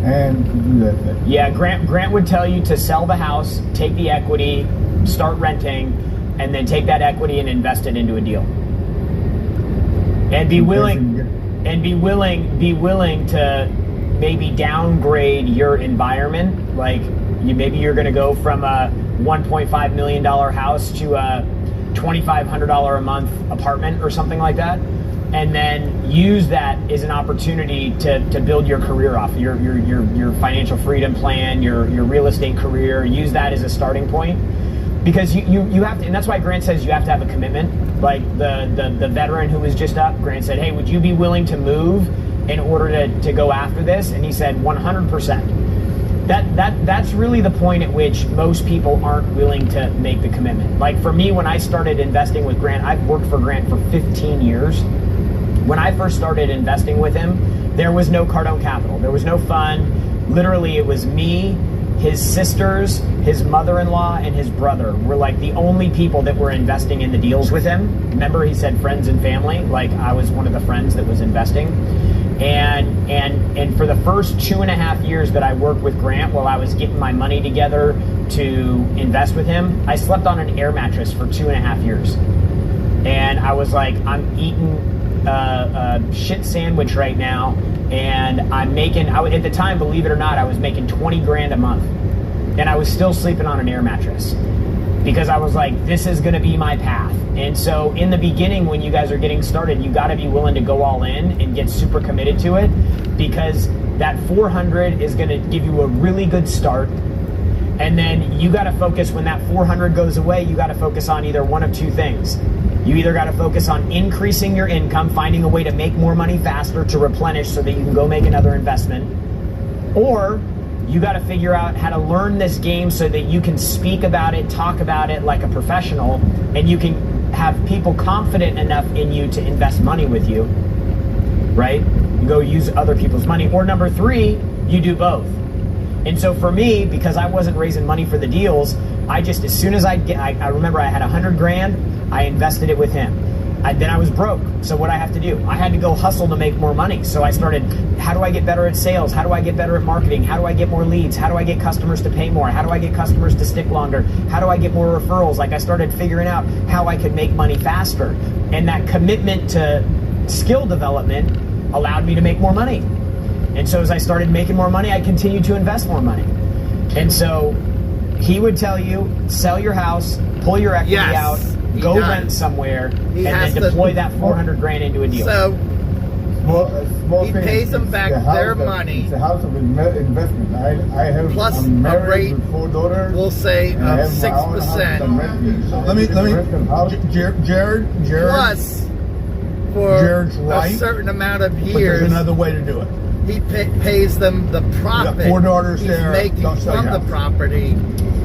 and do that thing? Yeah, Grant would tell you to sell the house, take the equity, start renting, and then take that equity and invest it into a deal. And be willing to maybe downgrade your environment. Like maybe you're going to go from a $1.5 million house to a $2,500 a month apartment or something like that, and then use that as an opportunity to build your career off, your financial freedom plan, your real estate career. Use that as a starting point, because you have to, and that's why Grant says you have to have a commitment. Like the veteran who was just up, Grant said, hey, would you be willing to move in order to go after this? And he said 100%. That's really the point at which most people aren't willing to make the commitment. Like for me, when I started investing with Grant, I've worked for Grant for 15 years. When I first started investing with him, there was no Cardone Capital. There was no fund. Literally, it was me, his sisters, his mother-in-law, and his brother were like the only people that were investing in the deals with him. Remember, he said friends and family. Like I was one of the friends that was investing. And for the first 2.5 years that I worked with Grant, while I was getting my money together to invest with him, I slept on an air mattress for 2.5 years. And I was like, I'm eating a shit sandwich right now, and I'm making, at the time, believe it or not, I was making 20 grand a month, and I was still sleeping on an air mattress, because I was like, this is going to be my path. And so in the beginning, when you guys are getting started, you got to be willing to go all in and get super committed to it, because that 400 is going to give you a really good start. And then you got to focus, when that 400 goes away, you got to focus on either one of two things. You either got to focus on increasing your income, finding a way to make more money faster to replenish so that you can go make another investment, or you got to figure out how to learn this game so that you can speak about it, talk about it like a professional, and you can have people confident enough in you to invest money with you, right? You go use other people's money. Or number 3, you do both. And so for me, because I wasn't raising money for the deals, I just, as soon as I remember I had 100 grand, I invested it with him. Then I was broke. So what I have to do? I had to go hustle to make more money. So I started, how do I get better at sales? How do I get better at marketing? How do I get more leads? How do I get customers to pay more? How do I get customers to stick longer? How do I get more referrals? Like I started figuring out how I could make money faster. And that commitment to skill development allowed me to make more money. And so as I started making more money, I continued to invest more money. And so he would tell you, sell your house, pull your equity out, go rent somewhere, and then deploy that 400 grand into a deal. So he pays them back their money. It's a house of investment. I have, plus I'm a rate, with 4 daughters. We'll say of 6%. Let me, Jared. Plus, for Jared's right, a certain amount of but years, there's another way to do it. He pays them the profit. You got 4 daughters he's there. making from the property.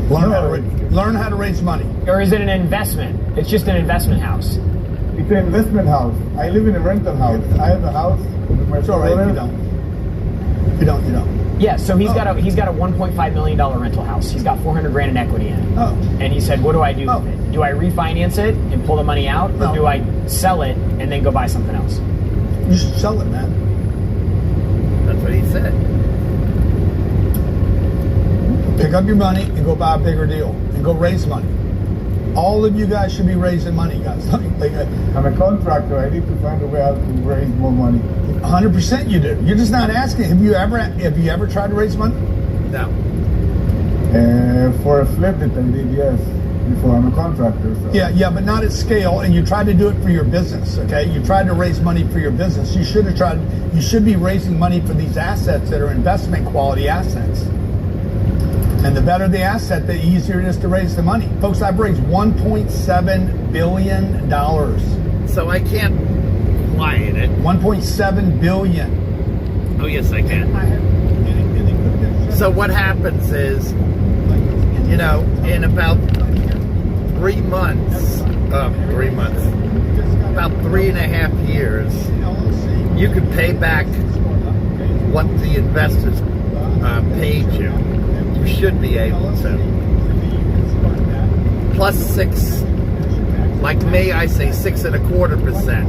Learn how to raise money. Or is it an investment? It's just an investment house. It's an investment house. I live in a rental house. I have a house with my It's all right. You don't. Yeah, so he's got a $1.5 million rental house. He's got 400 grand in equity in it. Oh. And he said, what do I do with it? Do I refinance it and pull the money out, or do I sell it and then go buy something else? You should sell it, man. That's what he said. Pick up your money and go buy a bigger deal and go raise money. All of you guys should be raising money, guys. I'm a contractor. I need to find a way how to raise more money. 100% you do. You're just not asking. Have you ever tried to raise money? No. For a flip that I did, yes. Before, I'm a contractor. So. Yeah, but not at scale. And you tried to do it for your business. Okay, you tried to raise money for your business. You should have tried. You should be raising money for these assets that are investment quality assets. And the better the asset, the easier it is to raise the money. Folks, I've raised $1.7 billion. So I can't quiet it. $1.7 billion. Oh, yes, I can. So what happens is, you know, in about 3 months, about 3.5 years, you could pay back what the investors paid you. You should be able to. Plus 6, like me, I say 6.25%.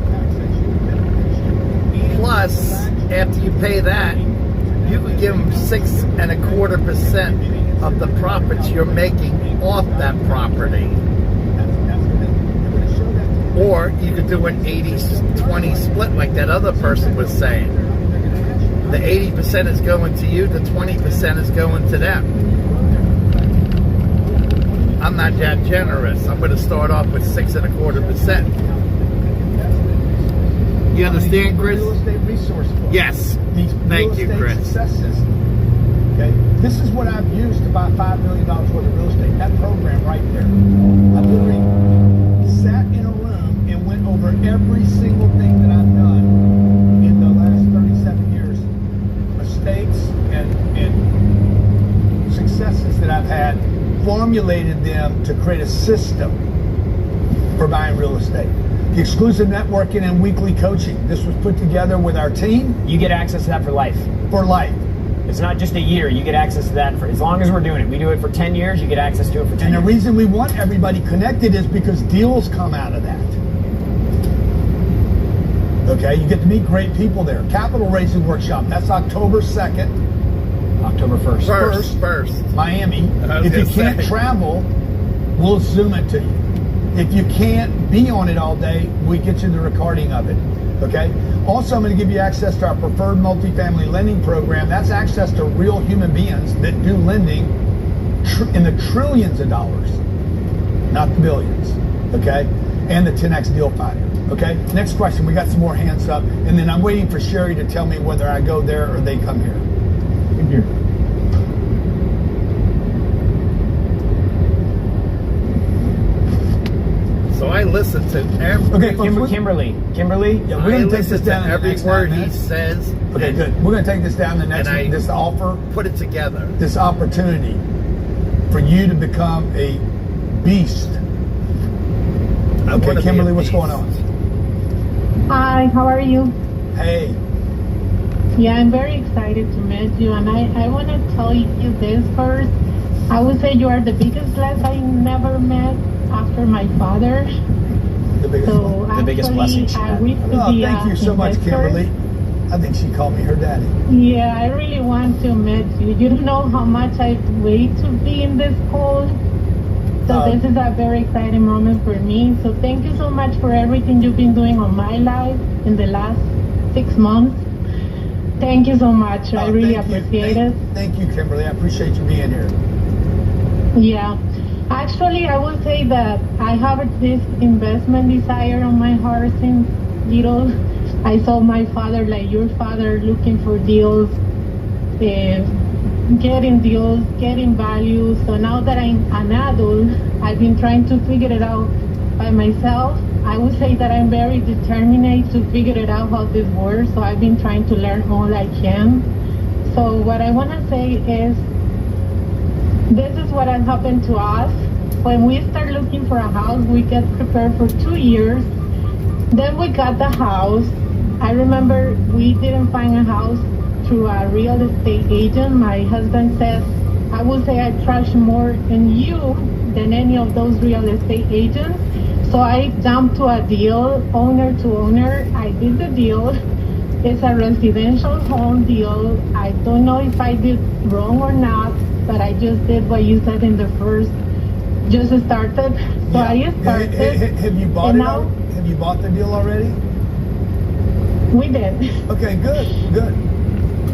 Plus, after you pay that, you could give them 6.25% of the profits you're making off that property. Or you could do an 80-20 split like that other person was saying. The 80% is going to you, the 20% is going to them. I'm not that generous. I'm going to start off with 6.25%. You understand, Chris? Real estate resource book. Yes. Thank you, Chris. Success system. Okay, this is what I've used to buy $5 million worth of real estate. That program right there. I literally sat in a room and went over every single thing that I've done in the last 37 years, mistakes and successes that I've had, formulated them to create a system for buying real estate. The exclusive networking and weekly coaching. This was put together with our team. You get access to that for life. For life. It's not just a year. You get access to that for as long as we're doing it. We do it for 10 years. You get access to it for 10 years. And the reason we want everybody connected is because deals come out of that. Okay, you get to meet great people there. Capital raising workshop. That's October 2nd. October 1st. First. Miami. If you can't travel, we'll Zoom it to you. If you can't be on it all day, we get you the recording of it. Okay? Also, I'm going to give you access to our preferred multifamily lending program. That's access to real human beings that do lending in the trillions of dollars, not the billions. Okay? And the 10X deal finder. Okay? Next question. We got some more hands up. And then I'm waiting for Sherry to tell me whether I go there or they come here. In here. So I listen to every. Okay, Kimberly. Yeah, we're going to take this down in every the next word 9 he minutes. says. Okay, good. We're going to take this down the next. This offer. Put it together. This opportunity for you to become a beast. Okay, Kimberly, what's going on? Hi, how are you? Hey. Yeah, I'm very excited to meet you, and I want to tell you this first. I would say you are the biggest blessing I never met after my father. The biggest blessing. I wish to Oh, be thank you so much, Kimberly. I think she called me her daddy. Yeah, I really want to meet you. You don't know how much I wait to be in this call. So this is a very exciting moment for me. So thank you so much for everything you've been doing on my life in the last 6 months. Thank you so much. I really appreciate it. Thank you, Kimberly. I appreciate you being here. Yeah. Actually, I would say that I have this investment desire on my heart since little. I saw my father, like your father, looking for deals, getting deals, getting value. So now that I'm an adult, I've been trying to figure it out by myself. I would say that I'm very determined to figure it out how this works. So I've been trying to learn all I can. So what I want to say is, this is what has happened to us. When we start looking for a house, we get prepared for 2 years. Then we got the house. I remember we didn't find a house through a real estate agent. My husband said, I would say I trust more in you than any of those real estate agents. So I jumped to a deal, owner to owner. I did the deal. It's a residential home deal. I don't know if I did wrong or not, but I just did what you said in the first, just started. So I started. Have you bought it? Have you bought the deal already? We did. Okay, good.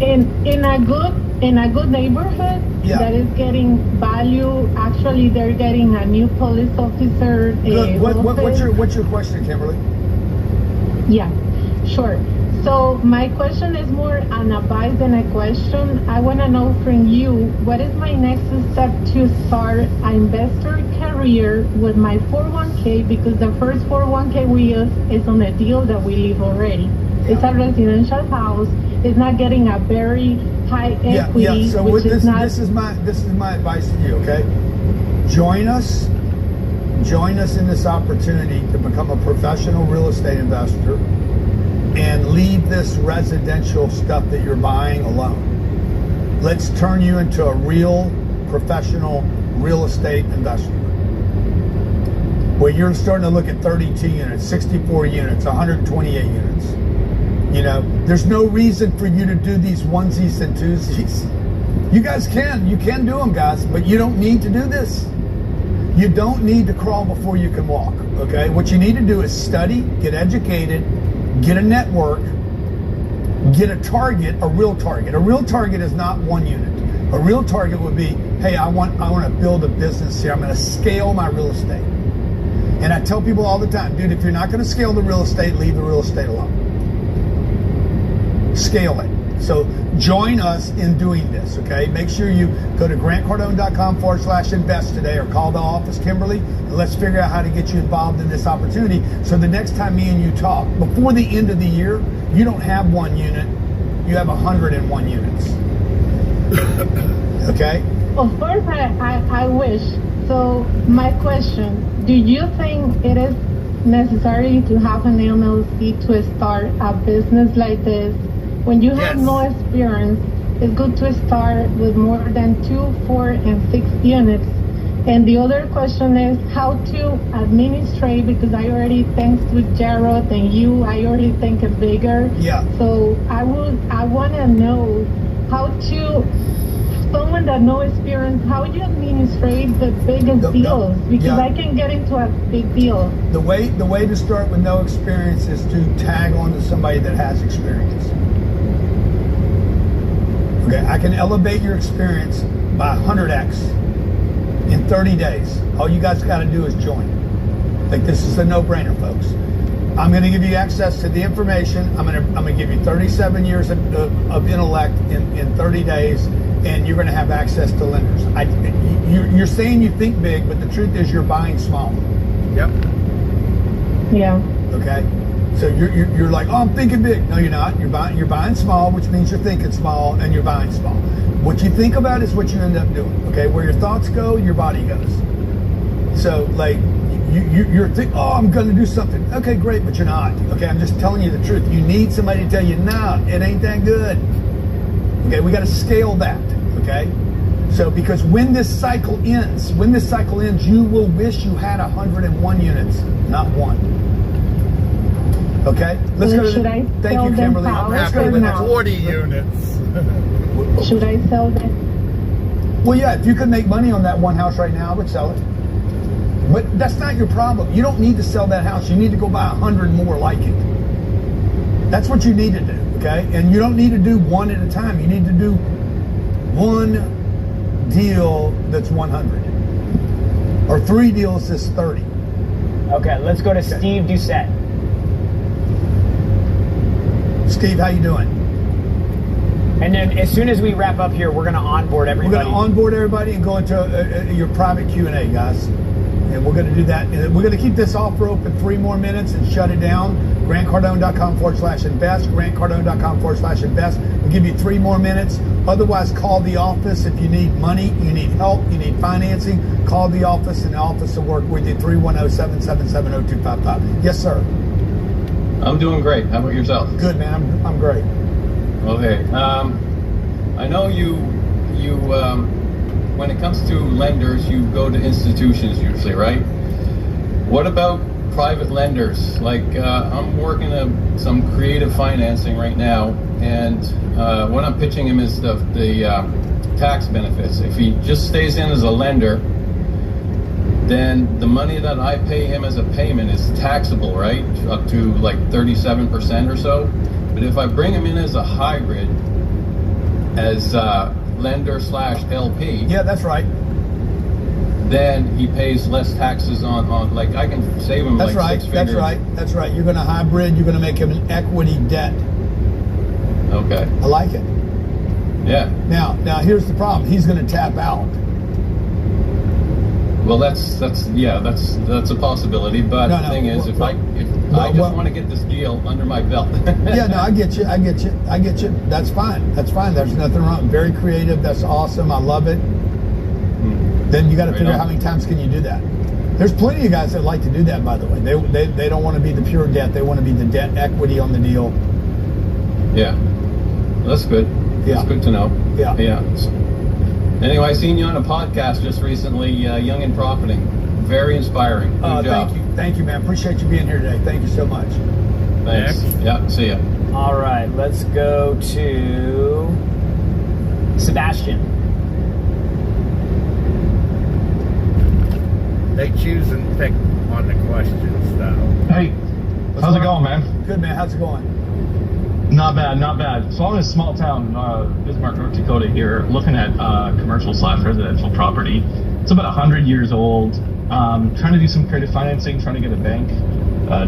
In a good neighborhood that is getting value. Actually, they're getting a new police officer. What's your question, Kimberly? Yeah, sure. So my question is more an advice than a question. I want to know from you, what is my next step to start an investor career with my 401k? Because the first 401k we use is on a deal that we live already. It's a residential house. It's not getting a very high equity. Yeah. So which this is my advice to you. Okay, join us in this opportunity to become a professional real estate investor and leave this residential stuff that you're buying alone. Let's turn you into a real professional real estate investor, where you're starting to look at 32 units, 64 units, 128 units. You know, there's no reason for you to do these onesies and twosies. You guys you can do them, guys, but you don't need to do this. You don't need to crawl before you can walk, okay? What you need to do is study, get educated, get a network, get a target, a real target. A real target is not 1 unit. A real target would be, hey, I want to build a business here. I'm going to scale my real estate. And I tell people all the time, dude, if you're not going to scale the real estate, leave the real estate alone. Scale it. So join us in doing this, okay? Make sure you go to grantcardone.com/invest today, or call the office, Kimberly, and let's figure out how to get you involved in this opportunity. So the next time me and you talk, before the end of the year, you don't have 1 unit, you have 101 units. Okay? Of course, I wish. So my question, do you think it is necessary to have an LLC to start a business like this? When you have no experience, it's good to start with more than 2, 4, and 6 units. And the other question is how to administrate, because I already, thanks to Jared and you, I already think it's bigger. Yeah. So I want to know how to, someone that no experience, how you administrate the biggest deals, because I can get into a big deal. The way to start with no experience is to tag on to somebody that has experience. Okay, I can elevate your experience by 100x in 30 days. All you guys got to do is join. Like, this is a no-brainer, folks. I'm going to give you access to the information. I'm going to give you 37 years of intellect in 30 days, and you're going to have access to lenders. You're saying you think big, but the truth is you're buying small. Yep. Yeah. Okay. So you're like, oh, I'm thinking big. No, you're not. You're buying small, which means you're thinking small, and you're buying small. What you think about is what you end up doing. Okay, where your thoughts go, your body goes. So like you're thinking, oh, I'm going to do something. Okay, great, but you're not. Okay, I'm just telling you the truth. You need somebody to tell you, nah, it ain't that good. Okay, we got to scale that. Okay, so because when this cycle ends, you will wish you had 101 units, not one. Okay, let's go to thank you, Kimberly. Let's go to the next 40 units. Should I sell them? Well, yeah, if you could make money on that one house right now, I would sell it. But that's not your problem. You don't need to sell that house. You need to go buy 100 more like it. That's what you need to do, okay? And you don't need to do one at a time. You need to do one deal that's 100. Or 3 deals that's 30. Okay, let's go to Steve Doucette. Steve, how you doing? And then as soon as we wrap up here, we're going to onboard everybody. We're going to onboard everybody and go into your private Q&A, guys. And we're going to do that. We're going to keep this offer open 3 more minutes and shut it down. GrantCardone.com/invest. GrantCardone.com/invest. We'll give you 3 more minutes. Otherwise, call the office if you need money, you need help, you need financing. Call the office, and the office will work with you. 310-777-0255. Yes, sir. I'm doing great. How about yourself? Good, man. I'm great. Okay. I know you when it comes to lenders, you go to institutions usually, right? What about private lenders? Like I'm working some creative financing right now, and what I'm pitching him is the tax benefits. If he just stays in as a lender, then the money that I pay him as a payment is taxable, right? Up to like 37% or so. But if I bring him in as a hybrid, as lender/LP. Yeah, that's right. Then he pays less taxes on like I can save him that's like right, 6 figures. That's right. That's right. You're going to hybrid. You're going to make him an equity debt. Okay. I like it. Yeah. Now here's the problem. He's going to tap out. Well, that's a possibility. But the thing is, if I just want to get this deal under my belt. Yeah, no, I get you. That's fine. There's nothing wrong. Very creative. That's awesome. I love it. Then you got to figure out how many times can you do that. There's plenty of guys that like to do that, by the way. They don't want to be the pure debt. They want to be the debt equity on the deal. Yeah, well, that's good. Yeah. That's good to know. Yeah. Yeah. Anyway, I seen you on a podcast just recently, Young and Profiting. Very inspiring. Good job. Thank you, man. Appreciate you being here today. Thank you so much. Thanks. Yeah, see ya. All right, let's go to Sebastian. They choose and pick on the questions, though. Hey, how's it going, man? Good, man. How's it going? Not bad, not bad. So I'm in a small town, Bismarck, North Dakota here, looking at commercial/residential property. It's about 100 years old. Trying to do some creative financing, trying to get a bank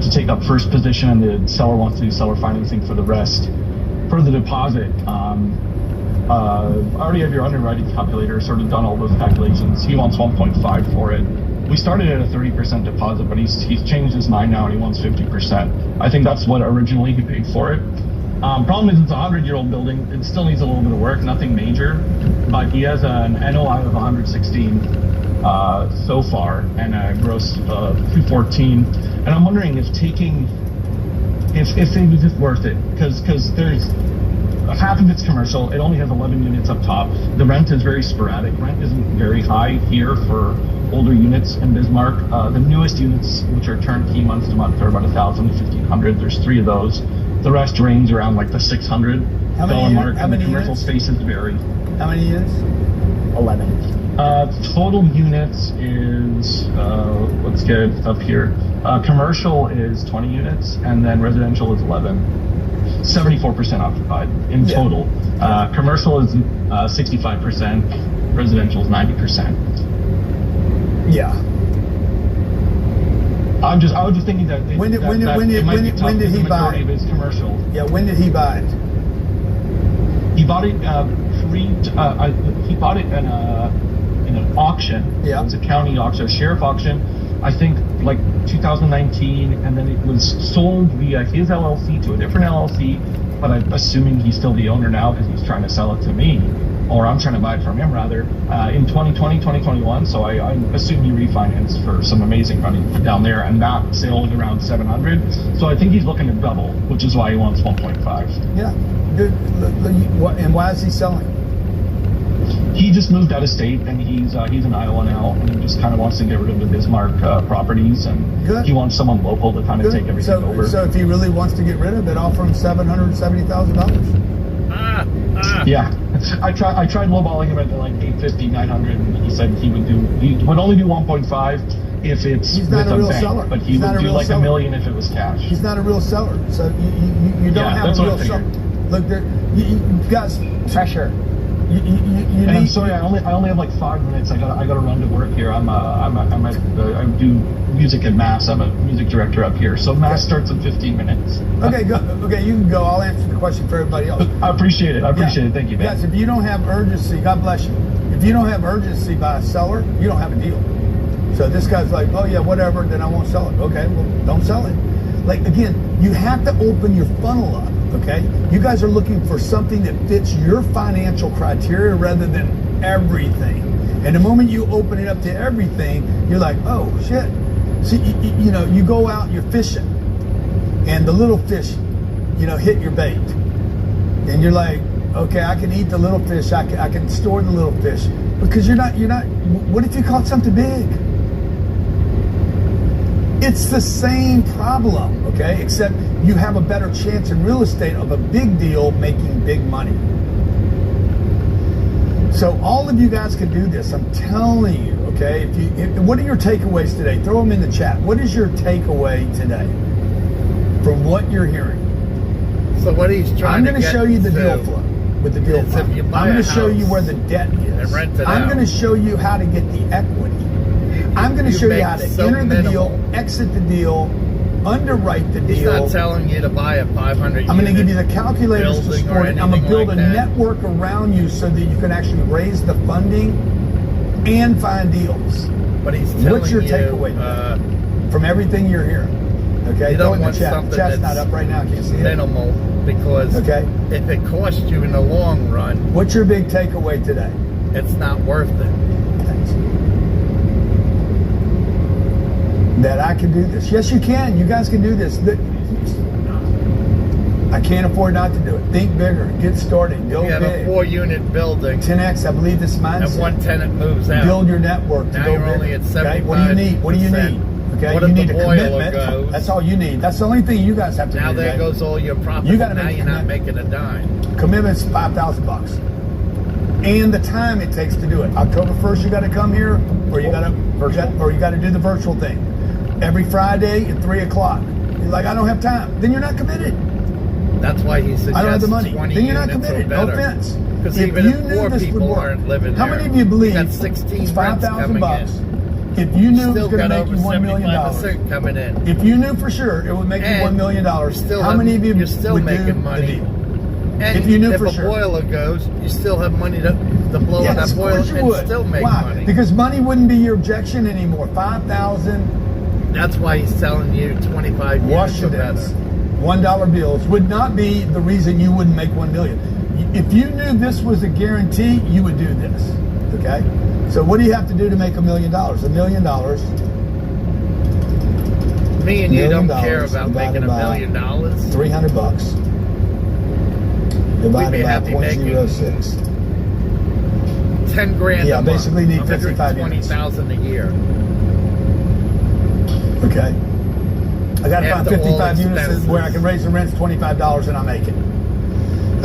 to take up first position, and the seller wants to do seller financing for the rest, for the deposit. I already have your underwriting calculator, sort of done all those calculations. He wants 1.5 for it. We started at a 30% deposit, but he's changed his mind now and he wants 50%. I think that's what originally he paid for it. Problem is it's a 100-year-old building. It still needs a little bit of work, nothing major, but he has an NOI of 116 so far and a gross 214. And I'm wondering if it was just worth it, because there's half of it's commercial. It only has 11 units up top. The rent is very sporadic. Rent isn't very high here for older units in Bismarck. The newest units, which are turnkey month to month, are about $1,000 to $1,500. There's 3 of those. The rest range around like the $600 mark. And the commercial spaces vary. How many units? 11. Total units is let's get it up here. Commercial is 20 units, and then residential is 11. 74% occupied in total. Commercial is 65%. Residential is 90%. Yeah. I was just thinking that when did he buy it? Of his commercial. Yeah. When did he buy it? He bought it he bought it in an auction. Yeah. It's a county auction, a sheriff auction. I think like 2019, and then it was sold via his LLC to a different LLC. But I'm assuming he's still the owner now because he's trying to sell it to me, or I'm trying to buy it from him rather, in 2020, 2021. So I assume he refinanced for some amazing money down there, and that sale was around 700. So I think he's looking to double, which is why he wants 1.5. Yeah. And why is he selling? He just moved out of state, and he's in Iowa now, and he just kind of wants to get rid of the Bismarck properties, and he wants someone local to kind of take everything over. So if he really wants to get rid of it, offer him $770,000. Yeah, I tried lowballing him at like 850, 900, and he said he would only do 1.5 if it's He's not with a real bank, seller. but he would do like $1 million if it was cash. He's not a real seller, so you don't have a real seller. Look, you guys, pressure. And I'm sorry, I only have like 5 minutes. I gotta run to work here. I do music at Mass. I'm a music director up here, so Mass starts in 15 minutes. Okay, go. Okay, you can go. I'll answer the question for everybody else. I appreciate it. Thank you, man. Yes, if you don't have urgency, God bless you. If you don't have urgency by a seller, you don't have a deal. So this guy's like, oh yeah, whatever, then I won't sell it. Okay, well, don't sell it. Like again, you have to open your funnel up. Okay, you guys are looking for something that fits your financial criteria rather than everything. And the moment you open it up to everything, you're like, oh shit. See, you know, you go out, you're fishing, and the little fish, hit your bait, and you're like, okay, I can eat the little fish, I can store the little fish, because you're not. What if you caught something big? It's the same problem, okay? Except you have a better chance in real estate of a big deal making big money. So all of you guys can do this. I'm telling you, okay? What are your takeaways today? Throw them in the chat. What is your takeaway today from what you're hearing? So what he's trying to get I'm going to show you the deal flow with the deal flow. I'm going to show you where the debt is. I'm going to show you how to get the equity. I'm going to show you how to enter the deal, exit the deal, underwrite the deal. He's not telling you to buy a 500 I'm going to give you the calculators to support it. I'm going to build a network around you so that you can actually raise the funding and find deals. But he's telling What's your takeaway from everything you're hearing? Okay, you don't want something Chat's not up right now. I can't see it. Minimal, because if it costs you in the long run. What's your big takeaway today? It's not worth it. Thanks. That I can do this. Yes, you can. You guys can do this. I can't afford not to do it. Think bigger. Get started. Go big. You have a 4-unit building. 10x. I believe this mindset. And one tenant moves out. Build your network. Now you're only at 75%. Okay? What do you need? What do you need? Okay, what you if need the a boiler commitment. goes? That's all you need. That's the only thing you guys have to do. Now there goes all your profit. You got to now make you're not making a dime. Commitment's $5,000, and the time it takes to do it. October 1st, you got to come here, or you got to do the virtual thing every Friday at 3 o'clock. You're like, I don't have time. Then you're not committed. That's why he suggests I don't have the money. 20 Then you're not units or committed. No better. offense. Because If even you if knew four this would people work, aren't living how there, many of you believe got 16 it's rents coming $5,000? in. If you knew it was Still going to got make you over $1 million, 75% coming in. if you knew for sure it would make you $1 million, how many of you you're still would making do money. the deal? And If you knew if for a sure. boiler goes, you still have money to blow on Yes, that of boiler course you and would. still make Why? money. Because money wouldn't be your objection anymore. 5,000. That's why he's telling you 25 units or better. $1 bills would not be the reason you wouldn't make $1 million. If you knew this was a guarantee, you would do this. Okay? So what do you have to do to make $1 million? $1 million. Me and you don't care about making $1 million. $300. Divided by 0.06. 10 grand. Yeah, a basically month, need 55 units. 20,000 a year. Okay. I got to find After all 55 units expenses. where I can raise the rents $25 and I make it.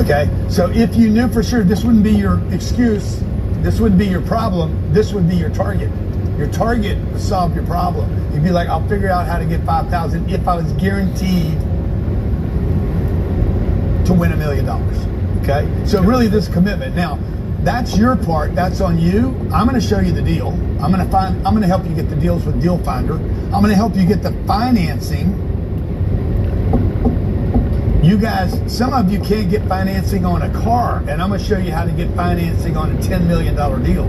Okay. So if you knew for sure this wouldn't be your excuse, this wouldn't be your problem, this would be your target. Your target would solve your problem. You'd be like, I'll figure out how to get 5,000 if I was guaranteed to win $1 million. Okay. So really this commitment. Now, that's your part. That's on you. I'm going to show you the deal. I'm going to help you get the deals with Deal Finder. I'm going to help you get the financing. You guys, some of you can't get financing on a car, and I'm going to show you how to get financing on a $10 million deal.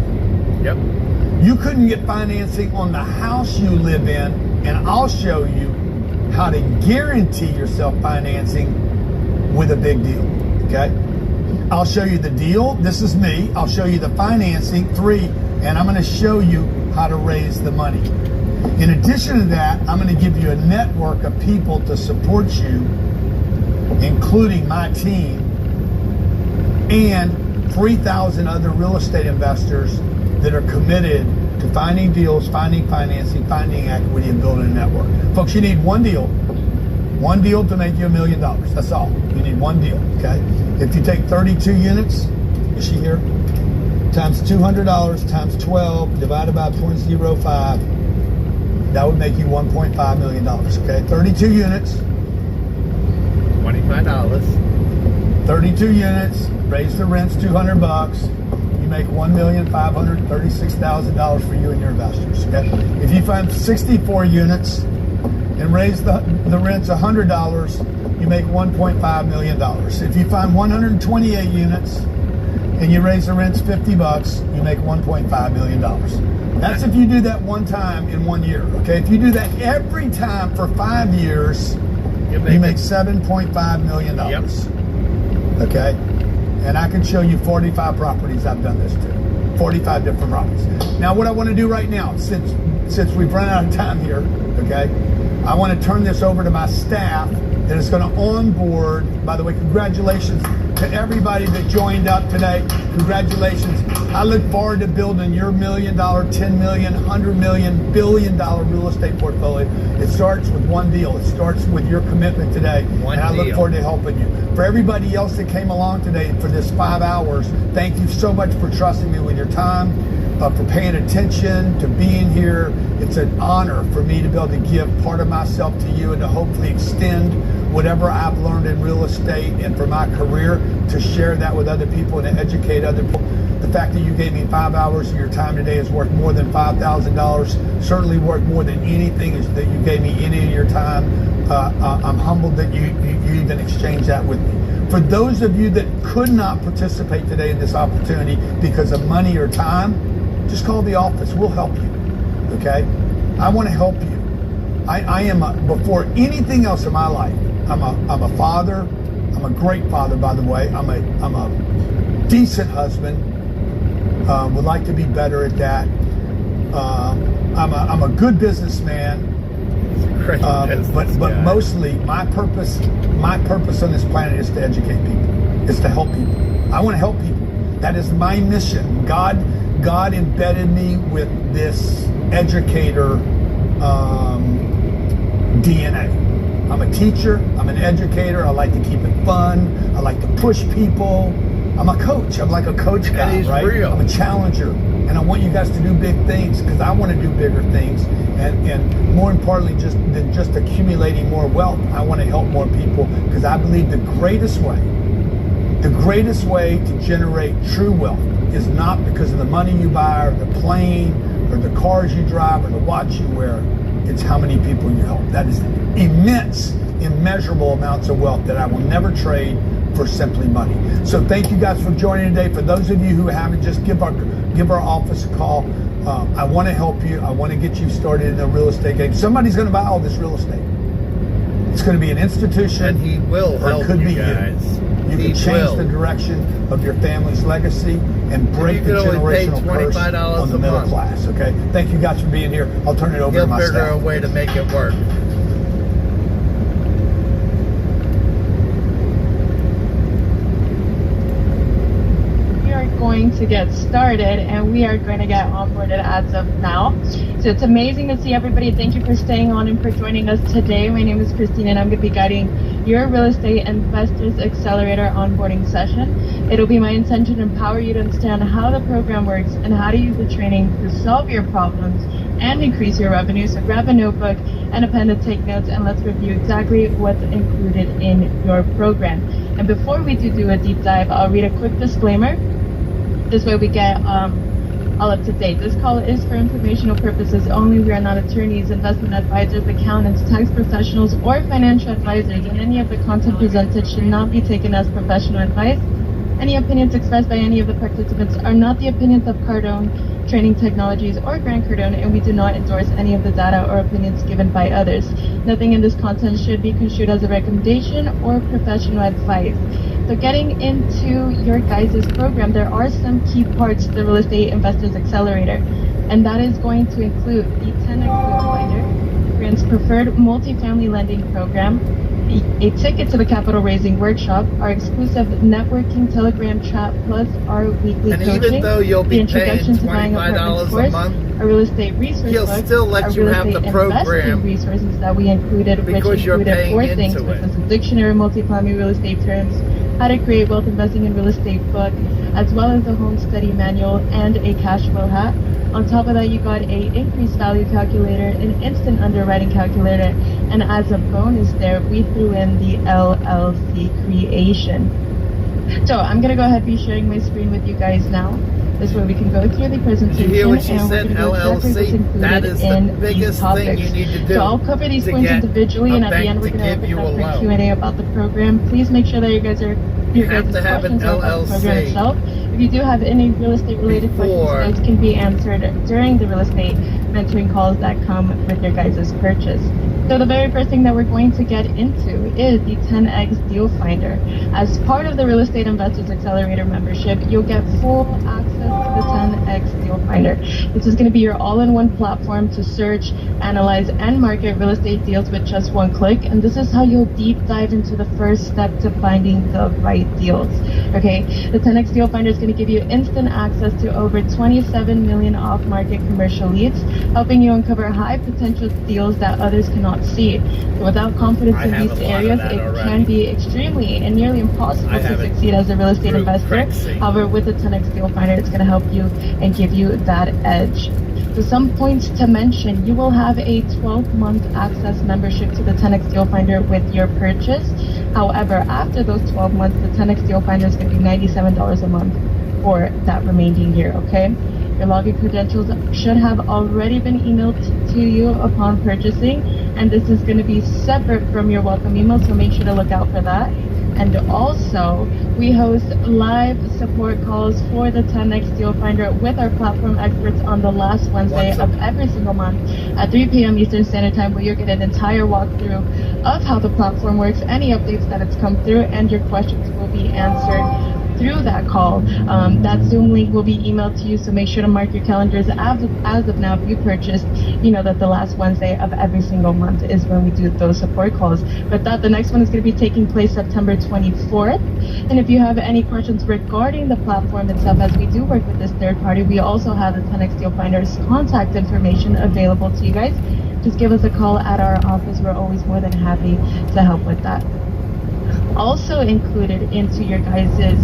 Yep. You couldn't get financing on the house you live in, and I'll show you how to guarantee yourself financing with a big deal. Okay? I'll show you the deal. This is me. I'll show you the financing, 3, and I'm going to show you how to raise the money. In addition to that, I'm going to give you a network of people to support you, including my team, and 3,000 other real estate investors that are committed to finding deals, finding financing, finding equity, and building a network. Folks, you need one deal. One deal to make you $1 million. That's all. You need one deal, okay? If you take 32 units, is she here? Times $200 times 12 divided by 0.05, that would make you $1.5 million, okay? 32 units. $25. 32 units, raise the rents $200. You make $1,536,000 for you and your investors, okay? If you find 64 units and raise the rents $100, you make $1.5 million. If you find 128 units and you raise the rents $50, you make $1.5 million. That's if you do that one time in 1 year, okay? If you do that every time for 5 years, you make $7.5 million. Yep. Okay? And I can show you 45 properties I've done this to. 45 different properties. Now, what I want to do right now, since we've run out of time here, okay, I want to turn this over to my staff that is going to onboard. By the way, congratulations to everybody that joined up today. Congratulations. I look forward to building your $1 million, $10 million, $100 million, $1 billion real estate portfolio. It starts with one deal. It starts with your commitment today. And I look forward to helping you. For everybody else that came along today for this 5 hours, thank you so much for trusting me with your time, for paying attention, to being here. It's an honor for me to be able to give part of myself to you and to hopefully extend whatever I've learned in real estate and for my career, to share that with other people and to educate other people. The fact that you gave me 5 hours of your time today is worth more than $5,000, certainly worth more than anything that you gave me any of your time. I'm humbled that you even exchanged that with me. For those of you that could not participate today in this opportunity because of money or time, just call the office. We'll help you, okay? I want to help you. I am, before anything else in my life, I'm a father. I'm a great father, by the way. I'm a decent husband. Would like to be better at that. I'm a good businessman. But mostly my purpose on this planet is to educate people. It's to help people. I want to help people. That is my mission. God embedded me with this educator DNA. I'm a teacher. I'm an educator. I like to keep it fun. I like to push people. I I'm a coach. I'm like a coach guy, And he's right? real. I'm a challenger. And I want you guys to do big things because I want to do bigger things. And more importantly, than just accumulating more wealth, I want to help more people because I believe the greatest way to generate true wealth is not because of the money you buy or the plane or the cars you drive or the watch you wear. It's how many people you help. That is immense, immeasurable amounts of wealth that I will never trade for simply money. So thank you guys for joining today. For those of you who haven't, just give our office a call. I want to help you. I want to get you started in the real estate game. Somebody's going to buy all this real estate. It's going to be an institution. And he will help it could be guys. You can change the direction of your family's legacy and break the generational curse on the middle class. Okay. Thank you guys for being here. I'll turn it over to my staff. He'll figure a way to make it work. Going to get started, and we are going to get onboarded as of now. So it's amazing to see everybody. Thank you for staying on and for joining us today. My name is Christine, and I'm going to be guiding your Real Estate Investors Accelerator onboarding session. It'll be my intention to empower you to understand how the program works and how to use the training to solve your problems and increase your revenue. So grab a notebook and a pen to take notes, and let's review exactly what's included in your program. And before we do a deep dive, I'll read a quick disclaimer. This way we get all up to date. This call is for informational purposes only. We are not attorneys, investment advisors, accountants, tax professionals, or financial advisors, and any of the content presented should not be taken as professional advice. Any opinions expressed by any of the participants are not the opinions of Cardone Training Technologies or Grant Cardone, and we do not endorse any of the data or opinions given by others. Nothing in this content should be construed as a recommendation or professional advice. So getting into your guys' program, there are some key parts to the Real Estate Investors Accelerator, and that is going to include the 10X Deal Finder, Grant's preferred multifamily lending program, a ticket to the capital raising workshop, our exclusive networking Telegram chat, plus our weekly and coaching, even though you'll be the introduction to buying paying apartments $25 course, a month, a real estate resource he'll book, still let our you real have estate the program investing resources that we included, which because you're included paying 4 into things, it. which was a dictionary of multifamily real estate terms, how to create wealth investing in real estate book, as well as a home study manual and a cash flow hat. On top of that, you got a increased value calculator, an instant underwriting calculator, and as a bonus there, we threw in the LLC creation. So I'm going to go ahead and be sharing my screen with you guys now. This way we can go through the presentation. Did you hear what she and said, LLC? That is the biggest thing you need to do. So I'll cover these points individually, and at the end we're going to open up for Q&A about the program. Please make sure that you guys are you have to have an LLC. The program itself. If you do have any real estate related questions, those can be answered during the real estate mentoring calls that come with your guys' purchase. So the very first thing that we're going to get into is the 10X Deal Finder. As part of the Real Estate Investors Accelerator membership, you'll get full access to the 10X Deal Finder. This is going to be your all-in-one platform to search, analyze, and market real estate deals with just one click. And this is how you'll deep dive into the first step to finding the right deals. Okay, the 10X Deal Finder is going to give you instant access to over 27 million off-market commercial leads, helping you uncover high potential deals that others cannot see. So without confidence in these areas, it can be extremely and nearly impossible to succeed as a real estate investor. However, with the 10X Deal Finder, it's going to help you and give you that edge. So some points to mention: you will have a 12-month access membership to the 10X Deal Finder with your purchase. However, after those 12 months, the 10X Deal Finder is going to be $97 a month for that remaining year, okay? Your login credentials should have already been emailed to you upon purchasing, and this is going to be separate from your welcome email, so make sure to look out for that. And also, we host live support calls for the 10X Deal Finder with our platform experts on the last Wednesday of every single month at 3 p.m. Eastern Standard Time, where you'll get an entire walkthrough of how the platform works, any updates that it's come through, and your questions will be answered through that call. That Zoom link will be emailed to you, so make sure to mark your calendars as of now. If you purchased, you know that the last Wednesday of every single month is when we do those support calls. But the next one is going to be taking place September 24th. And if you have any questions regarding the platform itself, as we do work with this third party, we also have the 10X Deal Finder's contact information available to you guys. Just give us a call at our office. We're always more than happy to help with that. Also included into your guys'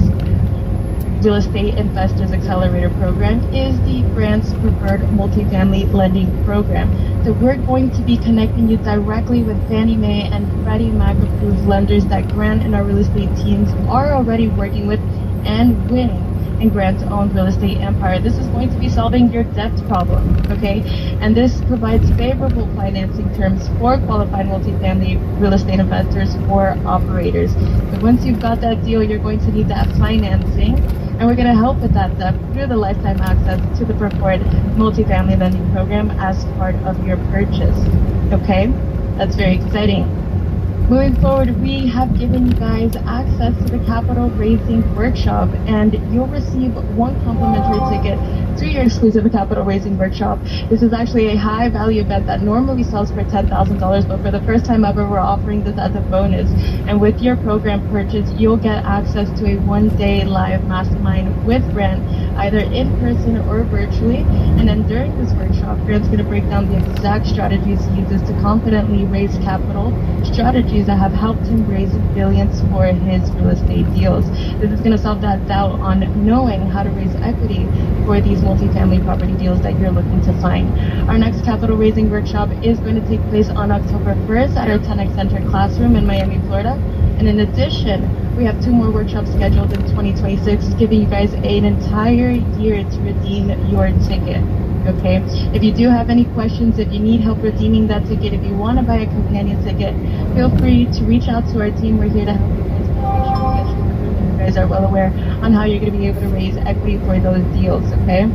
Real Estate Investors Accelerator Program is the Grant's Preferred Multifamily Lending Program. So we're going to be connecting you directly with Fannie Mae and Freddie Mac approved lenders that Grant and our real estate teams are already working with and winning in Grant's own real estate empire. This is going to be solving your debt problem, okay? And this provides favorable financing terms for qualified multifamily real estate investors or operators. But once you've got that deal, you're going to need that financing, and we're going to help with that debt through the lifetime access to the preferred multifamily lending program as part of your purchase, okay? That's very exciting. Moving forward, we have given you guys access to the capital raising workshop, and you'll receive one complimentary ticket to your exclusive capital raising workshop. This is actually a high value event that normally sells for $10,000, but for the first time ever, we're offering this as a bonus. And with your program purchase, you'll get access to a one-day live mastermind with Grant, either in person or virtually. And then during this workshop, Grant's going to break down the exact strategies he uses to confidently raise capital, strategies that have helped him raise billions for his real estate deals. This is going to solve that doubt on knowing how to raise equity for these multifamily property deals that you're looking to find. Our next capital raising workshop is going to take place on October 1st at our 10X Center classroom in Miami, Florida. And in addition, we have 2 more workshops scheduled in 2026, giving you guys an entire year to redeem your ticket. Okay, if you do have any questions, if you need help redeeming that ticket, if you want to buy a companion ticket, feel free to reach out to our team. We're here to help you guys. Make sure we get you approved. You guys are well aware on how you're going to be able to raise equity for those deals. Okay,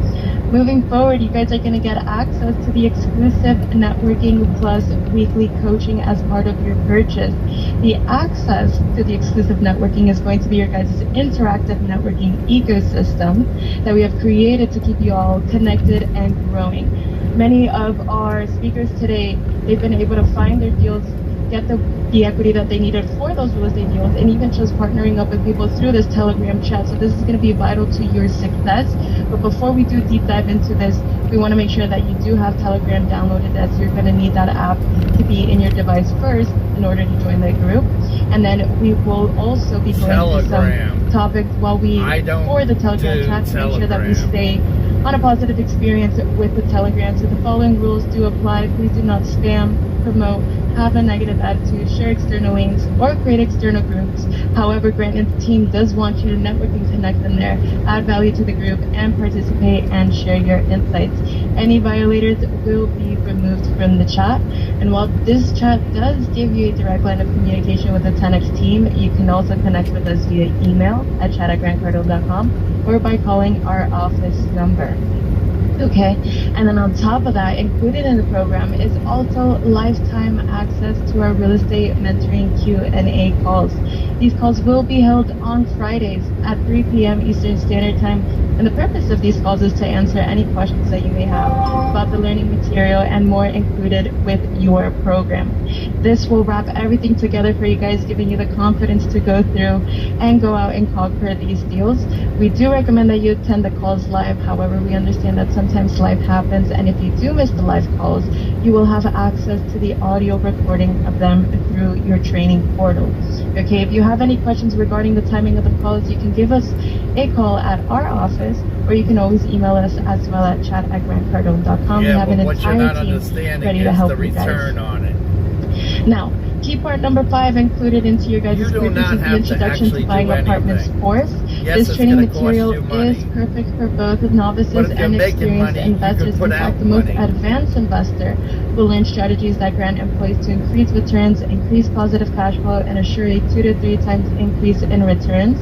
moving forward, you guys are going to get access to the exclusive networking plus weekly coaching as part of your purchase. The access to the exclusive networking is going to be your guys' interactive networking ecosystem that we have created to keep you all connected and growing. Many of our speakers today, they've been able to find their deals, get the equity that they needed for those real estate deals, and even just partnering up with people through this Telegram chat. So this is going to be vital to your success. But before we do deep dive into this, we want to make sure that you do have Telegram downloaded, as you're going to need that app to be in your device first in order to join the group. And then we will also be going through some topics while for the Telegram chat to make sure that we stay on a positive experience with the Telegram. So the following rules do apply. Please do not spam, promote, have a negative attitude, share external links, or create external groups. However, Grant and the team does want you to network and connect in there, add value to the group, and participate and share your insights. Any violators will be removed from the chat. And while this chat does give you a direct line of communication with the 10X team, you can also connect with us via email at chat@grantcardone.com or by calling our office number. Okay, and then on top of that, included in the program is also lifetime access to our real estate mentoring Q&A calls. These calls will be held on Fridays at 3 p.m. Eastern Standard Time, and the purpose of these calls is to answer any questions that you may have about the learning material and more included with your program. This will wrap everything together for you guys, giving you the confidence to go through and go out and conquer these deals. We do recommend that you attend the calls live. However, we understand that sometimes life happens, and if you do miss the live calls, you will have access to the audio recording of them through your training portal. Okay, if you have any questions regarding the timing of the calls, you can give us a call at our office, or you can always email us as well at chat@grantcardone.com. We have an entire team ready to help you guys. On it. Now, key part number 5 included into your guys' group is the introduction to buying apartments course. Yes, this training material is perfect for both novices and experienced investors. In fact, the most advanced investor will learn strategies that Grant employs to increase returns, increase positive cash flow, and assure a 2 to 3 times increase in returns.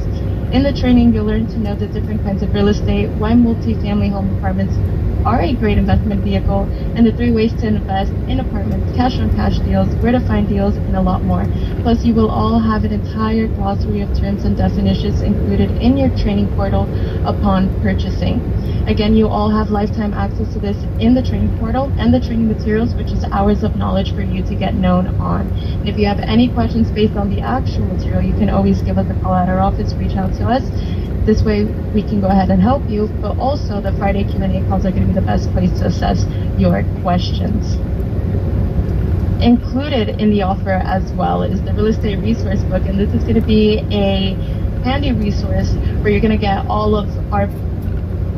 In the training, you'll learn to know the different kinds of real estate, why multi-family home apartments are a great investment vehicle, and the 3 ways to invest in apartments, cash-on-cash deals, where to find deals, and a lot more. Plus, you will all have an entire glossary of terms and definitions included in your training portal upon purchasing. Again, you all have lifetime access to this in the training portal and the training materials, which is hours of knowledge for you to get known on. And if you have any questions based on the actual material, you can always give us a call at our office, reach out to us. This way we can go ahead and help you, but also the Friday Q&A calls are going to be the best place to assess your questions. Included in the offer as well is the real estate resource book, and this is going to be a handy resource where you're going to get all of our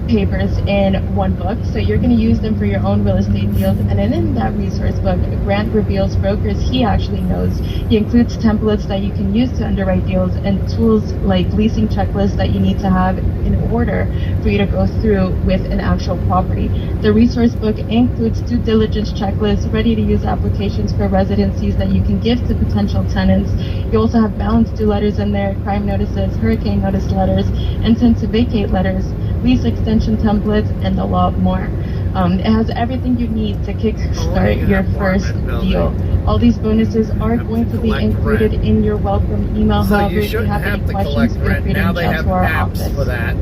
papers in one book. So you're going to use them for your own real estate deals. And then in that resource book, Grant reveals brokers he actually knows. He includes templates that you can use to underwrite deals and tools like leasing checklists that you need to have in order for you to go through with an actual property. The resource book includes due diligence checklists, ready to use applications for residencies that you can give to potential tenants. You also have balance due letters in there, crime notices, hurricane notice letters, intent to vacate letters, lease extension templates, and a lot more. It has everything you need to kickstart your first deal. All these bonuses are going to be included in your welcome email. So However, you if you shouldn't have have any to questions, collect feel rent. free to Now reach they out have to our apps office. for that.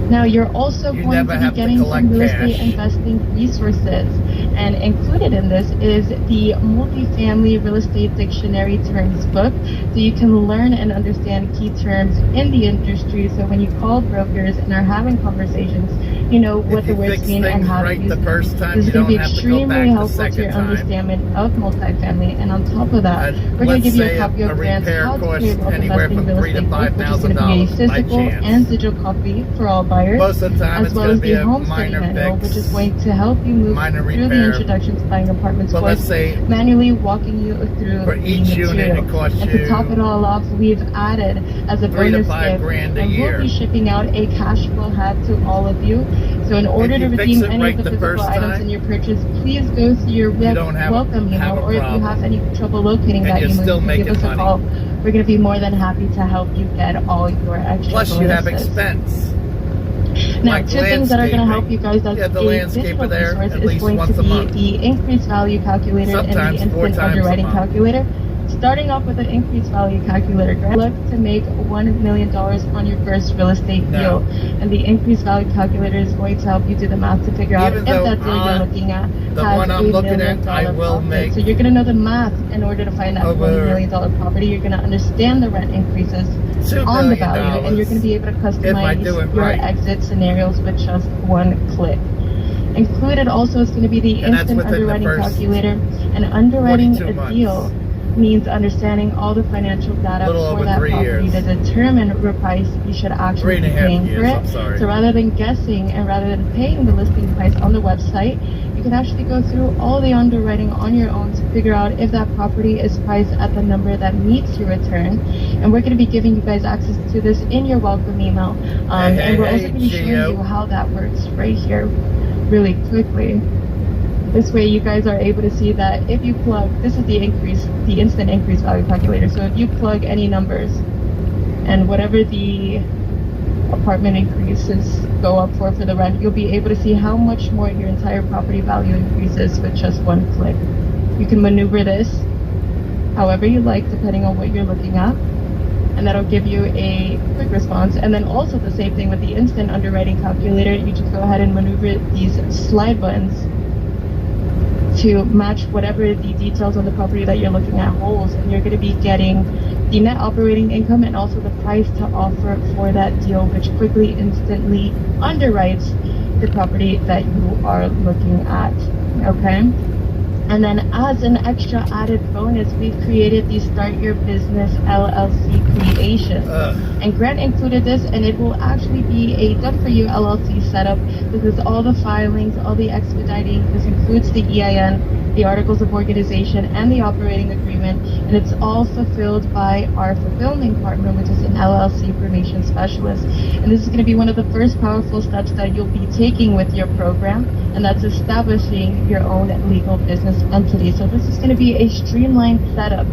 Now, you're also You going never to be have to getting some collect real estate cash. investing resources. And included in this is the multifamily real estate dictionary terms book, so you can learn and understand key terms in the industry. So when you call brokers and are having conversations, you know what the words mean and how to use them. This is going to be extremely helpful to your understanding of multifamily. And on top of that, we're going to give you a copy of Grant's How to Create Wealth Investing Real Estate book, which is going to be a physical and digital copy for all buyers, Most of the time, as well as the home study manual, which is going to help you move through the introduction to buying apartments course, manually walking you through for each unit it costs and to top it all off, we've added as a bonus gift, and we'll be shipping out a cash flow hat to all of you. So in order to redeem any of the physical items in your purchase, please go through your welcome email, or if you have any trouble locating that email, you can give us a call. We're going to be more than happy to help you get all your extra Plus bonuses. you have expense. Now, like two things that are going to help you guys as a digital resource is going to be the increased value calculator and the instant underwriting calculator. Starting off with an increased value calculator, look to make $1 million on your first real estate deal. And the increased value calculator is going to help you do the math to figure out if that deal you're looking at has $1 million profit. So you're going to know the math in order to find that $1 million property. You're going to understand the rent increases on the value, and you're going to be able to customize your exit scenarios with just one click. Included also is going to be the instant underwriting calculator. And underwriting a deal means understanding all the financial data for that property to determine what price you should actually be paying for it. So rather than guessing and rather than paying the listing price on the website, you can actually go through all the underwriting on your own to figure out if that property is priced at the number that meets your return. And we're going to be giving you guys access to this in your welcome email. And we're also going to be showing you how that works right here really quickly. This way you guys are able to see that if you plug, this is the instant increase value calculator. So if you plug any numbers and whatever the apartment increases go up for the rent, you'll be able to see how much more your entire property value increases with just one click. You can maneuver this however you like depending on what you're looking at, and that'll give you a quick response. And then also the same thing with the instant underwriting calculator. You just go ahead and maneuver these slide buttons to match whatever the details on the property that you're looking at holds, and you're going to be getting the net operating income and also the price to offer for that deal, which quickly, instantly underwrites the property that you are looking at. Okay? And then as an extra added bonus, we've created the Start Your Business LLC creation. And Grant included this, and it will actually be a done-for-you LLC setup. This is all the filings, all the expediting. This includes the EIN, the Articles of Organization, and the operating agreement. And it's all fulfilled by our fulfillment partner, which is an LLC formation specialist. And this is going to be one of the first powerful steps that you'll be taking with your program, and that's establishing your own legal business entity. So this is going to be a streamlined setup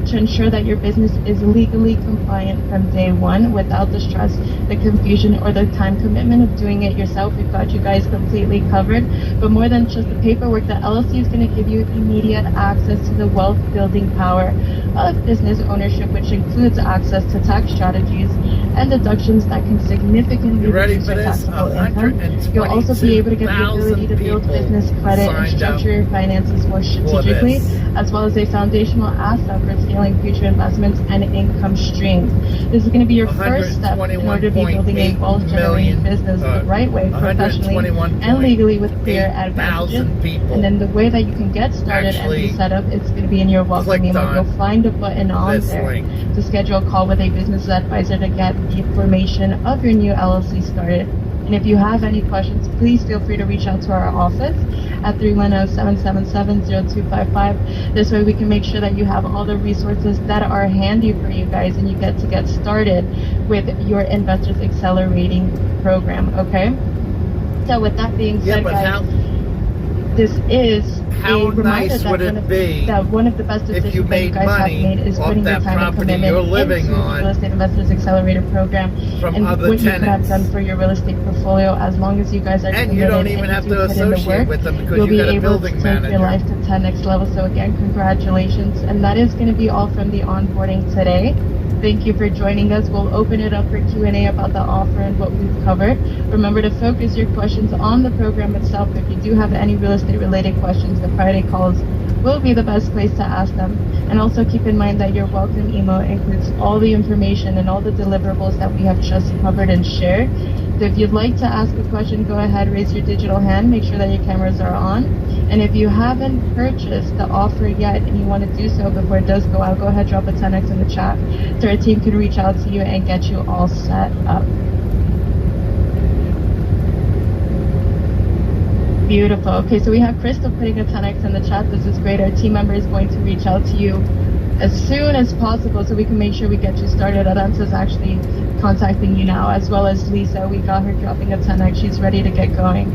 to ensure that your business is legally compliant from day one without the stress, the confusion, or the time commitment of doing it yourself. We've got you guys completely covered. But more than just the paperwork, the LLC is going to give you immediate access to the wealth building power of business ownership, which includes access to tax strategies and deductions that can significantly reduce your taxable income. You'll also be able to get the ability to build business credit and structure your finances more strategically, as well as a foundational asset for scaling future investments and income streams. This is going to be your first step in order to be building a wealth-generating business the right way, professionally and legally with clear advantages. And then the way that you can get started and be set up, it's going to be in your welcome email. You'll find a button on there to schedule a call with a business advisor to get the formation of your new LLC started. And if you have any questions, please feel free to reach out to our office at 310-777-0255. This way we can make sure that you have all the resources that are handy for you guys and you get to get started with your Investors Accelerating program, okay? So with that being said, guys, this is how nice would it be that one of the best decisions you made that you guys have made is putting your time and commitment into the Real Estate Investors Accelerator program and what you could have done for your real estate portfolio. As long as you guys are committed you don't even have to associate with them because you'll be got a able building to take manager. your life to 10 next level. So again, congratulations. And that is going to be all from the onboarding today. Thank you for joining us. We'll open it up for Q&A about the offer and what we've covered. Remember to focus your questions on the program itself. If you do have any real estate related questions, the Friday calls will be the best place to ask them. And also keep in mind that your welcome email includes all the information and all the deliverables that we have just covered and shared. So if you'd like to ask a question, go ahead, raise your digital hand, make sure that your cameras are on. And if you haven't purchased the offer yet and you want to do so before it does go out, go ahead, drop a 10X in the chat so our team can reach out to you and get you all set up. Beautiful. Okay, so we have Crystal putting a 10X in the chat. This is great. Our team member is going to reach out to you as soon as possible so we can make sure we get you started. Adansa's actually contacting you now, as well as Lisa. We got her dropping a 10X. She's ready to get going.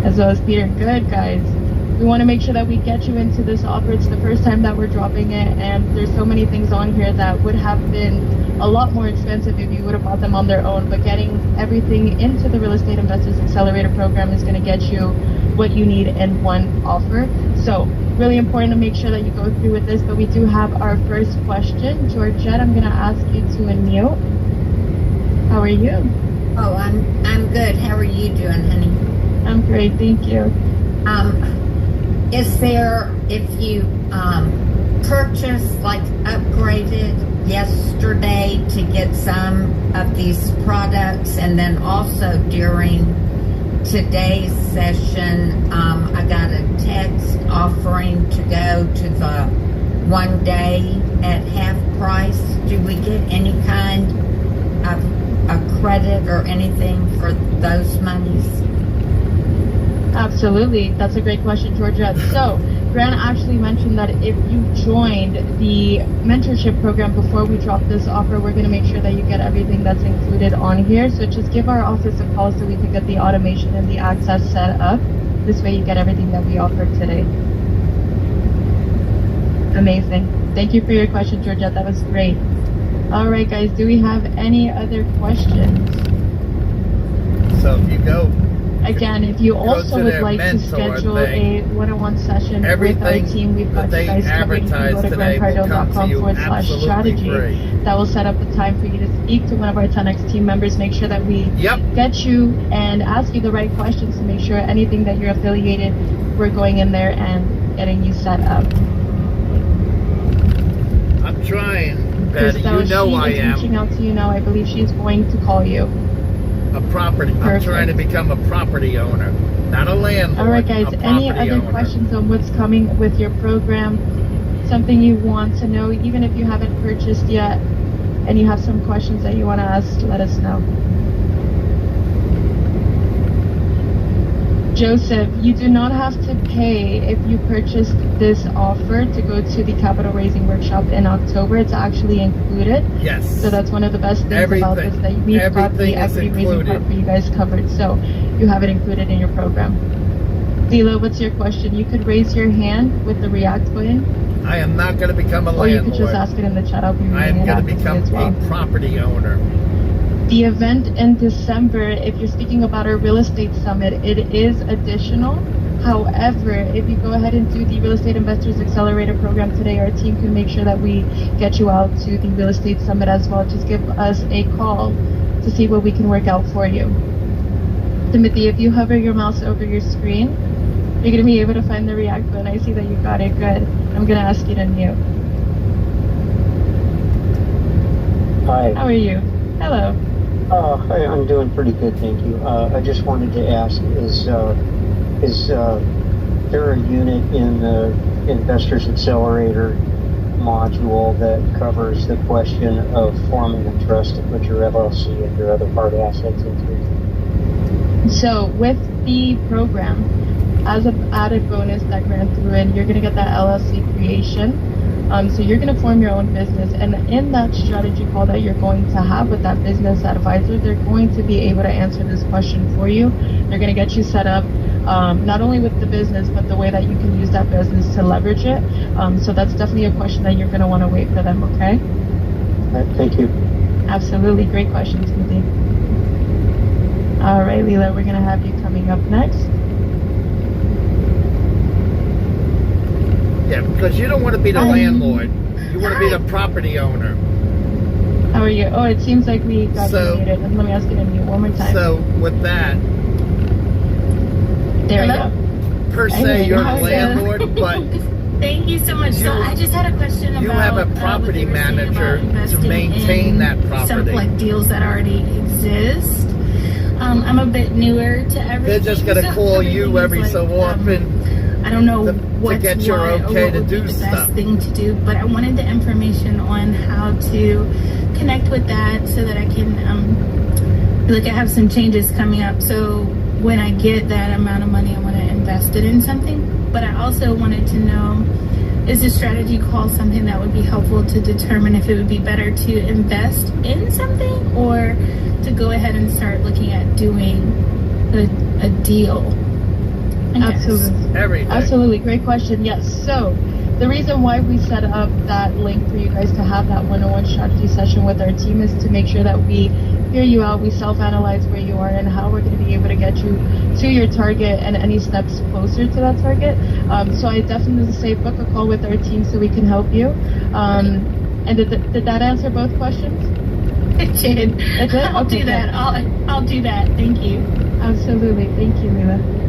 As well as Peter. Good, guys. We want to make sure that we get you into this offer. It's the first time that we're dropping it, and there's so many things on here that would have been a lot more expensive if you would have bought them on their own. But getting everything into the Real Estate Investors Accelerator program is going to get you what you need in one offer. So really important to make sure that you go through with this. But we do have our first question. Georgette, I'm going to ask you to unmute. How are you? Oh, I'm good. How are you doing, honey? I'm great, thank you. Is there, if you purchased, like upgraded yesterday to get some of these products, and then also during today's session, I got a text offering to go to the 1 day at half price. Do we get any kind of a credit or anything for those monies? Absolutely. That's a great question, Georgia. So, Grant actually mentioned that if you joined the mentorship program before we drop this offer, we're going to make sure that you get everything that's included on here. So just give our office a call so we can get the automation and the access set up. This way you get everything that we offered today. Amazing. Thank you for your question, Georgia. That was great. All right, guys. Do we have any other questions? So if you go... Again, if you also would like to schedule a one-on-one session with our team, we've got you guys covered. You can go to grantcardone.com/strategy. That will set up a time for you to speak to one of our 10X team members, make sure that we get you and ask you the right questions to make sure anything that you're affiliated, we're going in there and getting you set up. I'm trying, Betty. You know I am. Reaching out to you now. I believe she's going to call you. A property. Perfect. I'm trying to become a property owner, not a landlord. All right, guys. Any other questions on what's coming with your program? Something you want to know, even if you haven't purchased yet, and you have some questions that you want to ask, let us know. Joseph, you do not have to pay if you purchased this offer to go to the capital raising workshop in October. It's actually included. Yes. So that's one of the best things about this, that we've got the equity raising part for you guys covered. So you have it included in your program. Dila, what's your question? You could raise your hand with the react button. I am not going to become a landlord. Or you could just ask it in the chat. I'll be reading it. I am going to become a property owner. The event in December, if you're speaking about our real estate summit, it is additional. However, if you go ahead and do the Real Estate Investors Accelerator program today, our team can make sure that we get you out to the real estate summit as well. Just give us a call to see what we can work out for you. Timothy, if you hover your mouse over your screen, You're going to be able to find the react button. I see that you got it. Good. I'm going to ask you to mute. Hi. How are you? Hello. Hi, I'm doing pretty good, thank you. I just wanted to ask, is there a unit in the Investors Accelerator module that covers the question of forming a trust to put your LLC and your other hard assets into? So with the program, as an added bonus that Grant threw in, you're going to get that LLC creation. So you're going to form your own business, and in that strategy call that you're going to have with that business advisor, they're going to be able to answer this question for you. They're going to get you set up not only with the business, but the way that you can use that business to leverage it. So that's definitely a question that you're going to want to wait for them, okay? Thank you. Absolutely. Great question, Timothy. All right, Leela, we're going to have you coming up next. Yeah, because you don't want to be the landlord. You want to be the property owner. How are you? Oh, it seems like we got you muted. Let me ask you to mute one more time. So, with that... There we go. Per se, you're the landlord, but... Thank you so much. So I just had a question about... You have a property manager to maintain that property. Some like deals that already exist. I'm a bit newer to everything. They're just going to call you every so often. I don't know what's to get your okay to do the stuff. best thing to do, but I wanted the information on how to connect with that so that I can I have some changes coming up. So when I get that amount of money, I want to invest it in something. But I also wanted to know, is the strategy call something that would be helpful to determine if it would be better to invest in something or to go ahead and start looking at doing a deal? Absolutely. Everything. Absolutely. Great question. Yes. So the reason why we set up that link for you guys to have that 101 strategy session with our team is to make sure that we hear you out, we self-analyze where you are and how we're going to be able to get you to your target and any steps closer to that target. So I definitely say book a call with our team so we can help you. And did that answer both questions? It did. It did? I'll do that. I'll do that. Thank you. Absolutely. Thank you, Leela.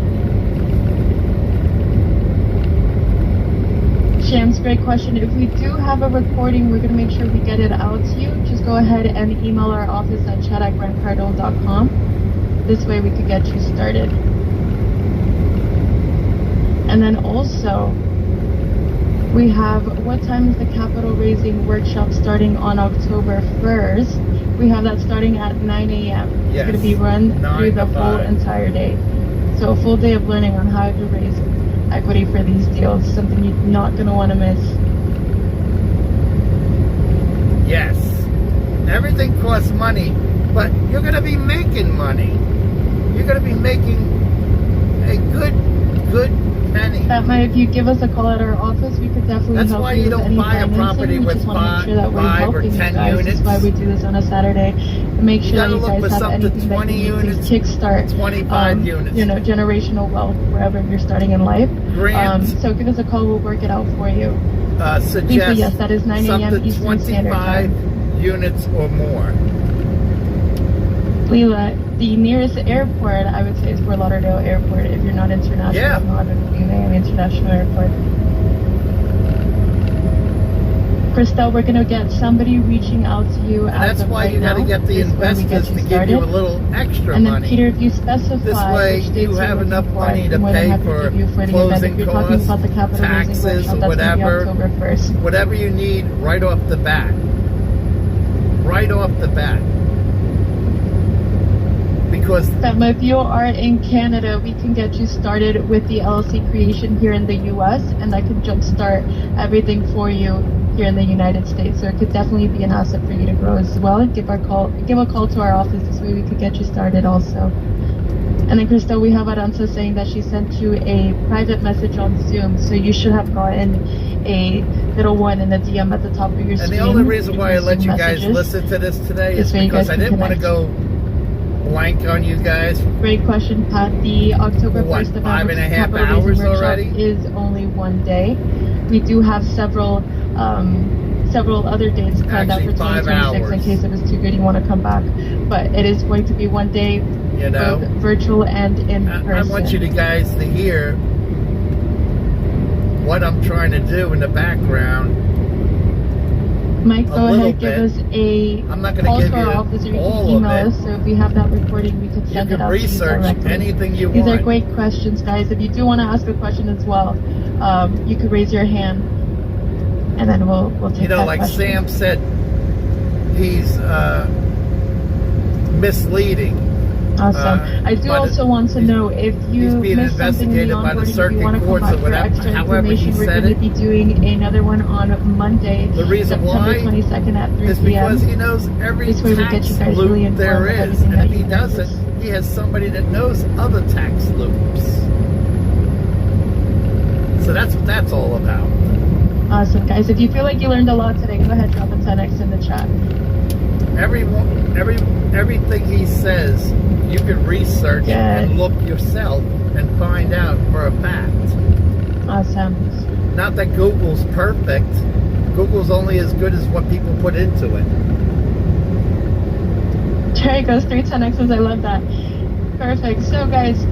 Shams, great question. If we do have a recording, we're going to make sure we get it out to you. Just go ahead and email our office at chat@grantcardone.com. This way we could get you started. And then also, we have, what time is the capital raising workshop starting on October 1st? We have that starting at 9 a.m. It's going to be run through the full entire day. So a full day of learning on how to raise equity for these deals, something you're not going to want to miss. Yes. Everything costs money, but you're going to be making money. You're going to be making a good penny. If you give us a call at our office, we could definitely That's help why you you don't with buy any a property with five or 10 units. That's why we do this on a Saturday. To make sure that you guys have anything 20 that you units, need to kickstart 25 units. Generational wealth wherever you're starting in life. So give us a call, we'll work it out for you. Suggest yes, that is 9 a.m. Eastern Standard Time. 25 units or more. Leela, the nearest airport, I would say, is Fort Lauderdale Airport. If you're not international, yeah. Not an international airport. Christelle, we're going to get somebody reaching out to you. And that's why you got to get the investors to give you a little extra and then, money. Peter, if you specify this way, you have enough money to pay for closing costs, taxes, whatever you need right off the bat. Right off the bat. Because if you are in Canada, we can get you started with the LLC creation here in the U.S. and I can jumpstart everything for you here in the United States. So it could definitely be an asset for you to grow as well. Give a call to our office. This way we could get you started also. And then Crystal, we have Aranza saying that she sent you a private message on Zoom, so you should have gotten a little one in the DM at the top of your screen. And the only reason why I let you guys listen to this today is because I didn't want to go blank on you guys. Great question, Pat. The October 1st event, 5.5 hours already, is only one day. We do have several other dates planned out for 2026 in case it was too good you want to come back. But it is going to be one day, both virtual and in person. I want you guys to hear what I'm trying to do in the background. Mike, go ahead, give us a I'm not going call to give to our you office, or you all can email of it. us. So if we have that recording, we could send You it can out to you research directly. anything you These want. are great questions, guys. If you do want to ask a question as well, you could raise your hand, and then we'll take You know, that like question. Sam said, he's misleading. Awesome. I do also want to know if you being missed something in the investigated by the onboarding, if circuit you want to come courts back or for whatever- extra however he information, we're said going to it. be doing another one on Monday, The reason September why 22nd at 3 is p.m. because he knows every This way we get tax you guys really loop informed there of is, everything and that if he you doesn't, he has somebody that knows other tax loops. So that's what that's all about. Awesome, guys. If you feel like you learned a lot today, go ahead, drop a 10X in the chat. Everything he says, you can research and look yourself and find out for a fact. Awesome. Not that Google's perfect. Google's only as good as what people put into it. There it goes, 3 10Xs. I love that. Perfect. So, guys,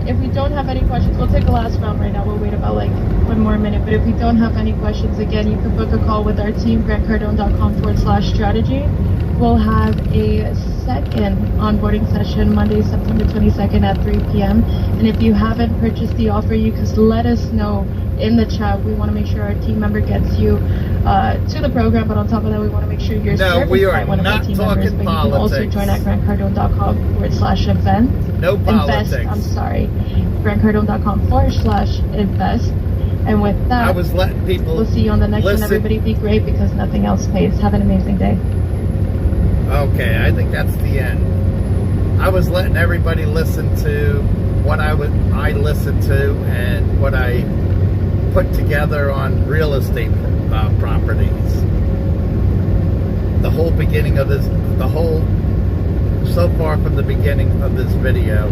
if we don't have any questions, we'll take a last round right now. We'll wait about like 1 more minute. But if we don't have any questions, again, you can book a call with our team, grantcardone.com/strategy. We'll have a second onboarding session Monday, September 22nd at 3 p.m. And if you haven't purchased the offer, you can let us know in the chat. We want to make sure our team member gets you to the program, but on top of that, we want to make sure you're serviced by one of our team members. But you can also join at grantcardone.com/event. No politics. Invest, I'm sorry. grantcardone.com/invest. And with that, I was letting people we'll see you on the next one. Everybody be great, because nothing else pays. Have an amazing day. Okay, I think that's the end. I was letting everybody listen to what I listened to and what I put together on real estate properties. The whole beginning of this, so far from the beginning of this video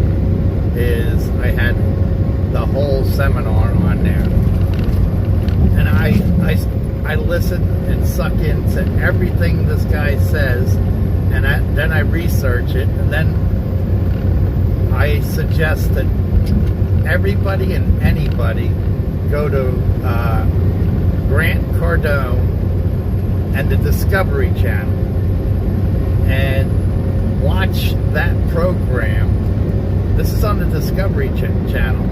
is I had the whole seminar on there. And I listen and suck into everything this guy says, and then I research it, and then I suggest that everybody and anybody go to Grant Cardone and the Discovery Channel and watch that program. This is on the Discovery Channel.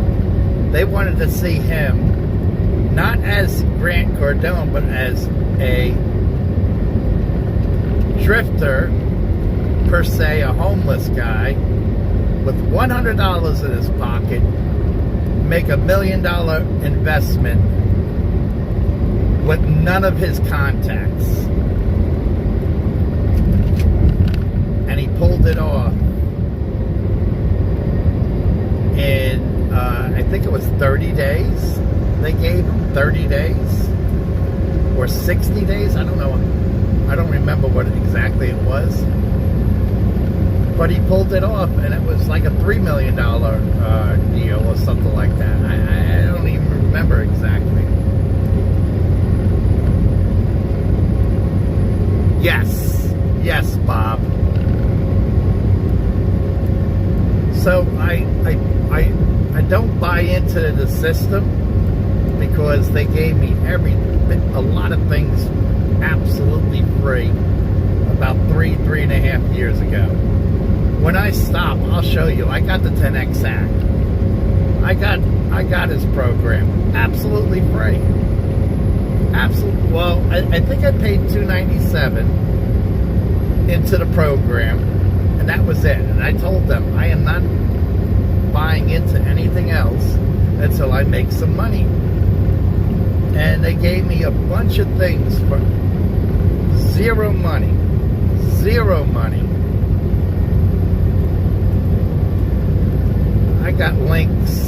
They wanted to see him not as Grant Cardone, but as a drifter, per se, a homeless guy with $100 in his pocket, make $1 million investment with none of his contacts. And he pulled it off in, I think it was 30 days. They gave him 30 days or 60 days. I don't know. I don't remember what exactly it was. But he pulled it off, and it was like a $3 million deal or something like that. I don't even remember exactly. Yes, Bob. So I don't buy into the system, because they gave me a lot of things absolutely free about 3.5 years ago. When I stop, I'll show you. I got the 10X Act. I got his program absolutely free. Absolutely. Well, I think I paid $297 into the program, and that was it. And I told them I am not buying into anything else until I make some money. And they gave me a bunch of things for zero money. Zero money. I got links.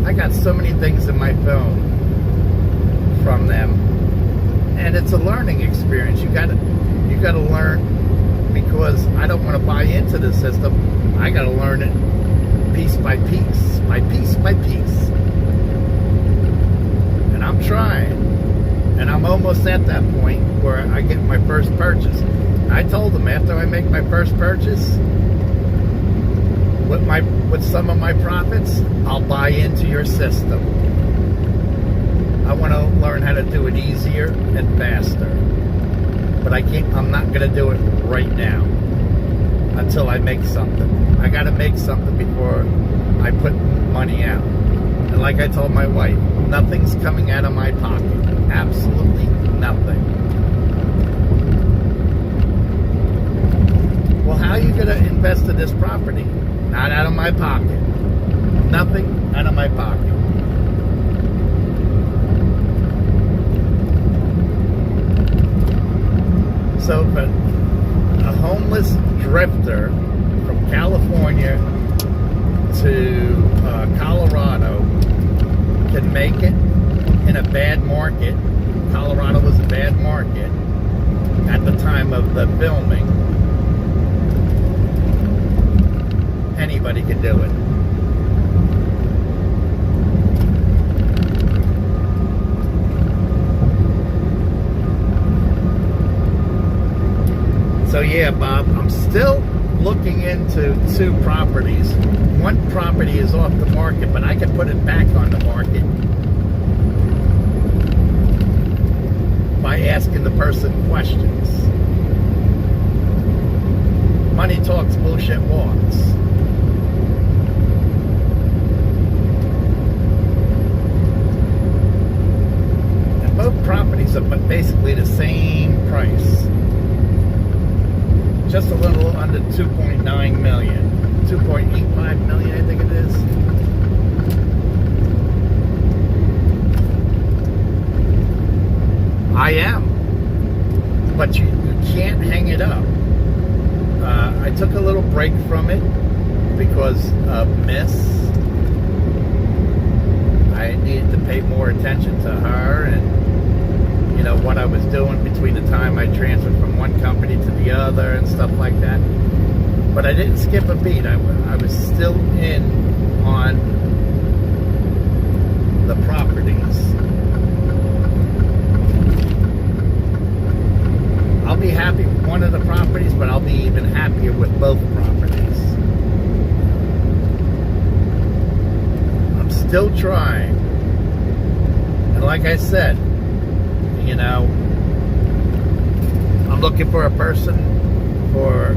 I got so many things in my phone from them. And it's a learning experience. You gotta learn, because I don't want to buy into the system. I gotta learn it piece by piece, by piece by piece. And I'm trying. And I'm almost at that point where I get my first purchase. I told them after I make my first purchase, with some of my profits, I'll buy into your system. I want to learn how to do it easier and faster. But I'm not going to do it right now until I make something. I got to make something before I put money out. And like I told my wife, nothing's coming out of my pocket. Absolutely nothing. Well, how are you going to invest in this property? Not out of my pocket. Nothing out of my pocket. So, but a homeless drifter from California to Colorado can make it in a bad market. Colorado was a bad market at the time of the filming. Anybody can do it. So yeah, Bob, I'm still looking into 2 properties. One property is off the market, but I can put it back on the market by asking the person questions. Money talks, bullshit walks. And both properties are basically the same price. Just a little under 2.9 million. 2.85 million, I think it is. I am. But you can't hang it up. I took a little break from it because of Miss. I needed to pay more attention to her and you know, what I was doing between the time I transferred from one company to the other and stuff like that. But I didn't skip a beat. I was still in on the properties. I'll be happy with one of the properties, but I'll be even happier with both properties. I'm still trying. And like I said, you know, I'm looking for a person for,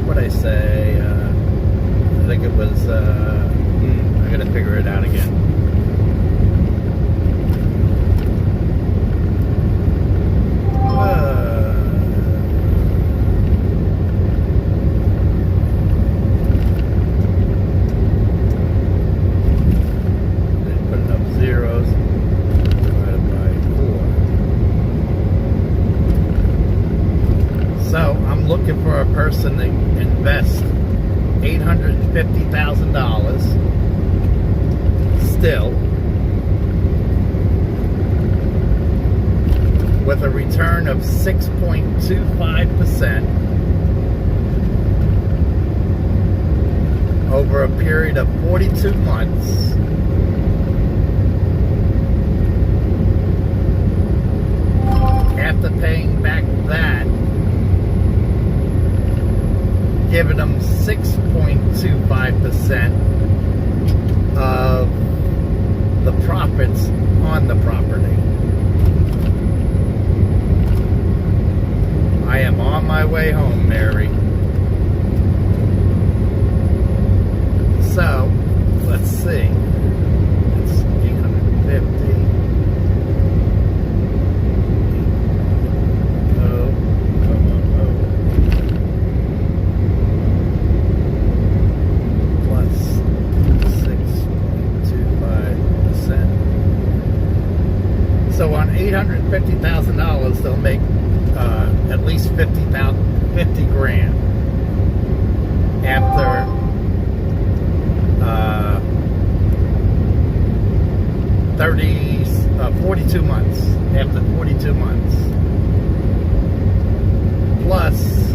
what'd I say? I think it was, I gotta figure it out again. Didn't put enough zeros. So I'm looking for a person to invest $850,000 still with a return of 6.25% over a period of 42 months. After paying back that, giving them 6.25% of the profits on the property. I am on my way home, Mary. So, let's see. It's 850. So on $850,000, they'll make at least 50 grand after 42 months. After 42 months, plus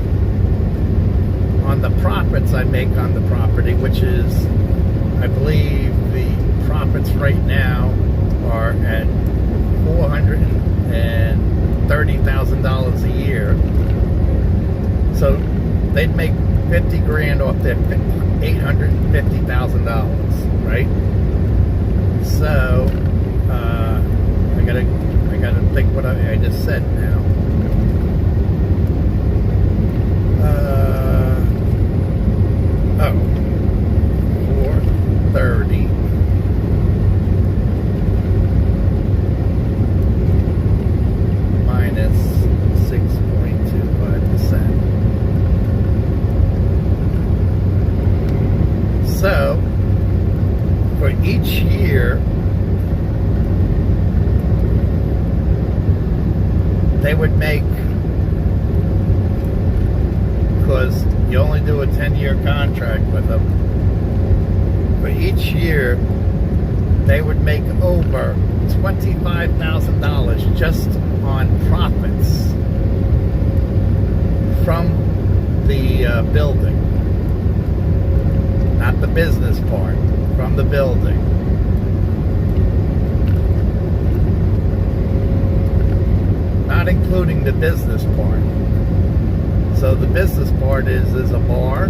on the profits I make on the property, which is, I believe, the profits right now are at $430,000 a year. So they'd make 50 grand off their $850,000, right? So, I gotta think what I just said now. 430 minus 6.25%. So, for each year, they would make, because you only do a 10-year contract with them, for each year they would make over $25,000 just on profits from the building, not the business part, from the building. Not including the business part. So the business part is there's a bar,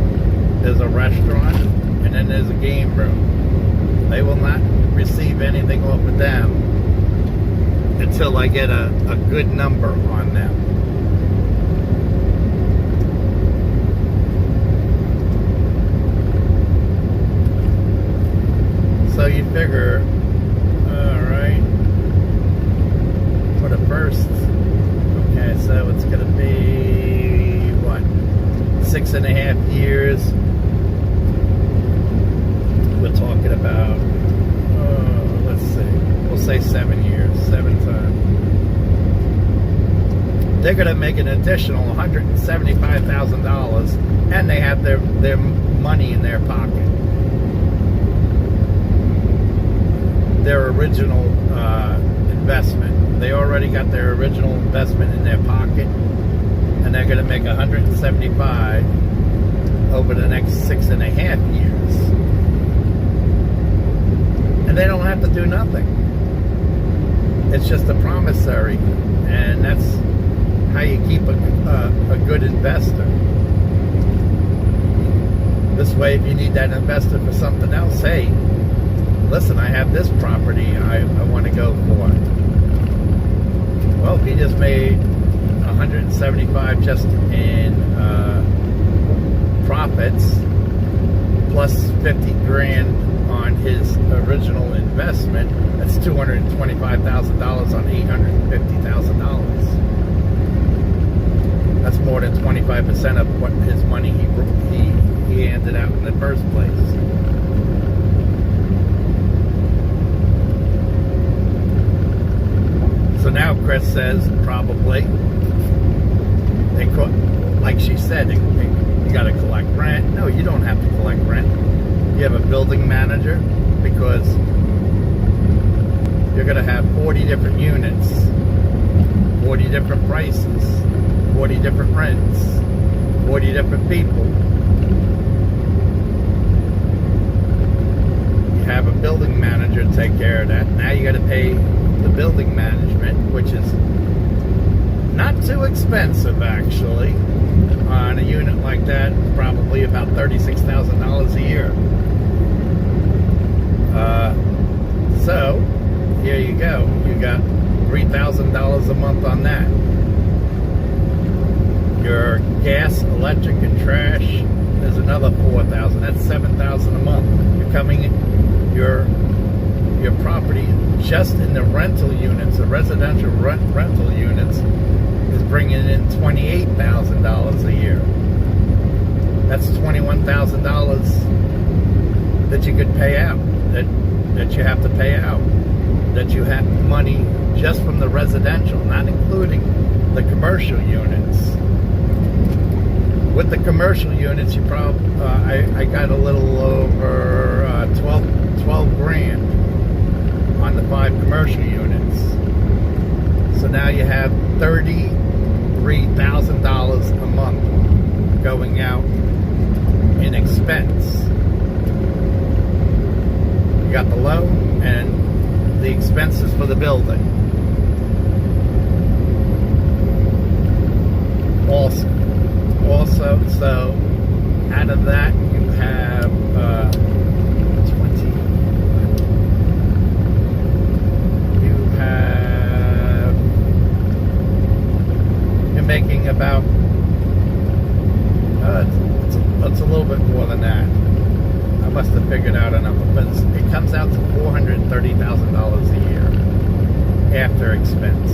there's a restaurant, and then there's a game room. They will not receive anything off of them until I get a good number on them. So you figure, all right, for the first, okay, so it's going to be, what, 6.5 years. We're talking about, let's see, we'll say 7 years, 7 times. They're going to make an additional $175,000, and they have their money in their pocket. Their original investment. They already got their original investment in their pocket, and they're going to make $175,000 over the next 6.5 years. And they don't have to do nothing. It's just a promissory, and that's how you keep a good investor. This way, if you need that investor for something else, hey, listen, I have this property I want to go for. Well, he just made $175,000 just in profits, plus 50 grand on his original investment. That's $225,000 on $850,000. That's more than 25% of what his money he handed out in the first place. So now Chris says probably they could, like she said, you got to collect rent. No, you don't have to collect rent. You have a building manager, because you're going to have 40 different units, 40 different prices, 40 different rents, 40 different people. You have a building manager to take care of that. Now you got to pay the building management, which is not too expensive actually. On a unit like that, probably about $36,000 a year. So here you go. You got $3,000 a month on that. Your gas, electric, and trash is another $4,000. That's $7,000 a month. You're coming in your property just in the rental units, the residential rental units, is bringing in $28,000 a year. That's $21,000 that you could pay out, that you have to pay out, that you have money just from the residential, not including the commercial units. With the commercial units, you probably I got a little over 12 grand on the 5 commercial units. So now you have $33,000 a month going out in expense. You got the loan and the expenses for the building. Also, so out of that, you have 20. You're making about it's a little bit more than that. I must have figured out a number, but it comes out to $430,000 a year after expense.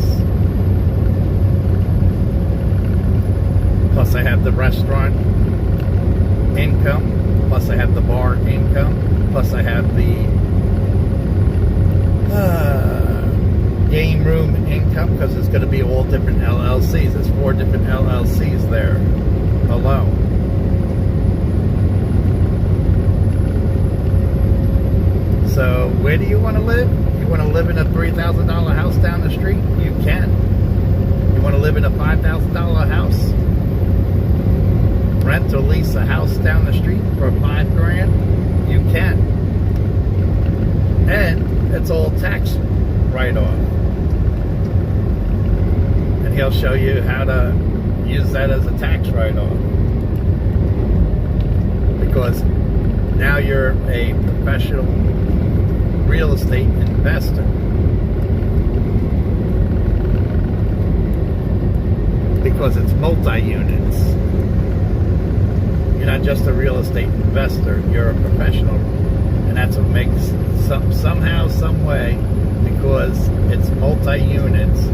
Plus I have the restaurant income, plus I have the bar income, plus I have the game room income, because it's going to be all different LLCs. There's 4 different LLCs there alone. So where do you want to live? You want to live in a $3,000 house down the street? You can. You want to live in a $5,000 house? Rent or lease a house down the street for $5,000? You can. And it's all tax write-off. And he'll show you how to use that as a tax write-off. Because now you're a professional real estate investor. Because it's multi-units. You're not just a real estate investor, you're a professional. And that's what makes somehow, some way, because it's multi-units,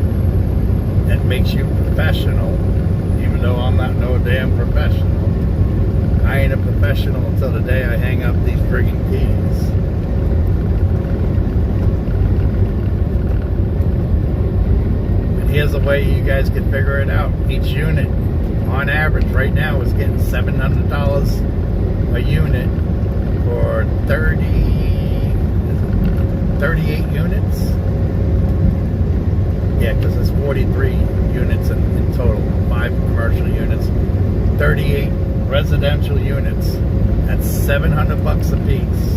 that makes you professional, even though I'm not no damn professional. I ain't a professional until the day I hang up these friggin' keys. And here's a way you guys can figure it out. Each unit, on average, right now is getting $700 a unit for 38 units. Yeah, because there's 43 units in total, 5 commercial units, 38 residential units. That's $700 a piece.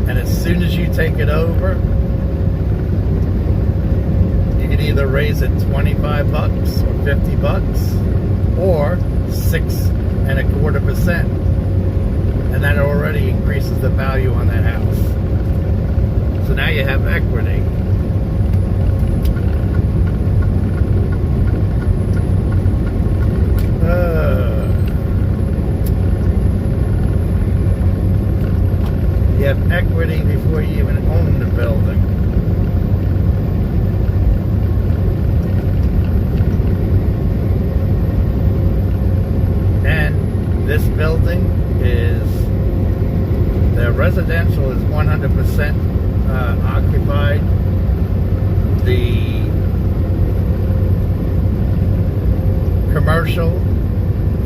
And as soon as you take it over, you can either raise it $25 or $50 or 6.25%. And that already increases the value on that house. So now you have equity. You have equity before you even own the building. And this building is, the residential is 100% occupied. The commercial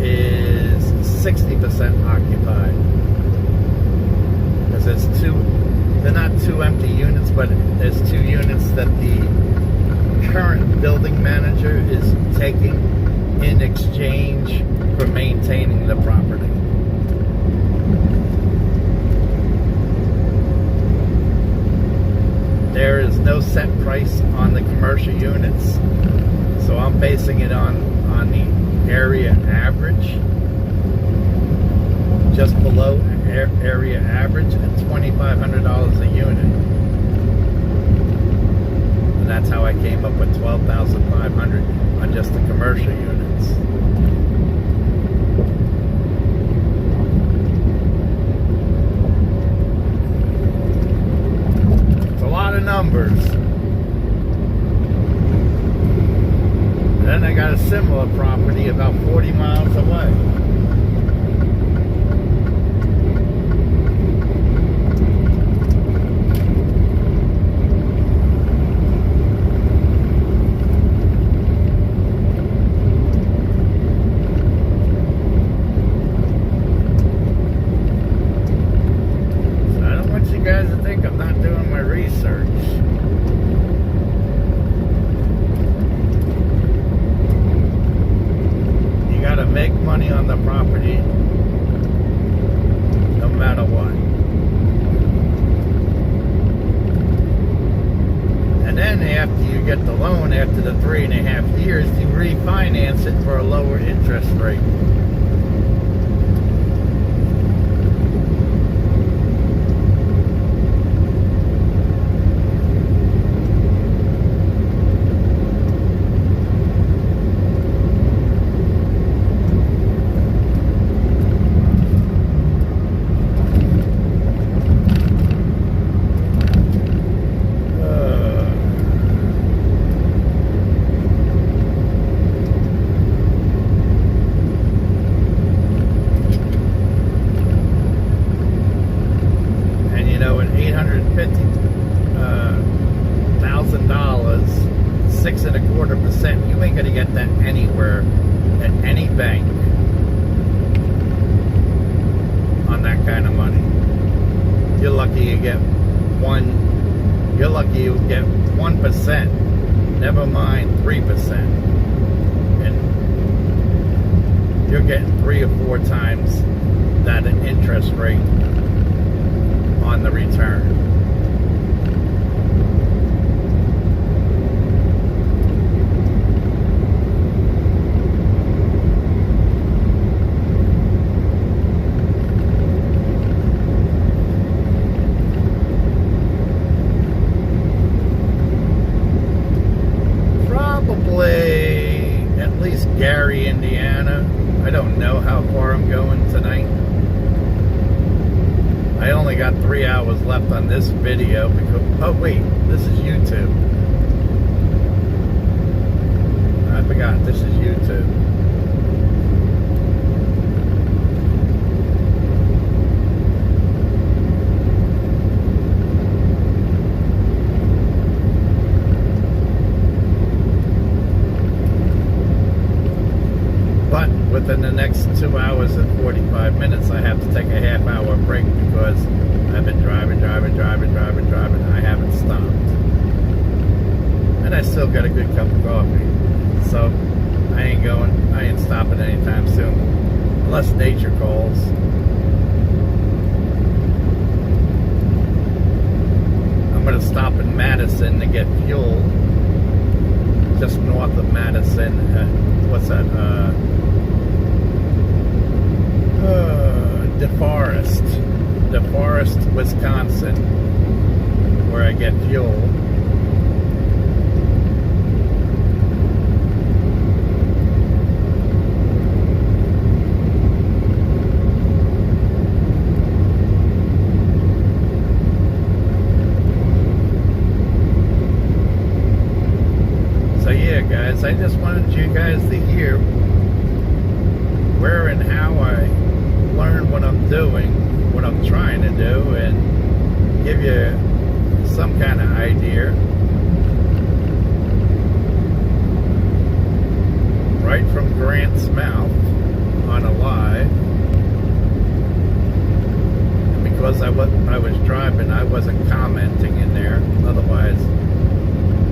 is 60% occupied. Because there's they're not 2 empty units, but there's 2 units that the current building manager is taking in exchange for maintaining the property. There is no set price on the commercial units, so I'm basing it on the area average, just below area average, at $2,500 a unit. And that's how I came up with $12,500 on just the commercial units. It's a lot of numbers. Then I got a similar property about 40 miles away. After the 3.5 years, you refinance it for a lower interest rate. lucky you get you're lucky you get 1%, never mind 3%. And you're getting 3 or 4 times that interest rate on the return. At least Gary, Indiana. I don't know how far I'm going tonight. I only got 3 hours left on this video because, oh wait, this is YouTube. I forgot, this is YouTube. But within the next 2 hours and 45 minutes, I have to take a half-hour break because I've been driving. I haven't stopped. And I still got a good cup of coffee. So I ain't stopping anytime soon. Unless nature calls. I'm going to stop in Madison to get fuel. Just north of Madison. What's that? DeForest, Wisconsin, where I get fuel. So yeah, guys, I just wanted you guys to hear where and how I learn what I'm doing, what I'm trying to do, and give you some kind of idea. Right from Grant's mouth on a live. And because I was driving, I wasn't commenting in there. Otherwise,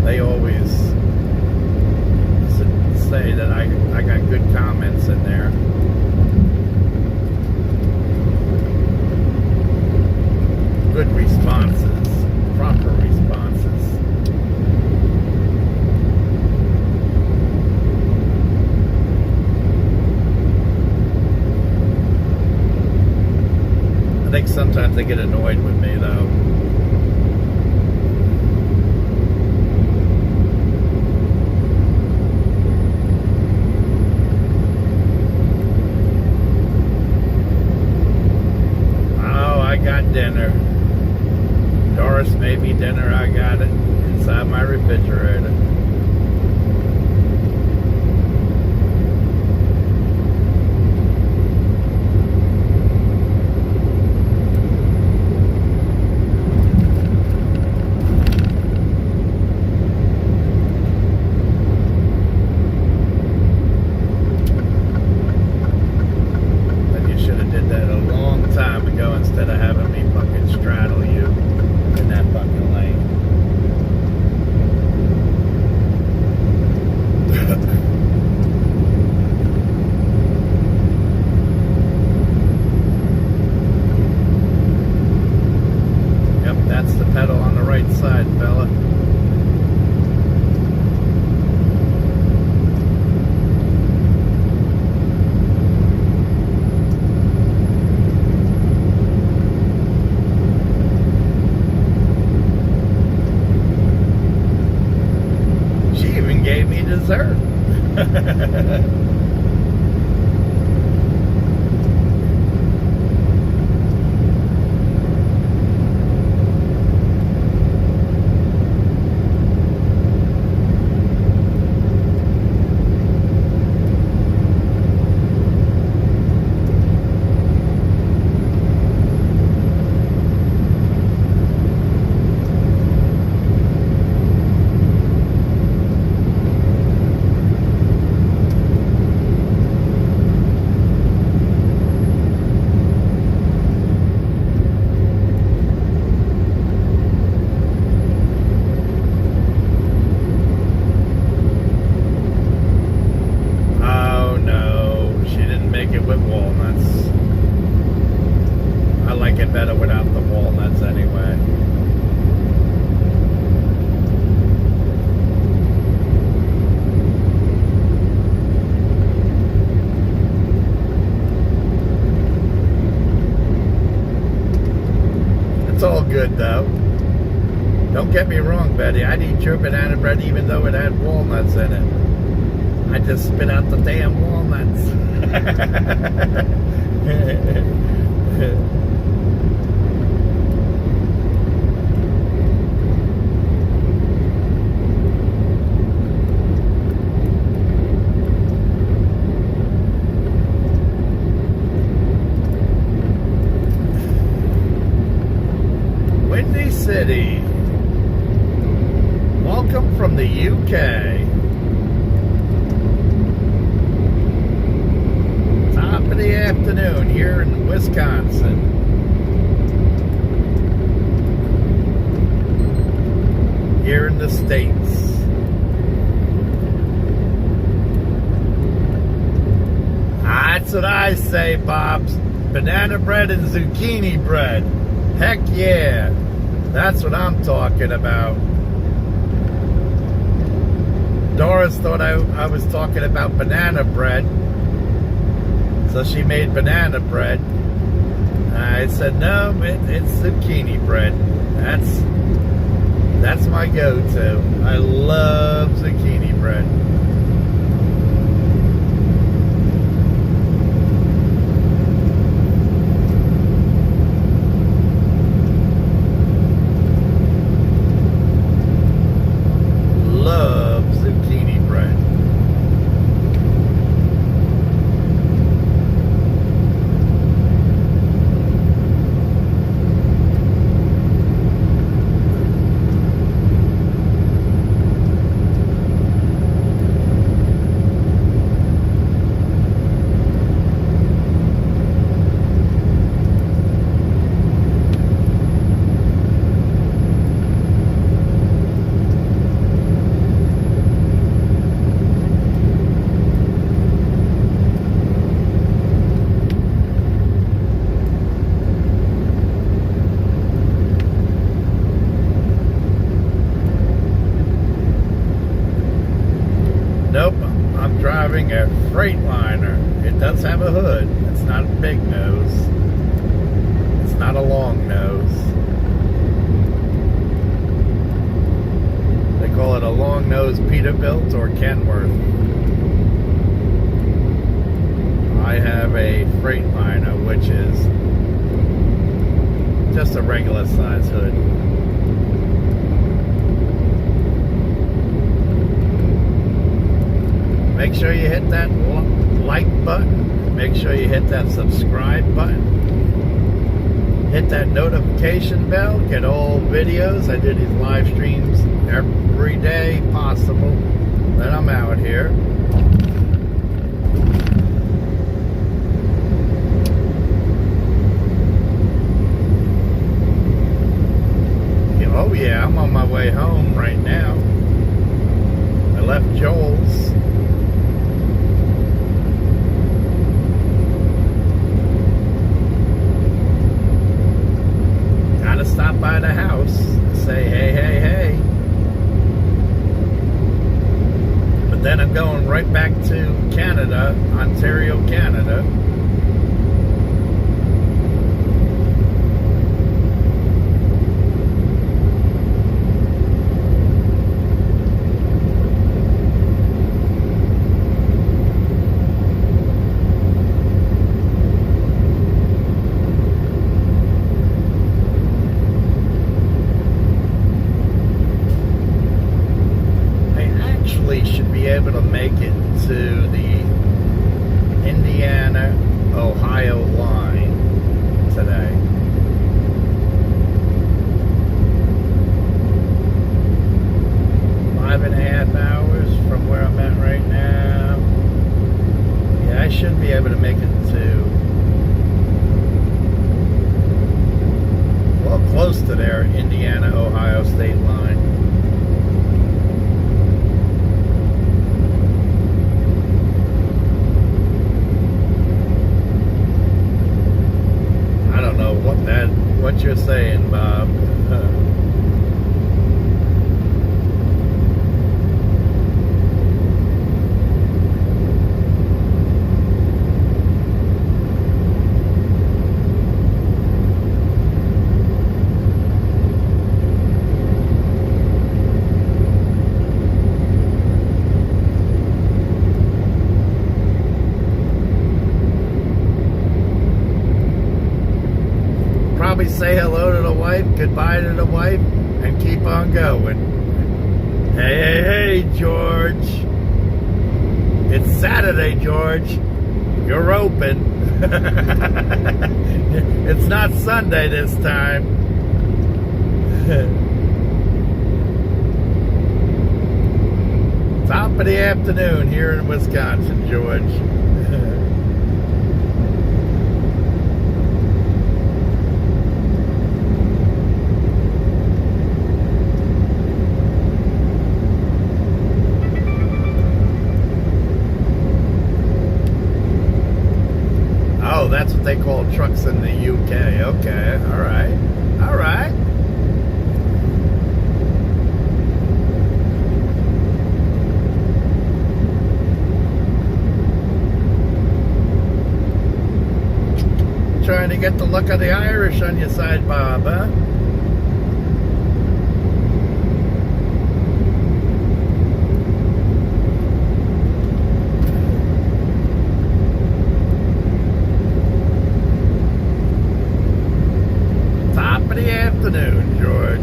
they always say that I got good comments in there. Good responses, proper responses. I think sometimes they get annoyed with me though. Oh, I got dinner. Doris made me dinner. I got it inside my refrigerator. But you should have did that a long time ago instead of having me fucking straddle you in that fucking lane. walnuts. I like it better without the walnuts anyway. It's all good though. Don't get me wrong, Betty. I'd eat your banana bread even though it had walnuts in it. I just spit out the damn walnuts. Windy City. Welcome from the UK. Top of the afternoon here in Wisconsin. Here in the States. That's what I say, Bob's. Banana bread and zucchini bread. Heck yeah. That's what I'm talking about. Doris thought I was talking about banana bread. So she made banana bread. I said, no, it's zucchini bread. That's my go-to. I love zucchini bread. Love zucchini bread. Nope, I'm driving a Freightliner. It does have a hood. It's not a big nose. It's not a long nose. They call it a long nose Peterbilt or Kenworth. I have a Freightliner, which is just a regular size hood. Make sure you hit that like button. Make sure you hit that subscribe button. Hit that notification bell. Get all videos. I do these live streams every day possible that I'm out here. Oh yeah, I'm on my way home right now. I left Joel's. Gotta stop by the house and say hey, hey, hey. But then I'm going right back to Canada, Ontario, Canada. Should be able to make it to the Indiana-Ohio line today. Five and a half hours from where I'm at right now. Yeah, I should be able to make it to, well, close to their Indiana-Ohio state line. what you're saying, Bob. Probably say hello to the wife, goodbye to the wife, and keep on going. Hey, George. It's Saturday, George. You're open. It's not Sunday this time. Top of the afternoon here in Wisconsin, George. Oh, that's what they call trucks in the UK. Okay, all right. All right. Trying to get the look of the Irish on your side, Bob, huh? Top of the afternoon, George.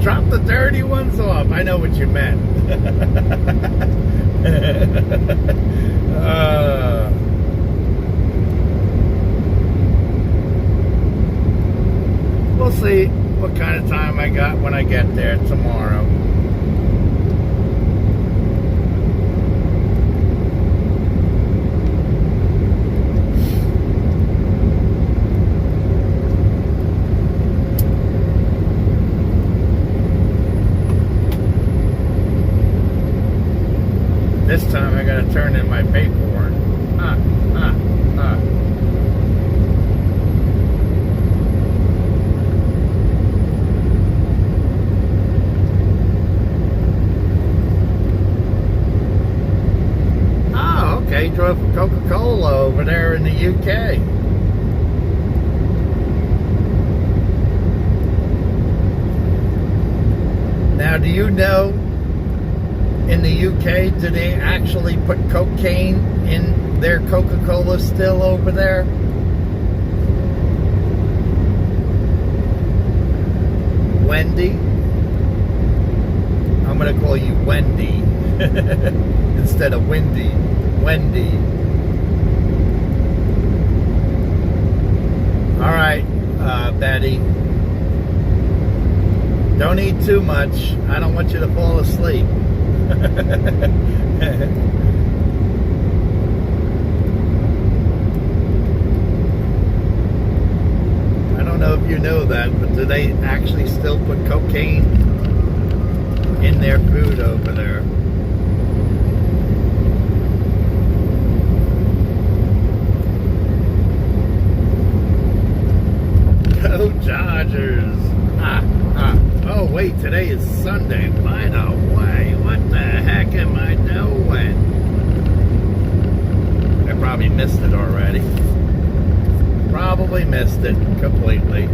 Drop the dirty ones off. I know what you meant. We'll see what kind of time I got when I get there tomorrow. This time I gotta turn in my paperwork. Oh, okay. Drove for Coca-Cola over there in the UK. Now, do you know, in the UK, do they actually put cocaine in their Coca-Cola still over there? Wendy? I'm going to call you Wendy instead of Windy. Wendy. All right, Betty. Don't eat too much. I don't want you to fall asleep. I don't know if you know that, but do they actually still put cocaine in their food over there? Go Dodgers! Oh wait, today is Sunday. By the way, what the heck am I doing? I probably missed it already. Probably missed it completely.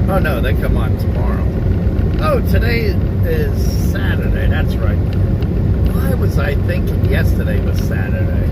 Oh no, they come on tomorrow. Oh, today is Saturday. That's right. Why was I thinking yesterday was Saturday?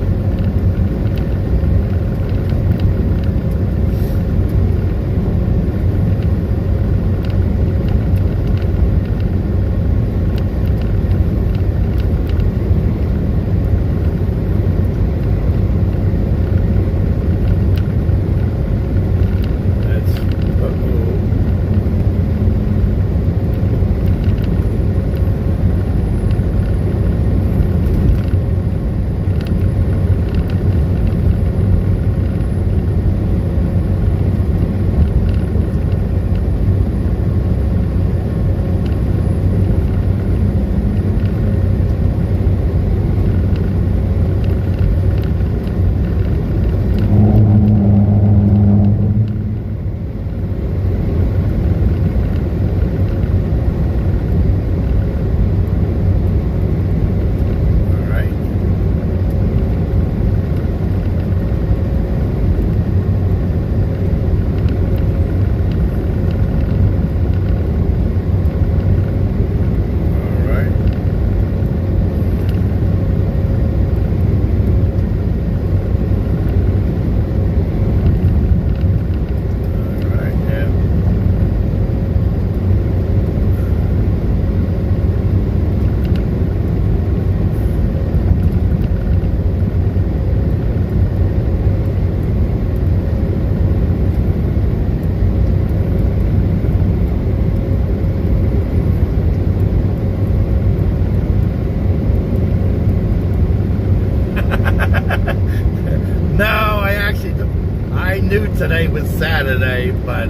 Today was Saturday, but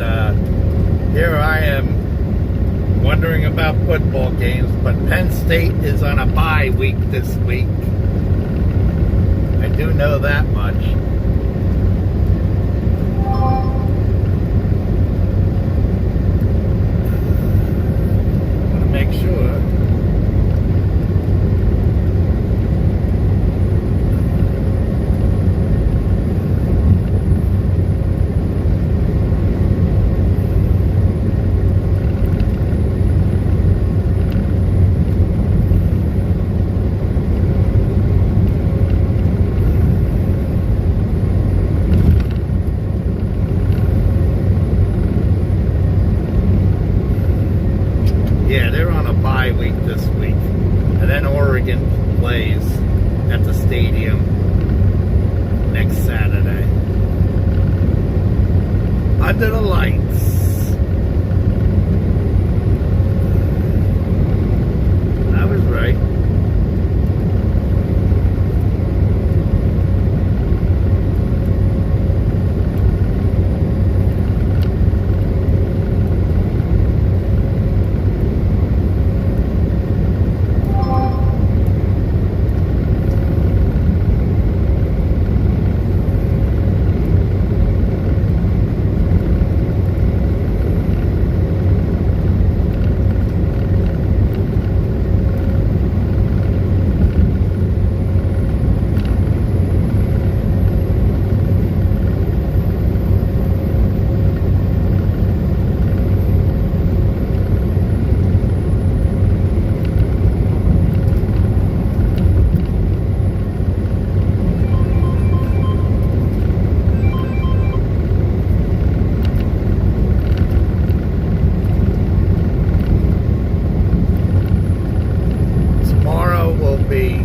here I am wondering about football games, but Penn State is on a bye week this week. I do know that much. Want to make sure. Week this week, and then Oregon plays at the stadium next Saturday under the lights. I was right. Be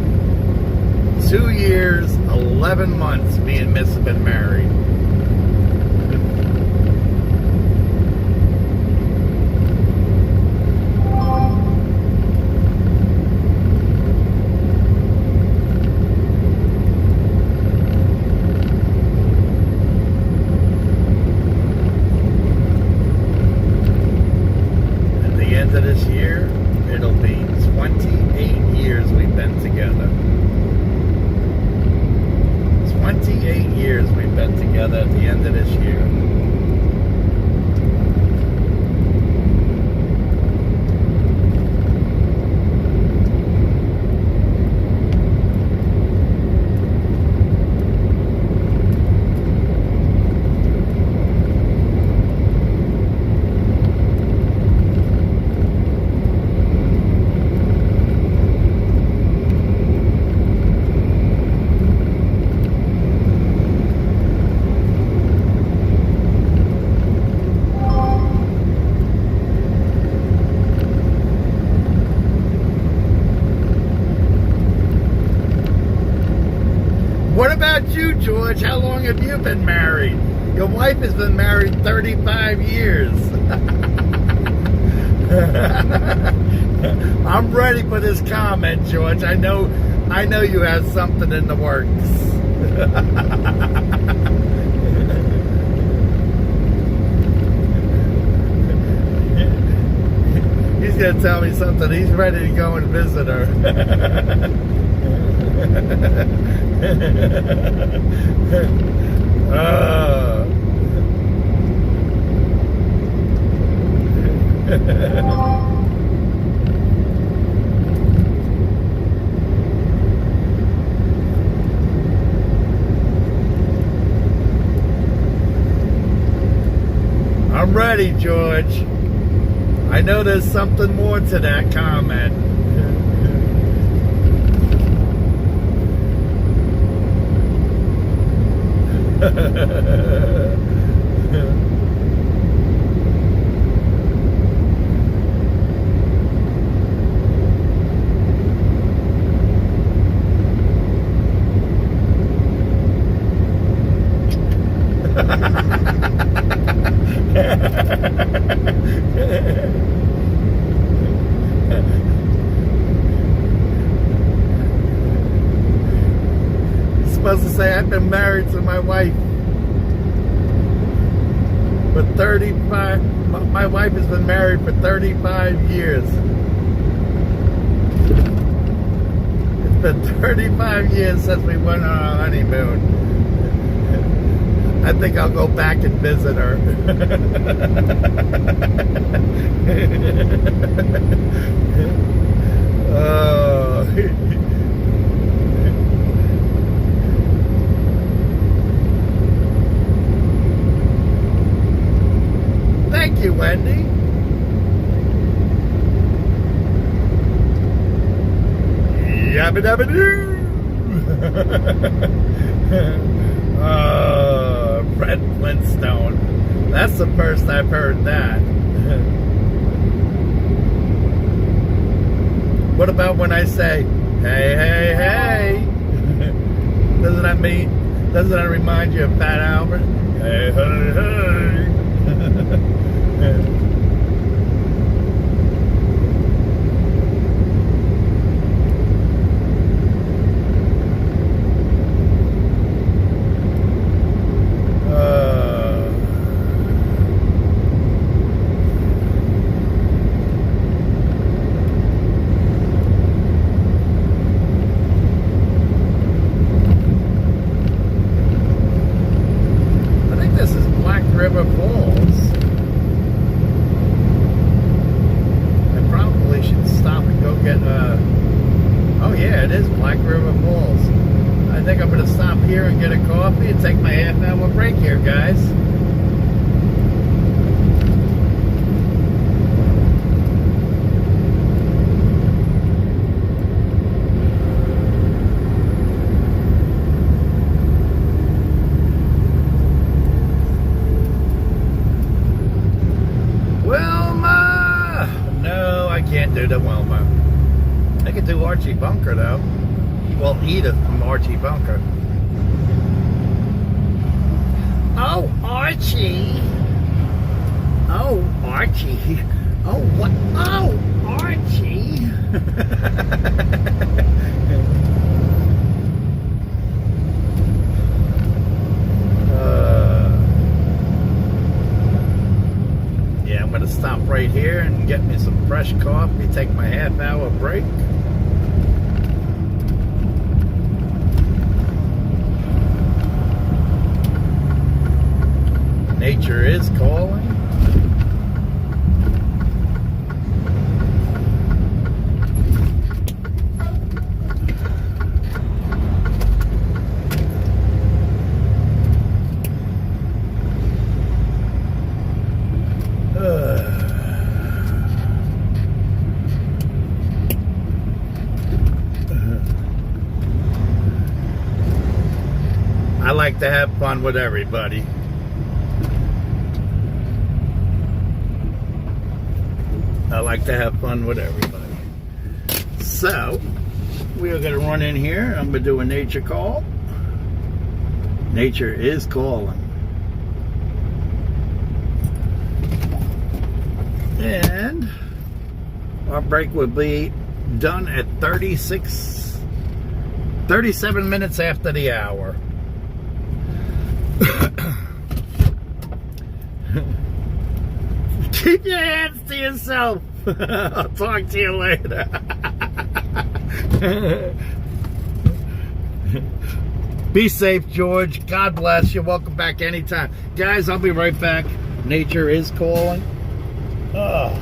2 years, 11 months me and Miss have been married. At the end of this year, it'll be 28 years we've been together. 28 years we've been together at the end of this year. George, how long have you been married? Your wife has been married 35 years. I'm ready for this comment, George. I know you have something in the works. He's gonna tell me something. He's ready to go and visit her. I'm ready, George. I know there's something more to that comment. Supposed to say I've been married to my wife for 35. My wife has been married for 35 years. It's been 35 years since we went on our honeymoon. I think I'll go back and visit her. Thank you, Wendy. Yabba dabba doo. Fred Flintstone. That's the first I've heard that. What about when I say, hey, hey, hey? Doesn't that remind you of Fat Albert? Hey, hey, hey. Take my half-hour break here, guys. Wilma! No, I can't do the Wilma. I could do Archie Bunker, though. Well, Edith from Archie Bunker. Oh, Archie. Oh, Archie. Oh, what? Oh, Archie. Yeah, I'm going to stop right here and get me some fresh coffee, take my half-hour break. Nature is calling. I like to have fun with everybody. I like to have fun with everybody. So, we are going to run in here. I'm going to do a nature call. Nature is calling. And our break will be done at 37 minutes after the hour. Keep your hands to yourself. I'll talk to you later. Be safe, George. God bless you. Welcome back anytime. Guys, I'll be right back. Nature is calling. Oh.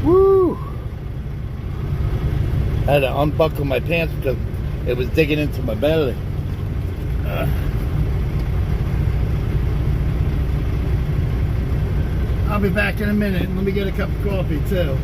Woo! I had to unbuckle my pants because it was digging into my belly. I'll be back in a minute. Let me get a cup of coffee too.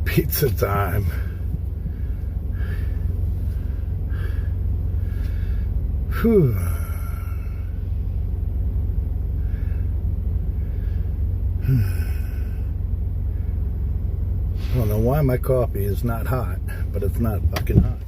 pizza time. Whew. I don't know why my coffee is not hot, but it's not fucking hot.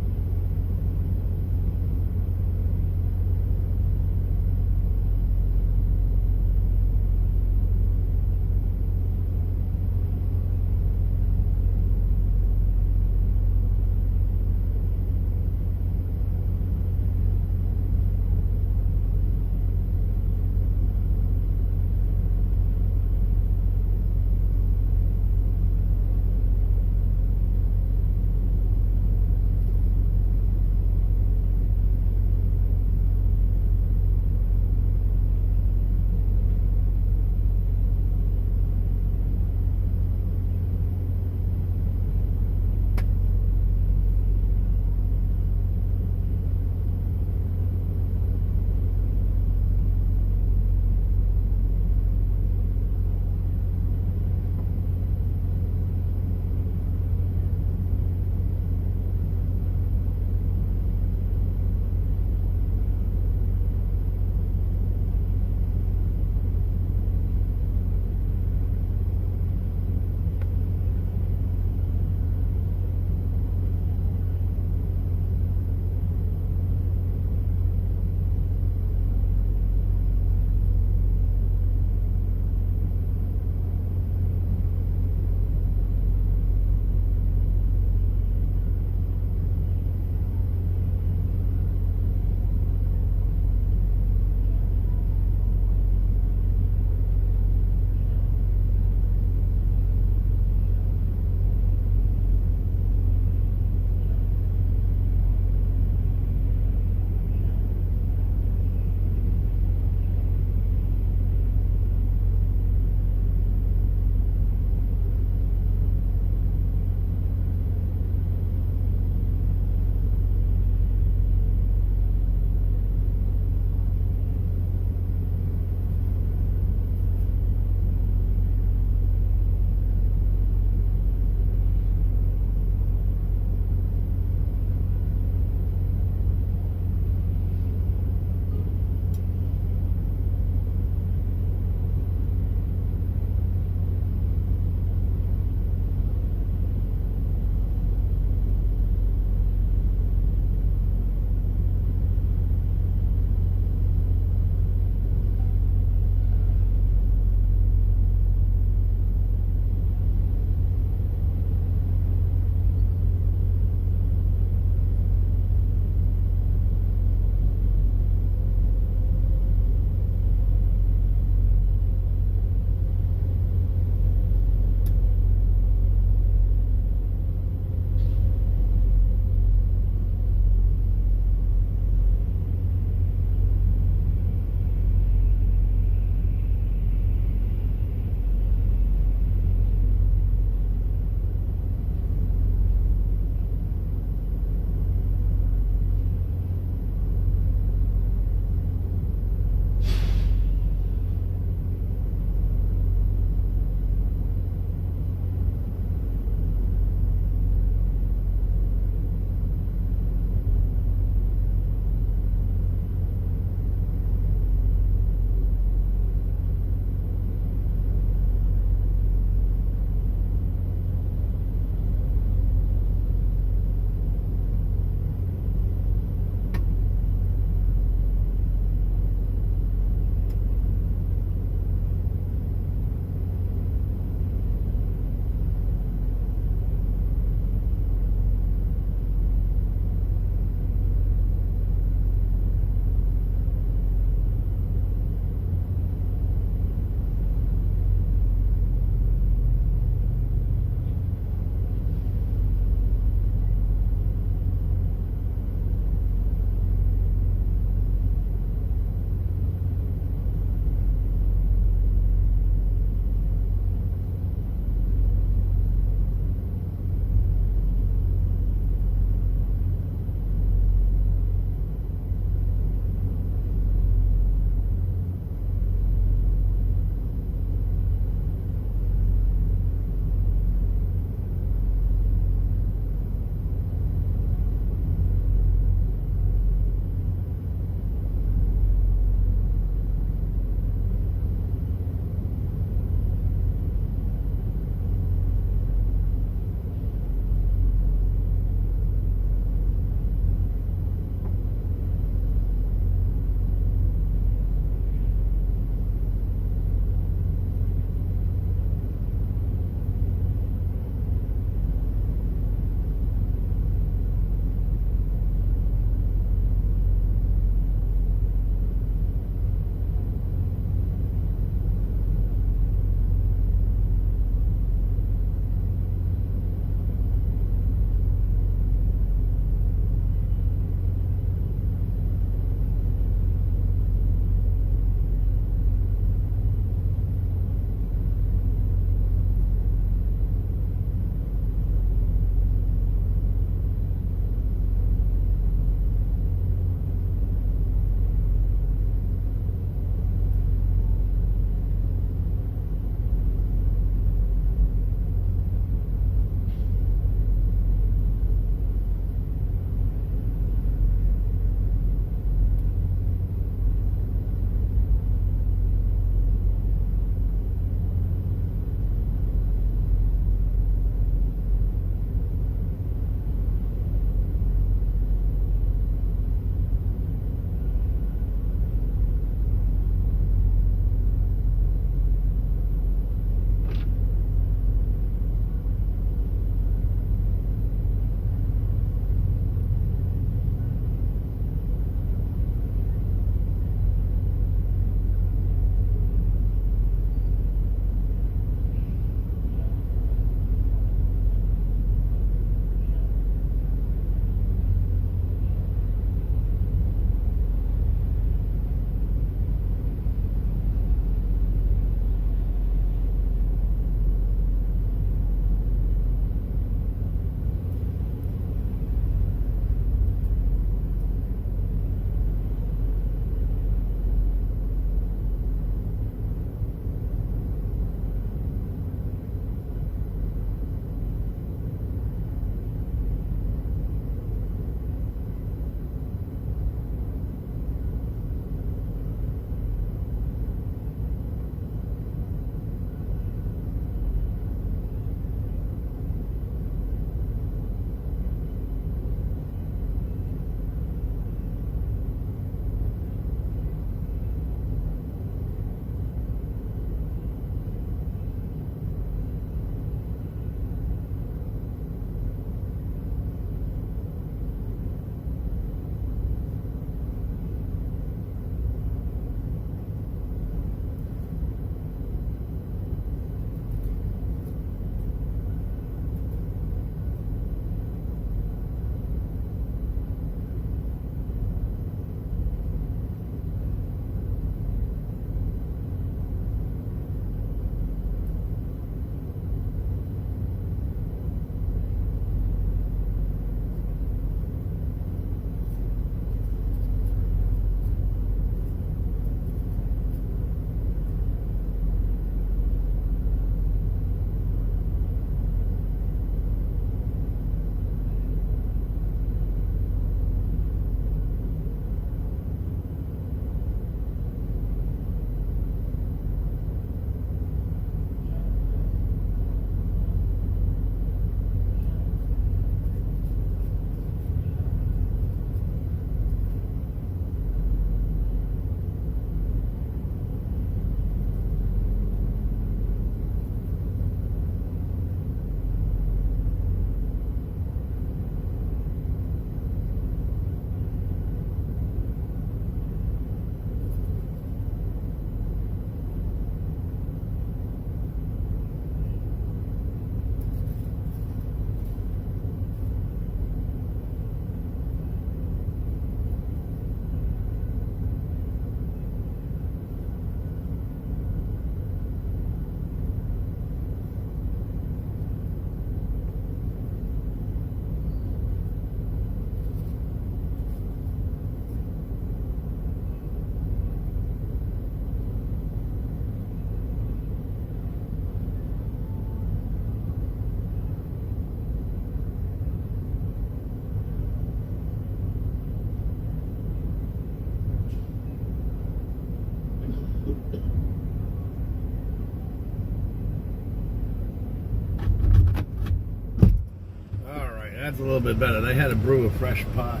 That's a little bit better. They had to brew a fresh pot.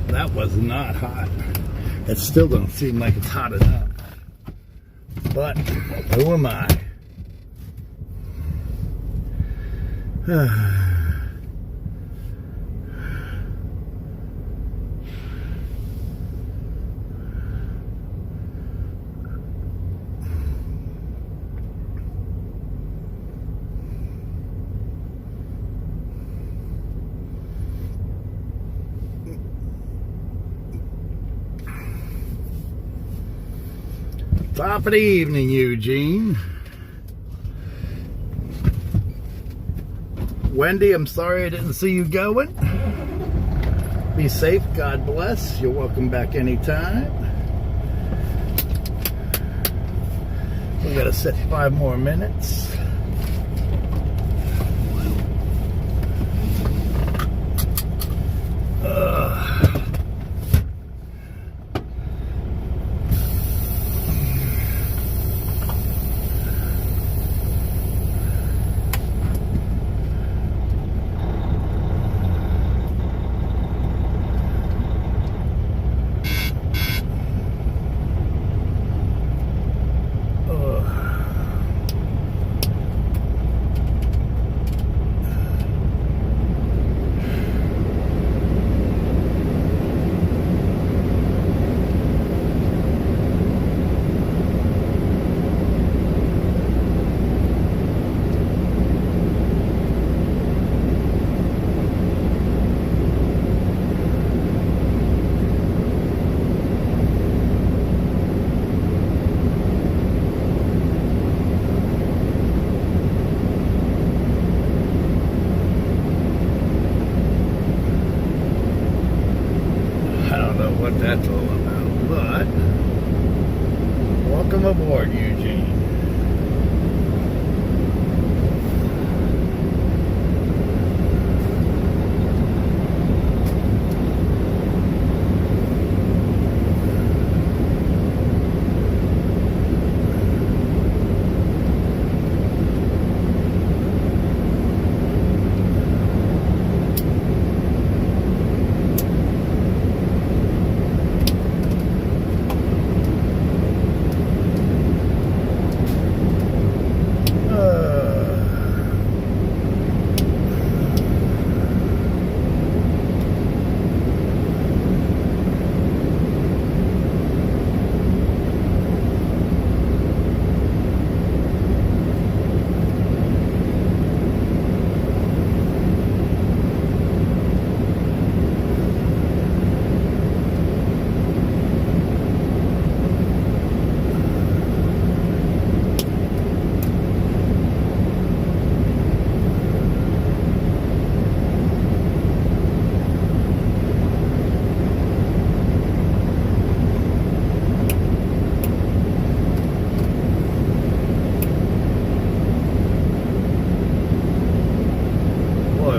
That was not hot. It still don't seem like it's hot enough. But who am I? Top of the evening, Eugene. Wendy, I'm sorry I didn't see you going. Be safe, God bless. You're welcome back anytime. We gotta sit 5 more minutes. What that's all about, but welcome aboard, Eugene.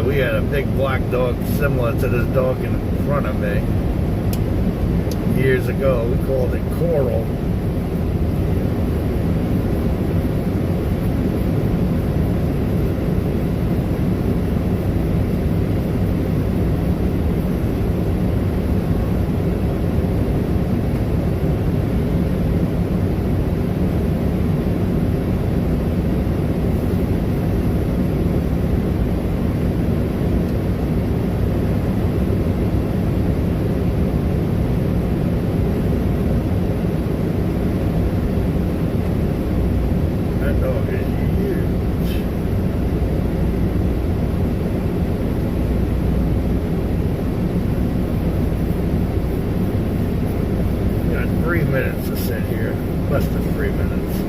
We had a big black dog similar to this dog in front of me years ago. We called it Coral. Minutes to sit here, less than 3 minutes.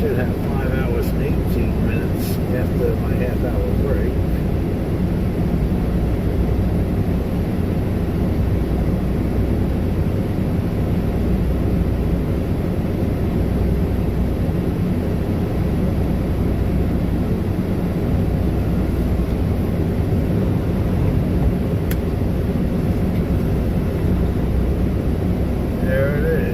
should have 5 hours and 18 minutes after my half-hour break. There it is.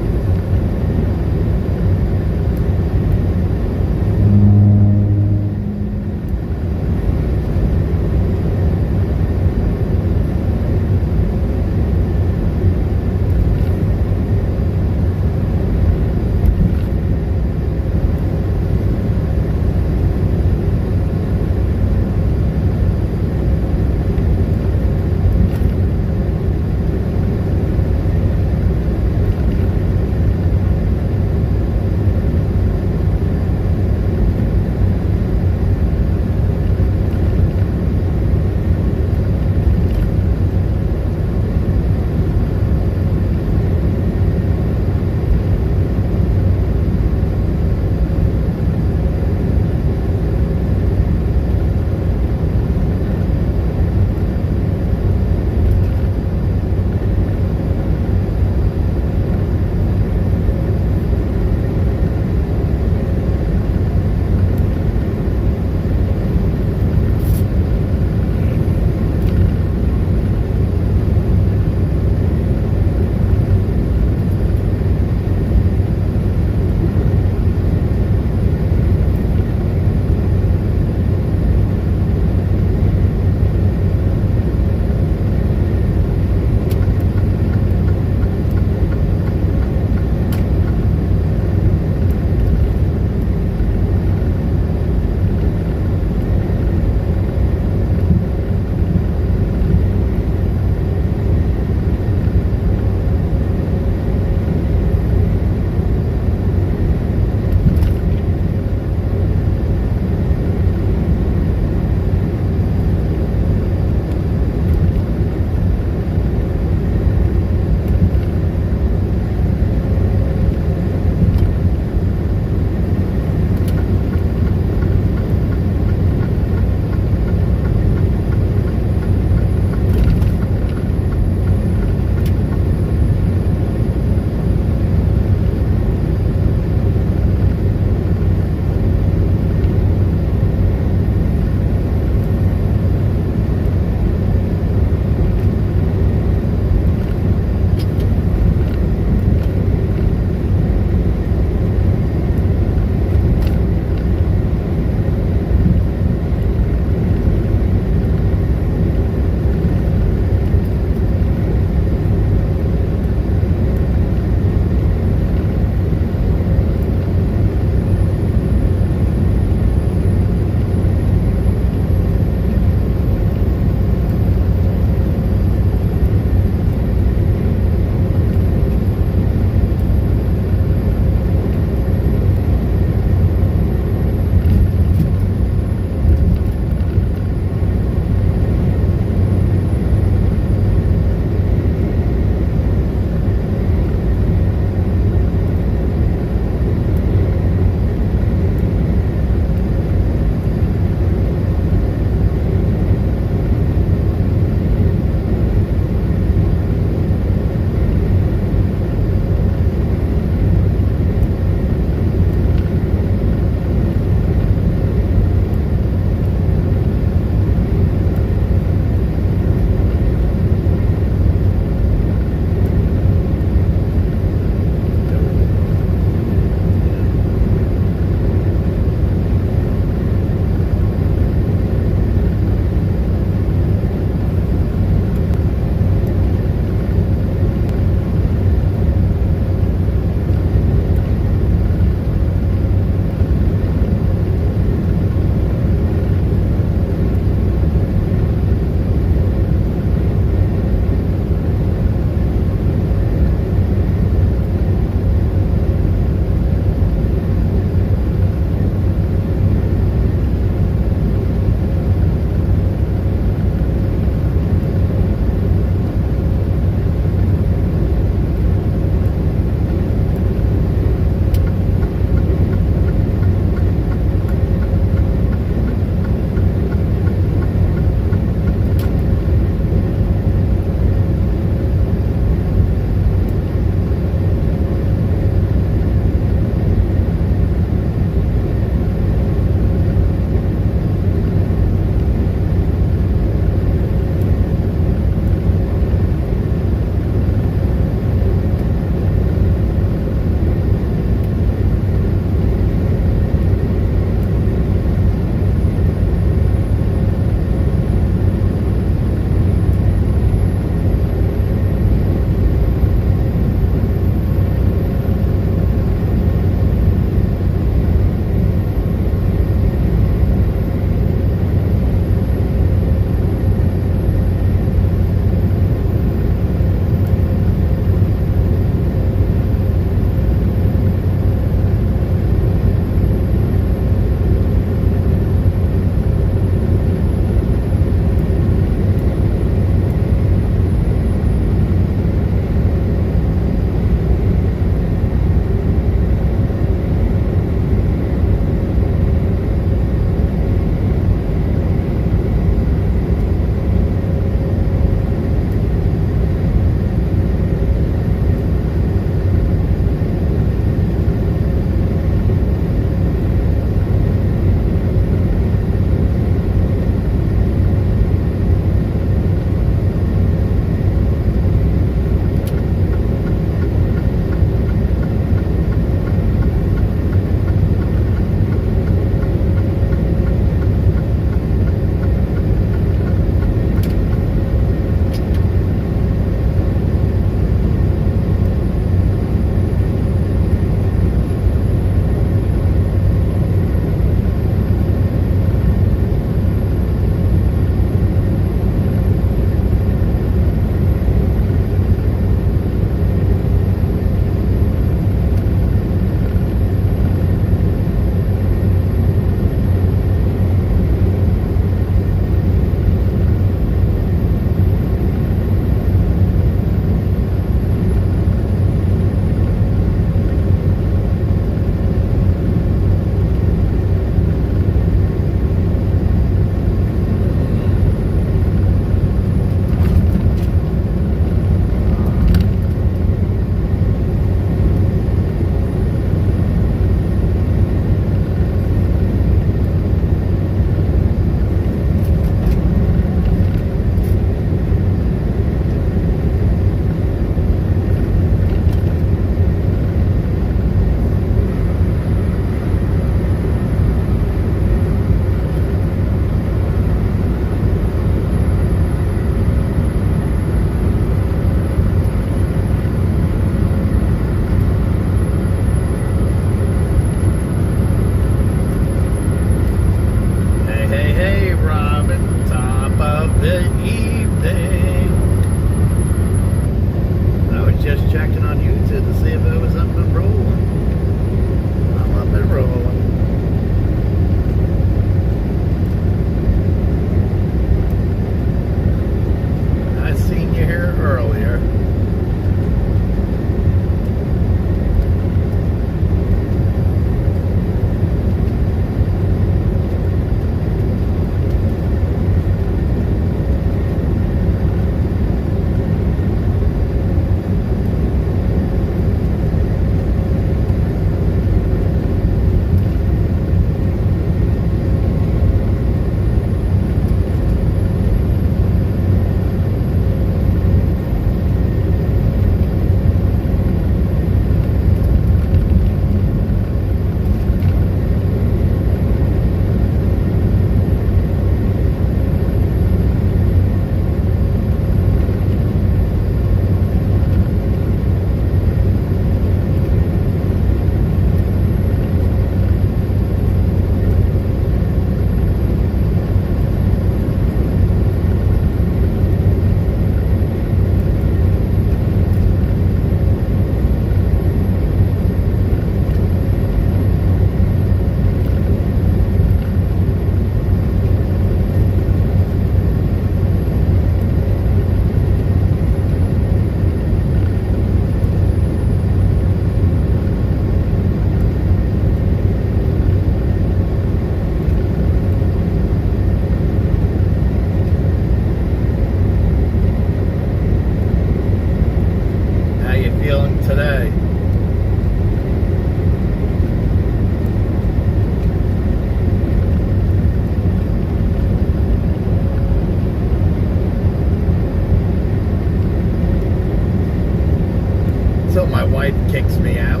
wife kicks me out.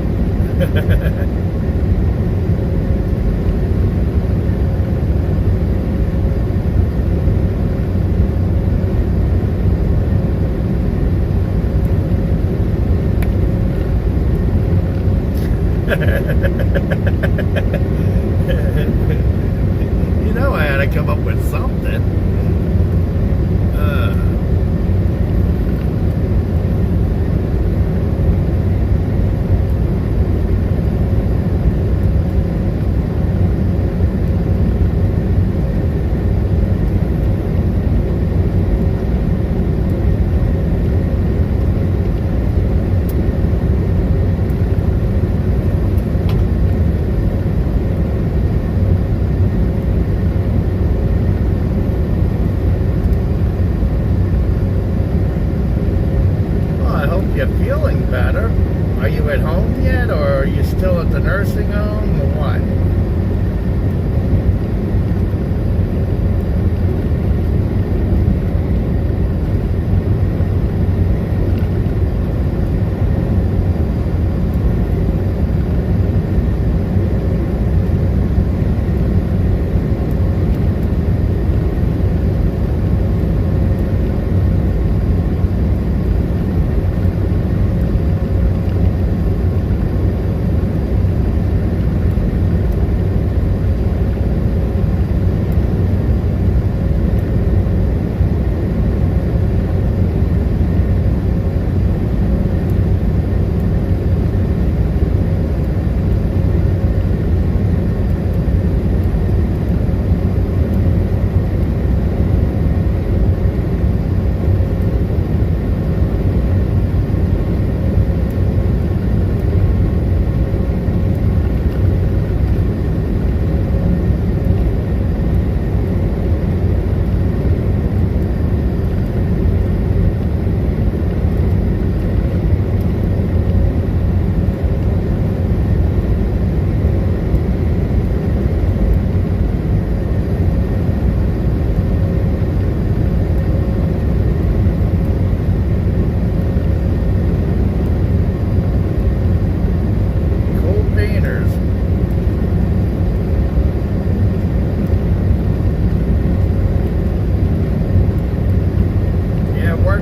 You know I had to come up with something. You're feeling better. Are you at home yet, or are you still at the nursing home, or what?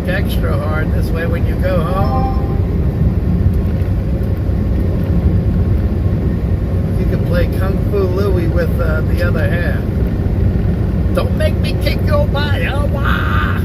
Extra hard this way when you go home. You can play Kung Fu Louie with the other half. Don't make me kick your butt. Oh, wah!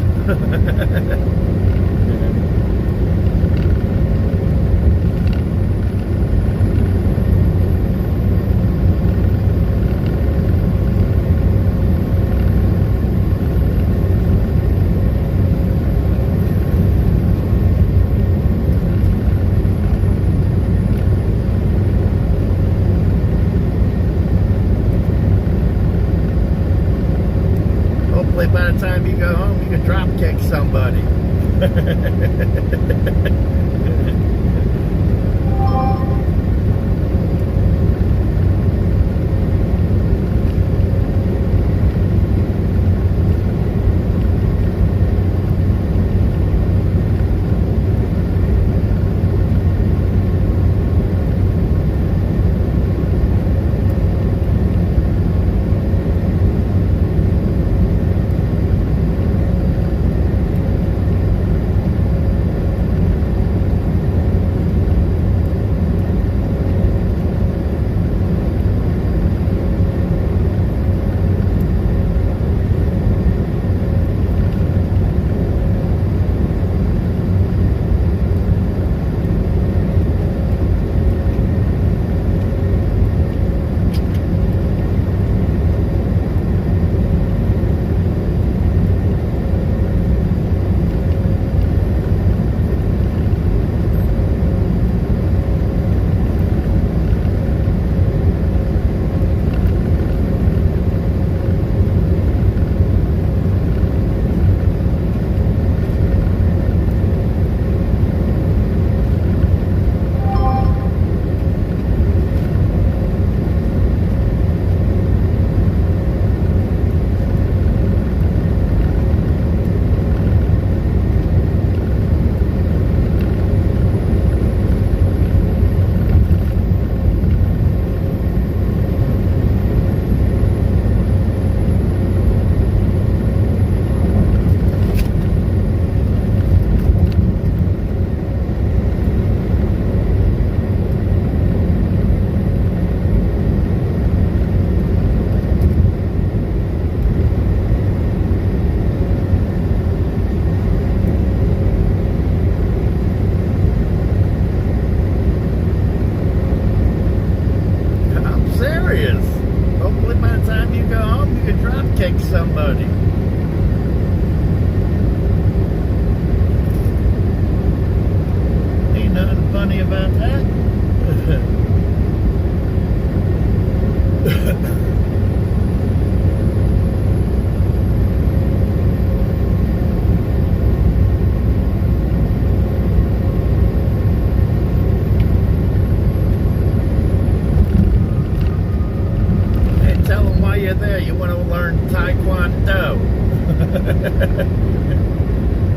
By the time you go home, you can drop kick somebody.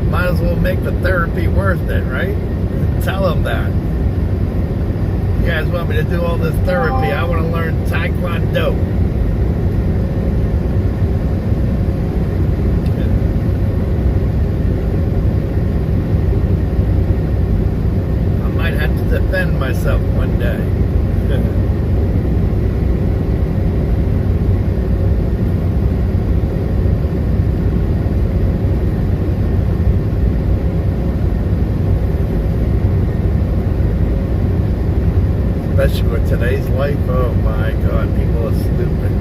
Might as well make the therapy worth it, right? Tell them that. You guys want me to do all this therapy? I want to learn Taekwondo. I might have to defend myself one day. Especially with today's life, oh my God, people are stupid.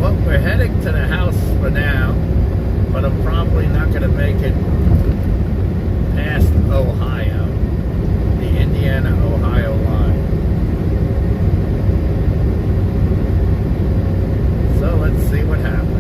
Well, we're heading to the house for now, but I'm probably not going to make it past Ohio, the Indiana-Ohio line. So let's see what happens.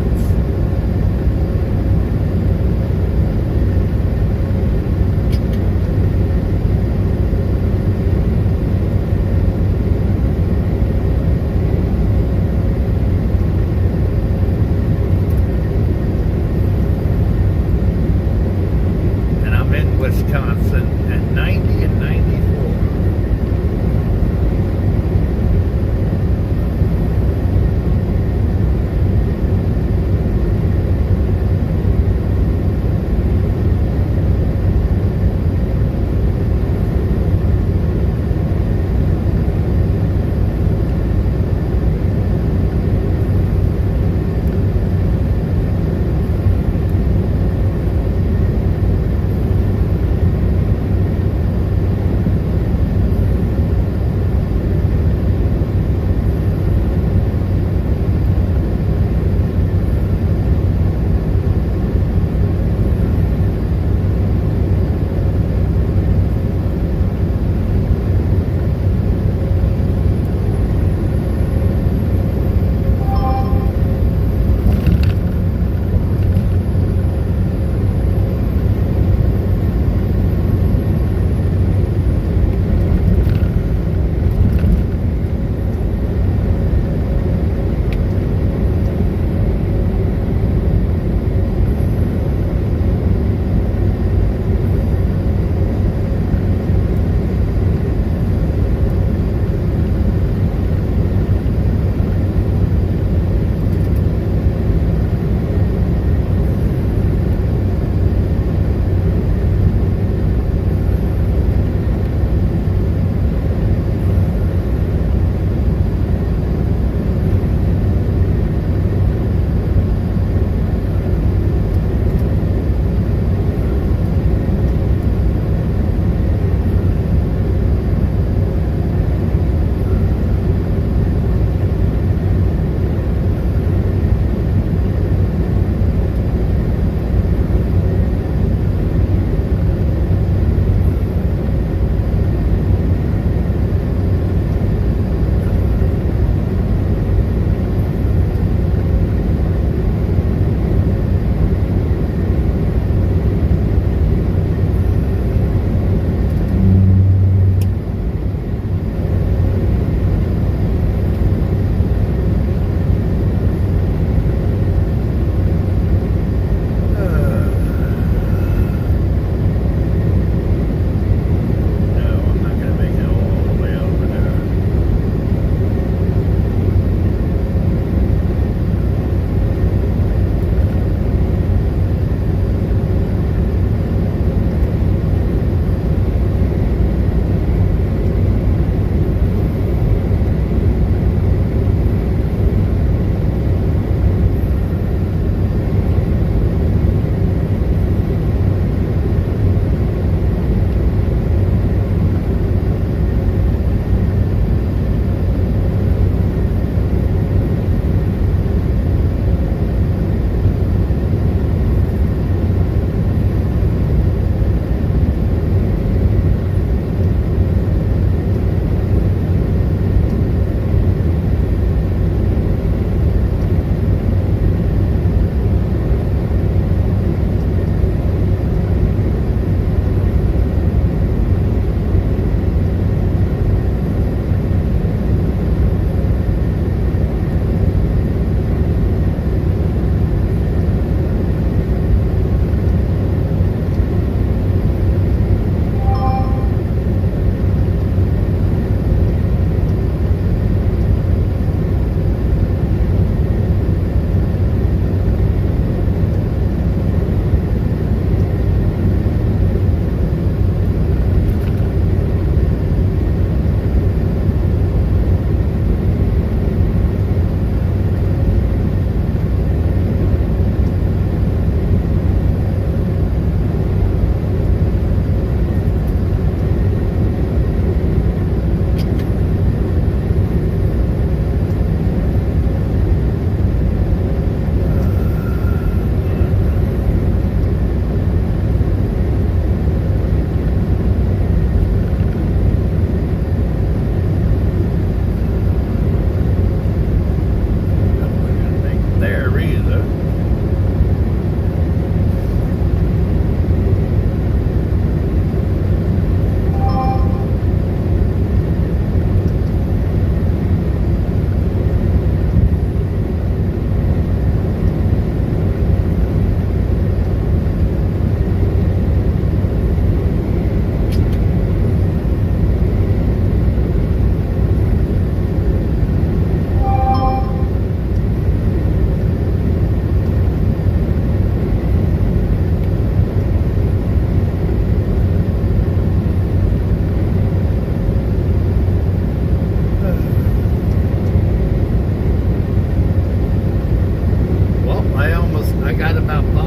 Wisconsin at 90 and 94.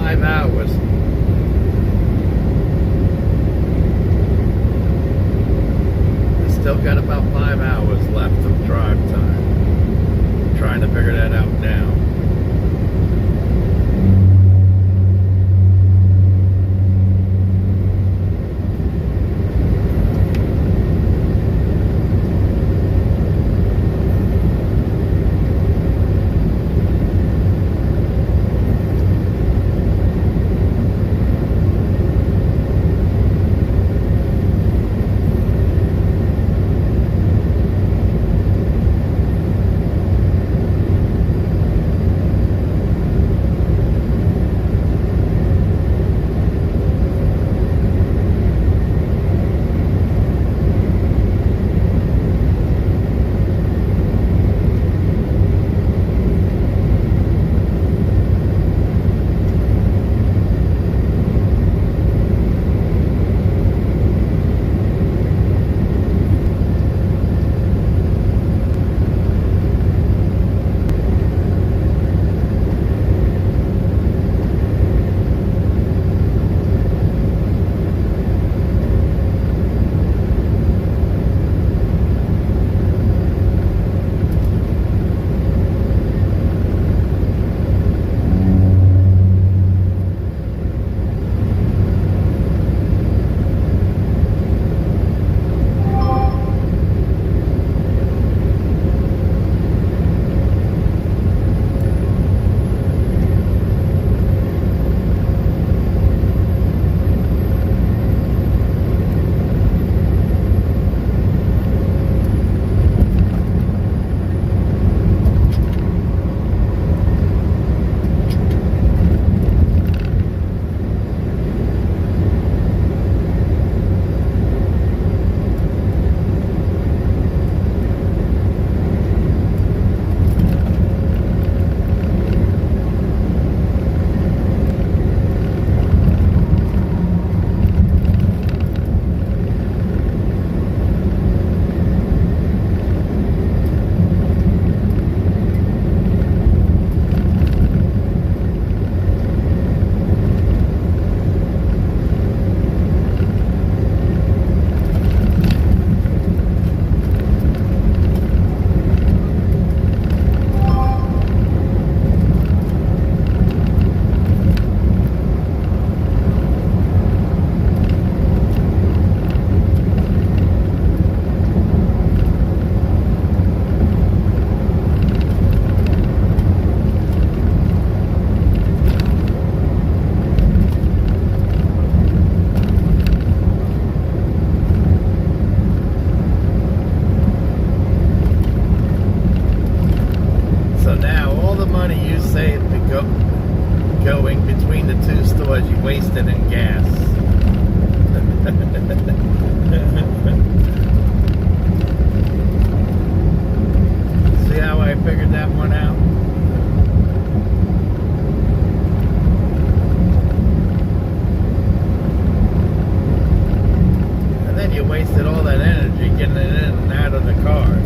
5 hours. I still got about 5 hours left of drive time. I'm trying to figure that out now. going between the two stores, you wasted in gas. See how I figured that one out? And then you wasted all that energy getting it in and out of the car.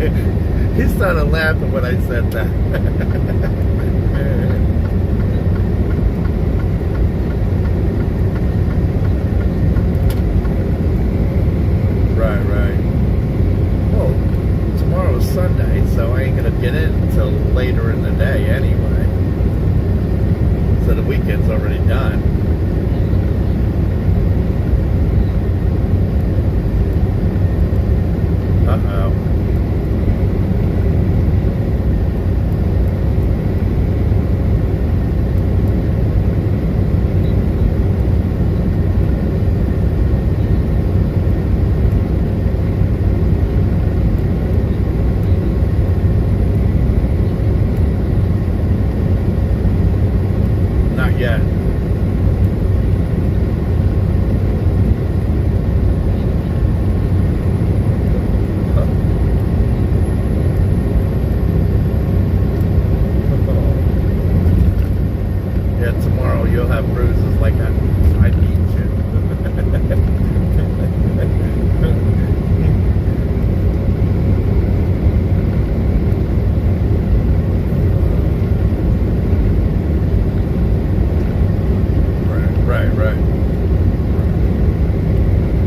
He started laughing when I said that. Right. Well, tomorrow's Sunday, so I ain't gonna get in until later in the day anyway. So the weekend's already done. Uh-oh. Not yet. Yeah, tomorrow you'll have bruises like I beat you.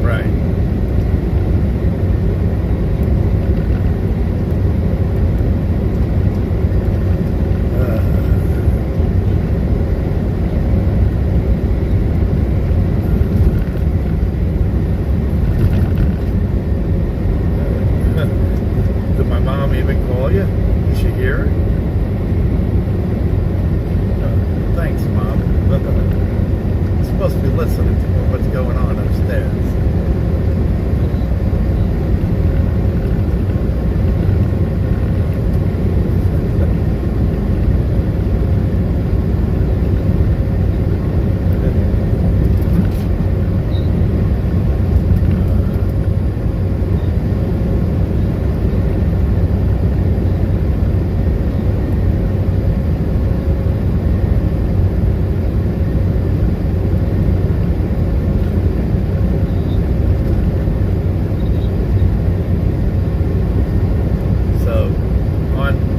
Right. Did my mom even call you? Did she hear it? Thanks, Mom. I'm supposed to be listening to what's going on upstairs.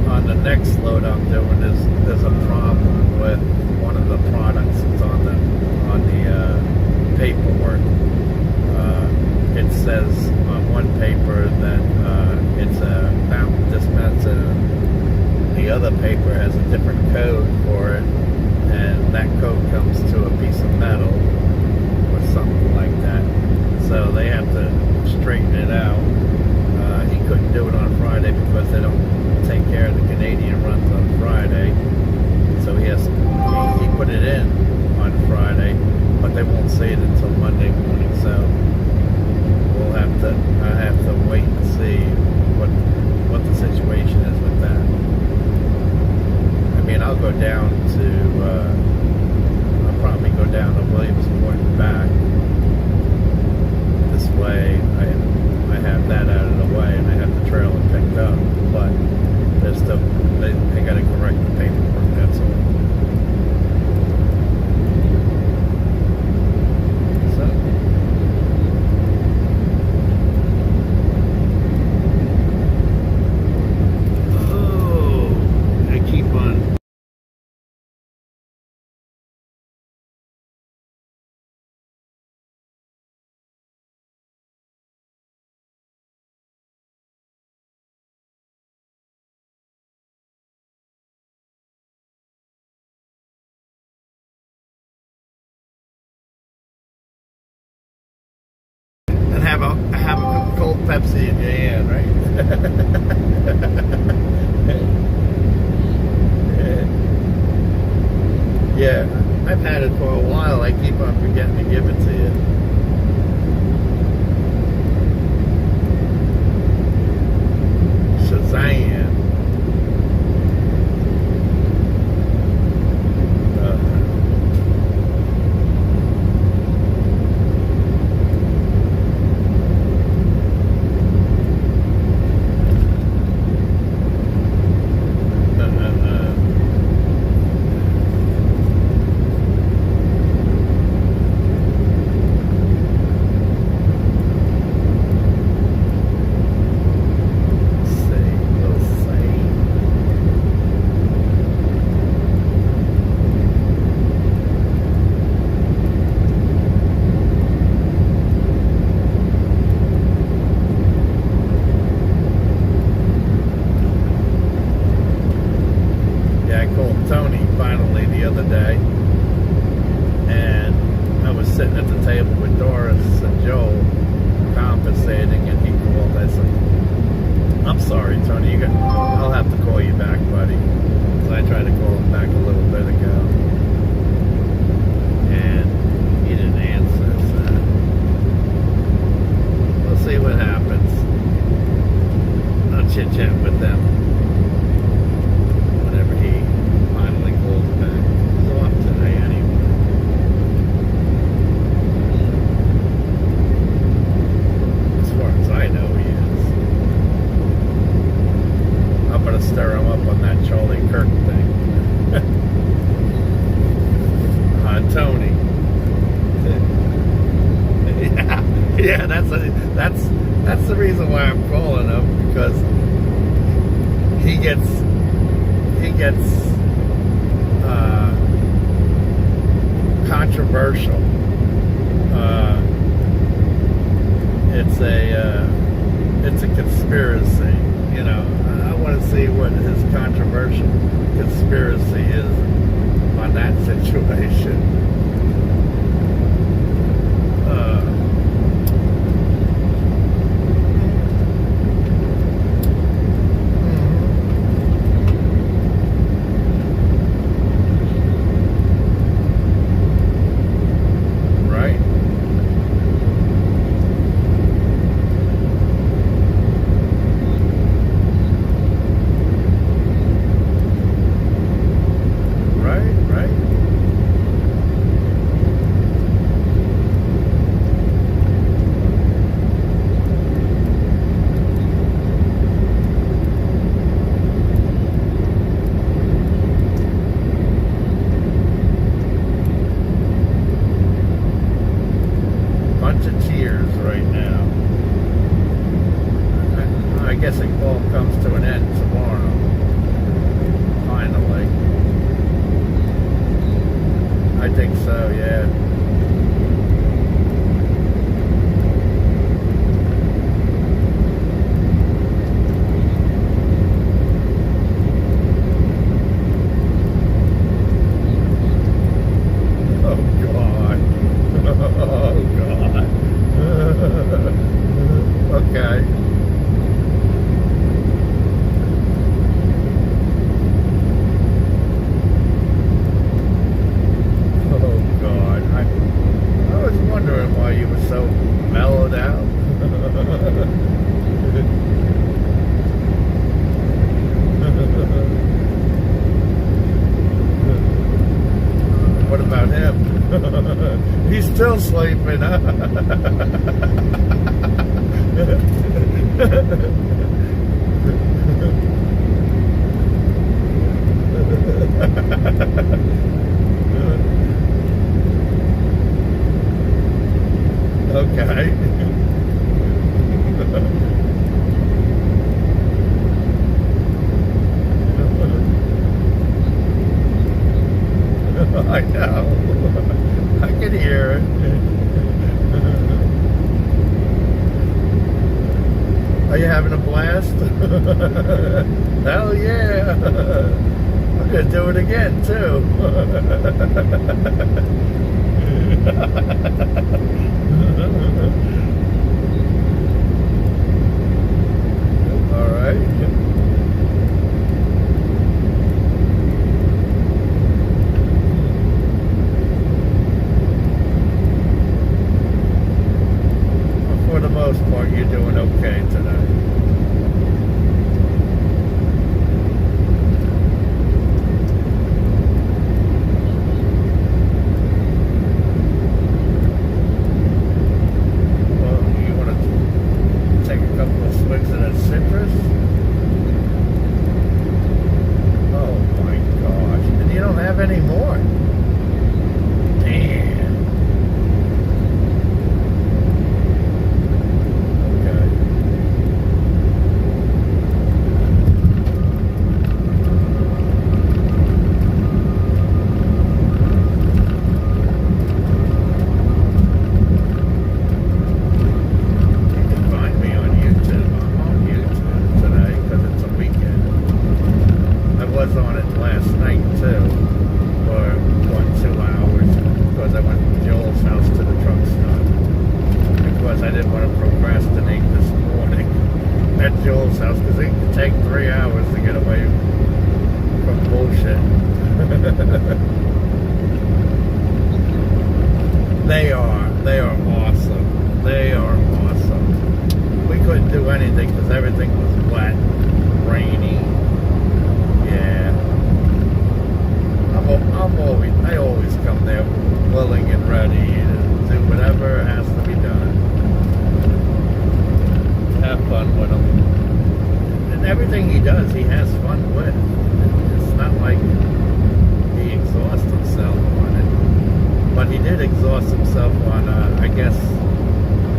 On the next load I'm doing, there's a problem with one of the products that's on the paperwork. It says on one paper that it's a fountain dispenser. The other paper has a different code for it, and that code comes to a piece of metal or something like that. So they have to straighten it out. He couldn't do it on Friday because they don't take care of the Canadian runs on Friday. So he put it in on Friday, but they won't see it until Monday morning. So I have to wait and see what the situation is with that. I mean, I'll go down to I'll probably go down to Williamsport and back. This way I have that out of the way, and I have the trailer picked up, but there's still, they got to correct the paperwork, that's all. So, I keep on. And have a cold Pepsi in your hand, right? Yeah, I've had it for a while. I keep on forgetting to give it to you. Shazam. the other day, and I was sitting at the table with Doris and Joel compensating, and he called. I said, "I'm sorry, Tony. I'll have to call you back, buddy." So I tried to call him back a little bit ago, and he didn't answer. So we'll see what happens. I'll chit chat with them whenever he finally calls back. He's off today anyway. As far as I know, he is. I'm gonna stir him up on that Charlie Kirk thing. Tony. Yeah, that's the reason why I'm calling him, because he gets controversial. It's a conspiracy, you know. I want to see what his controversial conspiracy is on that situation. He's still sleeping, huh? Okay. I know. I can hear it. Are you having a blast? Hell yeah. I'm going to do it again, too. All right. For the most part, you're doing okay today. It takes 3 hours to get away from bullshit. They are awesome. They are awesome. We couldn't do anything because everything was wet, rainy. Yeah. I always come there willing and ready to do whatever has to be done. Have fun with him. And everything he does, he has fun with. It's not like he exhausts himself on it. But he did exhaust himself on, I guess,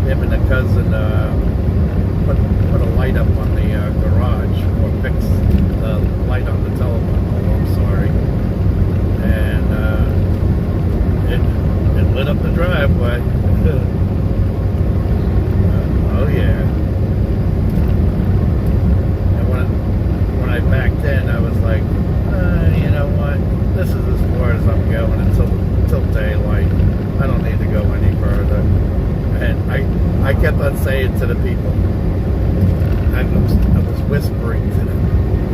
him and the cousin put a light up on the garage, or fix the light on the telephone pole, I'm sorry. And it lit up the driveway. Oh yeah. And when I backed in, I was like, you know what? This is as far as I'm going until daylight. I don't need to go any further. And I kept on saying to the people, I was whispering to them,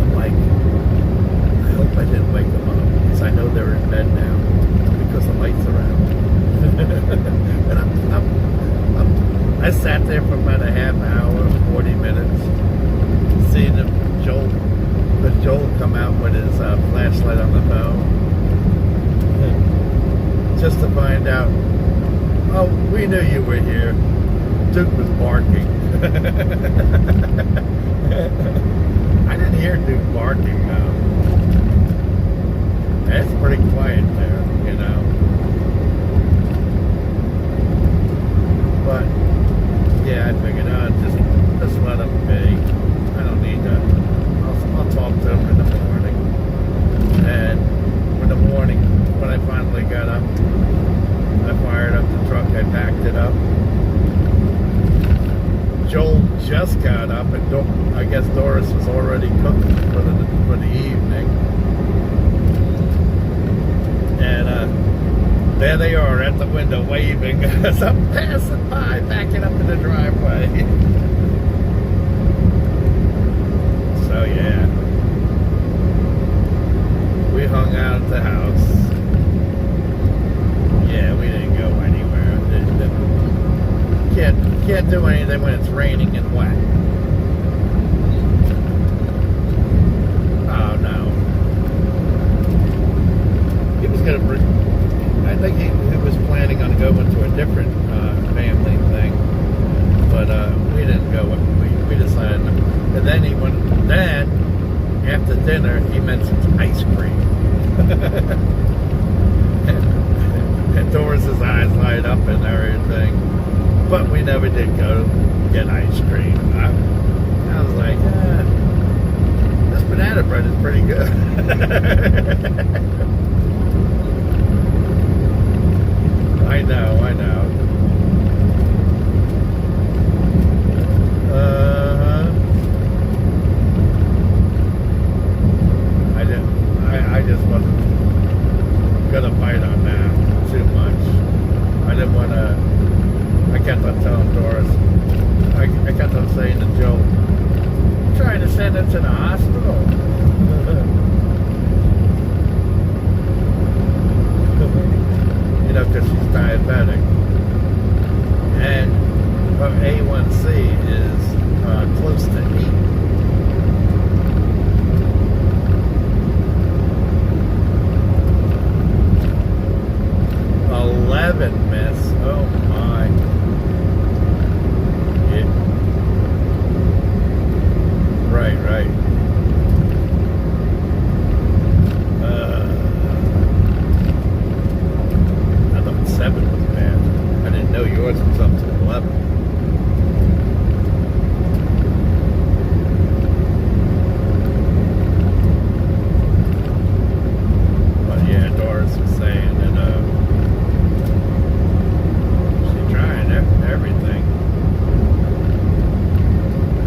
I'm like, I hope I didn't wake them up, because I know they're in bed now, because the lights are out. And I sat there for about a half hour, 40 minutes, seeing Joel come out with his flashlight on the phone, just to find out, oh, we knew you were here. Duke was barking. I didn't hear Duke barking, though. It's pretty quiet there, you know. But, yeah, I figured out just let him be. I don't need to. I'll talk to him in the morning. And in the morning, when I finally got up, I fired up the truck, I backed it up. Joel just got up, and I guess Doris was already cooking for the evening. And there they are at the window waving as I'm passing by, backing up in the driveway. So yeah, we hung out at the house. Yeah, we didn't go anywhere. Can't do anything when it's raining and wet. Oh no. He was gonna bring. I think he was planning on going to a different family thing, but we didn't go. We decided. And then he went. Then after dinner, he mentioned ice cream. And Doris's eyes light up and everything. But we never did go get ice cream. I was like, this banana bread is pretty good. I know. I just wasn't gonna bite on that too much. I didn't want to. I kept on telling Doris. I kept on saying to Joe, I'm trying to send her to the hospital. You know, because she's diabetic. And her A1C is close to 8. 11, miss. Oh my. Right. I thought 7 was bad. I didn't know yours was up to 11. But yeah, Doris was saying that she's trying everything.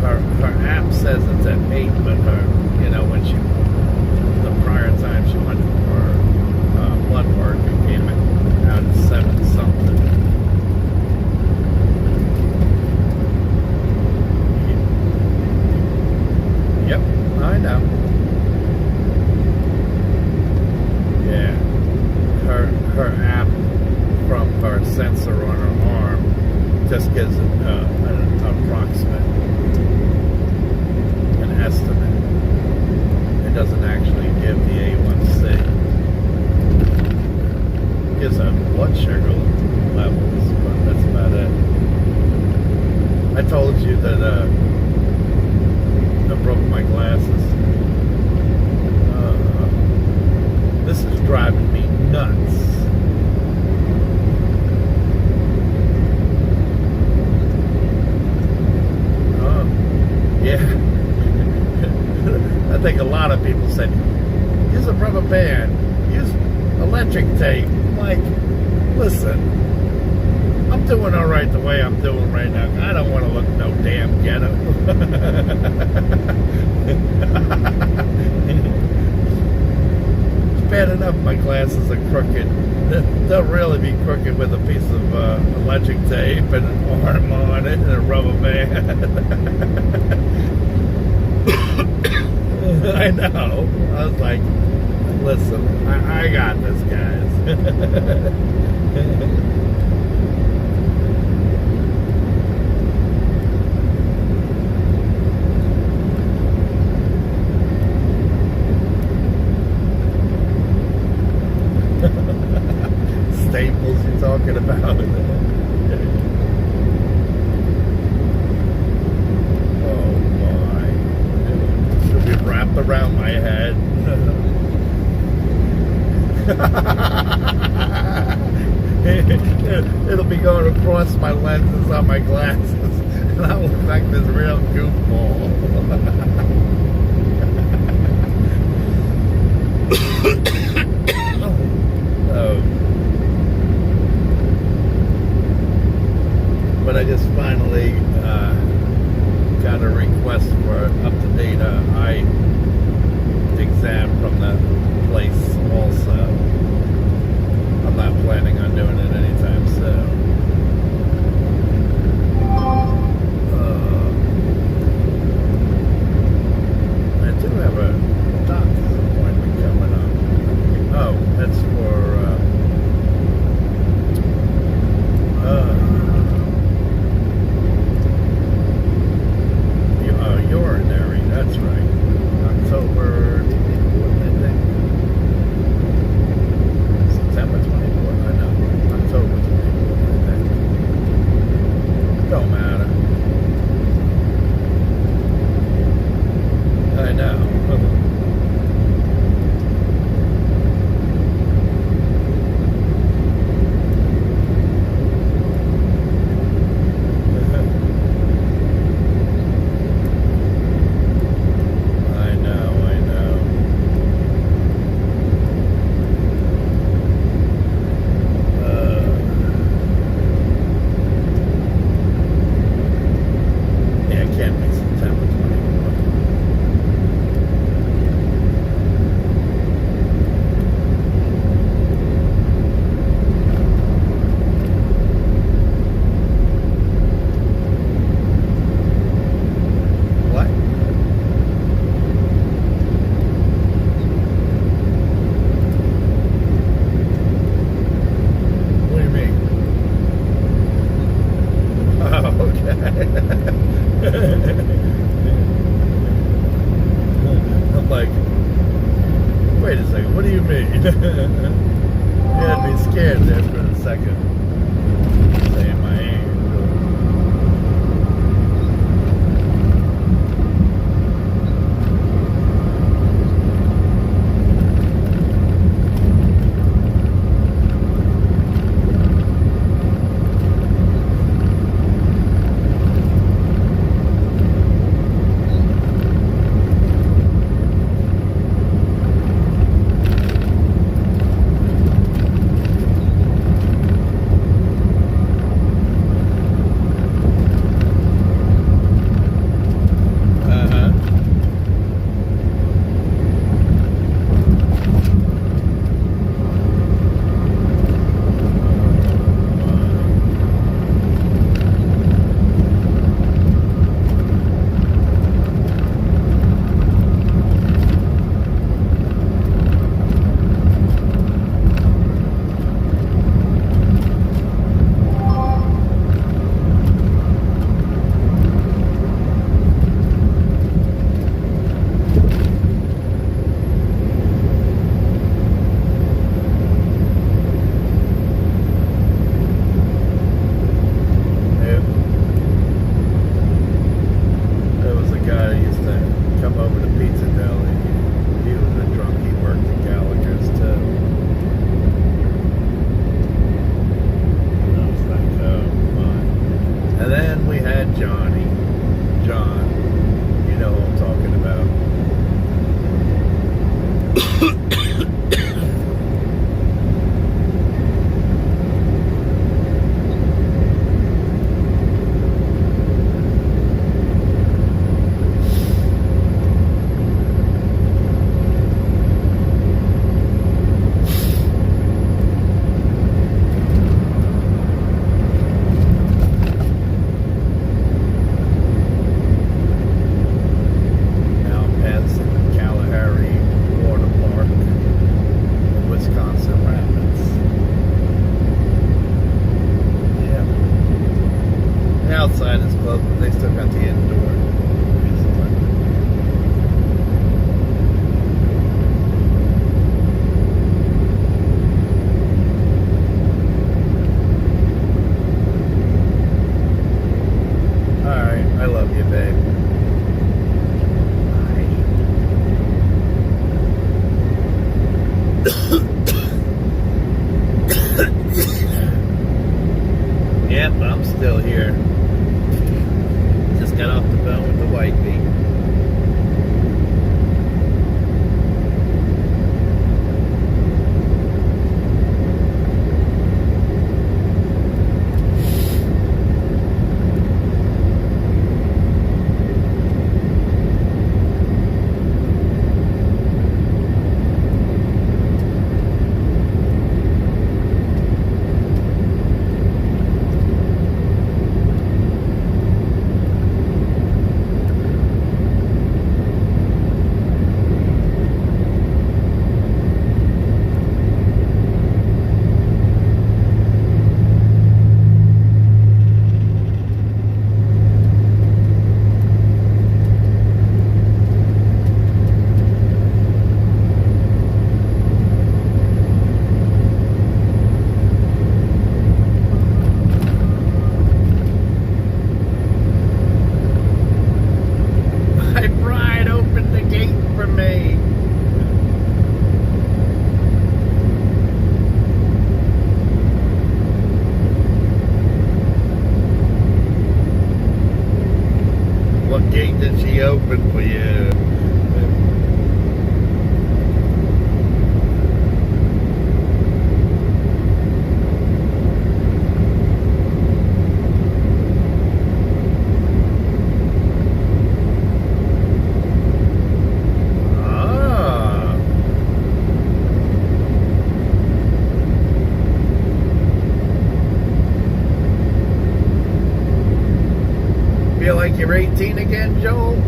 Her app says it's at 8, but when the prior time she went for blood work, it came out at 7 something. Yep. I know. Yeah. Her app from her sensor on her arm just gives an approximate, an estimate. It doesn't actually give the A1C. It gives her blood sugar levels, but that's about it. I told you that I broke my glasses. This is driving me nuts. Yeah. I think a lot of people said, use a rubber band, use electric tape. Like, listen, I'm doing all right the way I'm doing right now. I don't want to look no damn ghetto. It's bad enough my glasses are crooked. They'll really be crooked with a piece of electric tape and an arm on it and a rubber band. I know. I was like, listen, I got this, guys. Staples you're talking about. Oh my. It'll be wrapped around my head. It'll be going across my lenses on my glasses, and I'll look like this real goofball. But I just finally got a request for up-to-date eye exam from the place also. I'm not planning on doing it anytime soon. I do have a doctor's appointment coming up. Oh, that's for urinary, that's right. October 24th, I think. September 24th, I know. October 24th, I think. Don't matter. I know. I'm like, wait a second, what do you mean? You had me scared there for a second. Saying my age. Pizza Deli. He was a drunk. He worked at Gallagher's too. And I was like, oh, fine. And then we had Johnny. John. You know who I'm talking about. Outside is closed, but they still got the indoor. Alright, I love you, babe. Yep, I'm still here. Just got off the phone with the wifey. Gate did she open for you? Feel like you're 18 again, Joel?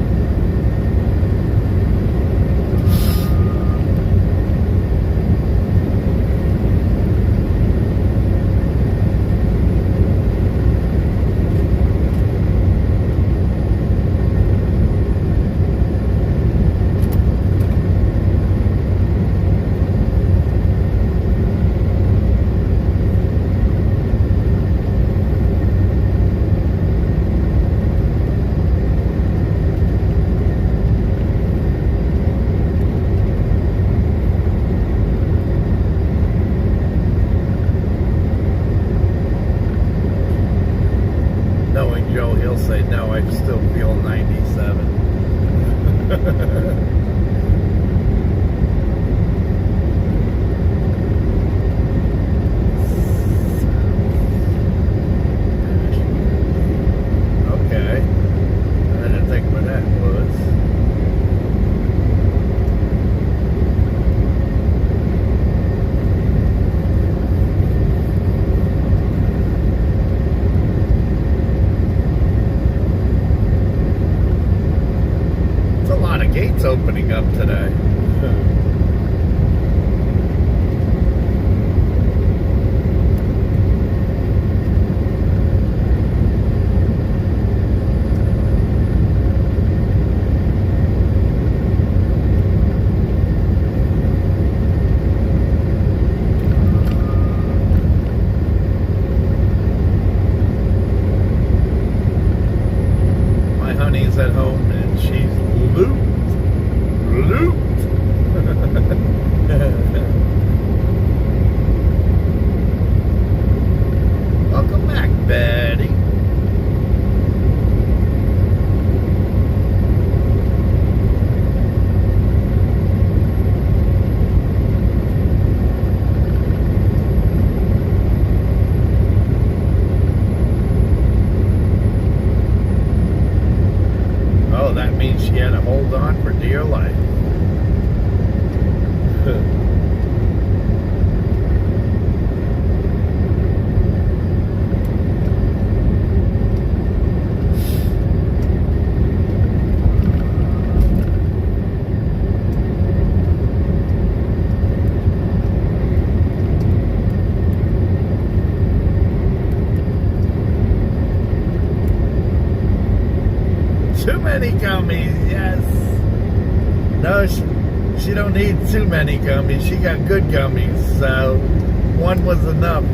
Knowing Joe, he'll say, no, I still feel 97. Okay. I didn't think where that was. Gates opening up today. My honey's at home and she's looped. Too many gummies, yes. No, she don't need too many gummies. She got good gummies, so one was enough.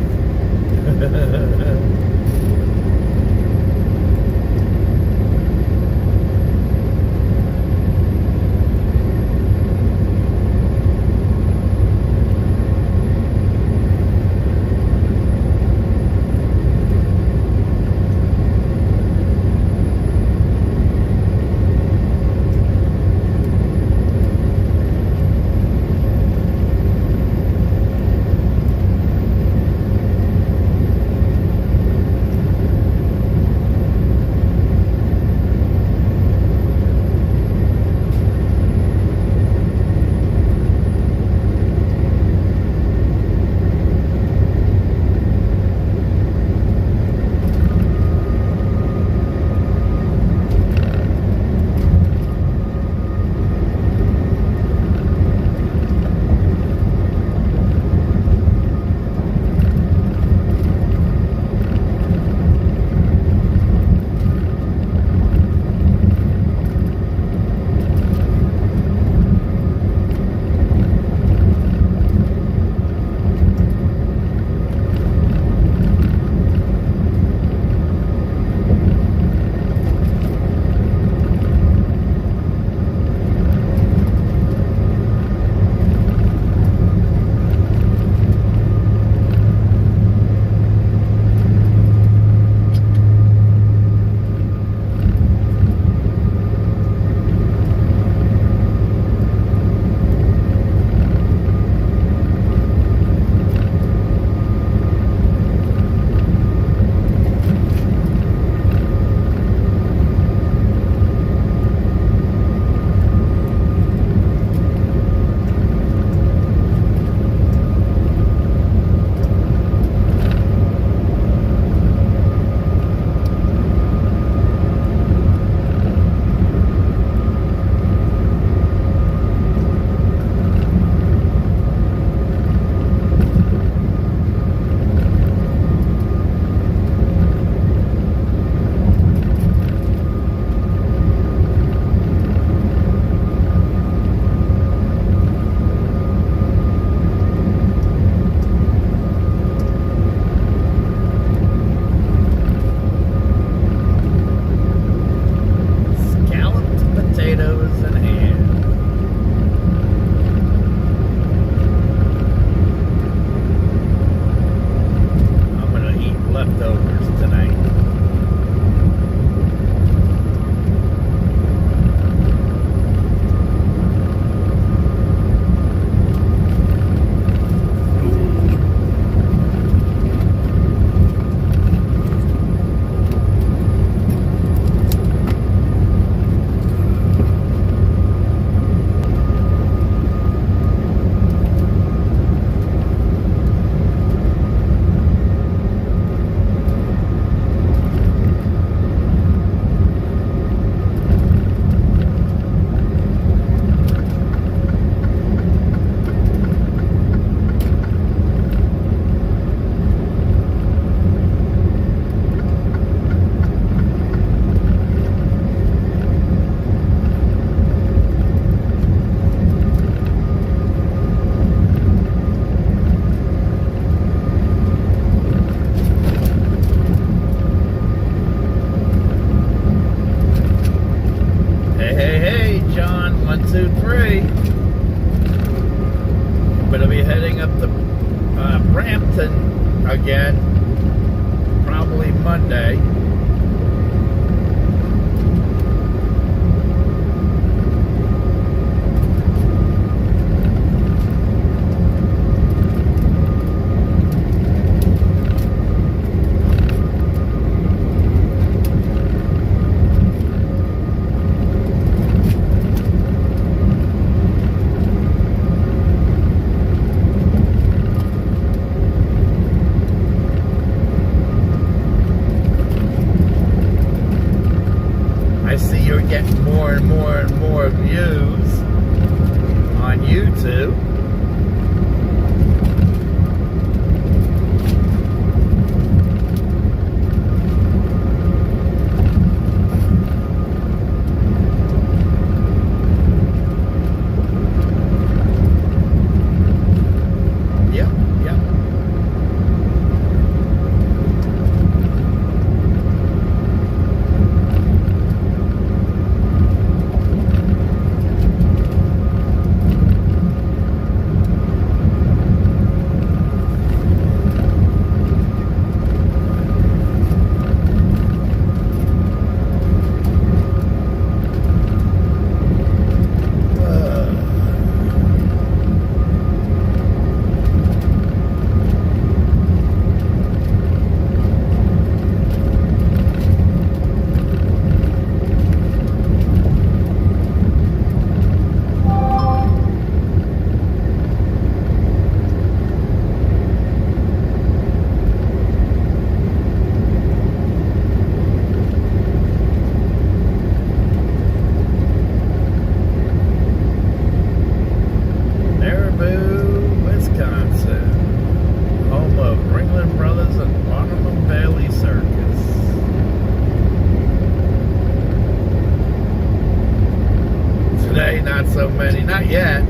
Brampton again, probably Monday. YouTube. Not so many, not yet.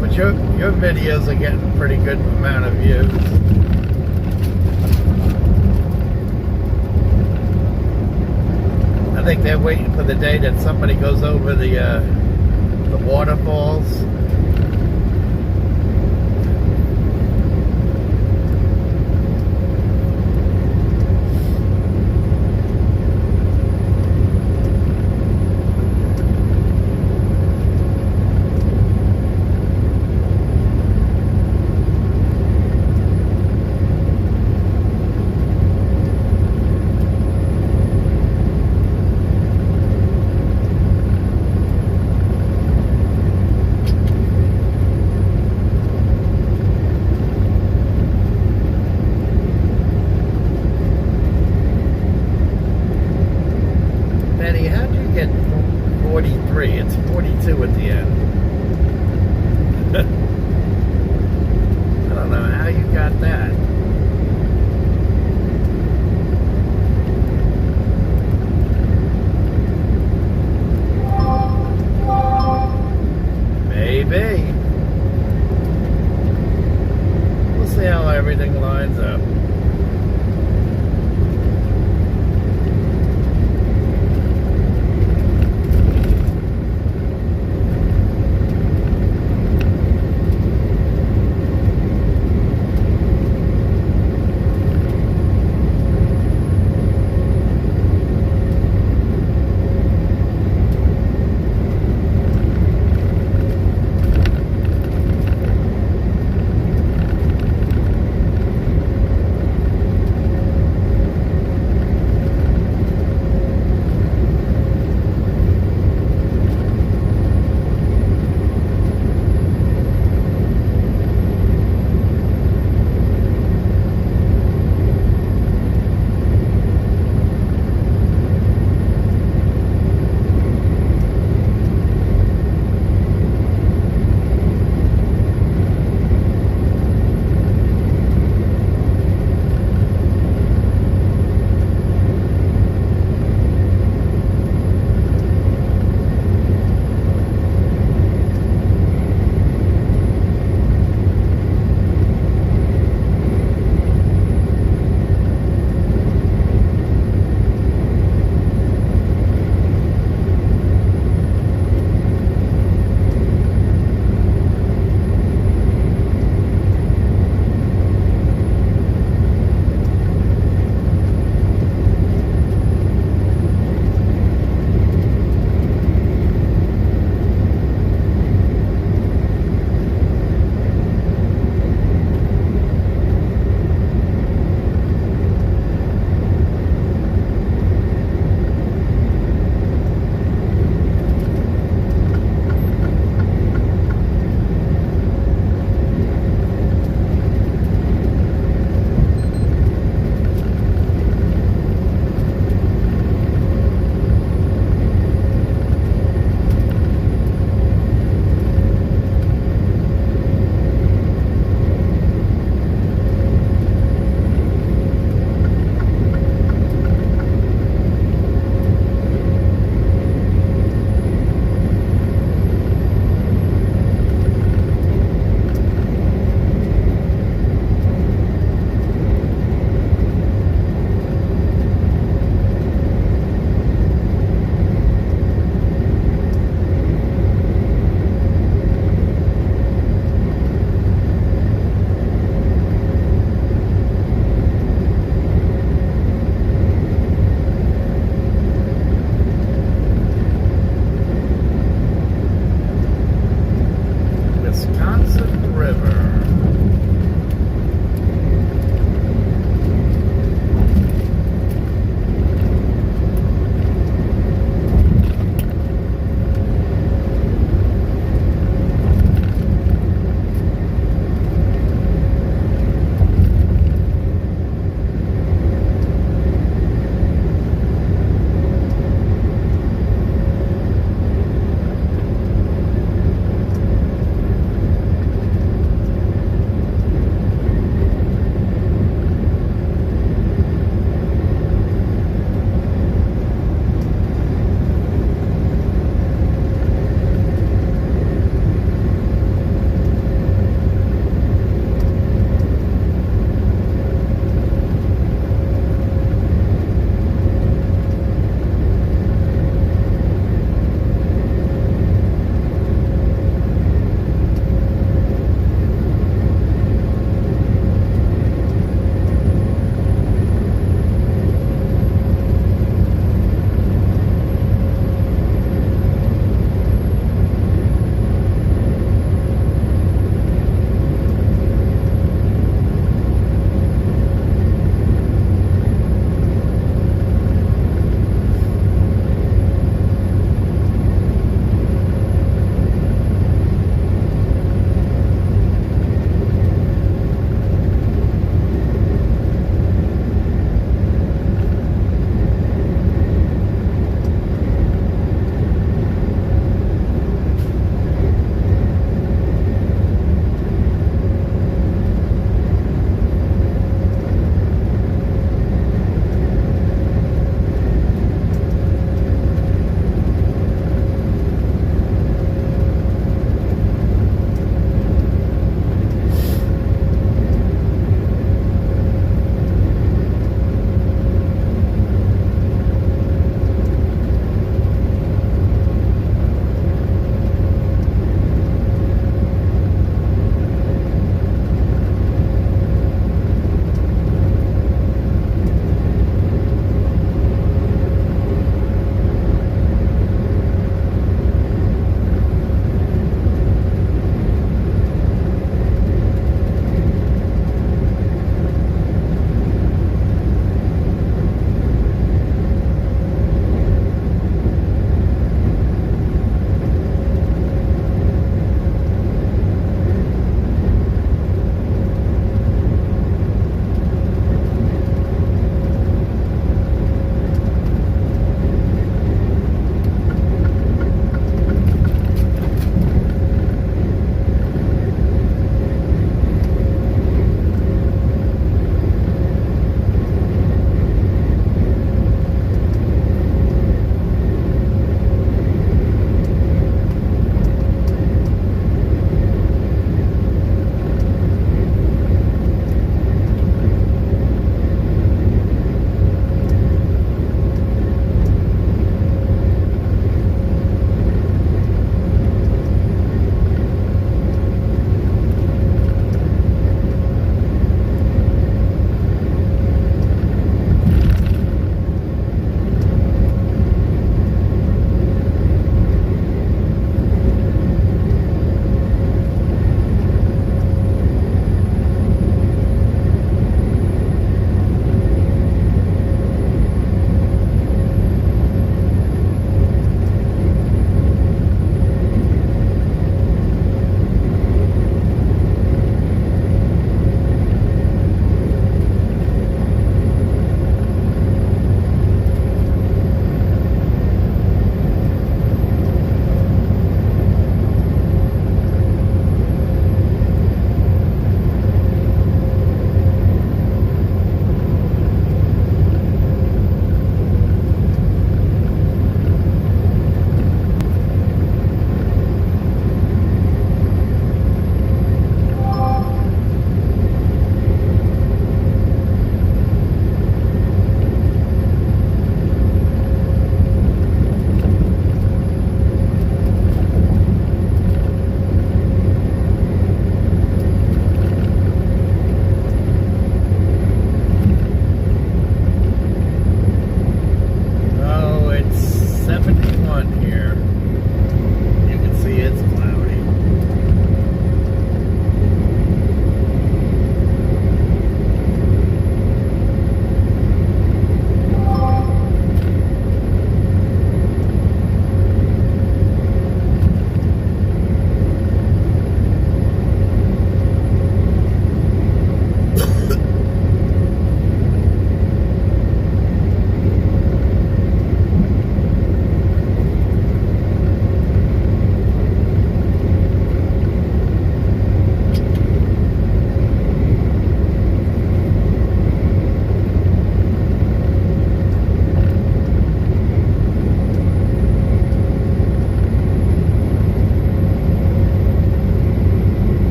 But your videos are getting a pretty good amount of views. I think they're waiting for the day that somebody goes over the waterfalls. It's 42 at the end. I don't know how you got that. Maybe. We'll see how everything lines up.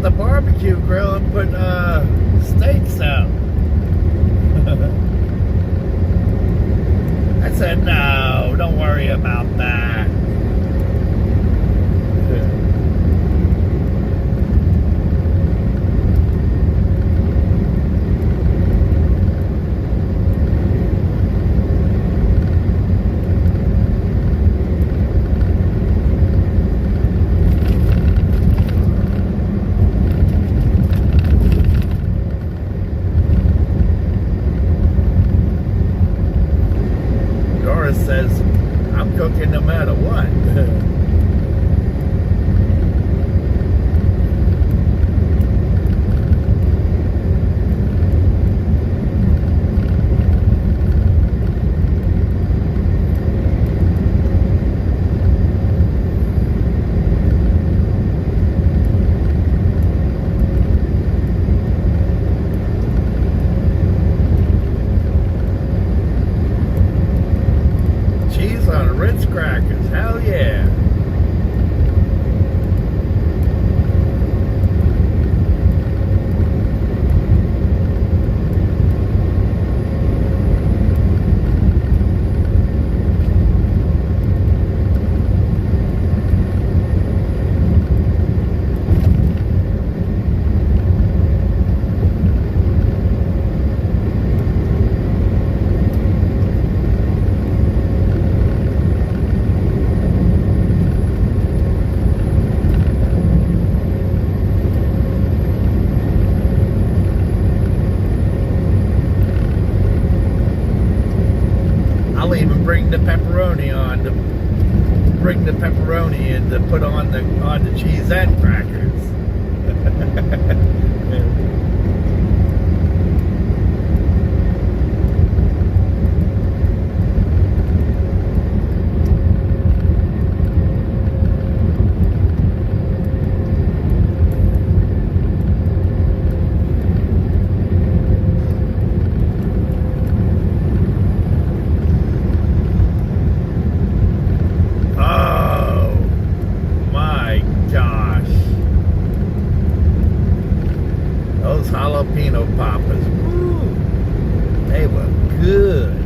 out the barbecue grill and put steaks out. I said, no, don't worry about that. Says, I'm cooking no matter what. Ritz crackers, hell yeah. I'll even bring the pepperoni on to bring the pepperoni and to put on the cheese and crackers. Jalapeno poppers. Woo, they were good.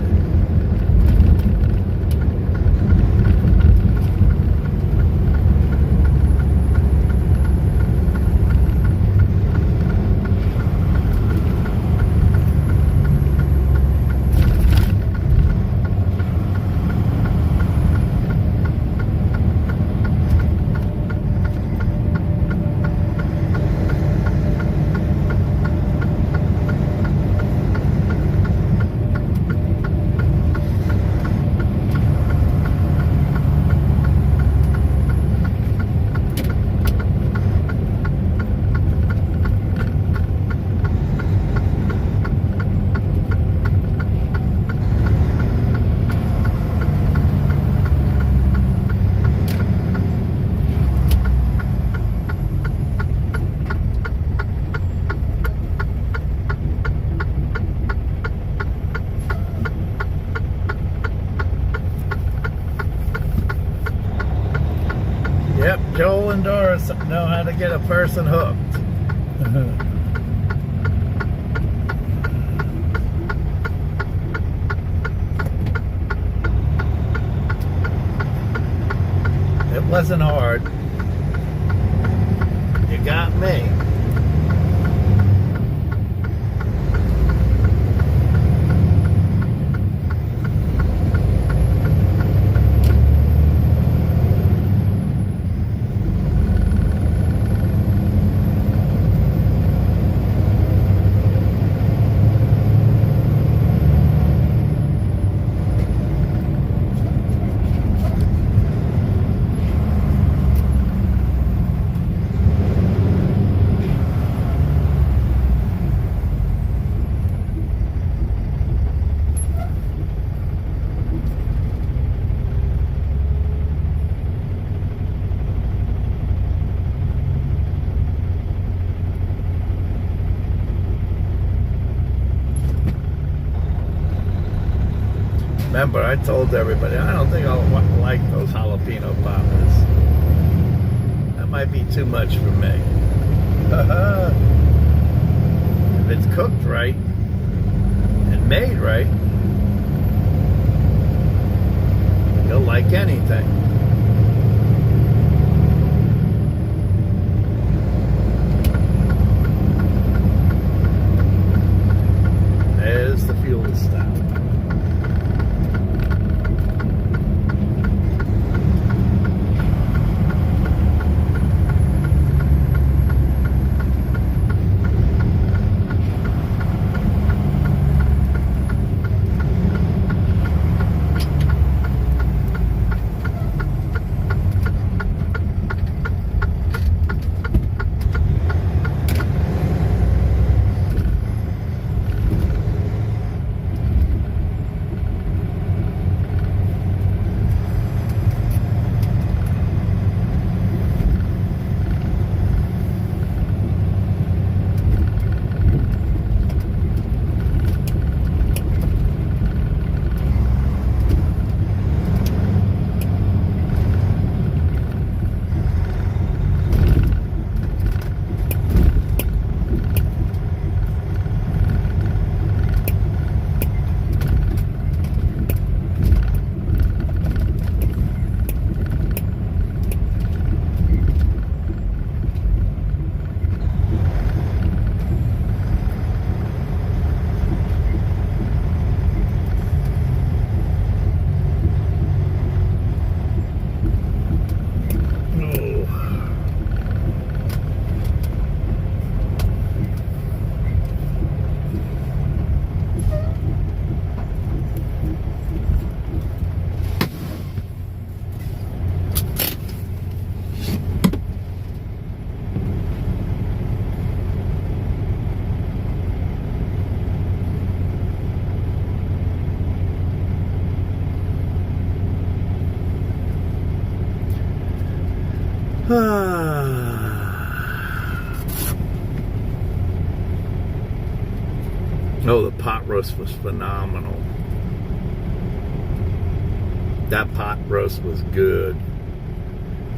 Yep, Joel and Doris know how to get a person hooked. It wasn't hard. You got me. Remember, I told everybody, I don't think I'll like those jalapeno poppers. That might be too much for me. If it's cooked right and made right, you'll like anything. There's the fuel stop. Oh, the pot roast was phenomenal. That pot roast was good.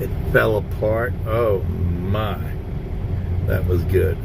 It fell apart. Oh my. That was good.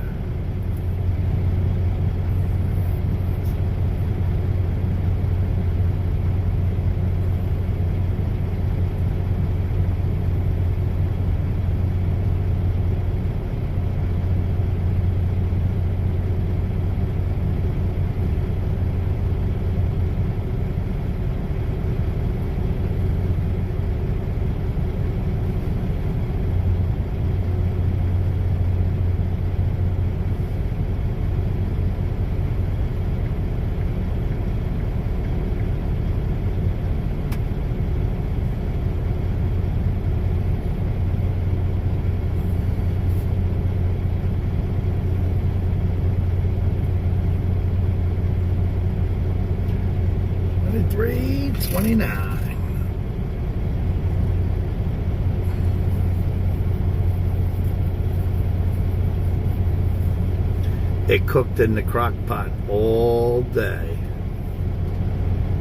$23.29. It cooked in the crock pot all day.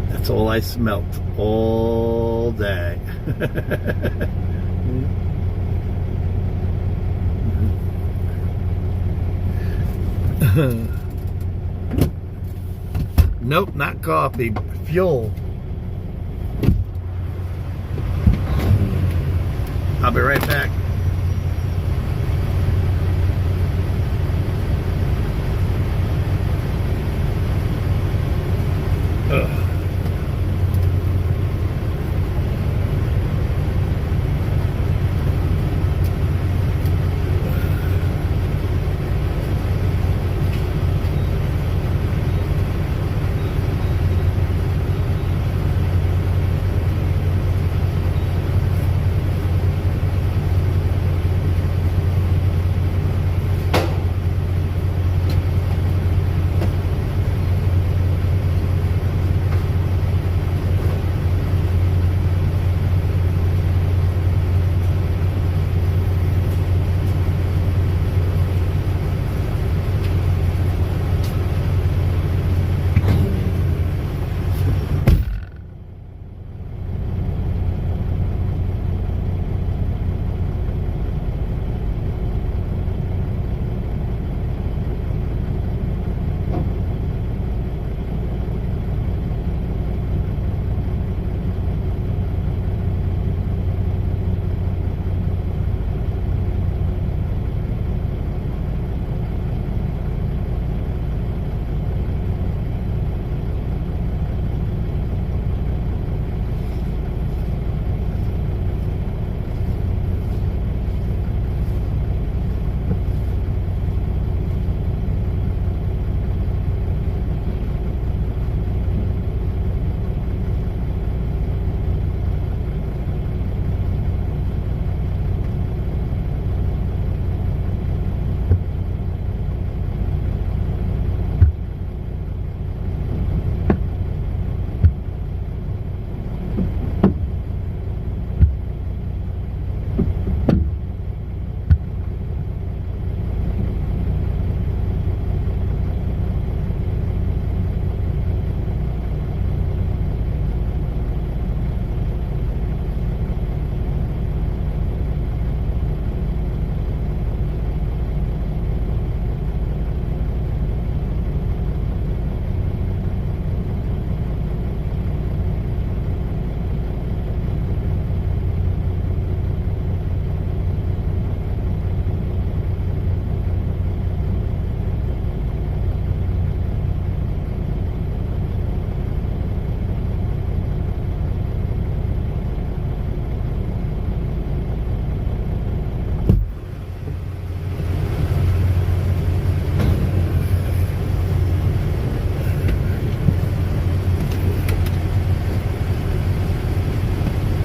That's all I smelt all day. Nope, not coffee. Fuel. I'll be right back. Ugh.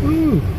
Ooh.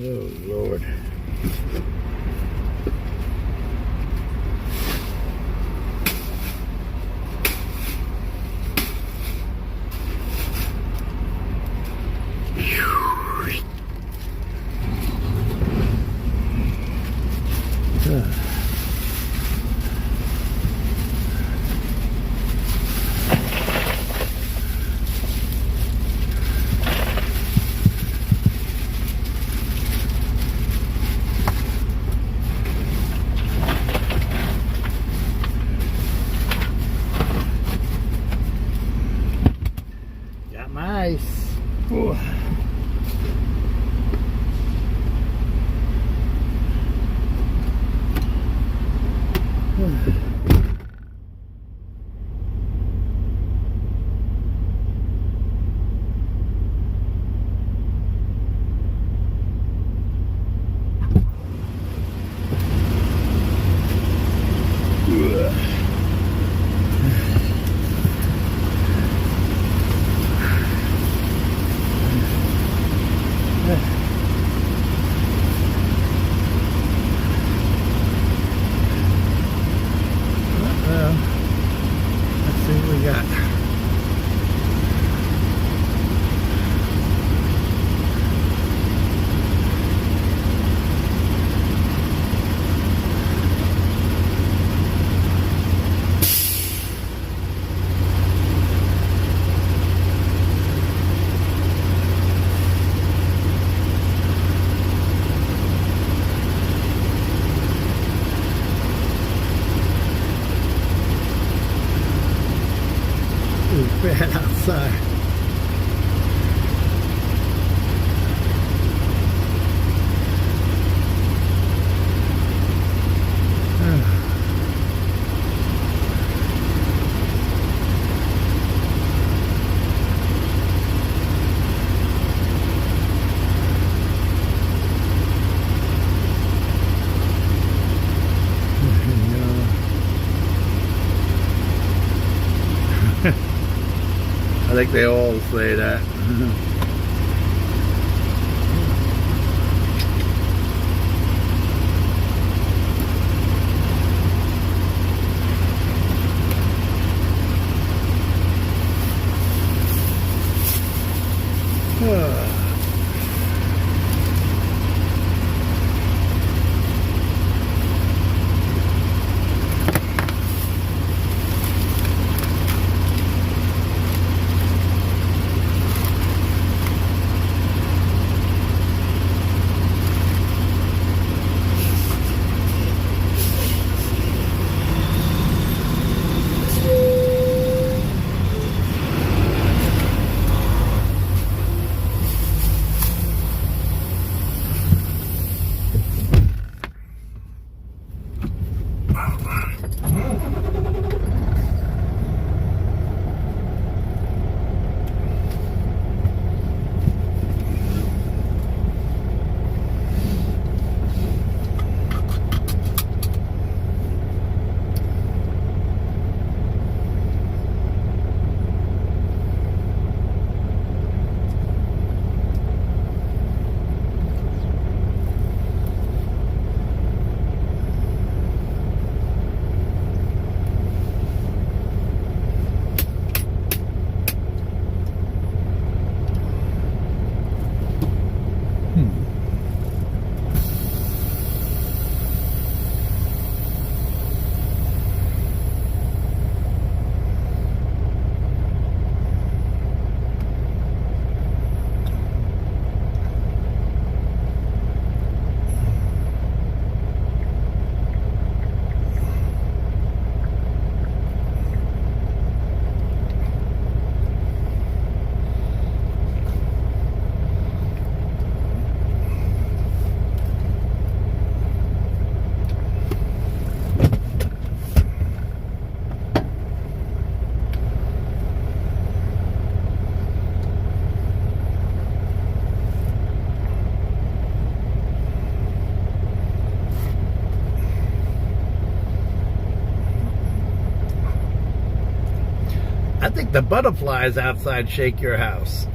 Oh, Lord. Got my ice. Ooh. Let's see what we got. Bad outside. I think they all say that. I think the butterflies outside shake your house.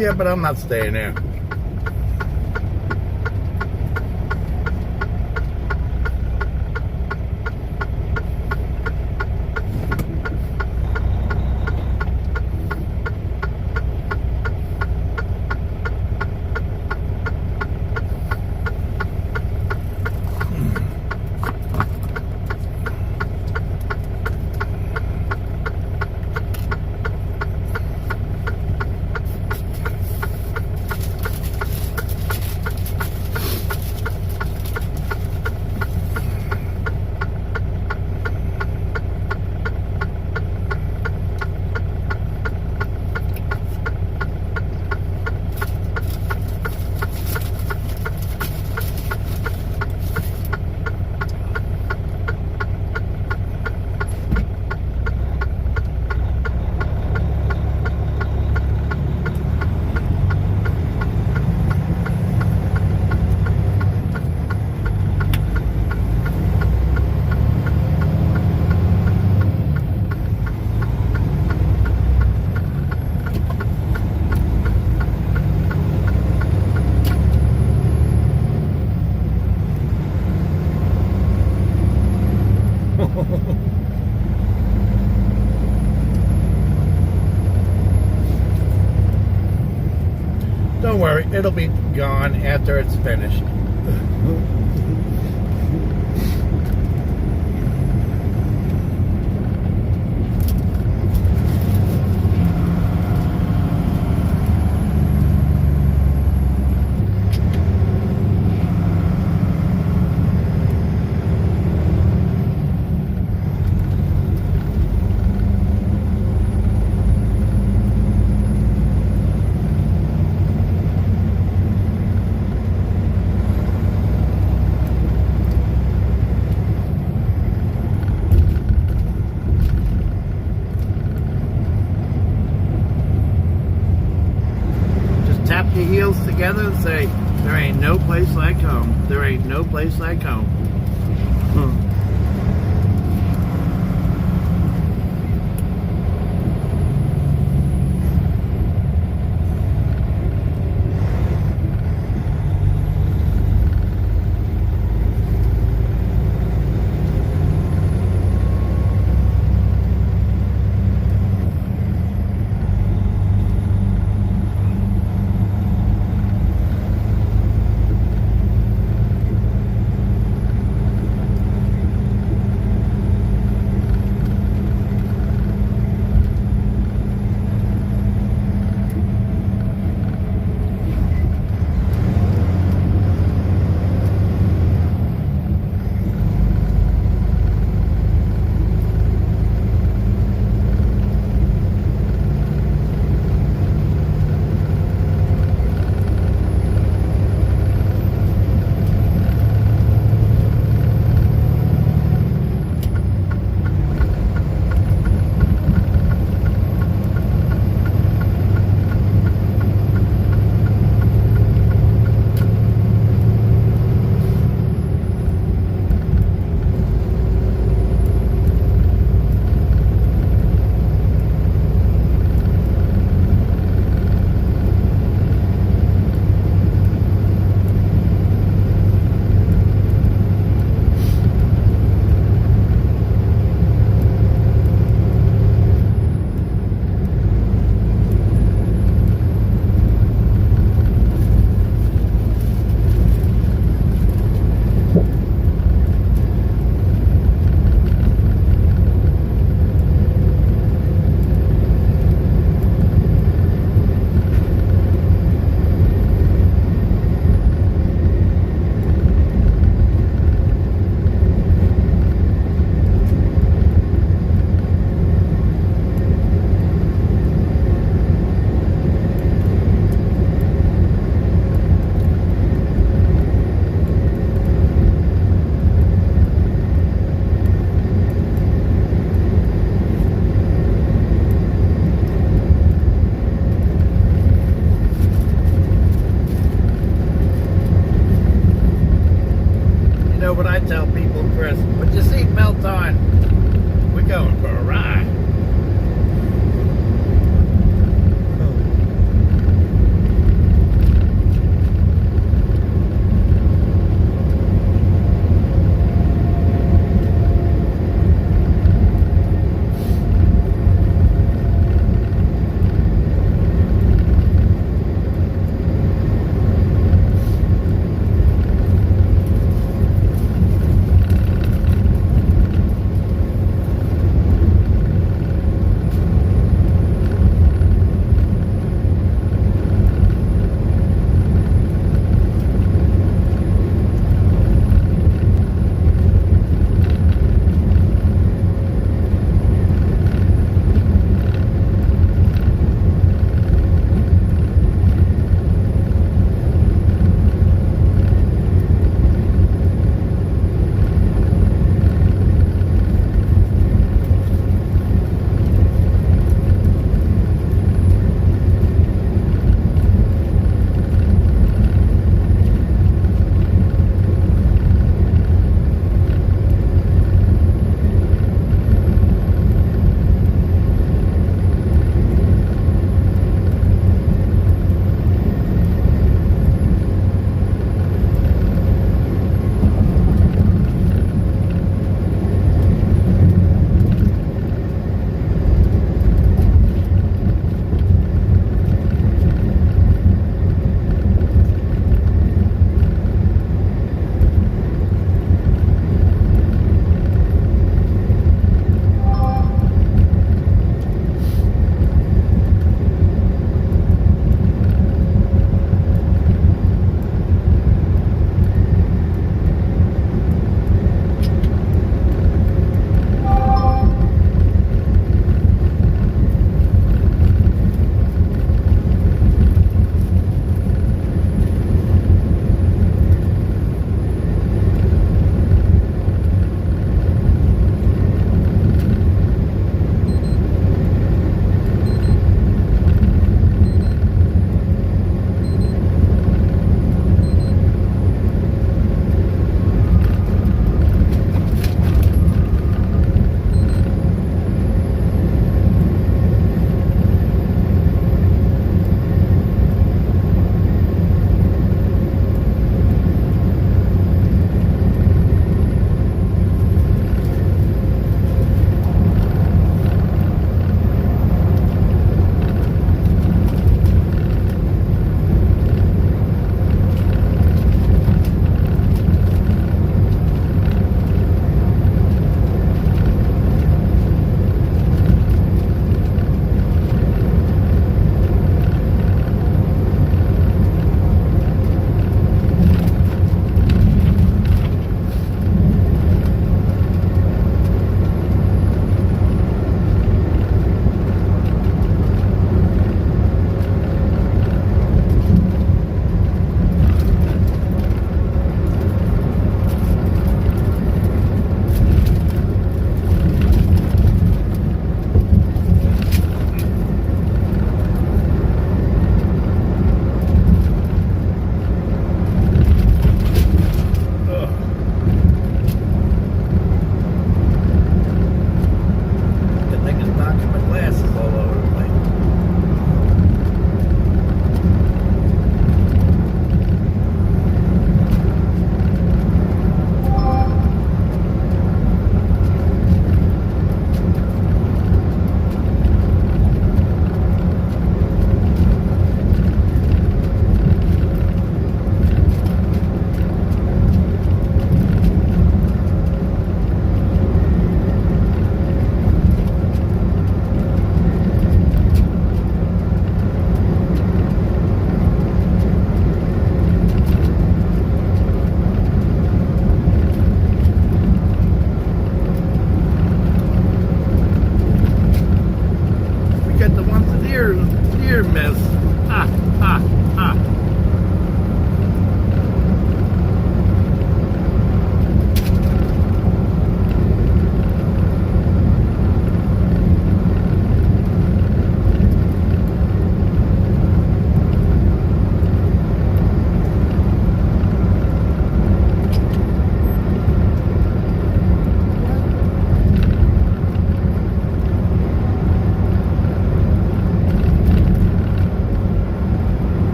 Yeah, but I'm not staying there. Don't worry, it'll be gone after it's finished. Tap your heels together and say, there ain't no place like home. There ain't no place like home.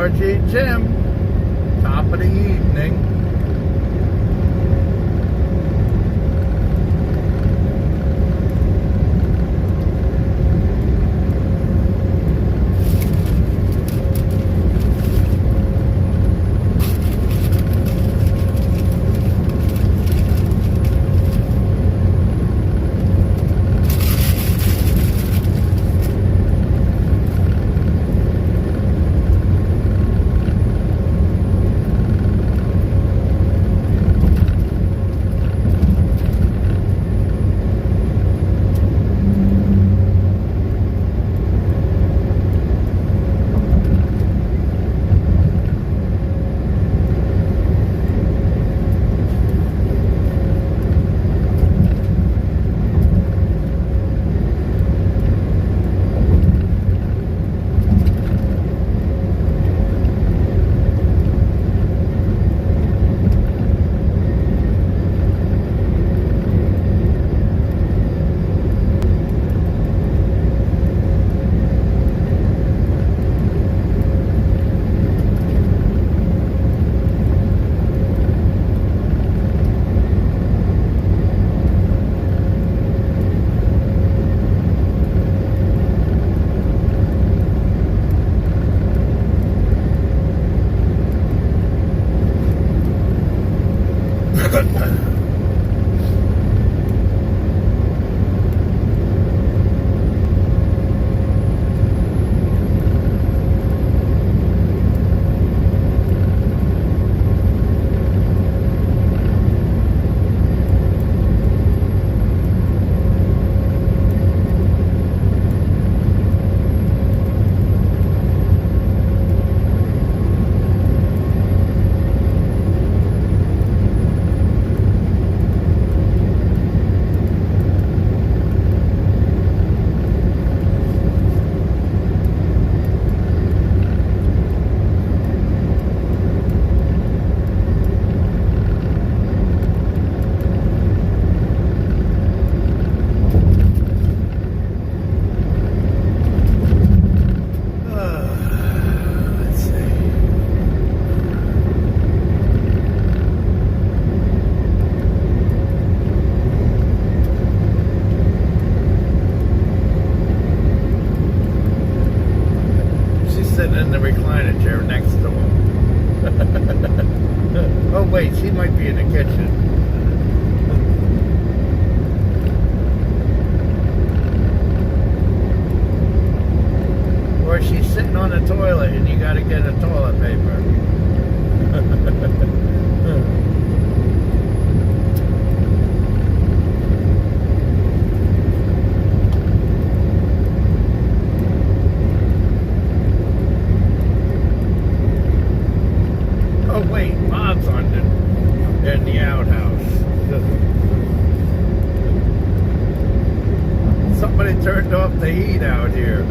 RG Jim, top of the evening. In the recliner chair next to him. Oh wait, she might be in the kitchen. Or she's sitting on the toilet and you gotta get a toilet paper. Oh wait, Bob's in the outhouse. Somebody turned off the heat out here.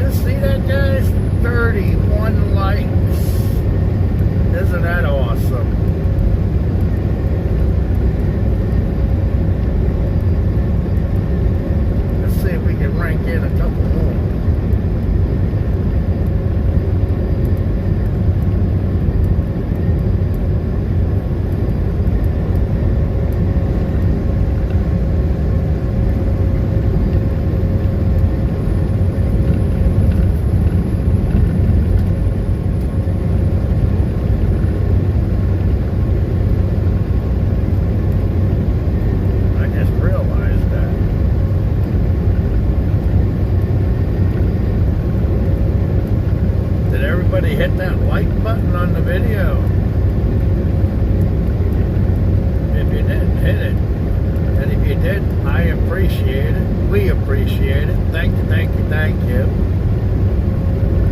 you see that, guys? 31 likes. Isn't that awesome? Let's see if we can rank in a couple more. Hit that like button on the video. If you didn't, hit it. And if you did, I appreciate it. We appreciate it. Thank you, thank you, thank you.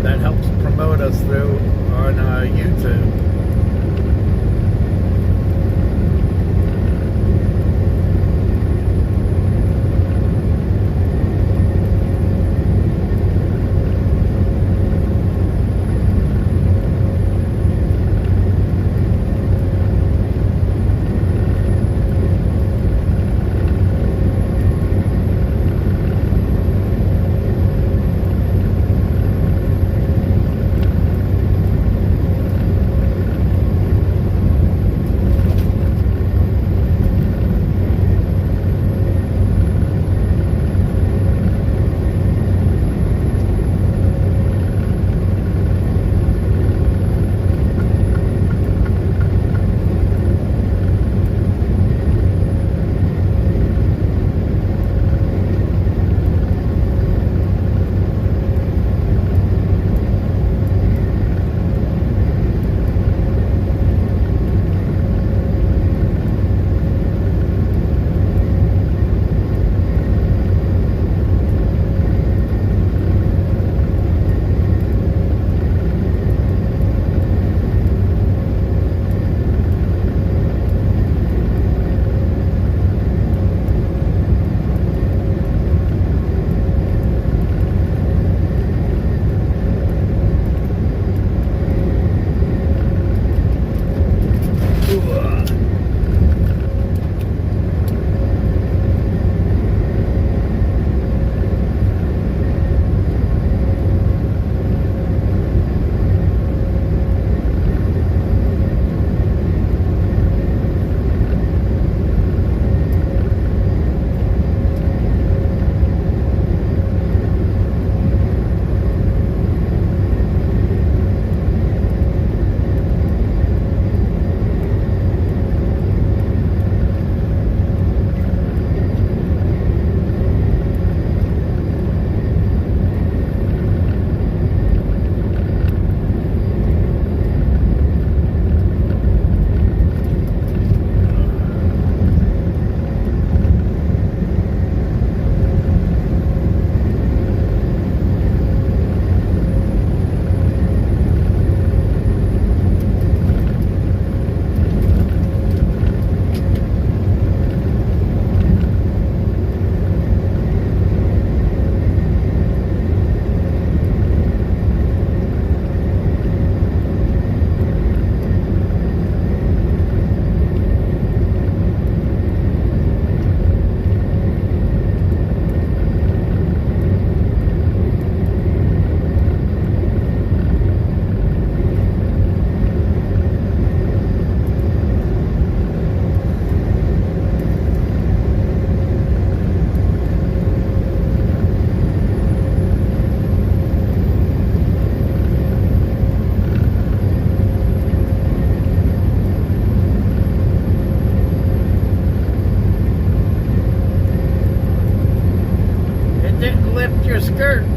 That helps promote us through on YouTube.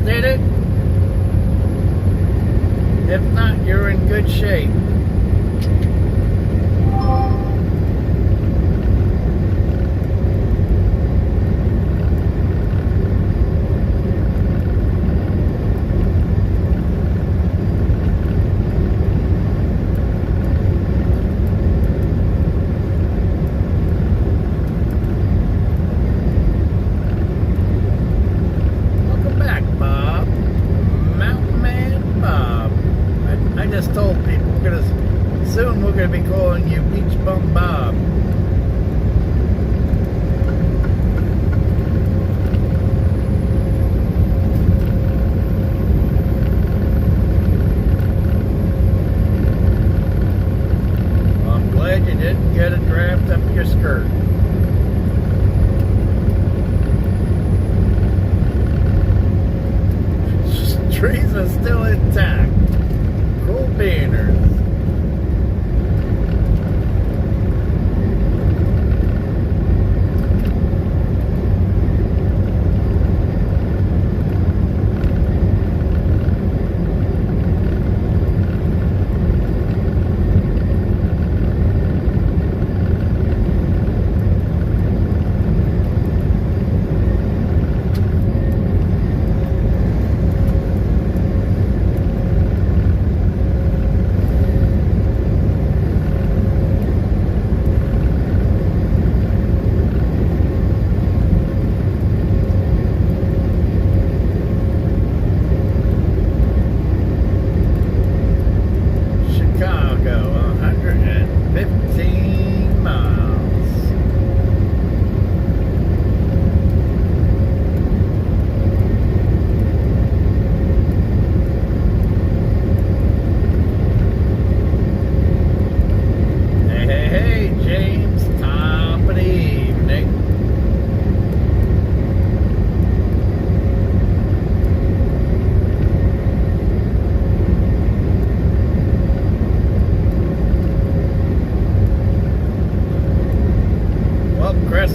Did it? If not, you're in good shape. going to be calling you Beach Bum Bob. Well, I'm glad you didn't get a draft up your skirt. Trees are still intact. Cool banners.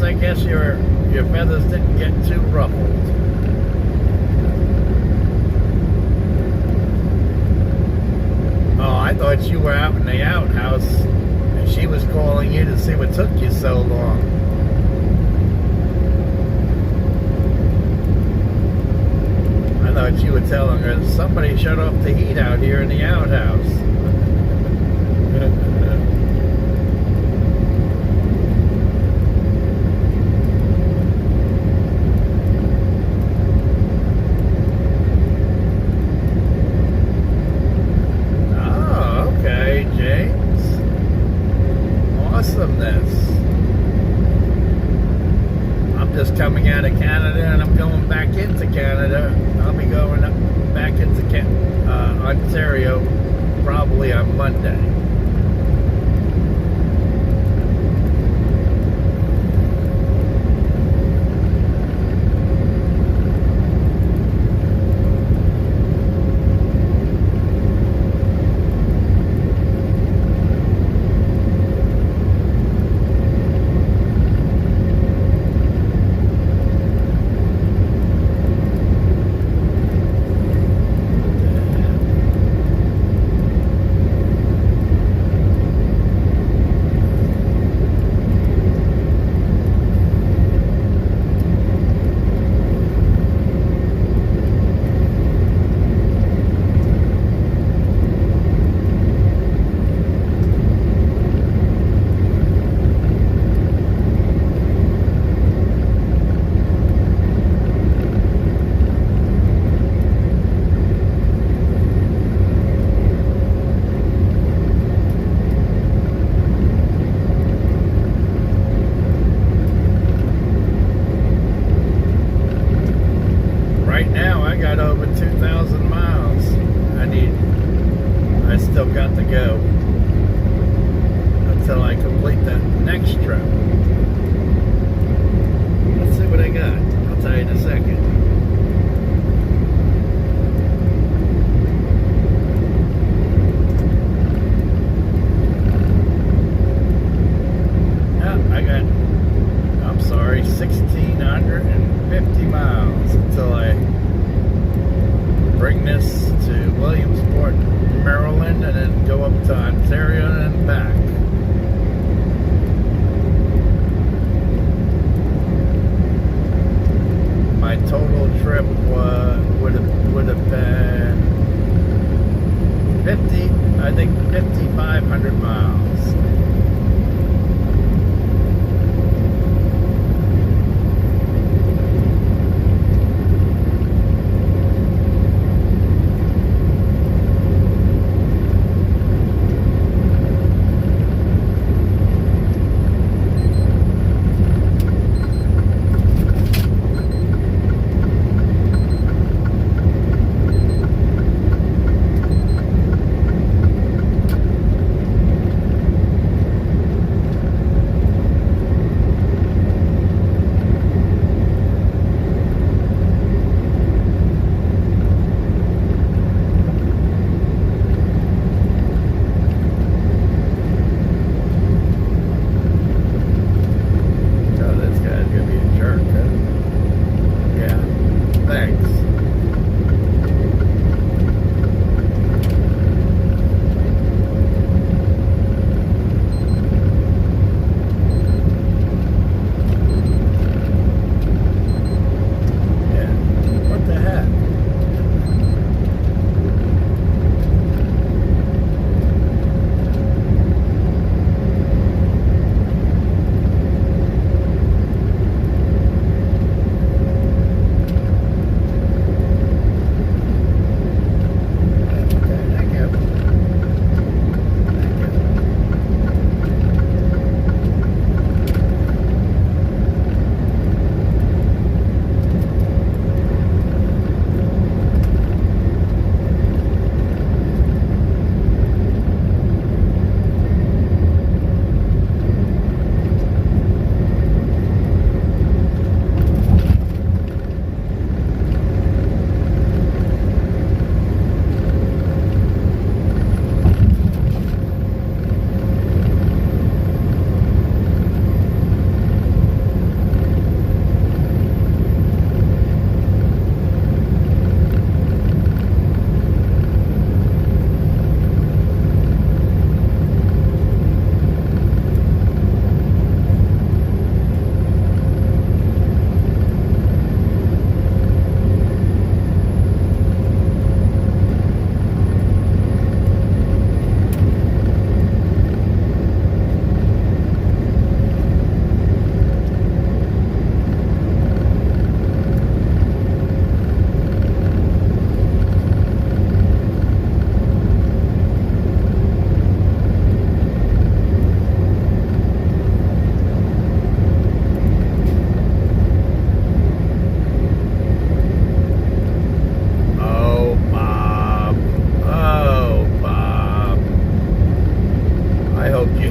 I guess your feathers didn't get too ruffled. Oh, I thought you were out in the outhouse and she was calling you to see what took you so long. I thought you were telling her somebody shut off the heat out here in the outhouse. I'm just coming out of Canada and I'm going back into Canada. I'll be going back into Ontario probably on Monday. Right now I got over 2,000 miles. I still got to go until I complete that next trip. Let's see what I got. I'll tell you in a second. I got, I'm sorry, 1,650 miles until I bring this to Williamsport, Maryland, and then go up to Ontario and back. My total trip would have been 5,500 miles. Thanks.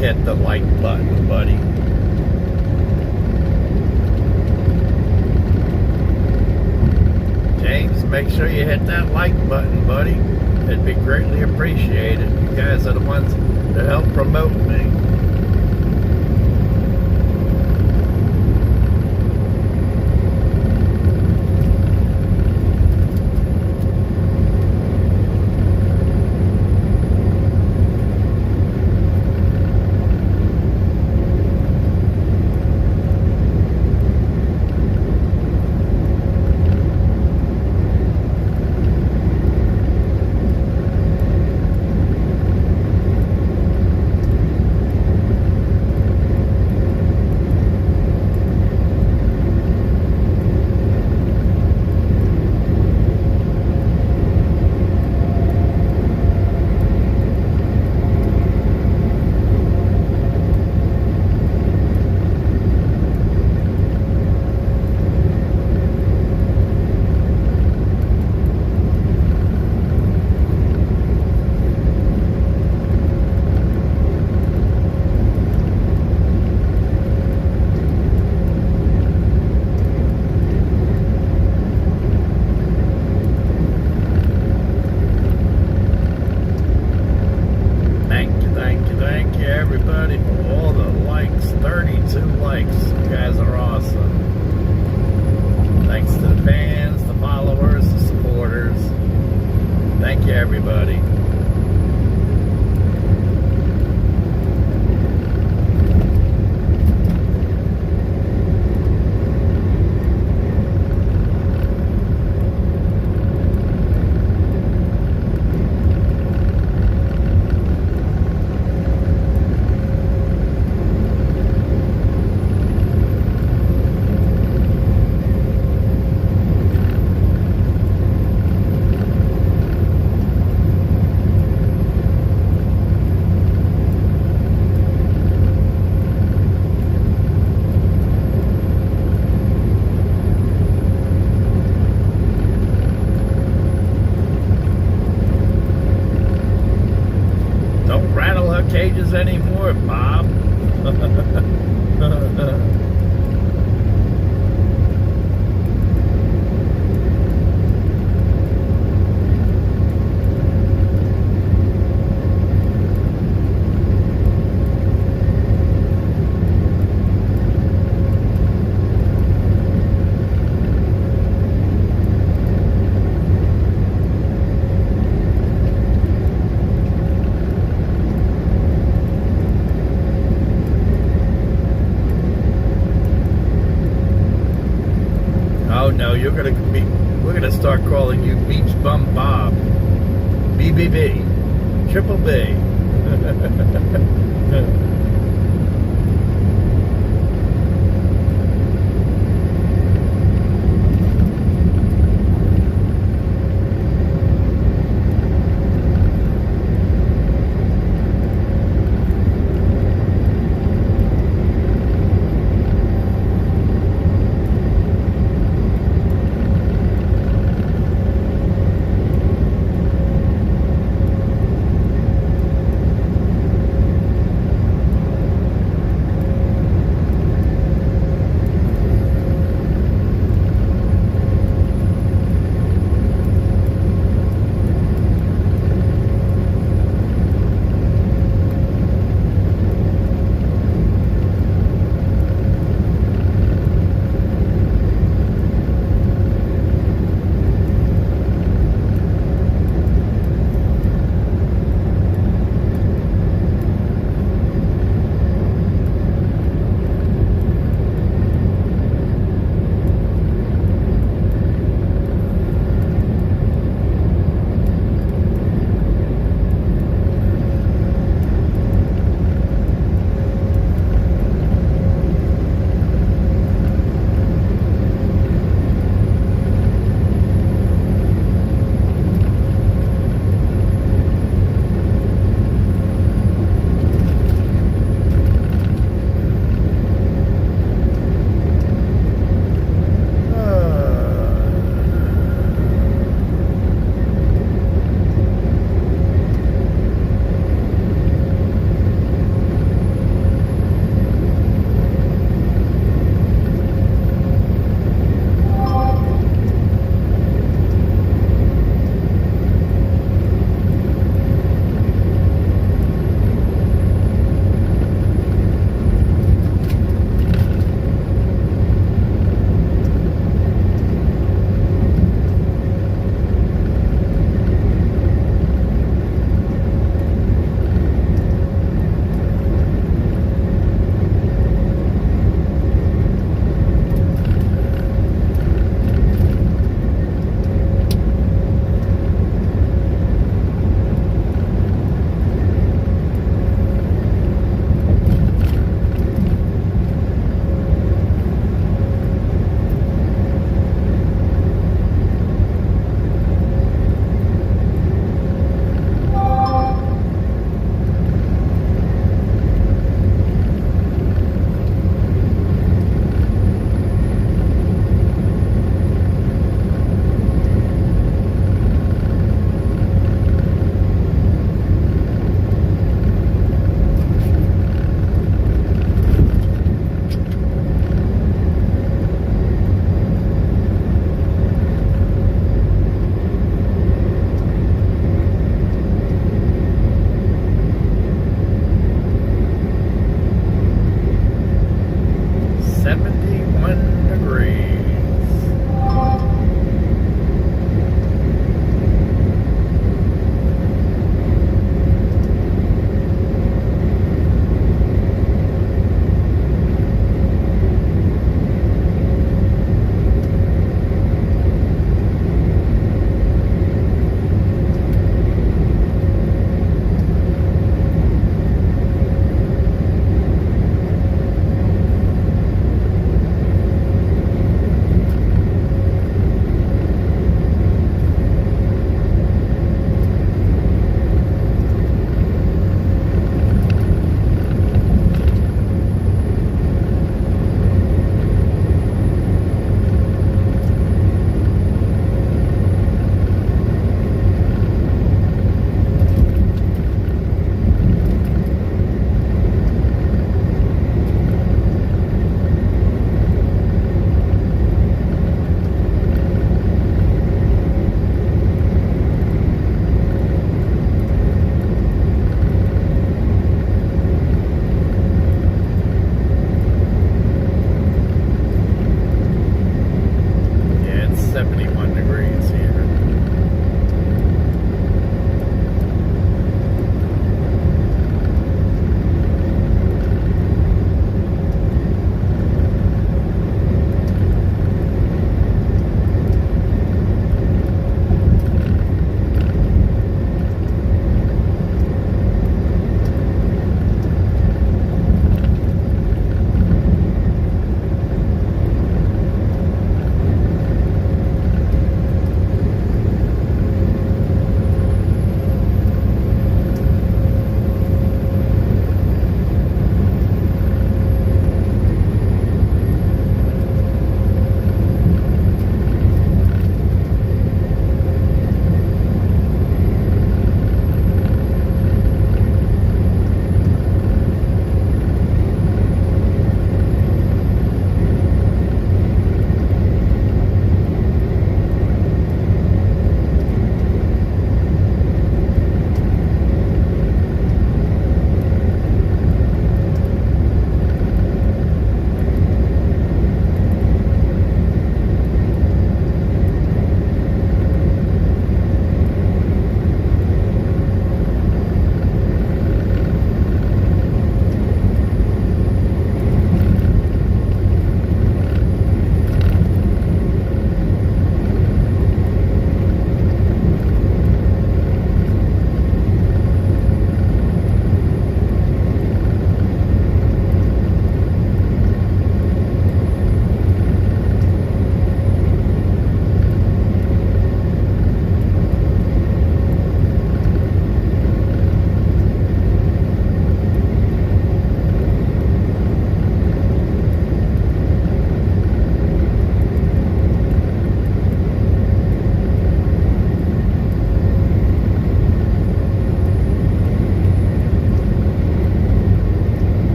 hit the like button, buddy. James, make sure you hit that like button, buddy. It'd be greatly appreciated. You guys are the ones that help promote me. Cages anymore, Bob. know, we're gonna start calling you Beach Bum Bob, BBB, Triple B.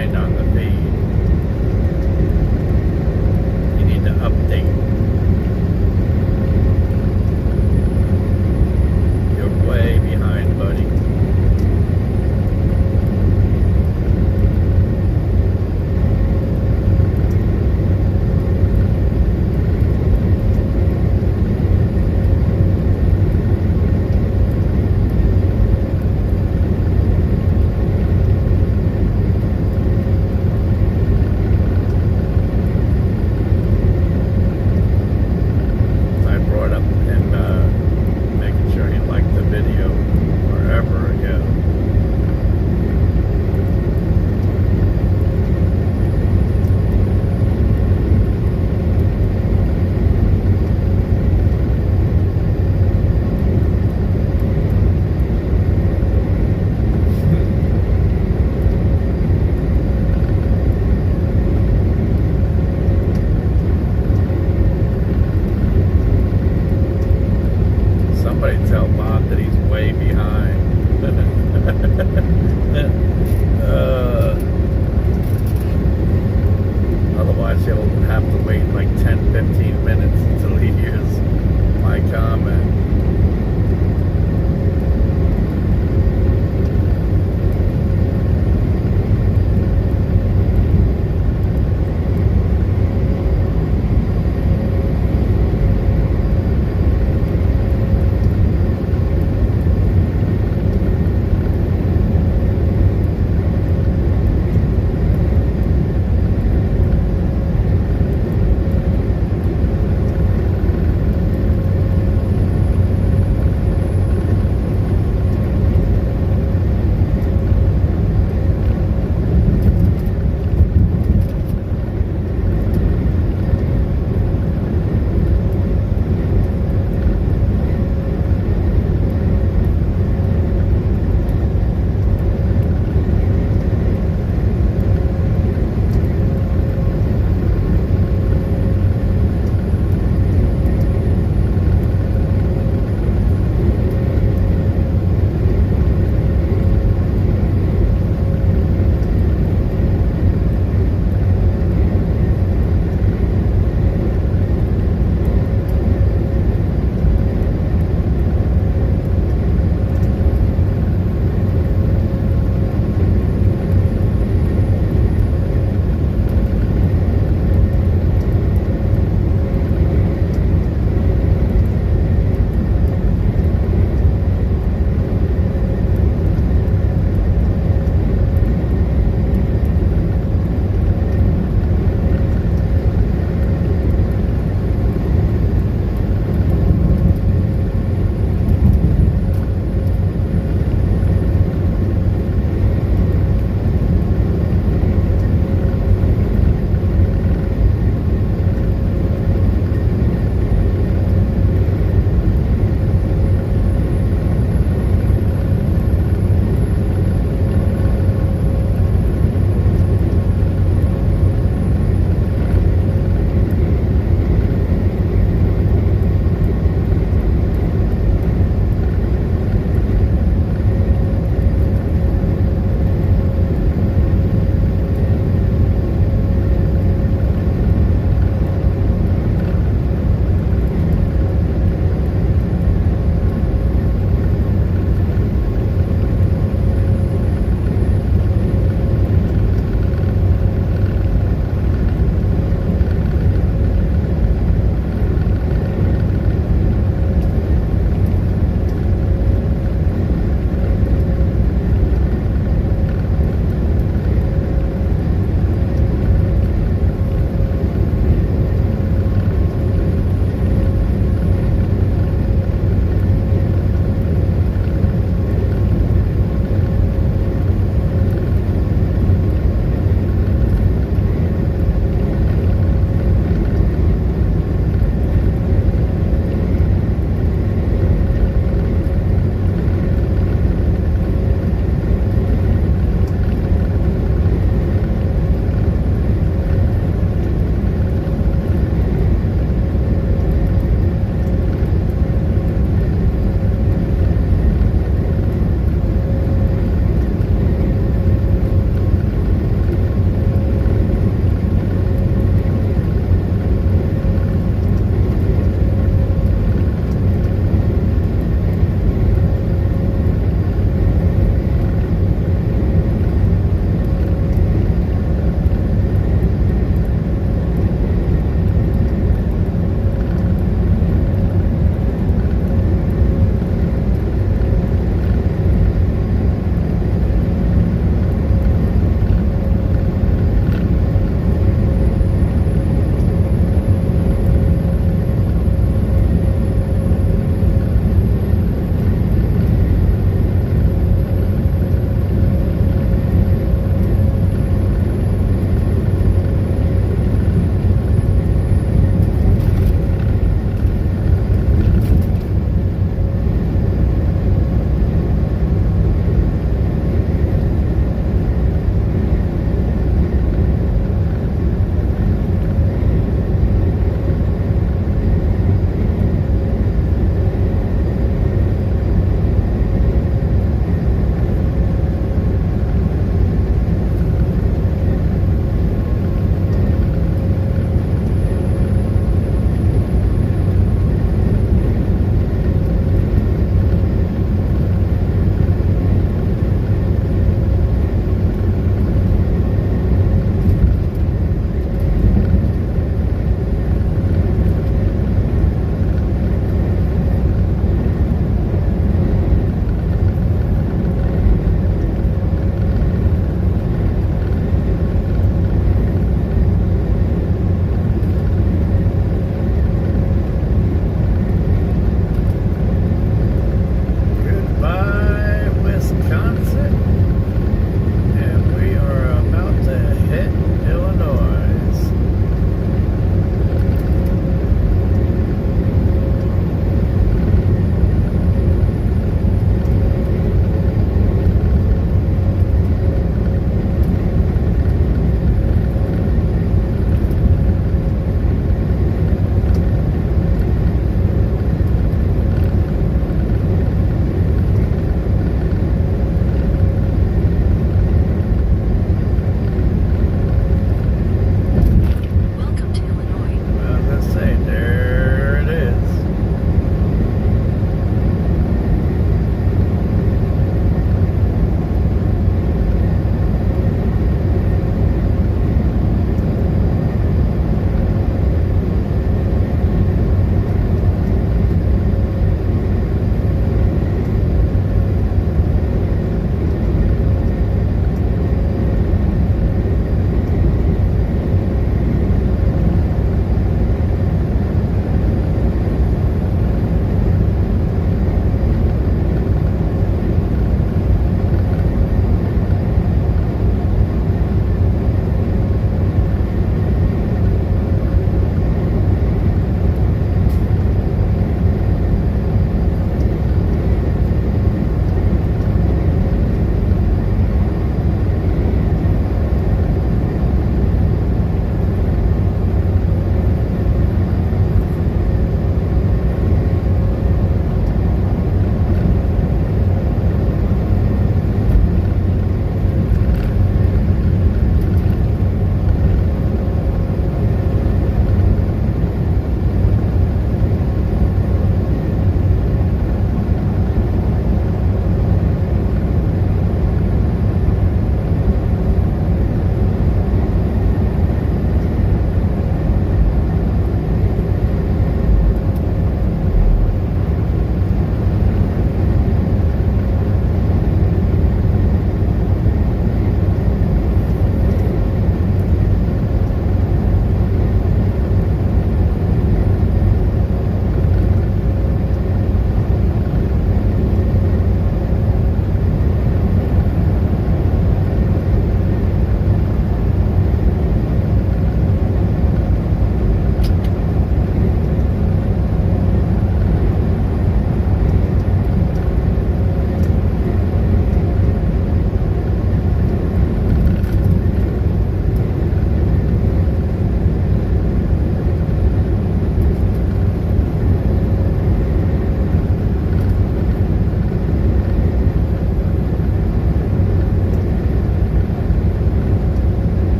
behind on the feed. You need to update. You're way behind, buddy. Otherwise, he'll have to wait like 10, 15 minutes until he hears my comment.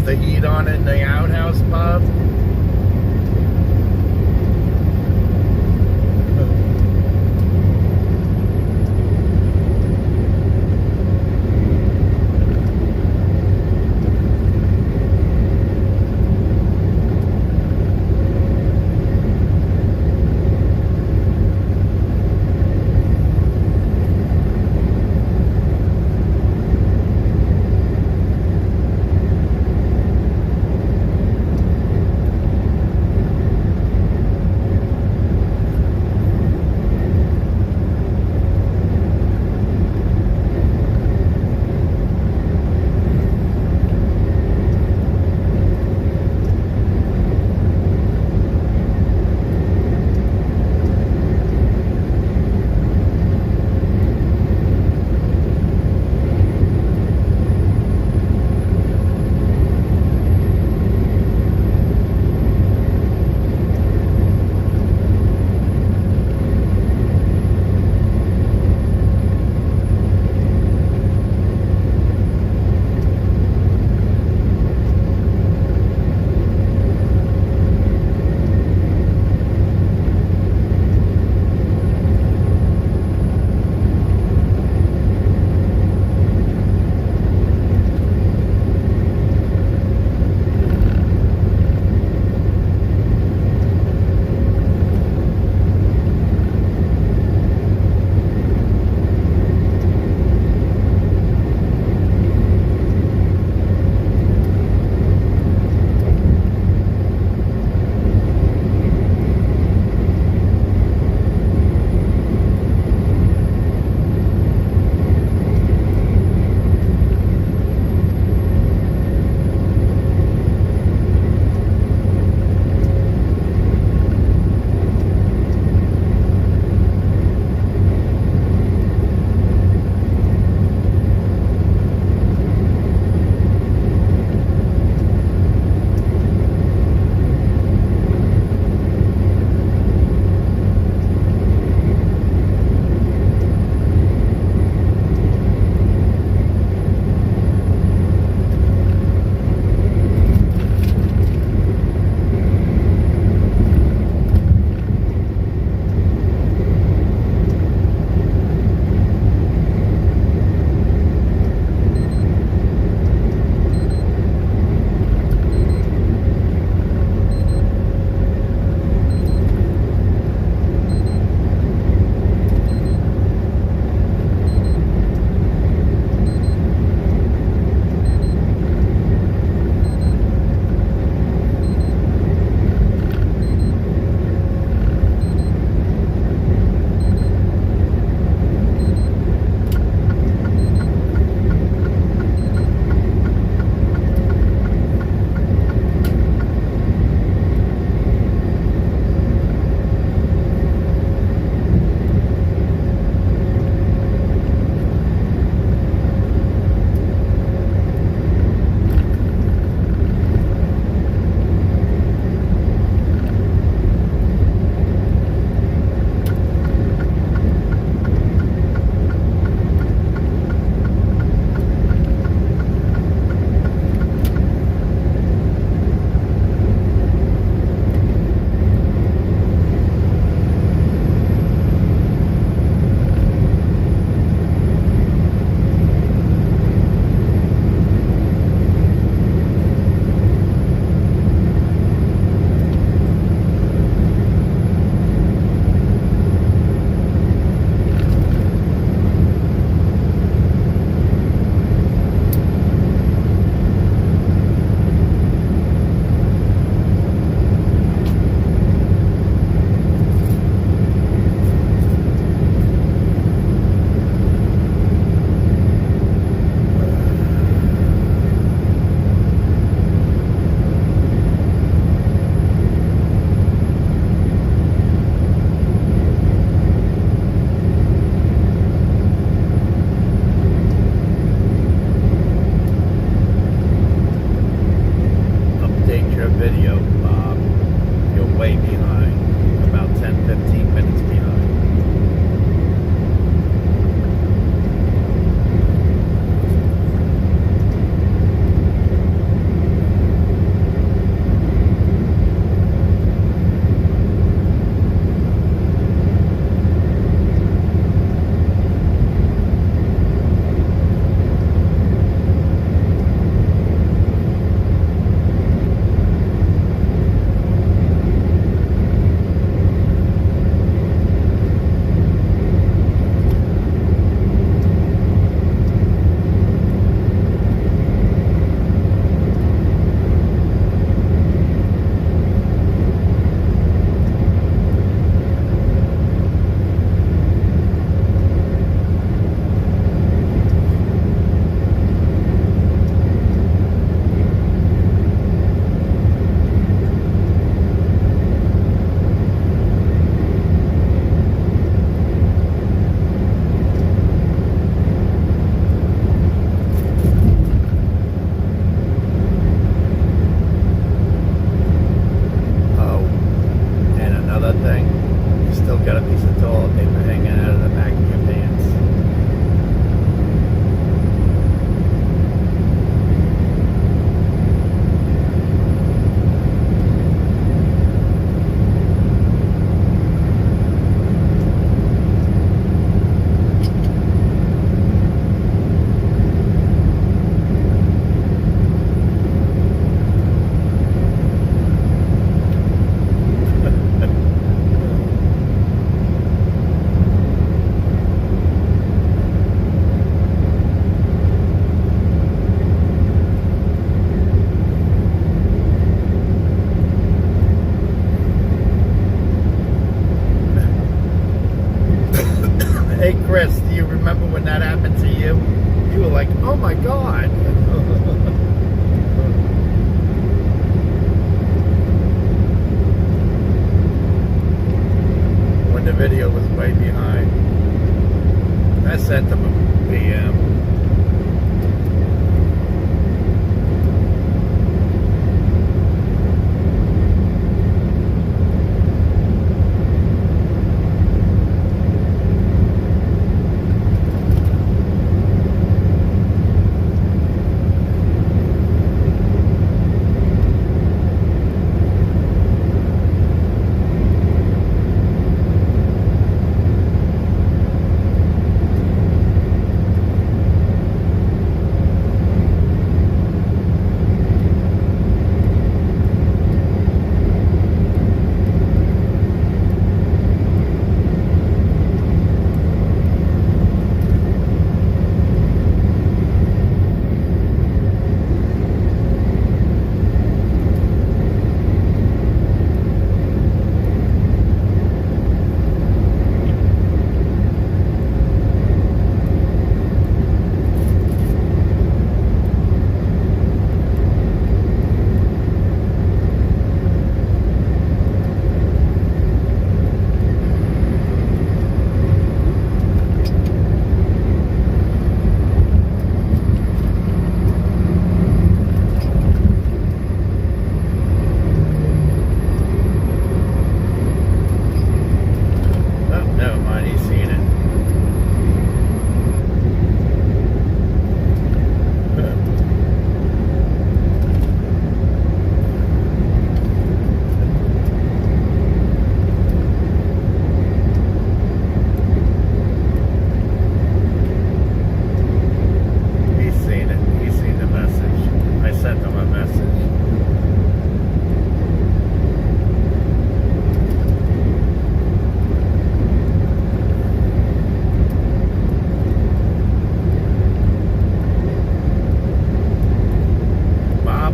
the heat on in the outhouse pub.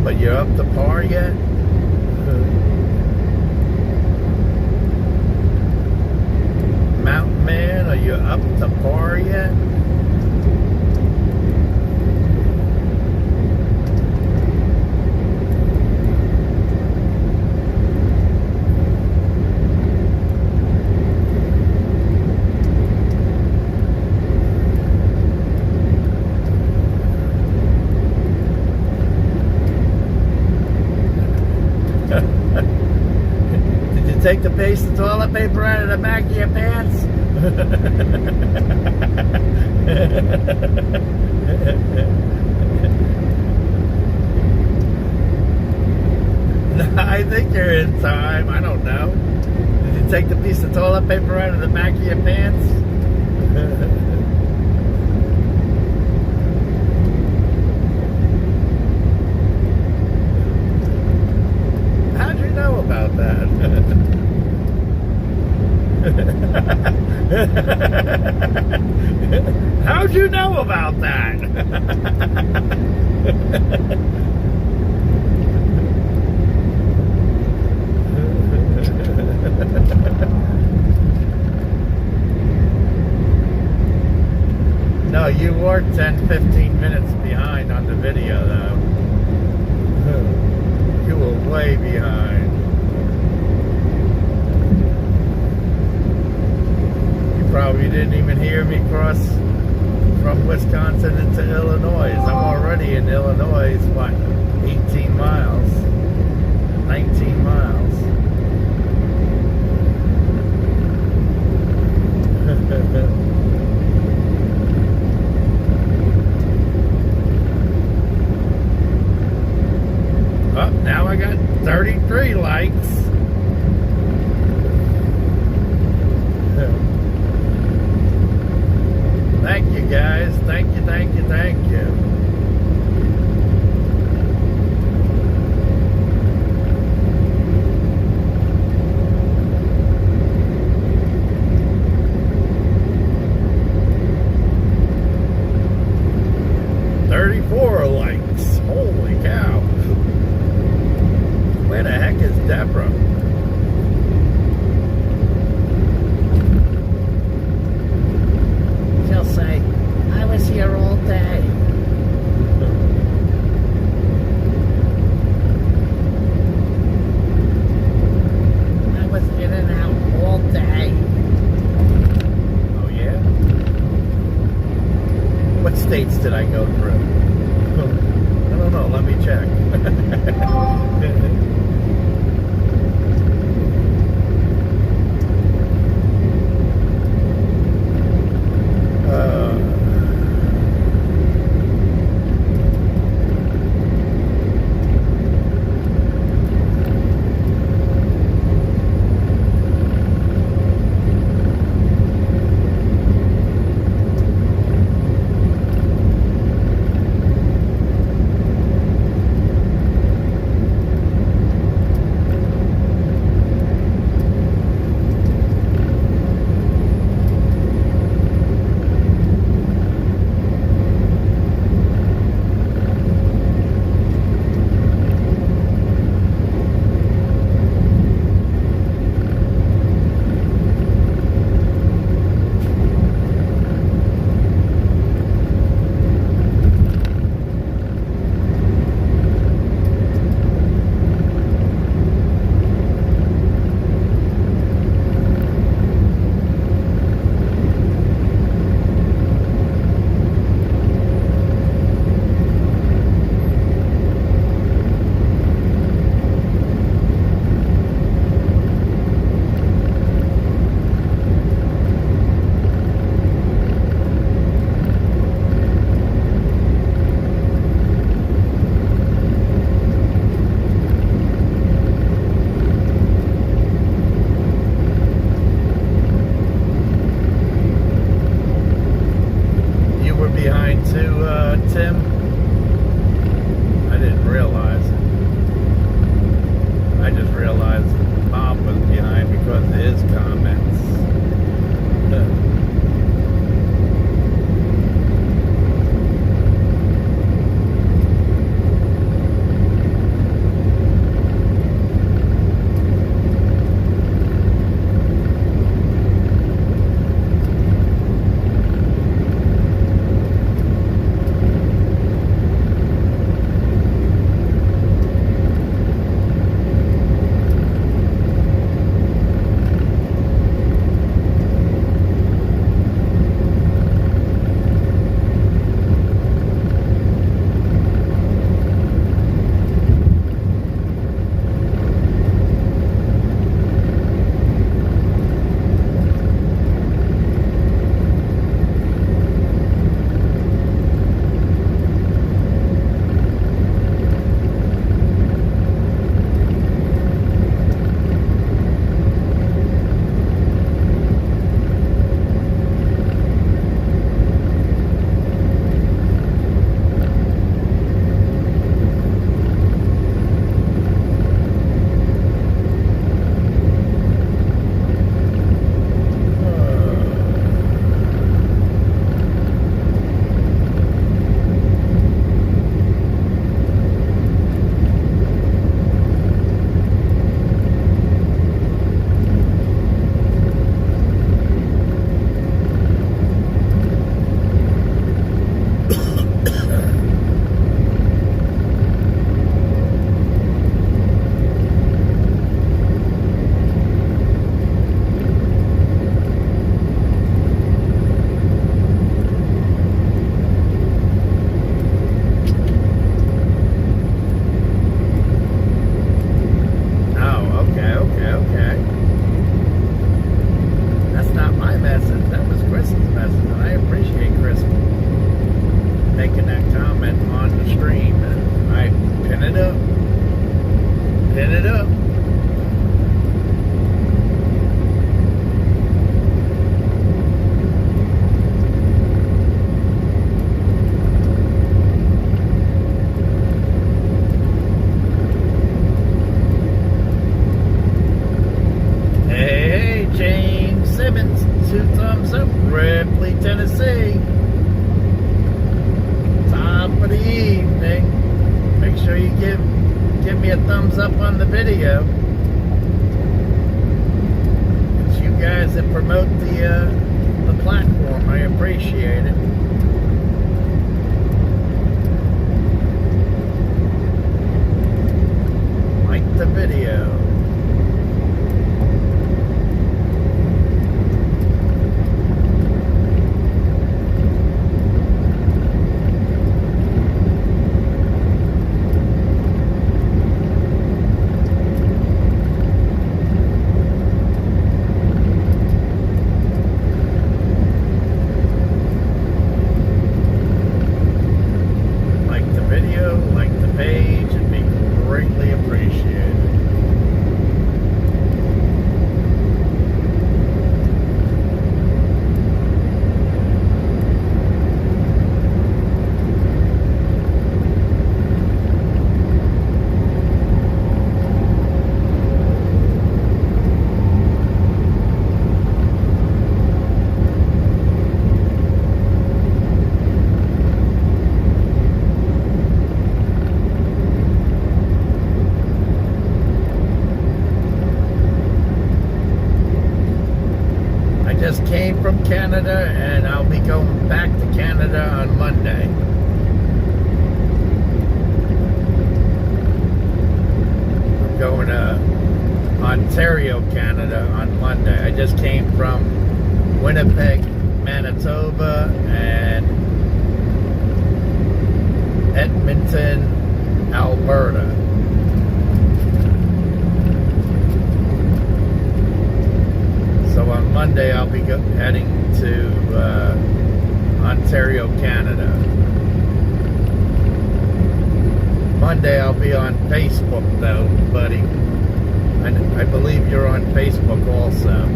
But you're up to par yet? Mountain Man, are you up to par yet? Did you take the piece of toilet paper out of the back of your pants? I think you're in time. I don't know. Did you take the piece of toilet paper out of the back of your pants? How'd you know about that? How'd you know about that? No, you were 10-15 minutes behind on the video, though. You were way behind. Probably didn't even hear me cross from Wisconsin into Illinois. I'm already in Illinois, what, 18 miles, 19 miles. Oh, now I got 33 likes. Thank you, guys. Thank you, thank you, thank you. Likes. Holy cow. Where the heck is Deborah? She'll say, I was here all day. you give me a thumbs up on the video. It's you guys that promote the platform. I appreciate it. Like the video. Came from Canada, and I'll be going back to Canada on Monday. I'm going to Ontario, Canada on Monday. I just came from Winnipeg, Manitoba, and Edmonton, Alberta. So on Monday, I'll be heading to Ontario, Canada. Monday, I'll be on Facebook, though, buddy. I believe you're on Facebook also.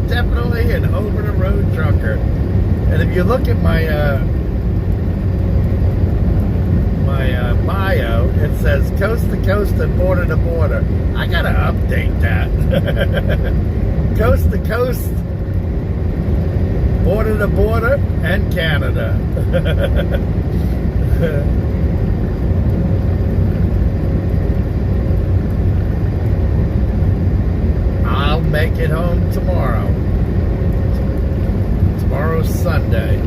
Definitely an over-the-road trucker. And if you look at my bio, it says coast to coast and border to border. I gotta update that. Coast to coast, border to border, and Canada. I'll make it home tomorrow. Tomorrow's Sunday.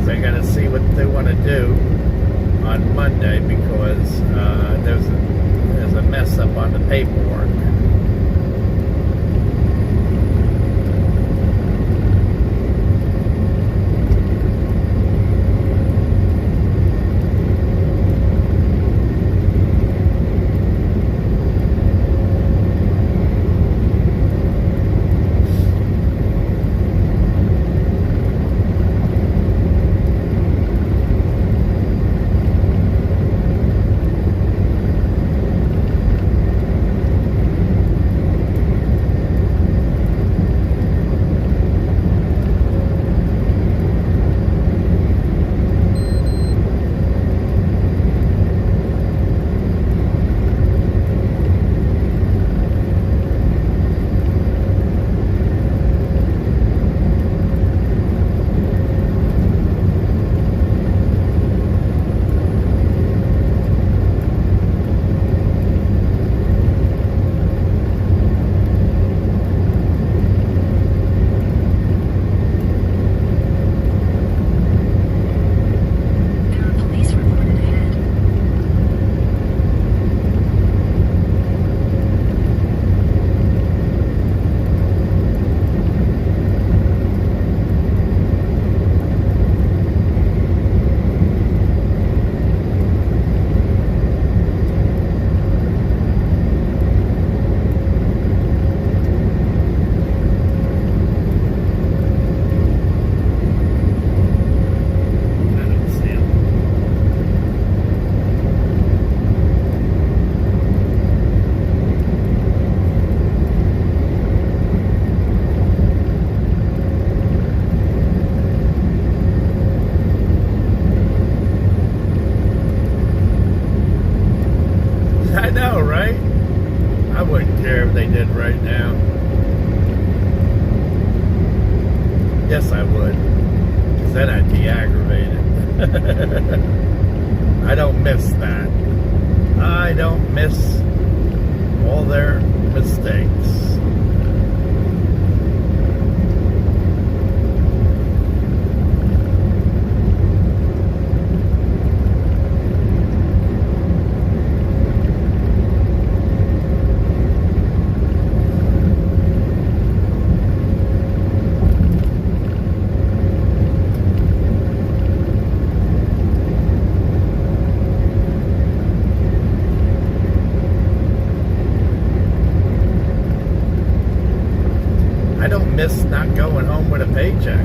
So I gotta see what they want to do on Monday, because there's a mess up on the paperwork. wouldn't care if they did right now. Yes, I would. Because then I'd be aggravated. I don't miss that. I don't miss all their mistakes. Miss not going home with a paycheck.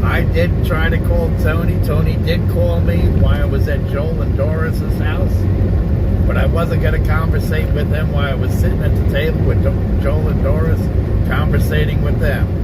I did try to call Tony. Tony did call me while I was at Joel and Doris's house, but I wasn't going to conversate with them while I was sitting at the table with Joel and Doris, conversating with them.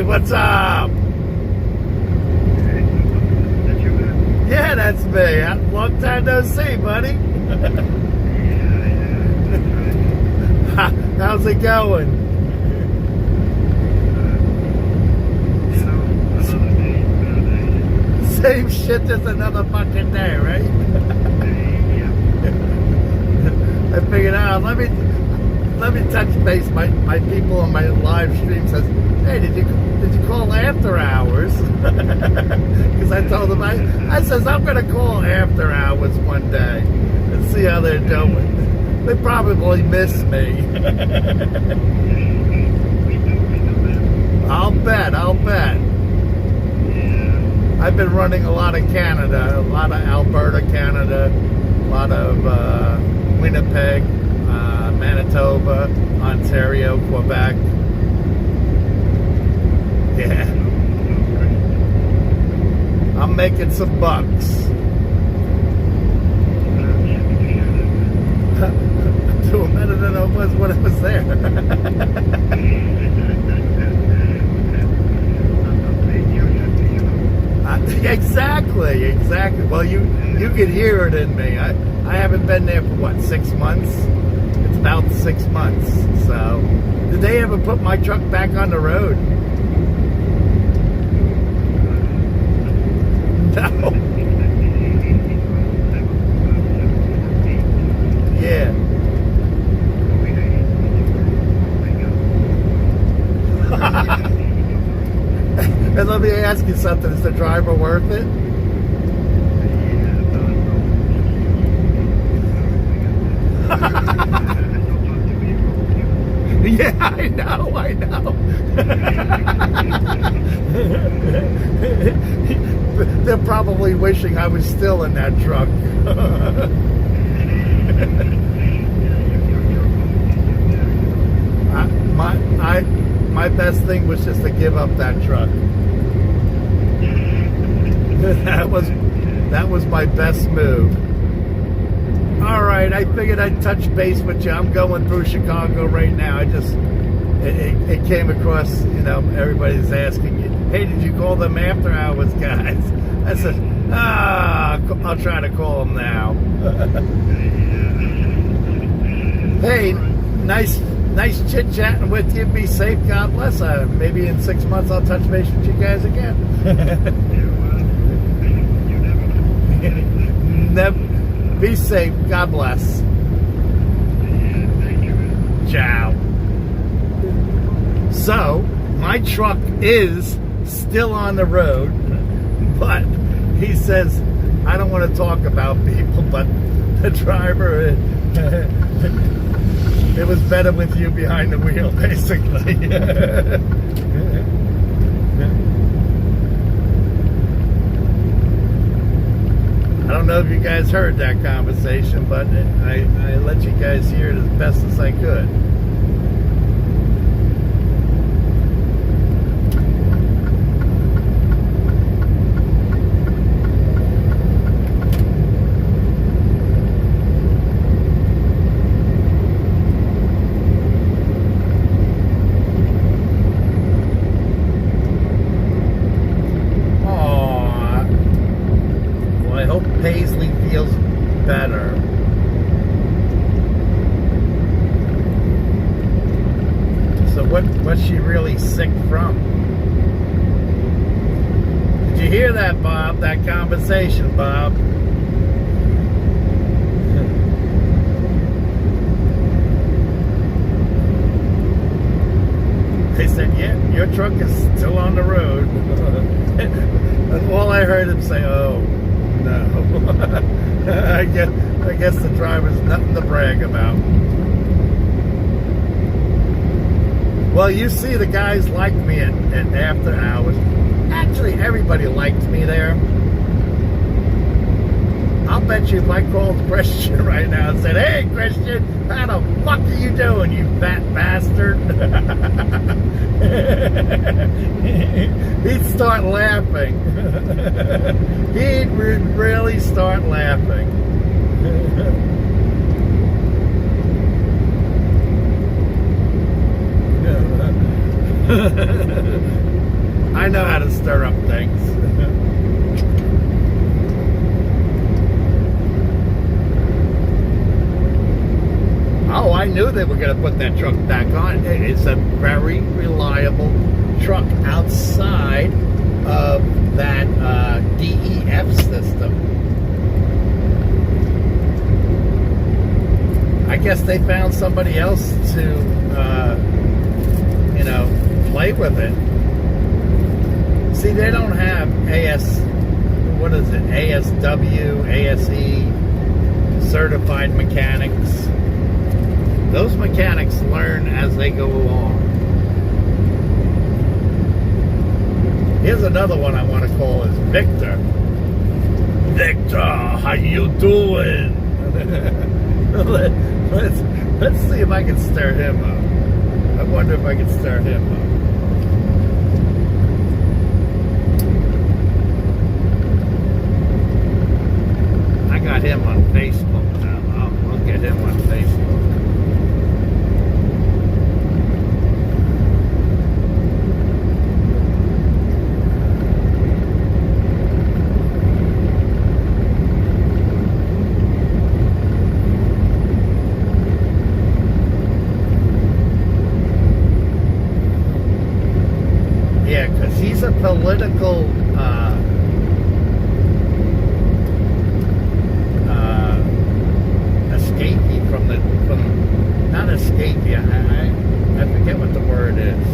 what's up? Yeah, that's me. Long time no see, buddy. How's it going? Same shit, just another fucking day, right? I figured out, let me touch base. My people on my live stream says, hey, did you call after hours? Because I told them, I says, I'm going to call after hours one day and see how they're doing. They probably miss me. I'll bet. I've been running a lot of Canada, a lot of Alberta, Canada, a lot of Winnipeg, Manitoba, Ontario, Quebec. Yeah. I'm making some bucks. Doing better than I was when I was there. Exactly. Well, you can hear it in me. I haven't been there for what, 6 months? It's about 6 months. So, did they ever put my truck back on the road? No. Yeah. And let me ask you something, is the driver worth it? Yeah, I know. They're probably wishing I was still in that truck. My best thing was just to give up that truck. That was my best move. All right, I figured I'd touch base with you. I'm going through Chicago right now. It came across, everybody's asking you, hey, did you call them after hours guys? I said, I'll try to call them now. Hey, nice chit-chatting with you. Be safe. God bless. Maybe in 6 months I'll touch base with you guys again. Be safe. God bless. Ciao. So, my truck is still on the road, but he says, I don't want to talk about people, but the driver, it was better with you behind the wheel, basically. I don't know if you guys heard that conversation, but I let you guys hear it as best as I could. What's she really sick from? Did you hear that, Bob? That conversation, Bob? They said, yeah, your truck is still on the road. That's all I heard him say, oh, no. I guess the driver's nothing to brag about. Well, you see, the guys liked me at after hours. Actually, everybody liked me there. I'll bet you if I called Christian right now and said, hey, Christian, how the fuck are you doing, you fat bastard? He'd start laughing. He'd really start laughing. to stir up things. Oh, I knew they were going to put that truck back on. It is a very reliable truck outside of that DEF system. I guess they found somebody else to, play with it. See, they don't have ASW, ASE, certified mechanics. Those mechanics learn as they go along. Here's another one I want to call is Victor. Victor, how you doing? Let's see if I can stir him up. I wonder if I can stir him up. I got him on Facebook now. I'll get him on Facebook. Yeah, because he's a political escapee from not escapee, I forget what the word is.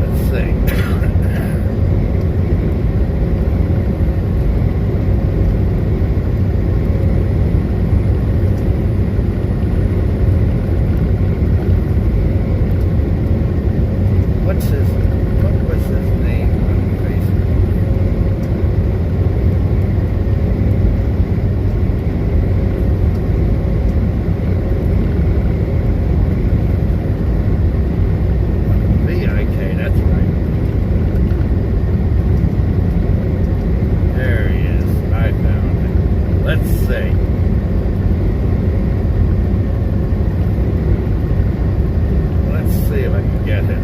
Let's see. What was his name on Facebook? VIK, that's right. There he is. I found it. Let's see. Let's see if I can get him.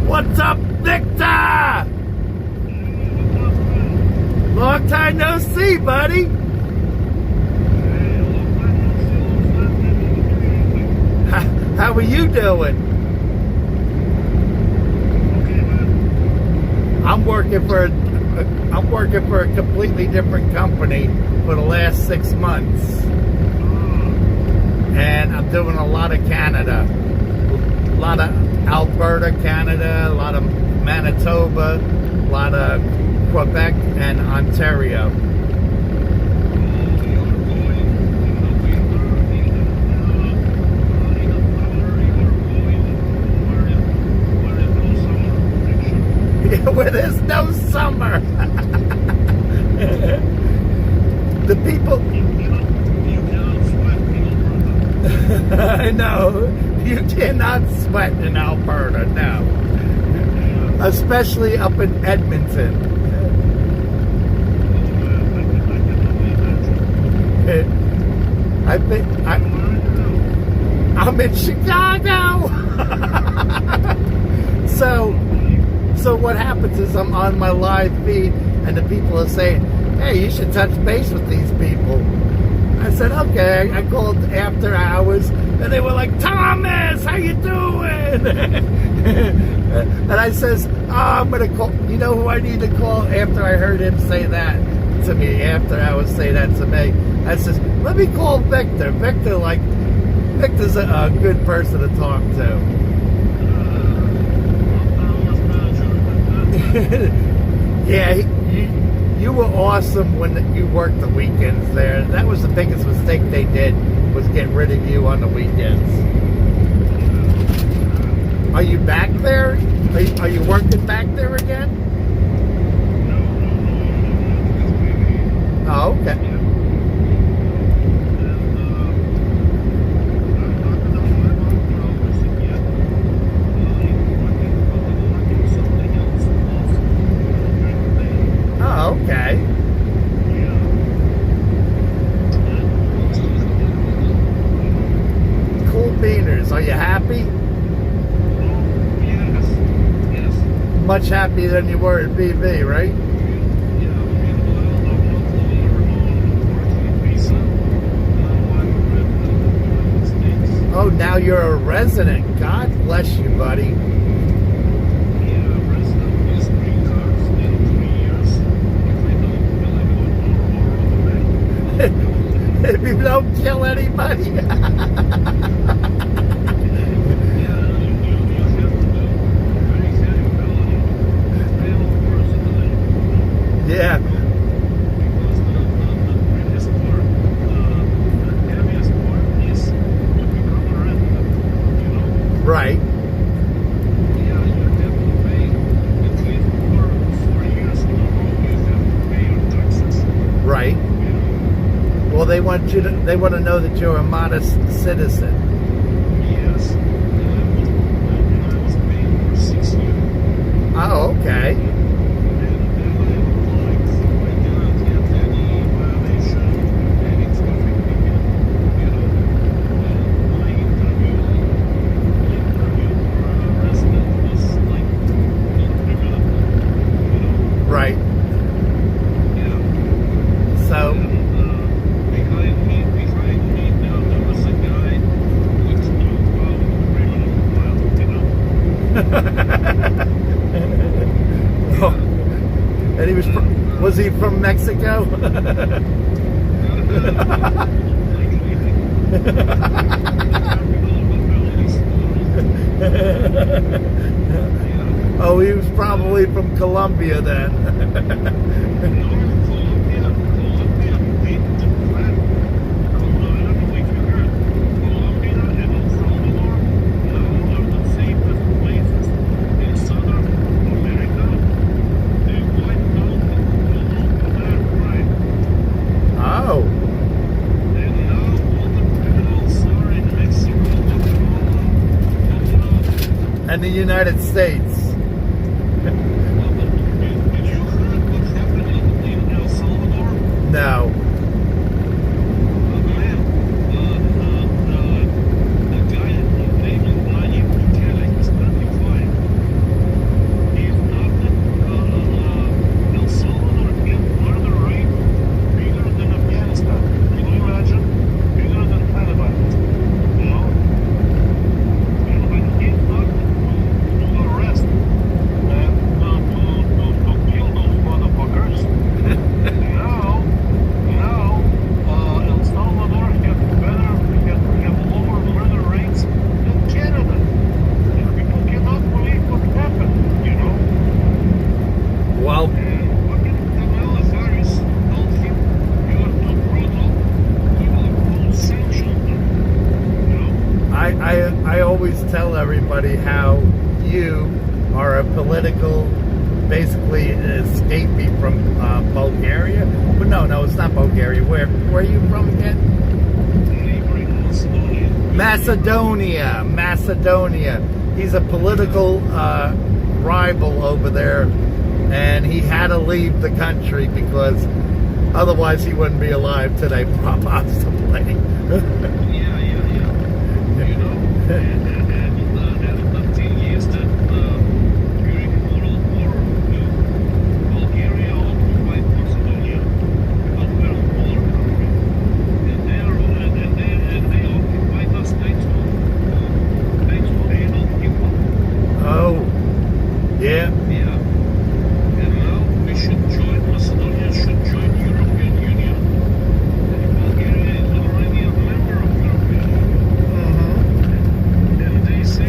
What's up, Victor? Long time no see, buddy. How are you doing? I'm working for a completely different company for the last 6 months, and I'm doing a lot of Canada, a lot of Alberta, Canada, a lot of Manitoba, a lot of Quebec and Ontario. Where there's no summer. The people. I know. You cannot sweat in Alberta, no. Especially up in Edmonton. I'm in Chicago. So what happens is I'm on my live feed and the people are saying, hey, you should touch base with these people. I said, okay. I called after hours and they were like, Thomas, how you doing? And I says, I'm going to call. You know who I need to call after I heard him say that to me, after I would say that to me? I says, let me call Victor. Victor's a good person to talk to. Yeah, you were awesome when you worked the weekends there. That was the biggest mistake they did, was get rid of you on the weekends. Are you back there? Are you working back there again? Oh, okay. Oh, okay. Cool beaners. Are you happy? Much happier than you were at BV, right? Oh, now you're a resident. God bless you, buddy. If you don't kill anybody. Yeah. Right. Right. Well, they want to know that you're a modest citizen. Yes. I was paying for 6 years. Oh, okay. Right. So. Behind me, there was a guy with oh. And he was he from Mexico? Oh, he was probably from Colombia then. And the United States. Did you heard what happened in El Salvador? No. The guy named Nayib Bukele is 35. He started El Salvador in murder rate bigger than Afghanistan. Can you imagine? Bigger than Taliban. You know? And when he started to arrest and to kill those motherfuckers. now El Salvador have lower murder rates than Canada. And people cannot believe what happened, you know. Well, and fucking Kamala Harris told him, "You are too brutal. We will impose sanctions." You know. I always tell everybody how you are a political, basically escapee from Bulgaria. But no, it's not Bulgaria. Where are you from again? Macedonia. He's a political rival over there, and he had to leave the country because otherwise he wouldn't be alive today, possibly. Yeah. You know, and the thing is that during World War II, Bulgaria occupied Macedonia because we're a polar country, and they occupied us. They told able people. Oh, yeah. And now we should join. Macedonia should join European Union. And Bulgaria is already a member of European Union. And they say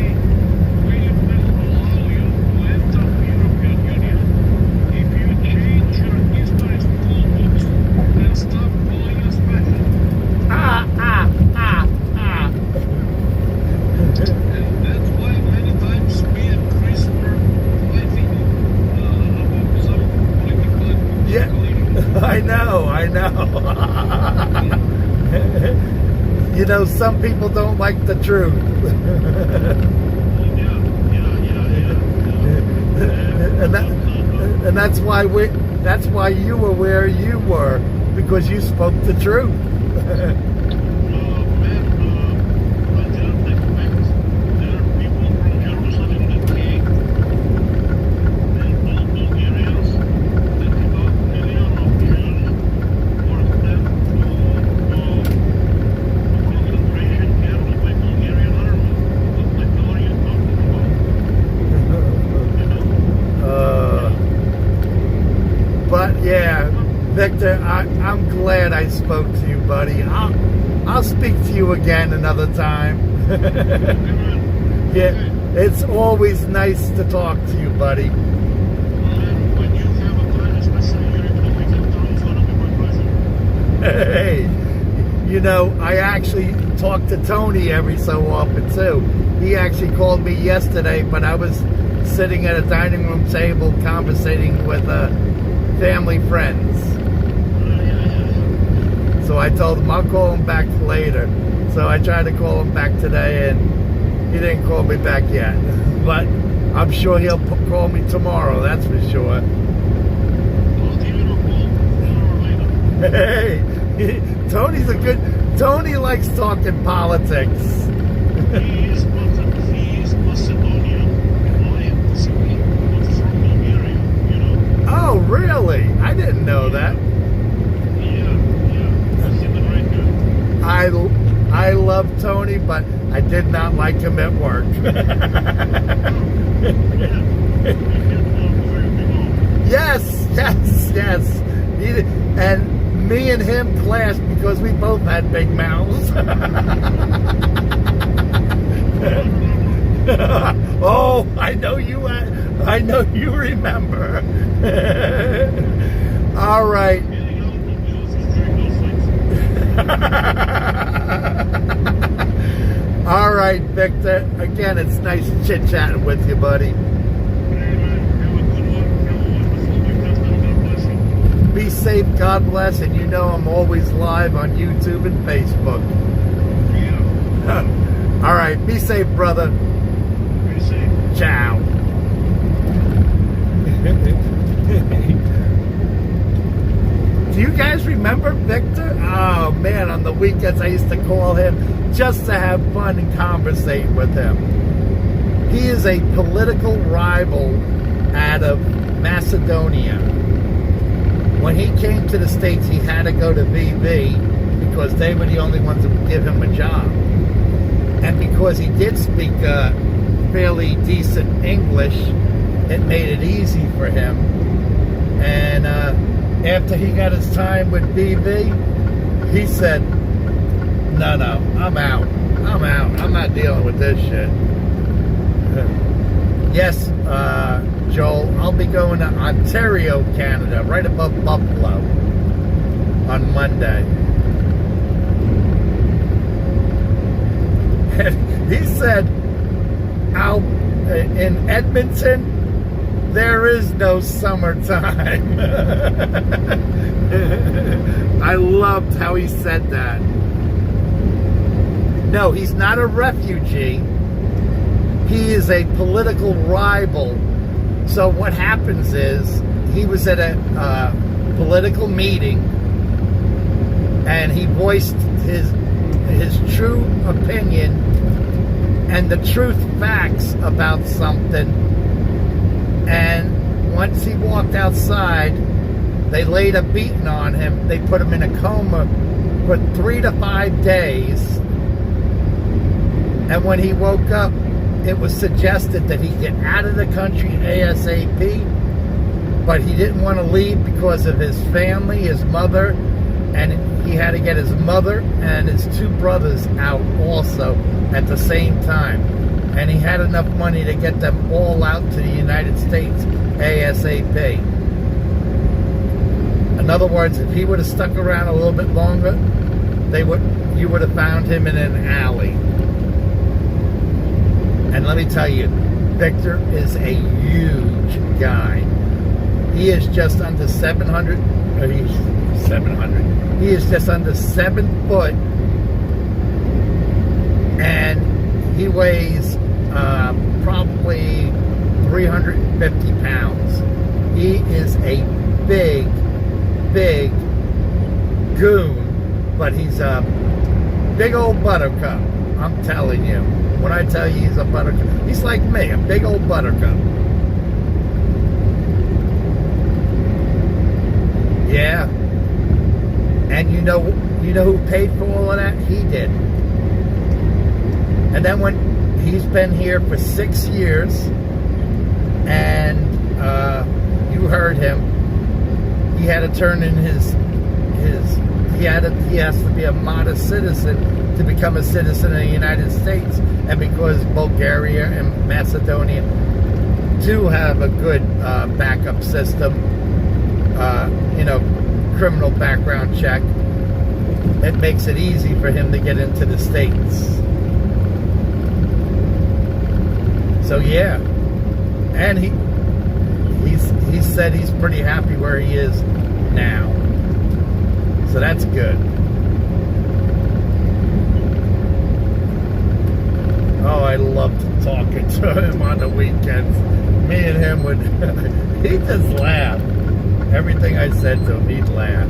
You know, some people don't like the truth. And that's why you were where you were, because you spoke the truth. Yeah, Victor, I'm glad I spoke to you, buddy. I'll speak to you again another time. Yeah, it's always nice to talk to you, buddy. Hey, you know, I actually talk to Tony every so often, too. He actually called me yesterday, but I was sitting at a dining room table conversating with family friends. So I told him I'll call him back later. So I tried to call him back today, and he didn't call me back yet. But I'm sure he'll call me tomorrow, that's for sure. Hey, Tony's a good... Tony likes talking politics. He's Macedonian. From Bulgaria, you know. Oh, really? I didn't know that. I love Tony, but I did not like him at work. Yes. And me and him clashed because we both had big mouths. Oh, I know you remember. All right. All right, Victor. Again, it's nice chit-chatting with you, buddy. Be safe, God bless, and you know I'm always live on YouTube and Facebook. All right, be safe, brother. Be safe. Ciao. Do you guys remember Victor? Oh, man, on the weekends I used to call him just to have fun and conversate with him. He is a political rival out of Macedonia. When he came to the States, he had to go to VV because they were the only ones that would give him a job. And because he did speak fairly decent English, it made it easy for him. And after he got his time with VV, he said, no, I'm out. I'm not dealing with this shit. Yes, Joel, I'll be going to Ontario, Canada, right above Buffalo on Monday. And he said, in Edmonton, there is no summertime. I loved how he said that. No, he's not a refugee. He is a political rival. So what happens is, he was at a political meeting, and he voiced his true opinion and the truth facts about something. And once he walked outside, they laid a beating on him. They put him in a coma for 3 to 5 days. And when he woke up, it was suggested that he get out of the country ASAP, but he didn't want to leave because of his family, his mother, and he had to get his mother and his 2 brothers out also at the same time. And he had enough money to get them all out to the United States ASAP. In other words, if he would have stuck around a little bit longer, you would have found him in an alley. And let me tell you, Victor is a huge guy. He is just under 700. He is just under 7 foot, and he weighs probably 350 pounds. He is a big goon, but he's a big old buttercup. I'm telling you. When I tell you he's a buttercup, he's like me, a big old buttercup. Yeah. And you know who paid for all of that? He did. And then when he's been here for 6 years, and you heard him, he had to turn in he has to be a modest citizen to become a citizen of the United States. And because Bulgaria and Macedonia do have a good backup system, criminal background check, it makes it easy for him to get into the States. So yeah, and he said he's pretty happy where he is now. So that's good. Oh, I loved talking to him on the weekends. Me and him would, he'd just laugh. Everything I said to him, he'd laugh.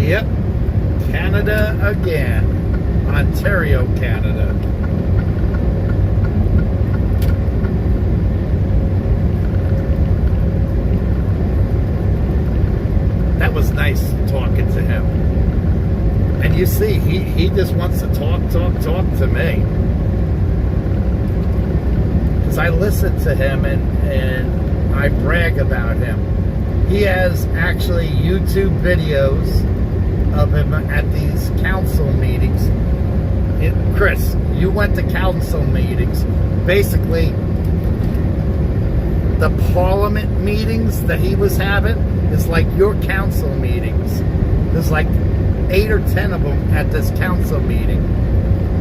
Yep, Canada again. Ontario, Canada. That was nice talking to him. And you see, he just wants to talk to me. Because I listen to him and I brag about him. He has actually YouTube videos of him at these council meetings. Chris, you went to council meetings. Basically, the parliament meetings that he was having is like your council meetings. There's like 8 or 10 of them at this council meeting.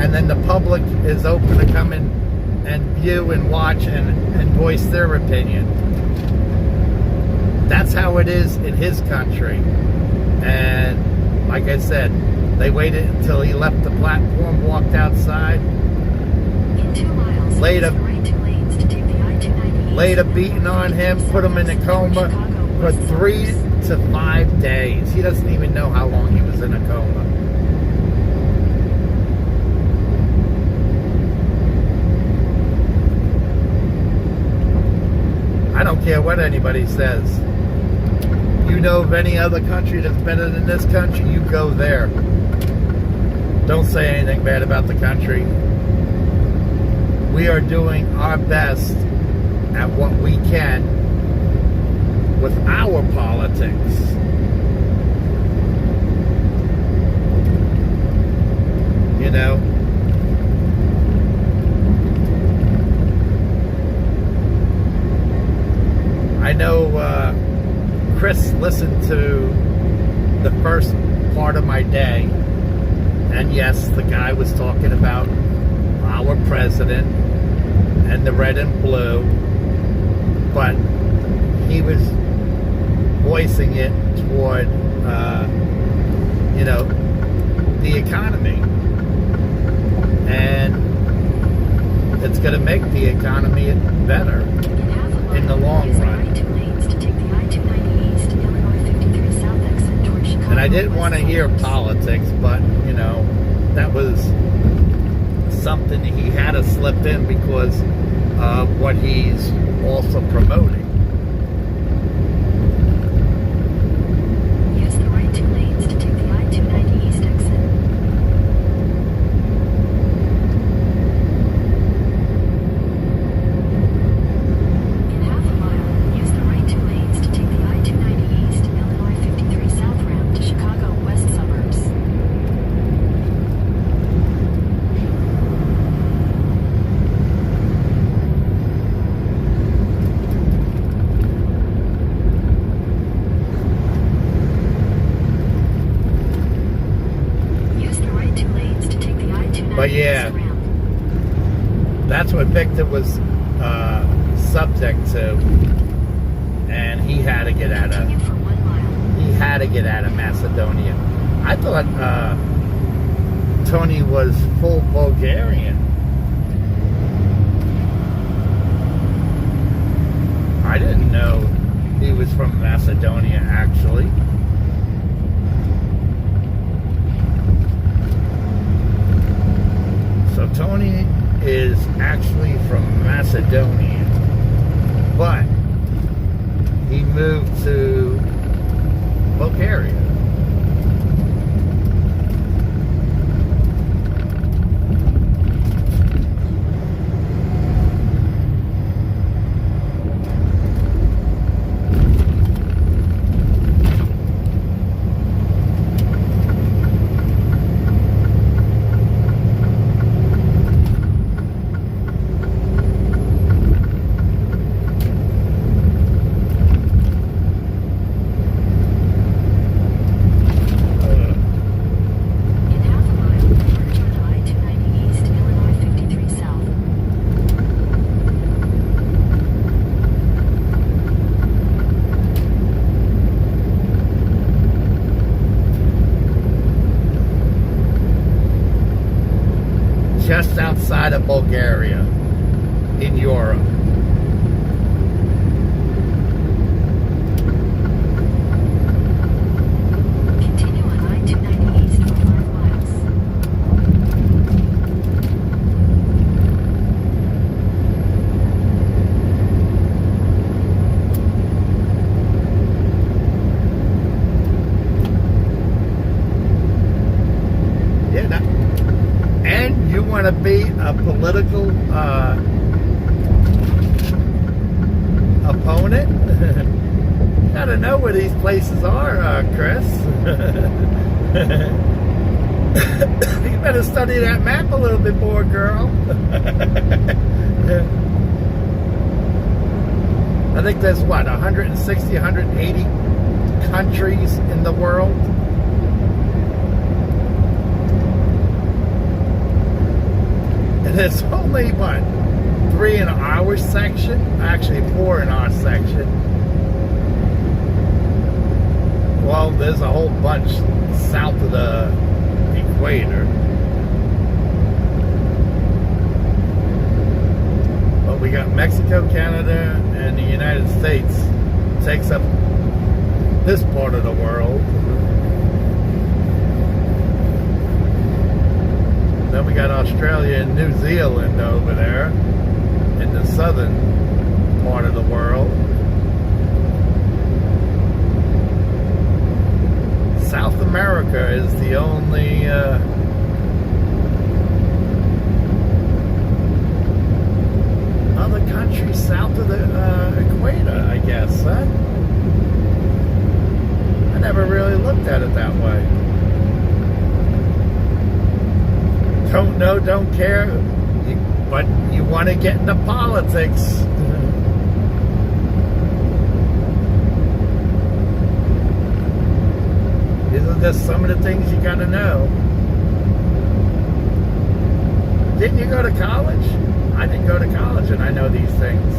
And then the public is open to come in and view and watch and voice their opinion. That's how it is in his country. And like I said, they waited until he left the platform, walked outside, laid a beating on him, put him in a coma for 3 to 5 days. He doesn't even know how long he was in a coma. I don't care what anybody says. You know of any other country that's better than this country, you go there. Don't say anything bad about the country. We are doing our best at what we can with our politics. You know? I know Chris listened to the first part of my day, and yes, the guy was talking about our president and the red and blue, but he was voicing it toward, the economy. And it's going to make the economy better in the long run. And I didn't want to hear politics, but, that was something he had to slip in because of what he's also promoting. Use the right 2 lanes to take the I-290 East exit. In half a mile, use the right 2 lanes to take the I-290 East, Illinois 53 South ramp to Chicago West suburbs. But yeah, that's what Victor was subject to, and he had to get out of. He had to get out of Macedonia. I thought Tony was full Bulgarian. I didn't know he was from Macedonia, actually. So Tony is actually from Macedonia, but he moved to Bulgaria. Just outside of Bulgaria, in Europe. Continue on I-290 east for 5 miles. Yeah, no. And you want to be a political opponent? You gotta know where these places are, Chris. You better study that map a little bit more, girl. I think there's what, 160, 180 countries in the world? And it's only, what, 3 in our section? Actually, 4 in our section. Well, there's a whole bunch south of the equator. But we got Mexico, Canada, and the United States takes up this part of the world. Then we got Australia and New Zealand over there in the southern part of the world. South America is the only other country south of the equator, I guess, huh? I never really looked at it that way. Don't know, don't care, but you want to get into politics. These are just some of the things you got to know. Didn't you go to college? I didn't go to college, and I know these things.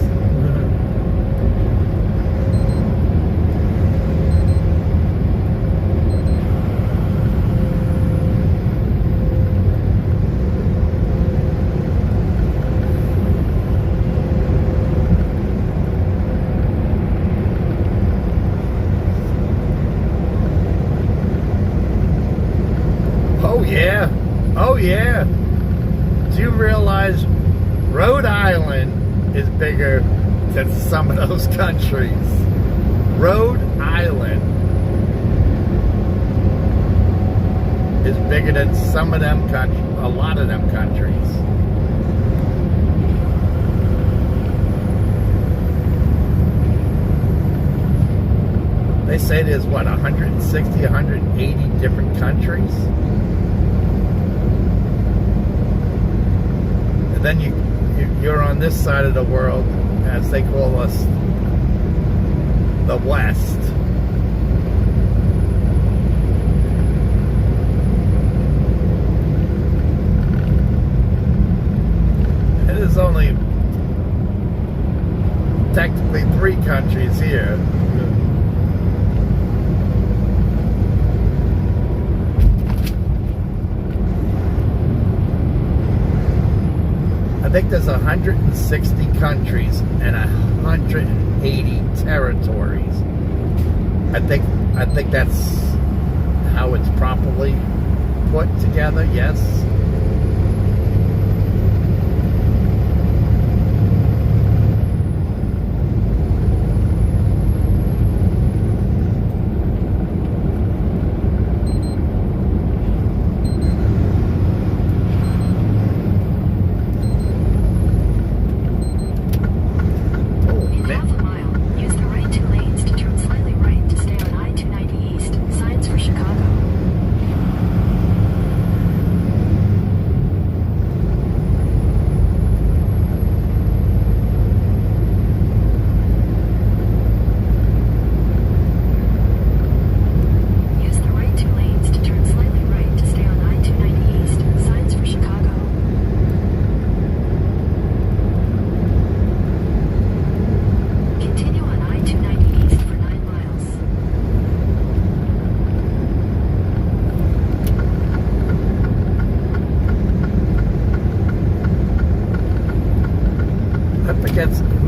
Oh yeah. Do you realize Rhode Island is bigger than some of those countries? Rhode Island is bigger than some of them countries, a lot of them countries. They say there's what, 160, 180 different countries? And then you're on this side of the world, as they call us, the West. there's only technically 3 countries here. I think there's 160 countries and 180 territories. I think that's how it's properly put together, yes.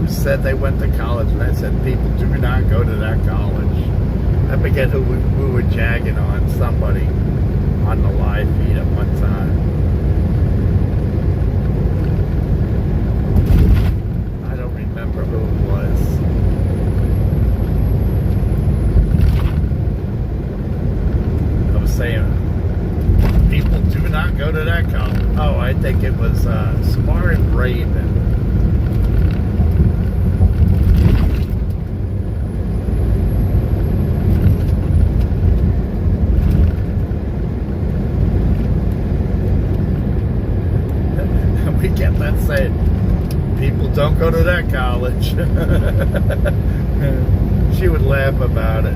Said they went to college, and I said people do not go to that college. I forget who we were jagging on, somebody on the live feed at one time. I don't remember who it was. I was saying people do not go to that college. Oh, I think it was Smart Raven. Said people don't go to that college. She would laugh about it.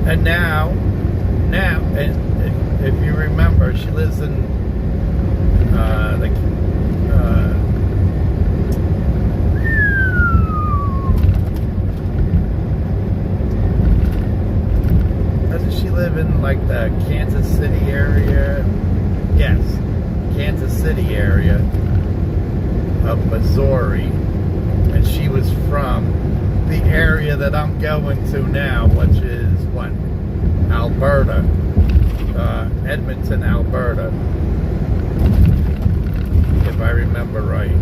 And now, if you remember, she lives in doesn't she live in like the Kansas City area? Yes, Kansas City area of Missouri, and she was from the area that I'm going to now, which is what? Alberta, Edmonton, Alberta, if I remember right.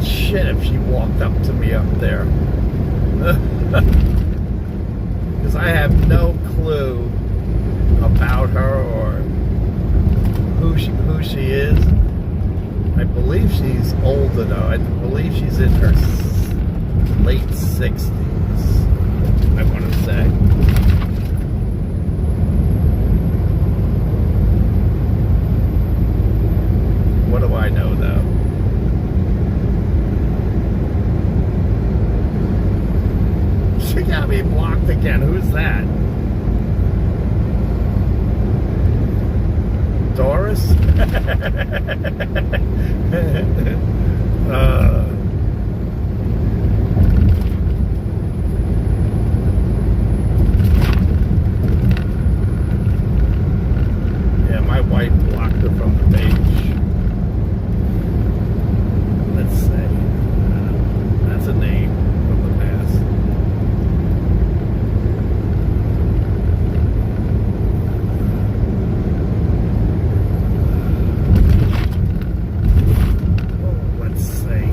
Shit if she walked up to me up there, because I have no clue about her or who she is. I believe she's older though. I believe she's in her late 60s, I want to say. What do I know, though? She got me blocked again. Who's that? Doris? Yeah, my wife blocked her from the page. Let's see. That's a name from the past. Let's see.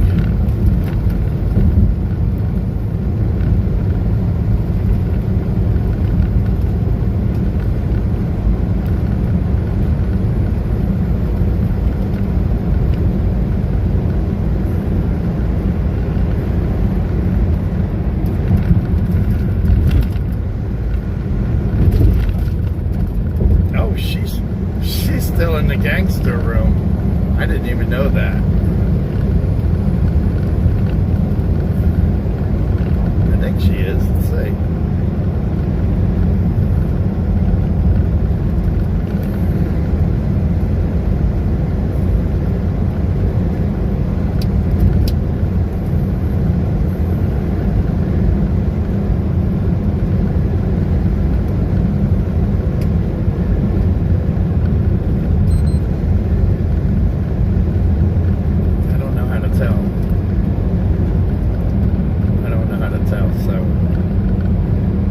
Oh, she's still in the gangster room. I didn't even know that. I think she is. Let's see. I don't know how to tell. I don't know how to tell, so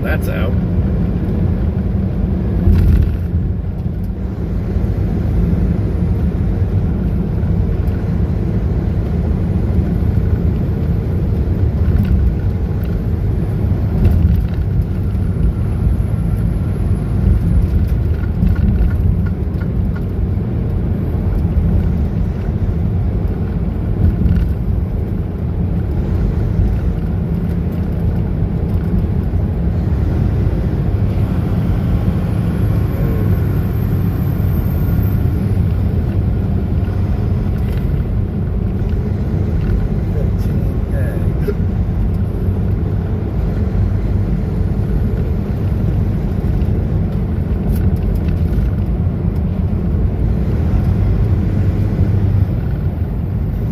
that's out.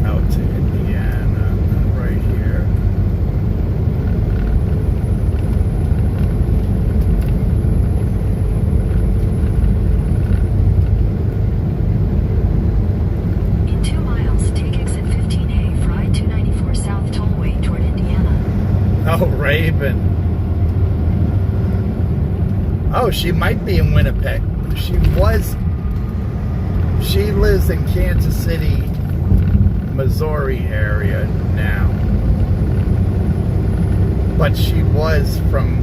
Out to Indiana, right here. In 2 miles, take exit 15A for I-294 South Tollway toward Indiana. Oh, Raven. Oh, she might be in Winnipeg. She lives in Kansas City, Missouri area now. But she was from,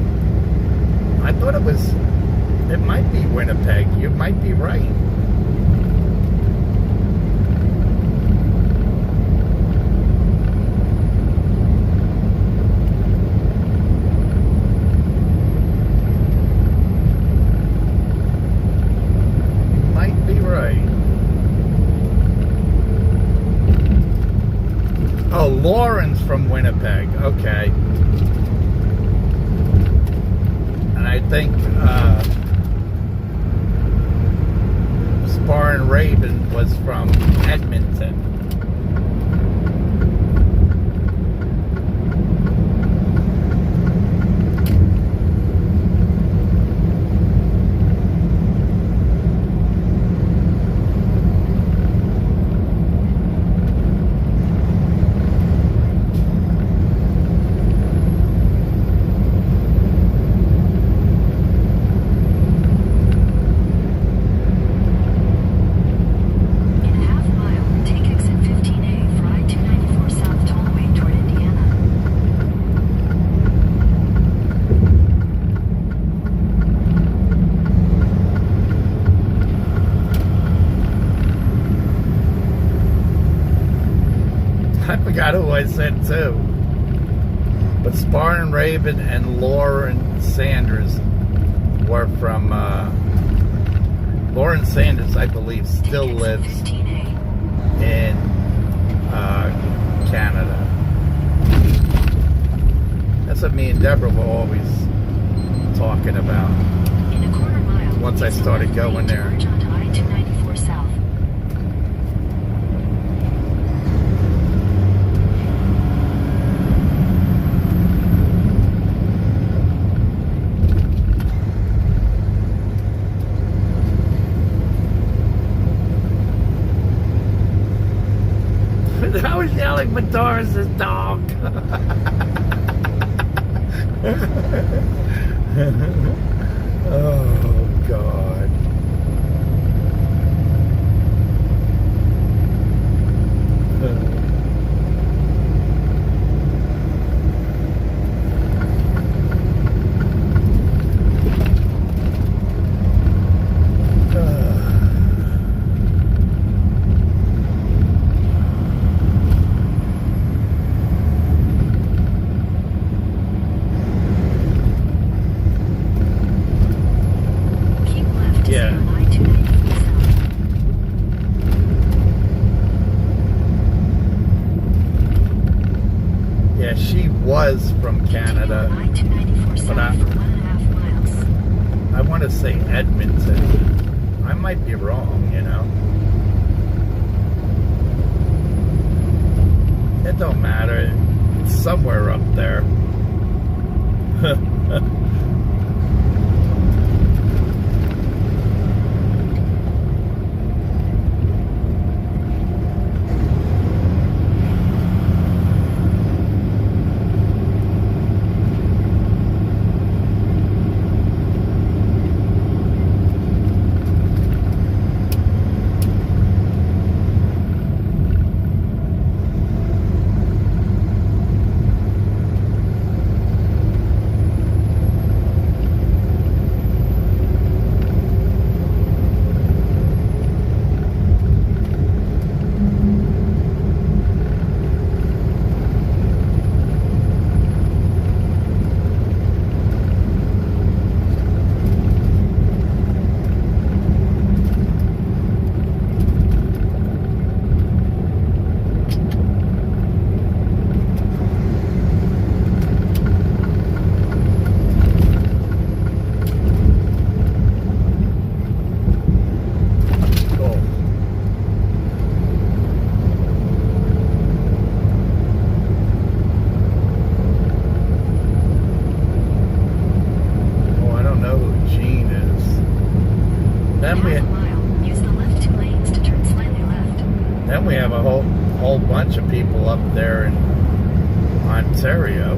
I thought it might be Winnipeg. You might be right. Might be right. Oh, Lauren's from Winnipeg. Okay. And I think Spar and Raven was from Edmonton. I forgot who I said too. But Spar and Raven and Lauren Sanders were from, Lauren Sanders, I believe, still lives in Canada. That's what me and Deborah were always talking about. Once I started going there. I was yelling for Doris's dog. Oh, God. Yeah, she was from Canada, but I want to say Edmonton. I might be wrong, you know. It don't matter. It's somewhere up there. Then we have a whole bunch of people up there in Ontario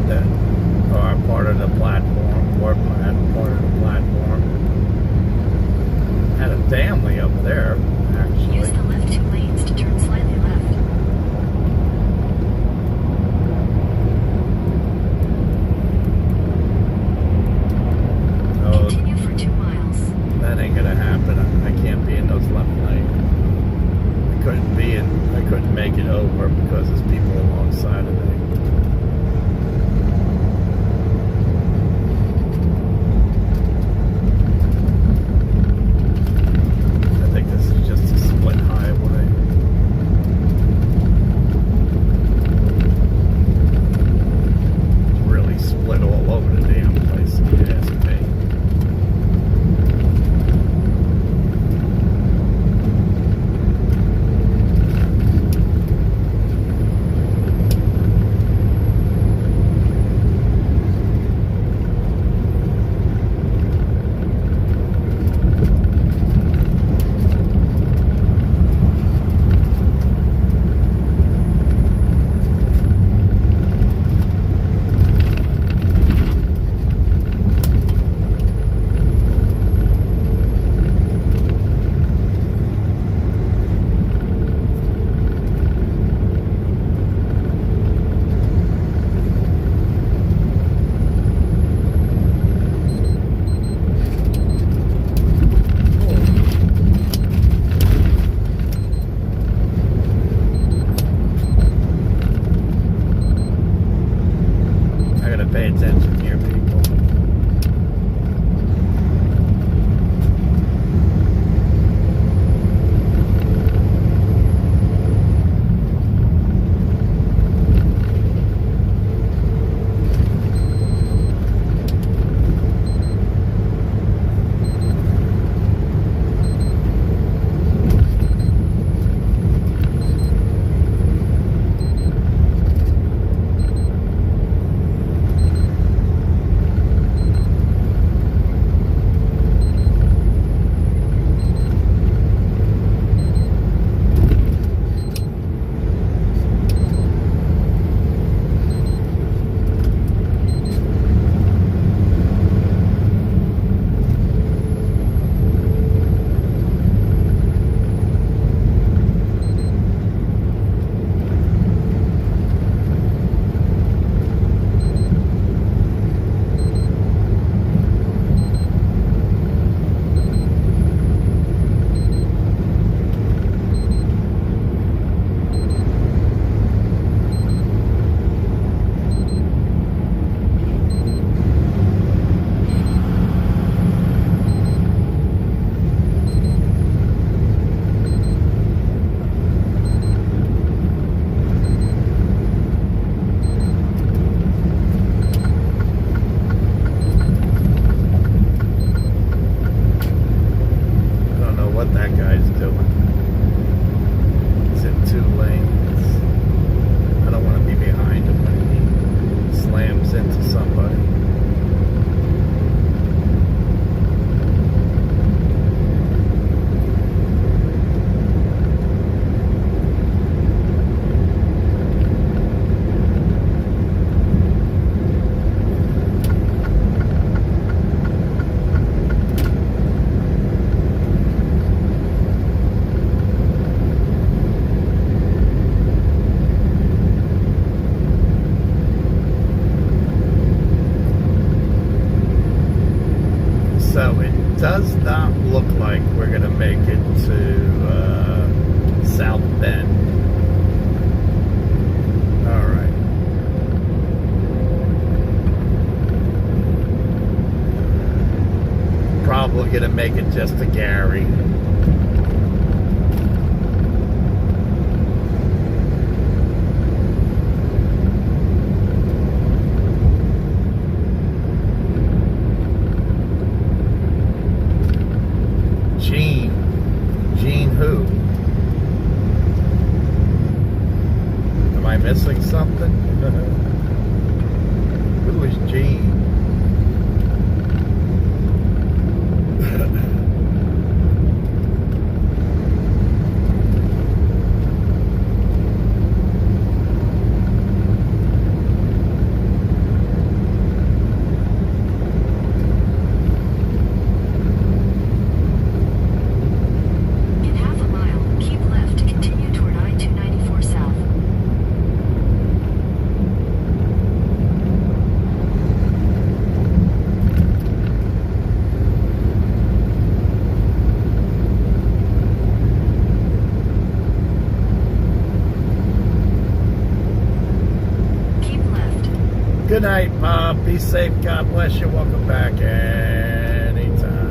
that are part of the platform, or part of the platform. Had a family up there, actually. Use the left 2 lanes to turn slightly left. Oh, continue for 2 miles. That ain't gonna happen. I can't be in those left lanes. I couldn't make it over because there's people alongside of me. I think this is just a split highway. does not look like we're going to make it to South Bend. All right. Probably going to make it just to Gary. Gene who? Am I missing something? Who is Gene? Good night, Bob. Be safe. God bless you. Welcome back anytime.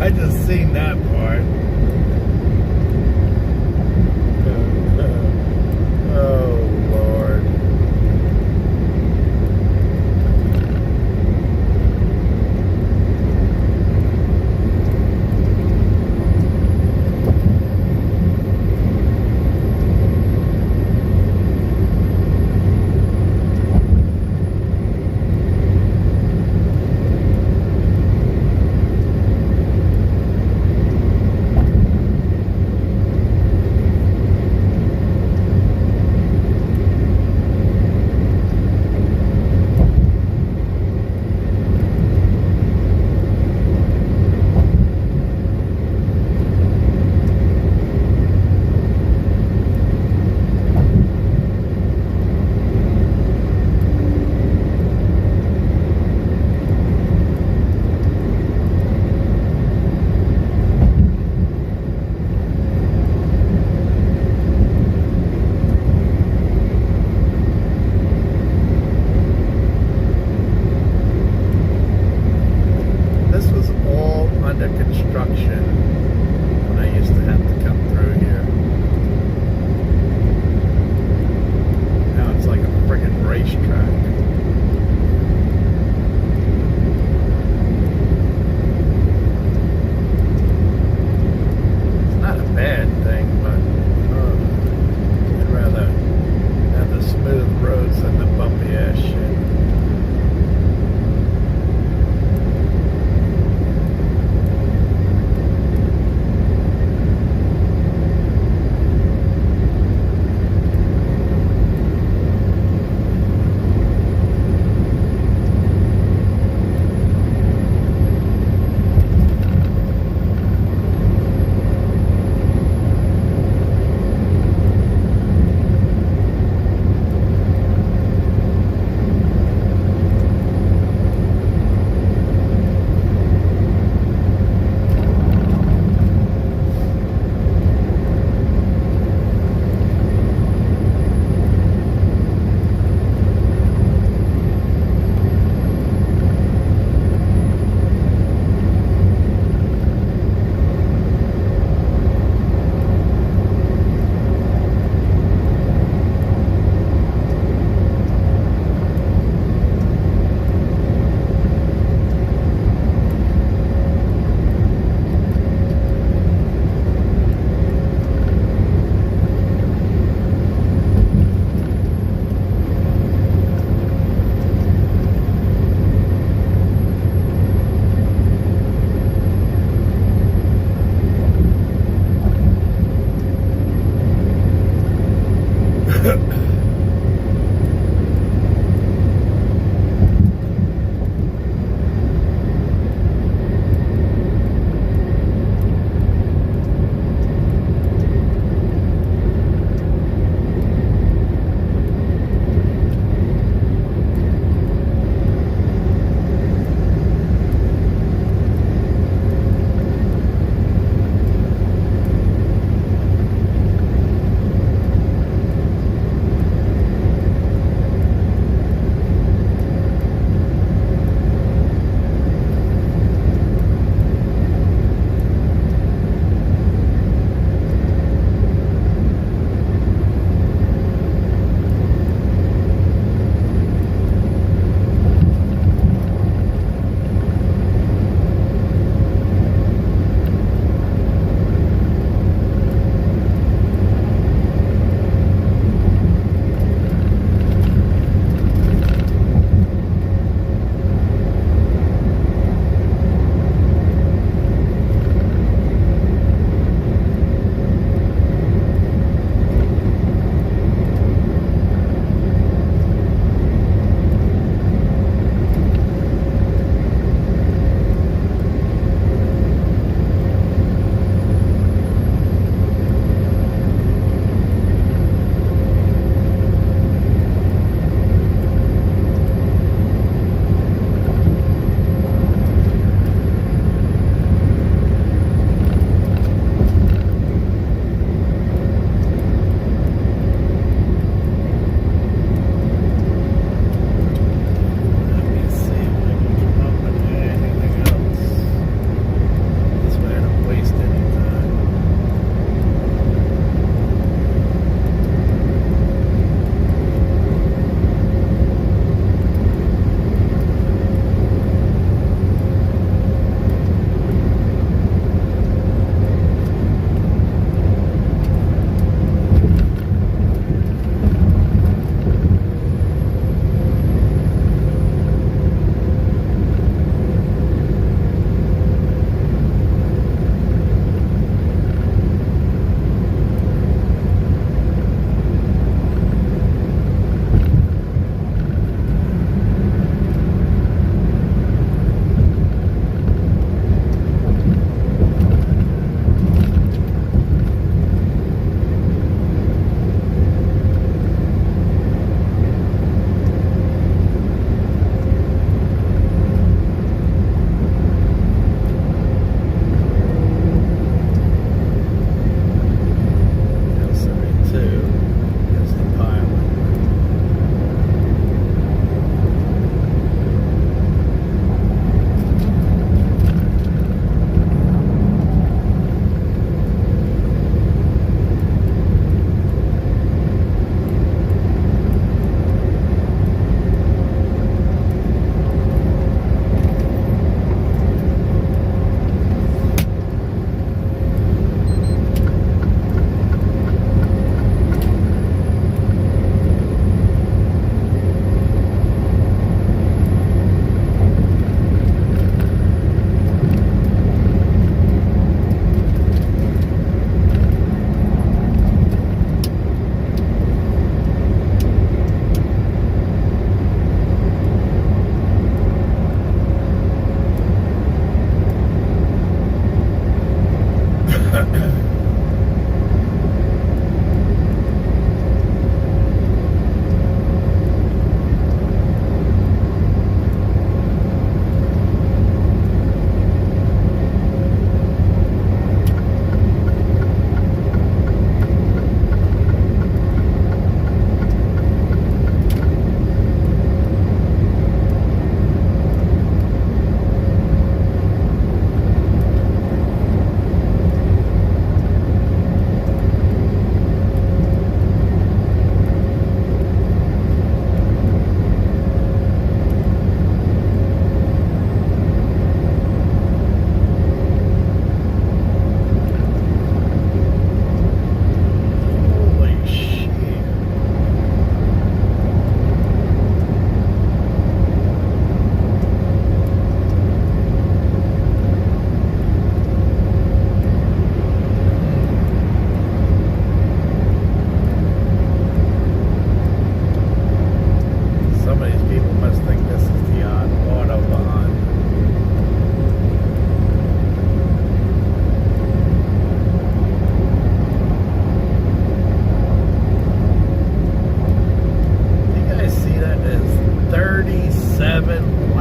I just seen that part. Oh, Lord.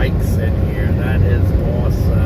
bikes in here. That is awesome.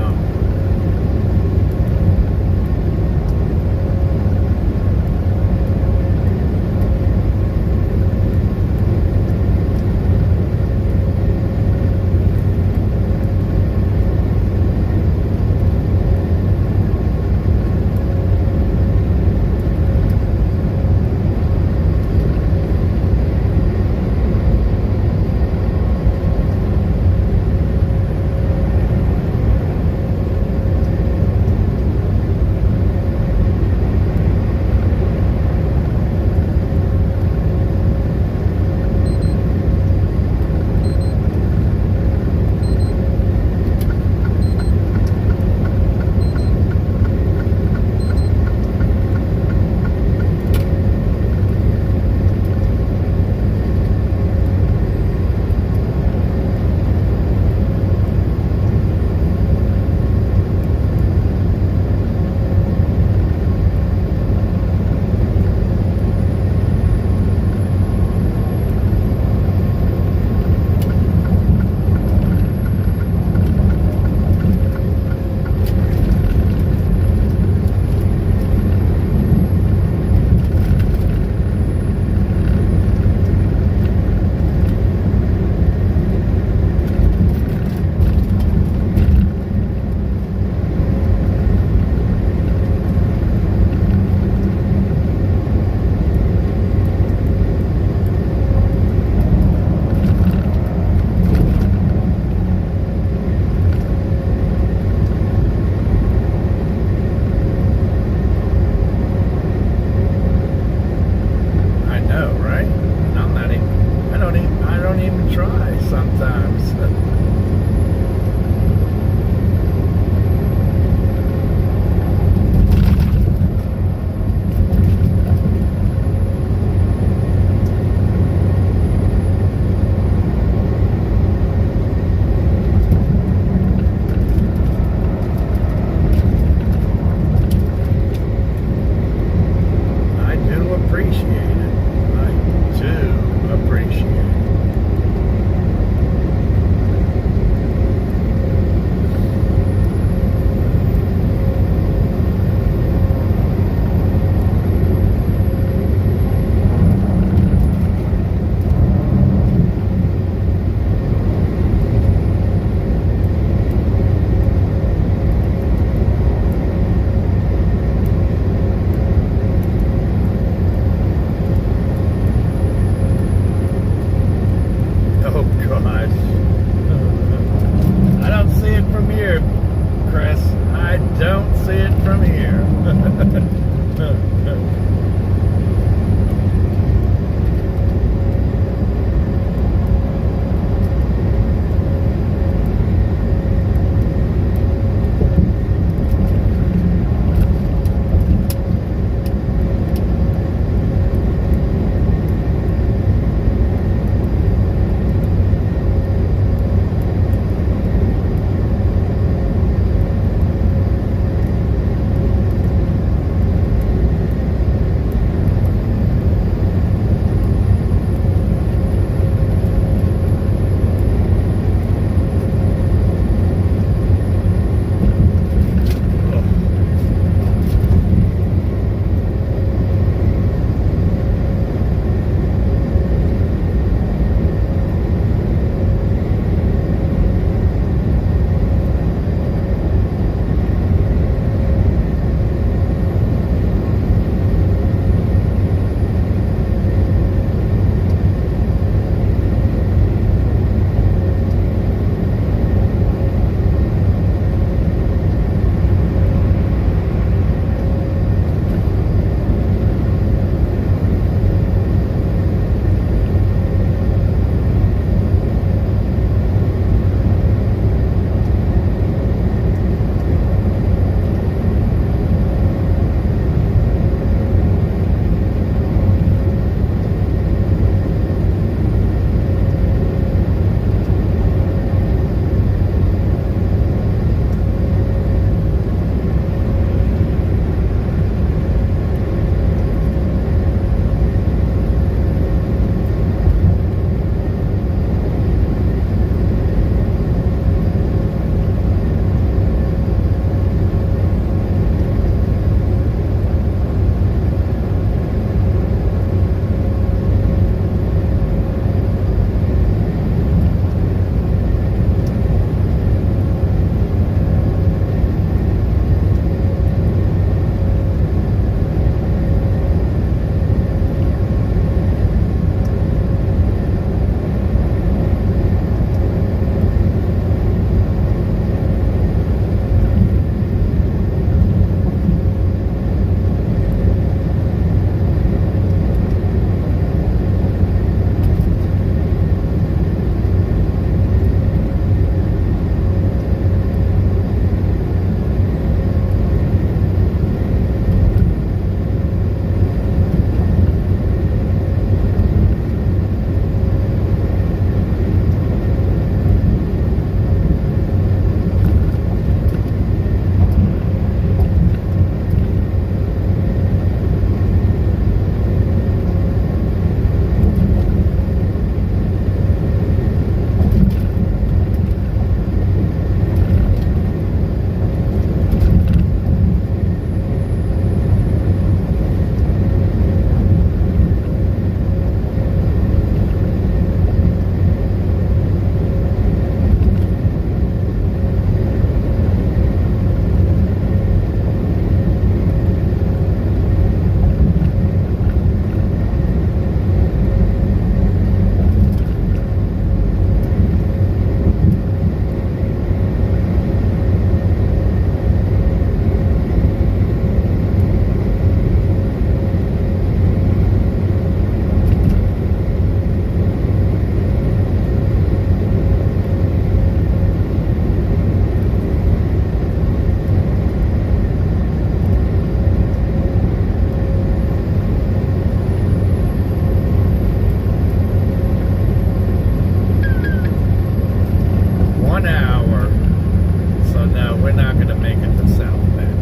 we're not going to make it to South Bend.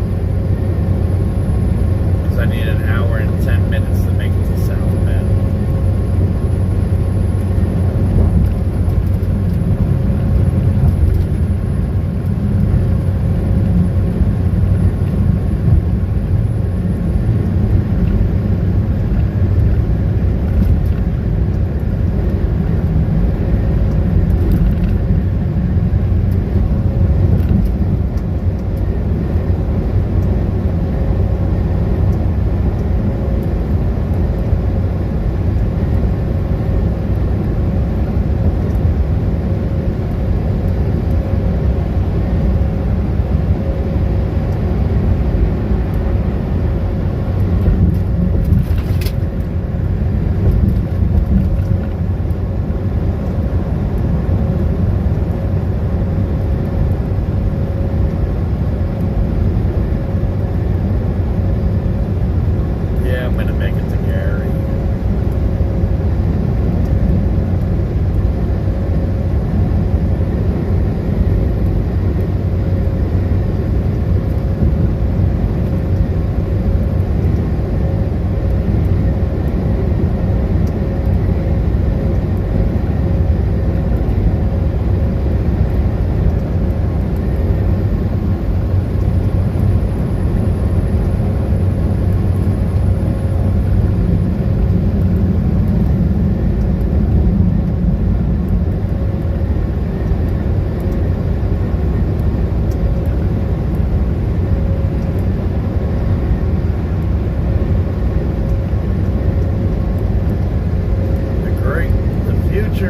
Because I need an hour and 10 minutes to make it to South Bend.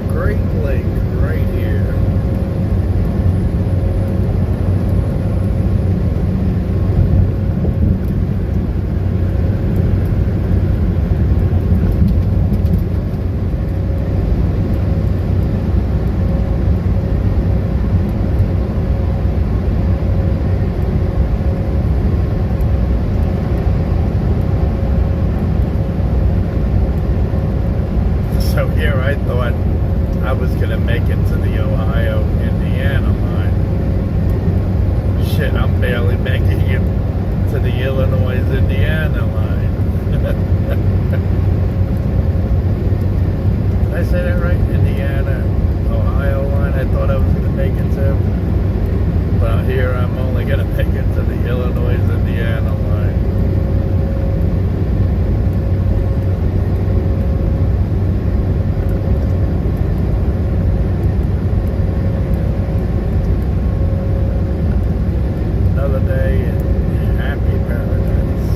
Great Lake right here. So here I thought I was going to make it to the Ohio-Indiana line. Shit, I'm barely making it to the Illinois-Indiana line. Did I say that right? Indiana-Ohio line I thought I was going to make it to. But here I'm only going to make it to the Illinois-Indiana line. Day in happy paradise.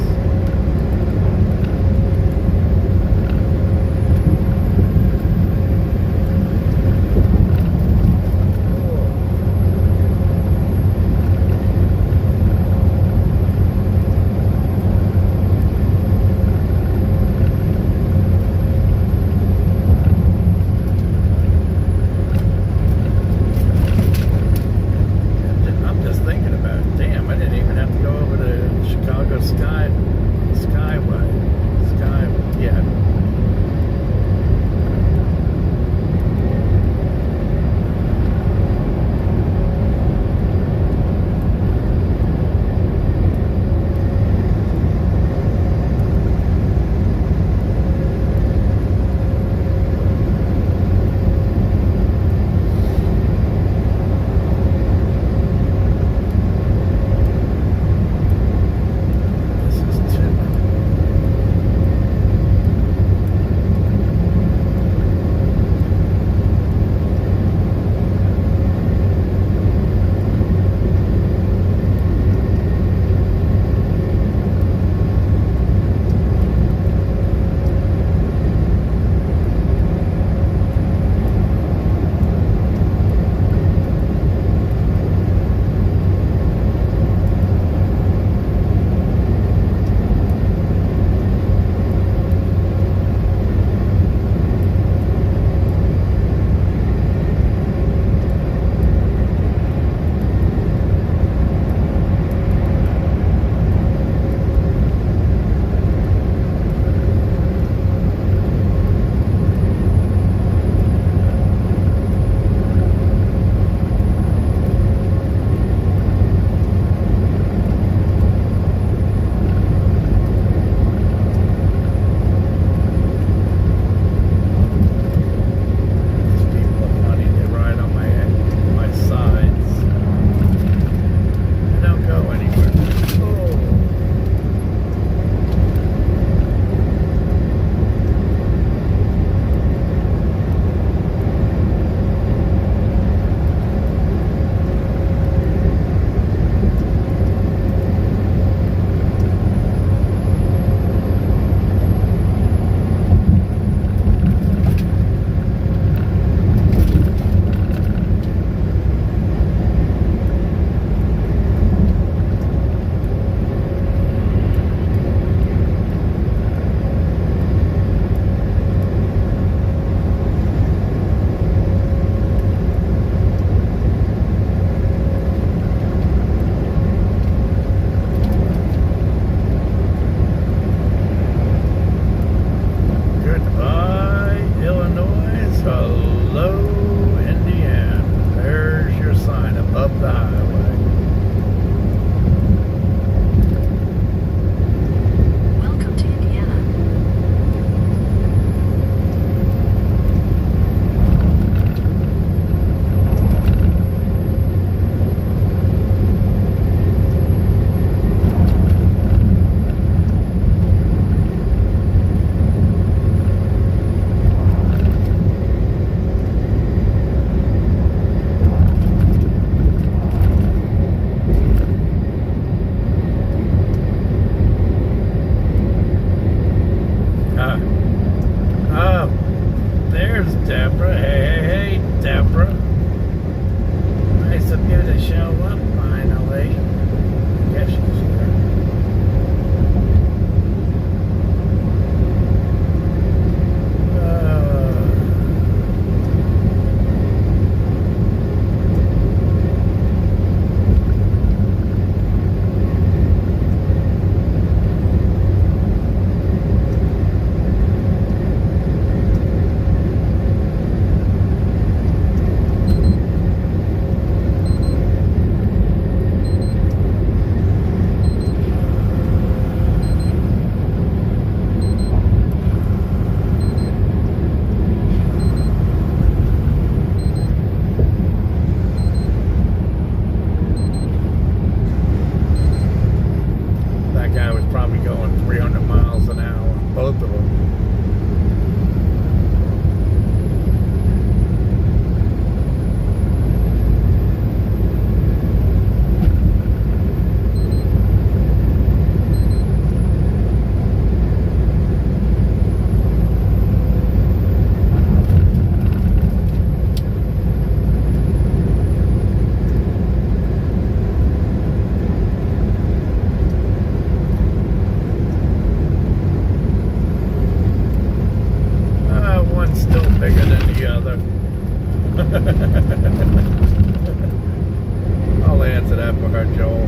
answer that for her, Joel.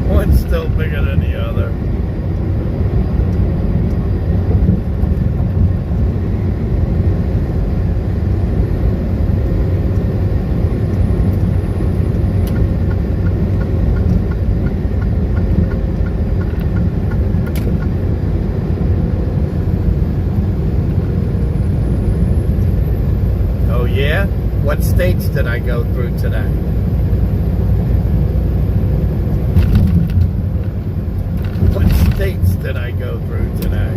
One's still bigger than the other. Oh yeah? What states did I go through today? What states did I go through today?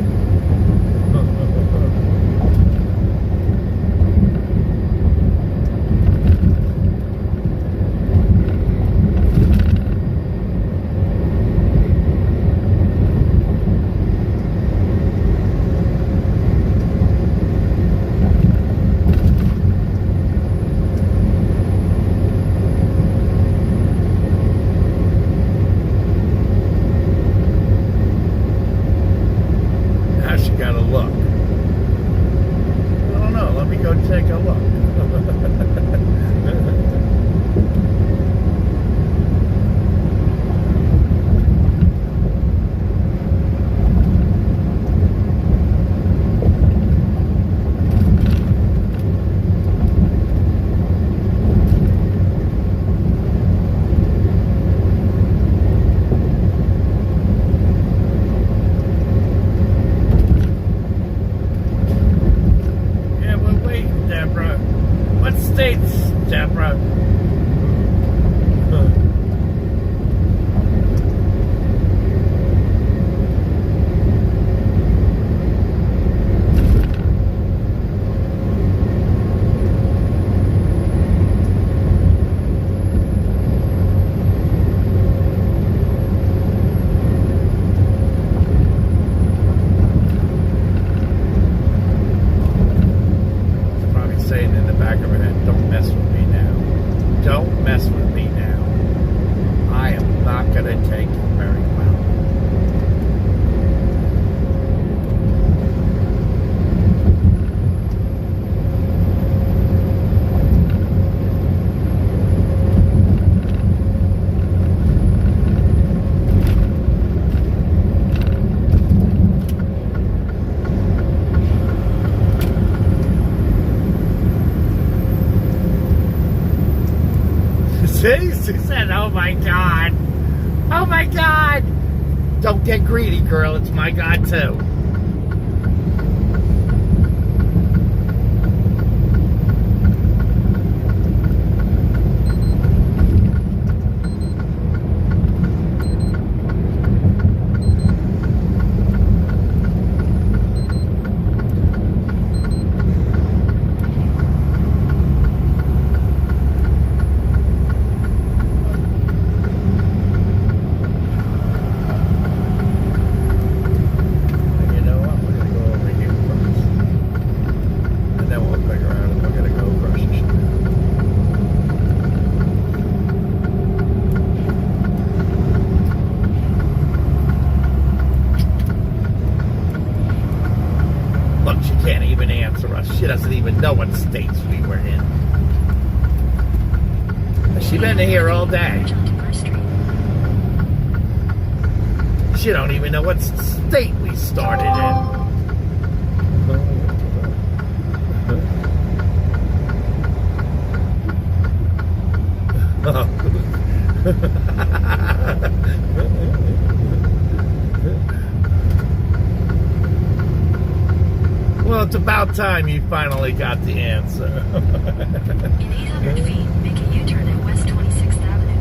Now she got a look. I don't know. Let me go take a look. Yeah, we're waiting, Deborah. What states, Deborah? Probably saying in the back of her head, don't mess with me now. Don't mess with me now. I am not going to take it very well. See? She said, oh my God. Oh my God. Don't get greedy, girl. It's my God, too. You know what? We're going to go over here first. And then we'll figure out if we're going to go across the street. Look, she can't even answer us. She doesn't even know what states we were in. She been here all day. She don't even know what state we started in. Well, it's about time you finally got the answer. In 800 feet, make a U-turn at West 26th Avenue.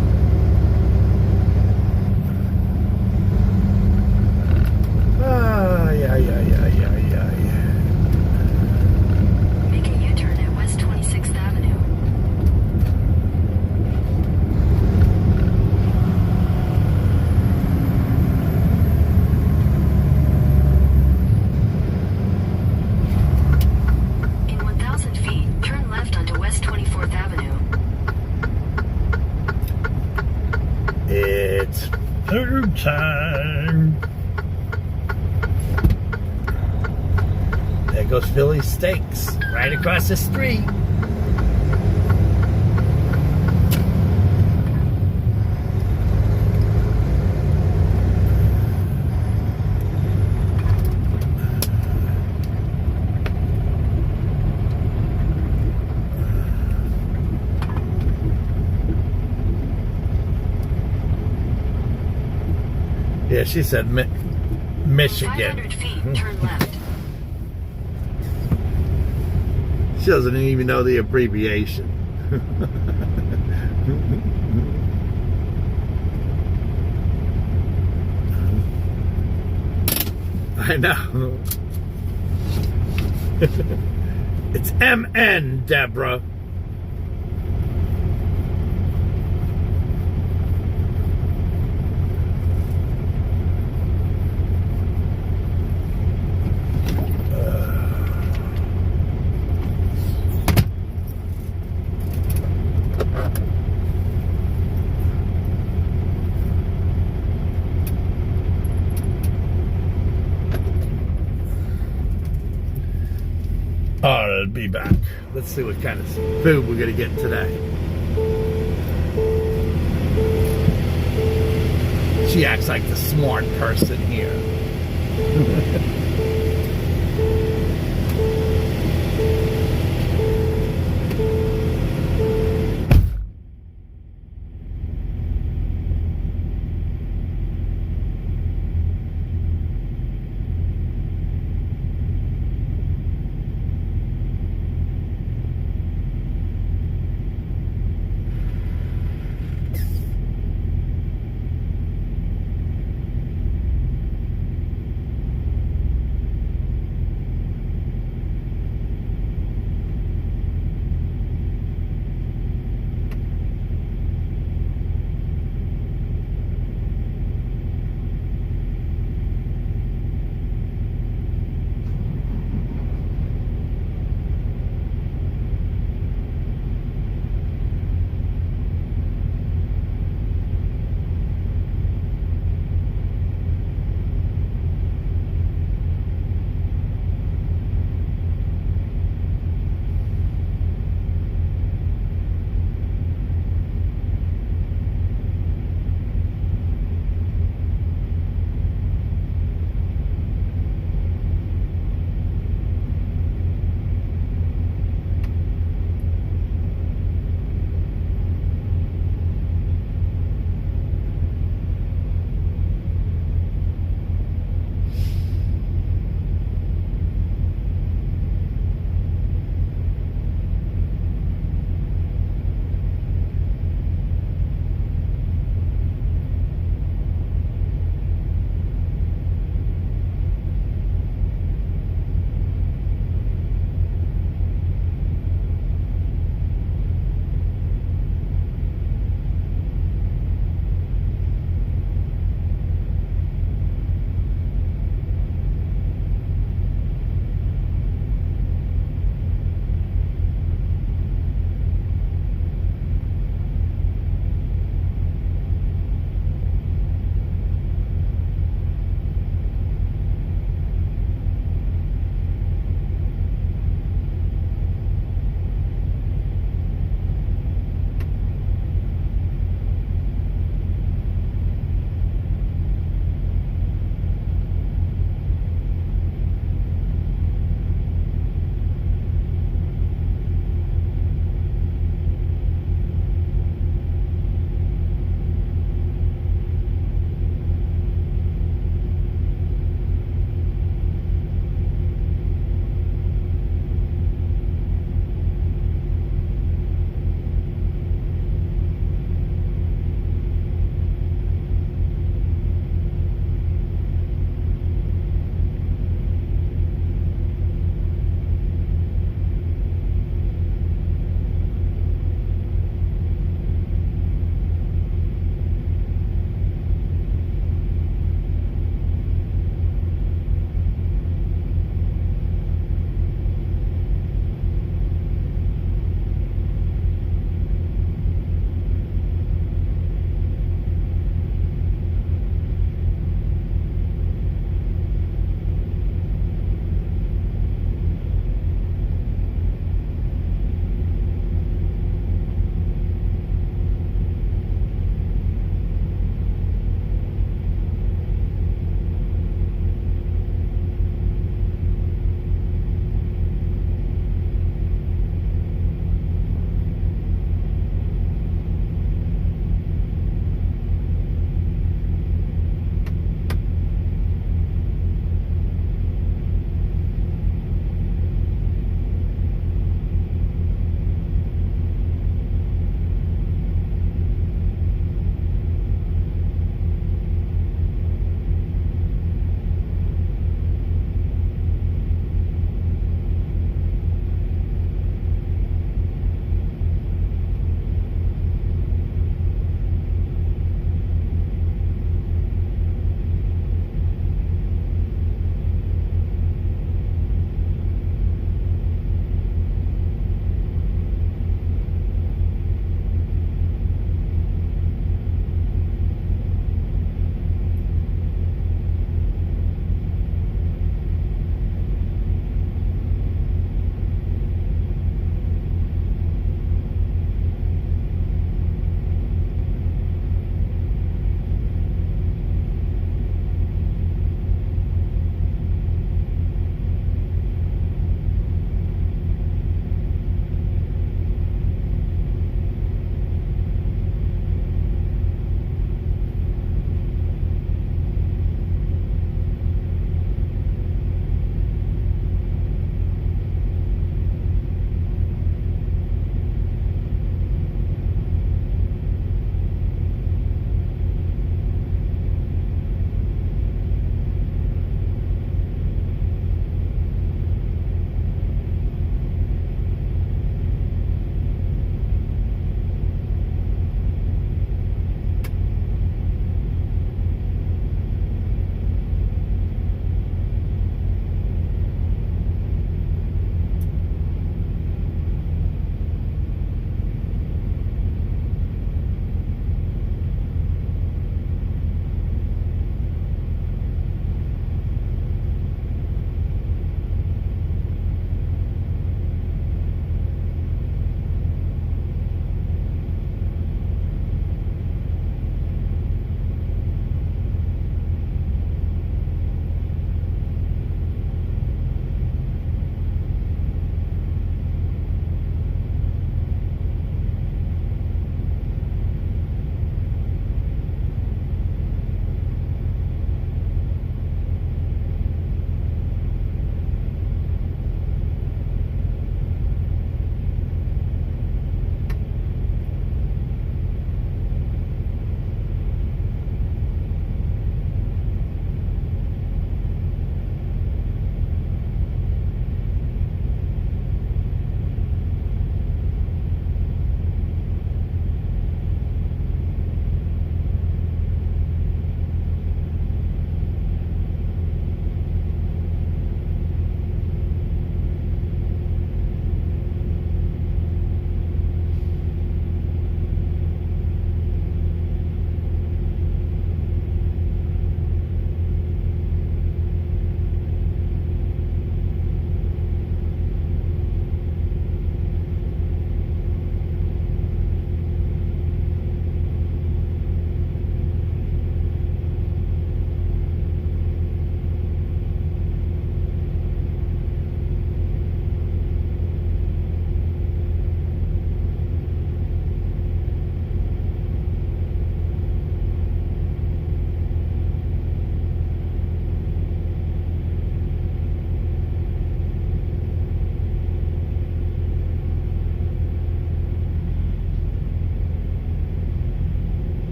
Yeah. Make a U-turn at West 26th Avenue. In 1,000 feet, turn left onto West 24th Avenue. It's third time. There goes Philly Steaks, right across the street. Yeah, she said Michigan. 500 feet, turn left. She doesn't even know the abbreviation. I know. It's MN, Deborah. I'll be back. Let's see what kind of food we're going to get today. She acts like the smart person here.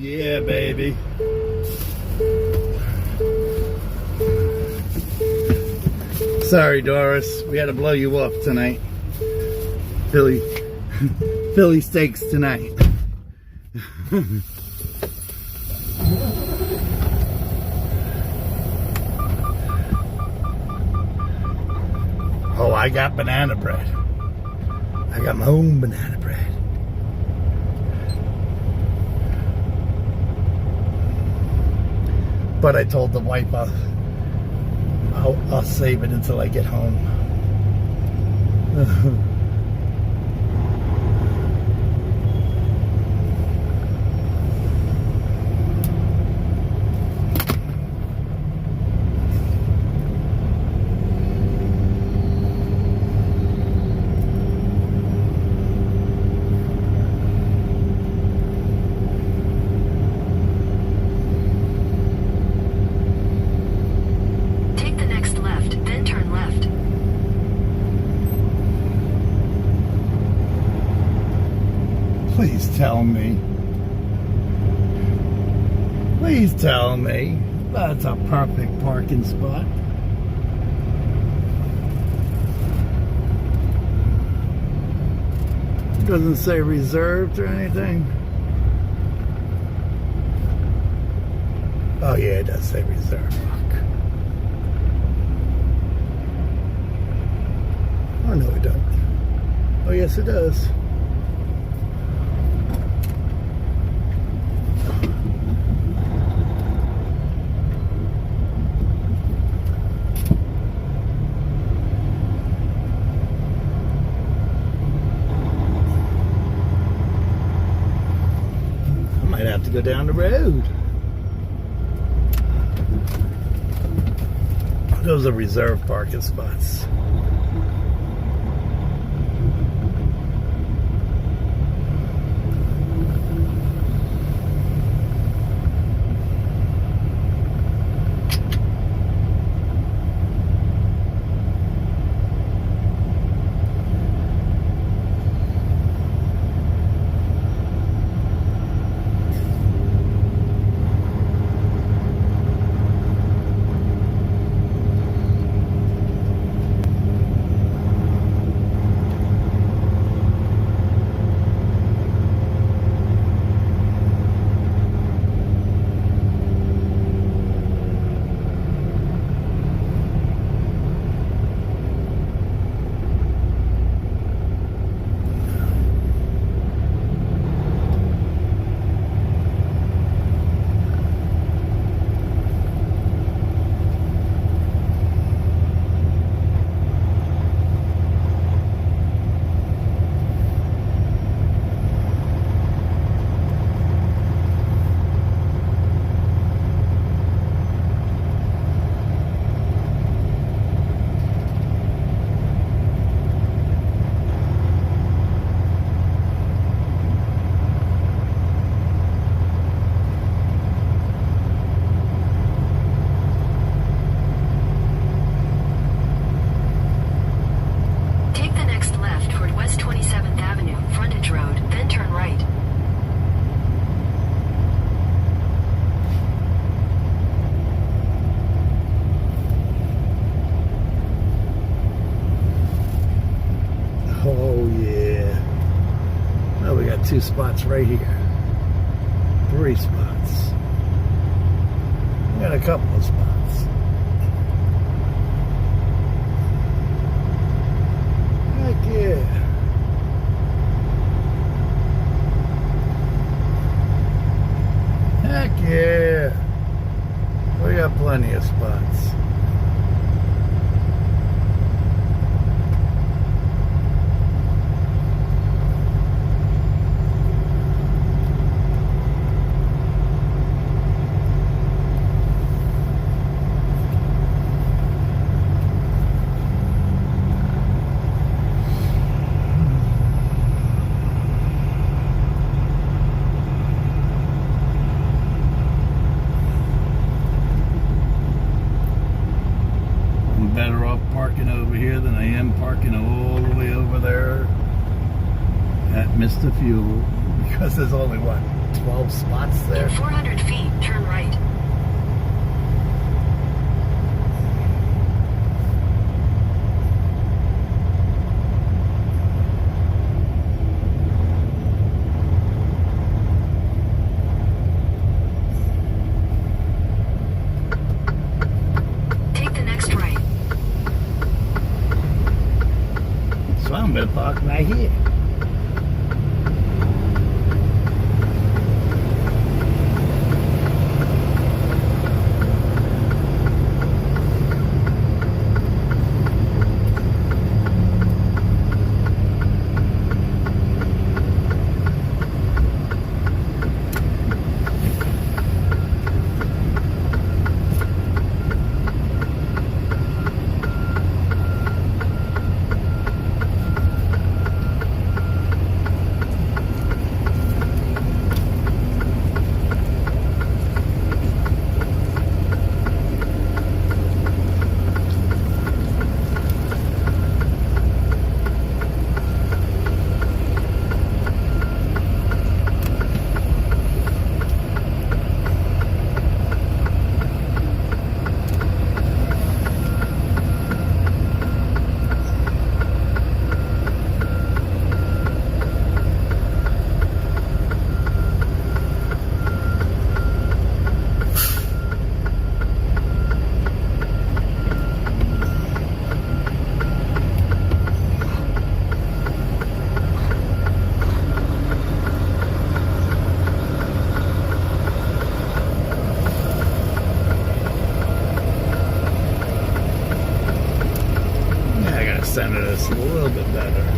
yeah, baby. Sorry, Doris. We had to blow you off tonight. Philly steaks tonight. Oh, I got banana bread. I got my own banana bread. But I told the wife I'll save it until I get home. Please tell me. Please tell me. That's a perfect parking spot. Doesn't say reserved or anything. Oh yeah, it does say reserved. Oh no, it doesn't. Oh yes, it does. Have to go down the road. Those are reserved parking spots. Two spots right here. 3 spots. We got a couple of spots. Heck yeah. Heck yeah. We got plenty of spots. Better off parking over here than I am parking all the way over there at Mr. Fuel, because there's only what, 12 spots there. In 400 feet, turn right. Take the next right. So I'm going to park right here. Center this a little bit better.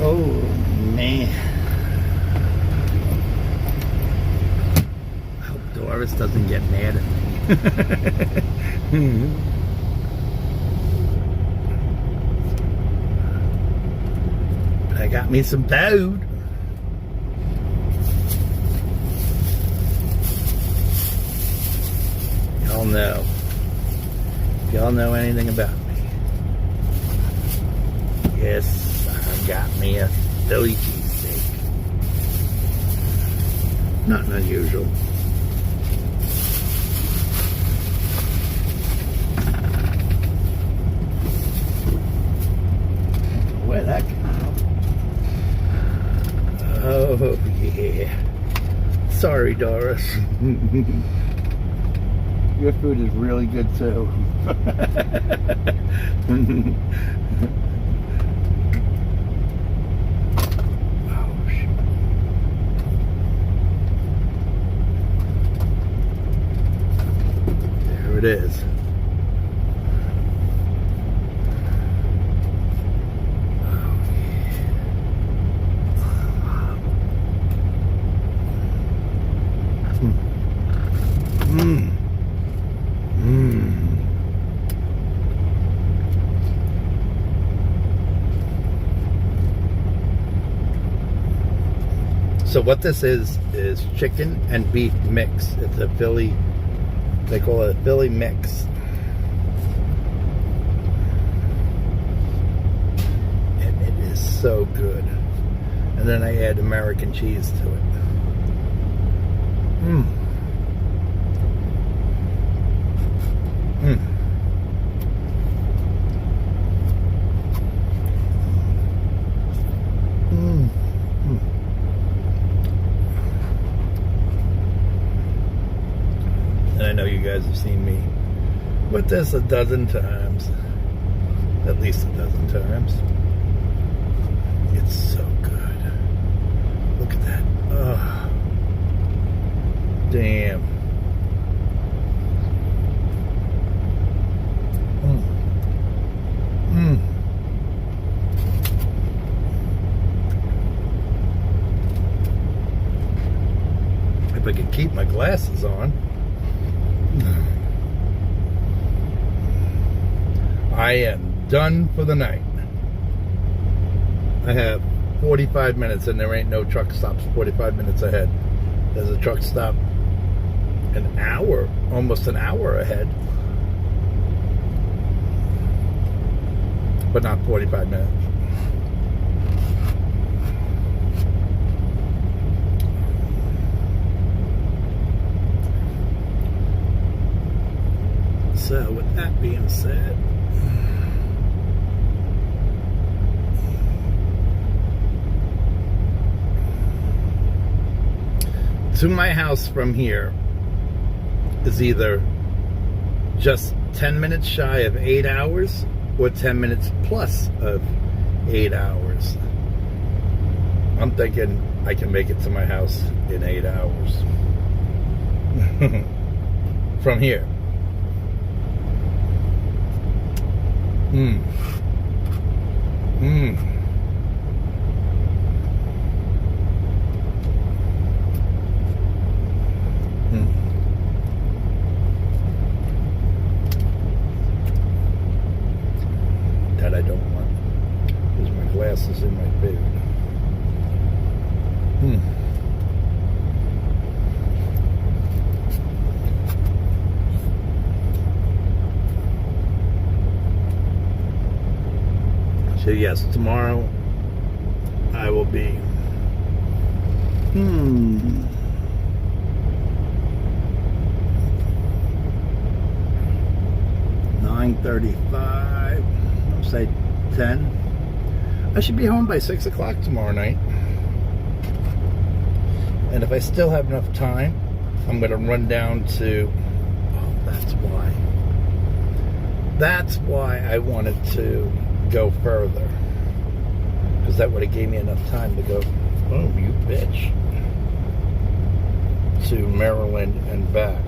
Oh man. I hope Doris doesn't get mad at me. But I got me some food. Y'all know. If y'all know anything about me. Yes. Got me a Philly cheesesteak. Nothing unusual. Where that come? Oh yeah. Sorry, Doris. Your food is really good too. It is. So what this is chicken and beef mix. It's a Philly. They call it a Philly mix. And it is so good. And then I add American cheese to it. know you guys have seen me with this a dozen times. At least a dozen times. It's so good. Look at that. Oh. Damn. If I could keep my glasses on. I am done for the night. I have 45 minutes and there ain't no truck stops 45 minutes ahead. There's a truck stop an hour, almost an hour ahead. But not 45 minutes. So with that being said, to my house from here is either just 10 minutes shy of 8 hours or 10 minutes plus of 8 hours. I'm thinking I can make it to my house in 8 hours. From here. That I don't want because my glasses in my food. So yes, tomorrow I will be 9:35, I'll say 10. I should be home by 6 o'clock tomorrow night. And if I still have enough time, I'm going to run down to, that's why I wanted to go further, because that would have gave me enough time to go, oh you bitch, to Maryland and back.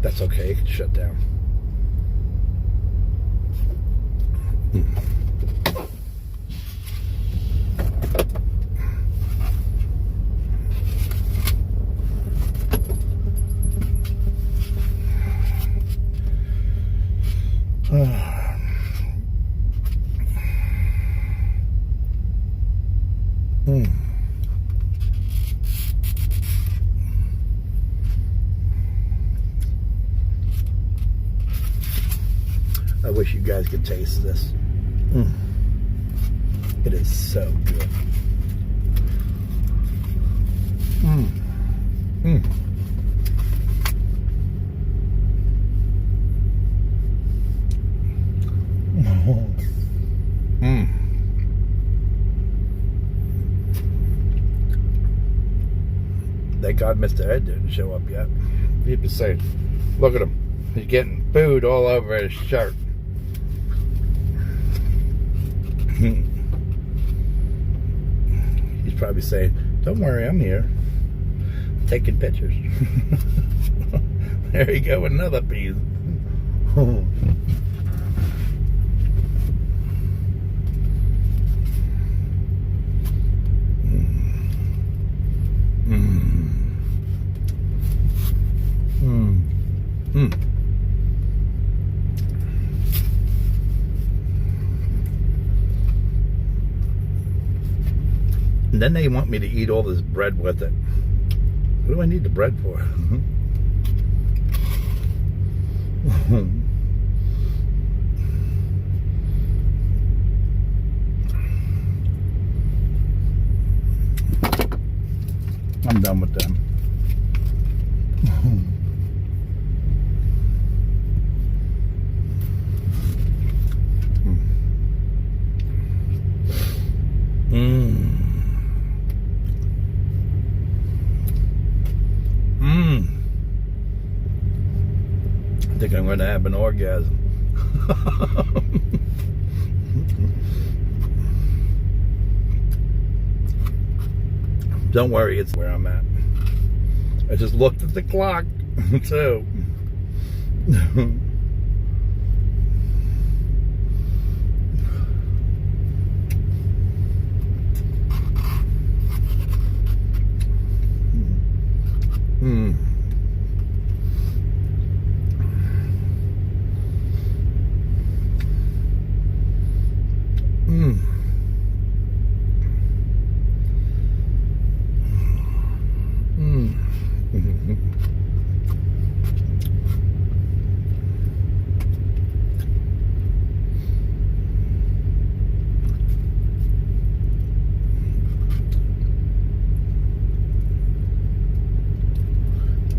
That's okay, it can shut down. I wish you guys could taste this. It is so good. Thank God Mr. Ed didn't show up yet. People say, look at him. He's getting food all over his shirt. He's probably saying, don't worry, I'm here. Taking pictures. There you go, another piece. And then they want me to eat all this bread with it. What do I need the bread for? I'm done with them. I'm going to have an orgasm. Don't worry, it's where I'm at. I just looked at the clock, too.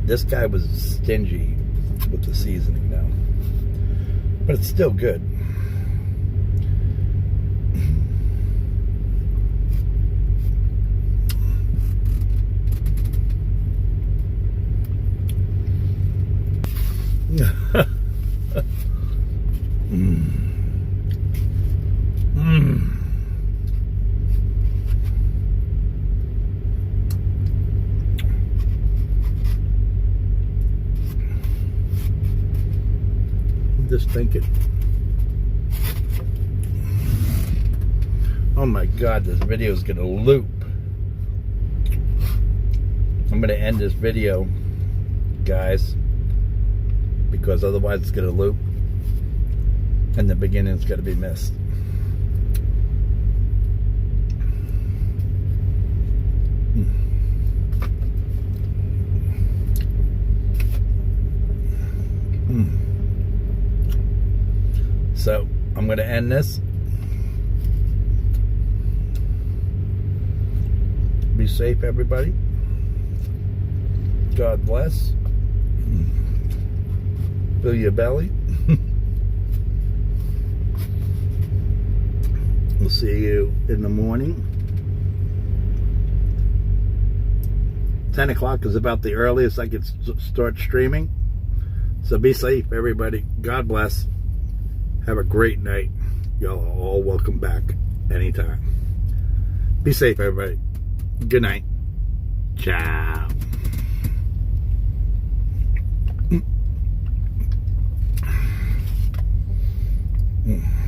This guy was stingy with the seasoning now, but it's still good. Just thinking. Oh my God, this video is gonna loop. I'm gonna end this video, guys, because otherwise it's gonna loop and the beginning's gonna be missed. So I'm going to end this. Be safe, everybody. God bless. Fill your belly. We'll see you in the morning. 10 o'clock is about the earliest I can start streaming. So be safe, everybody. God bless. Have a great night. Y'all are all welcome back anytime. Be safe, everybody. Good night. Ciao. Mm.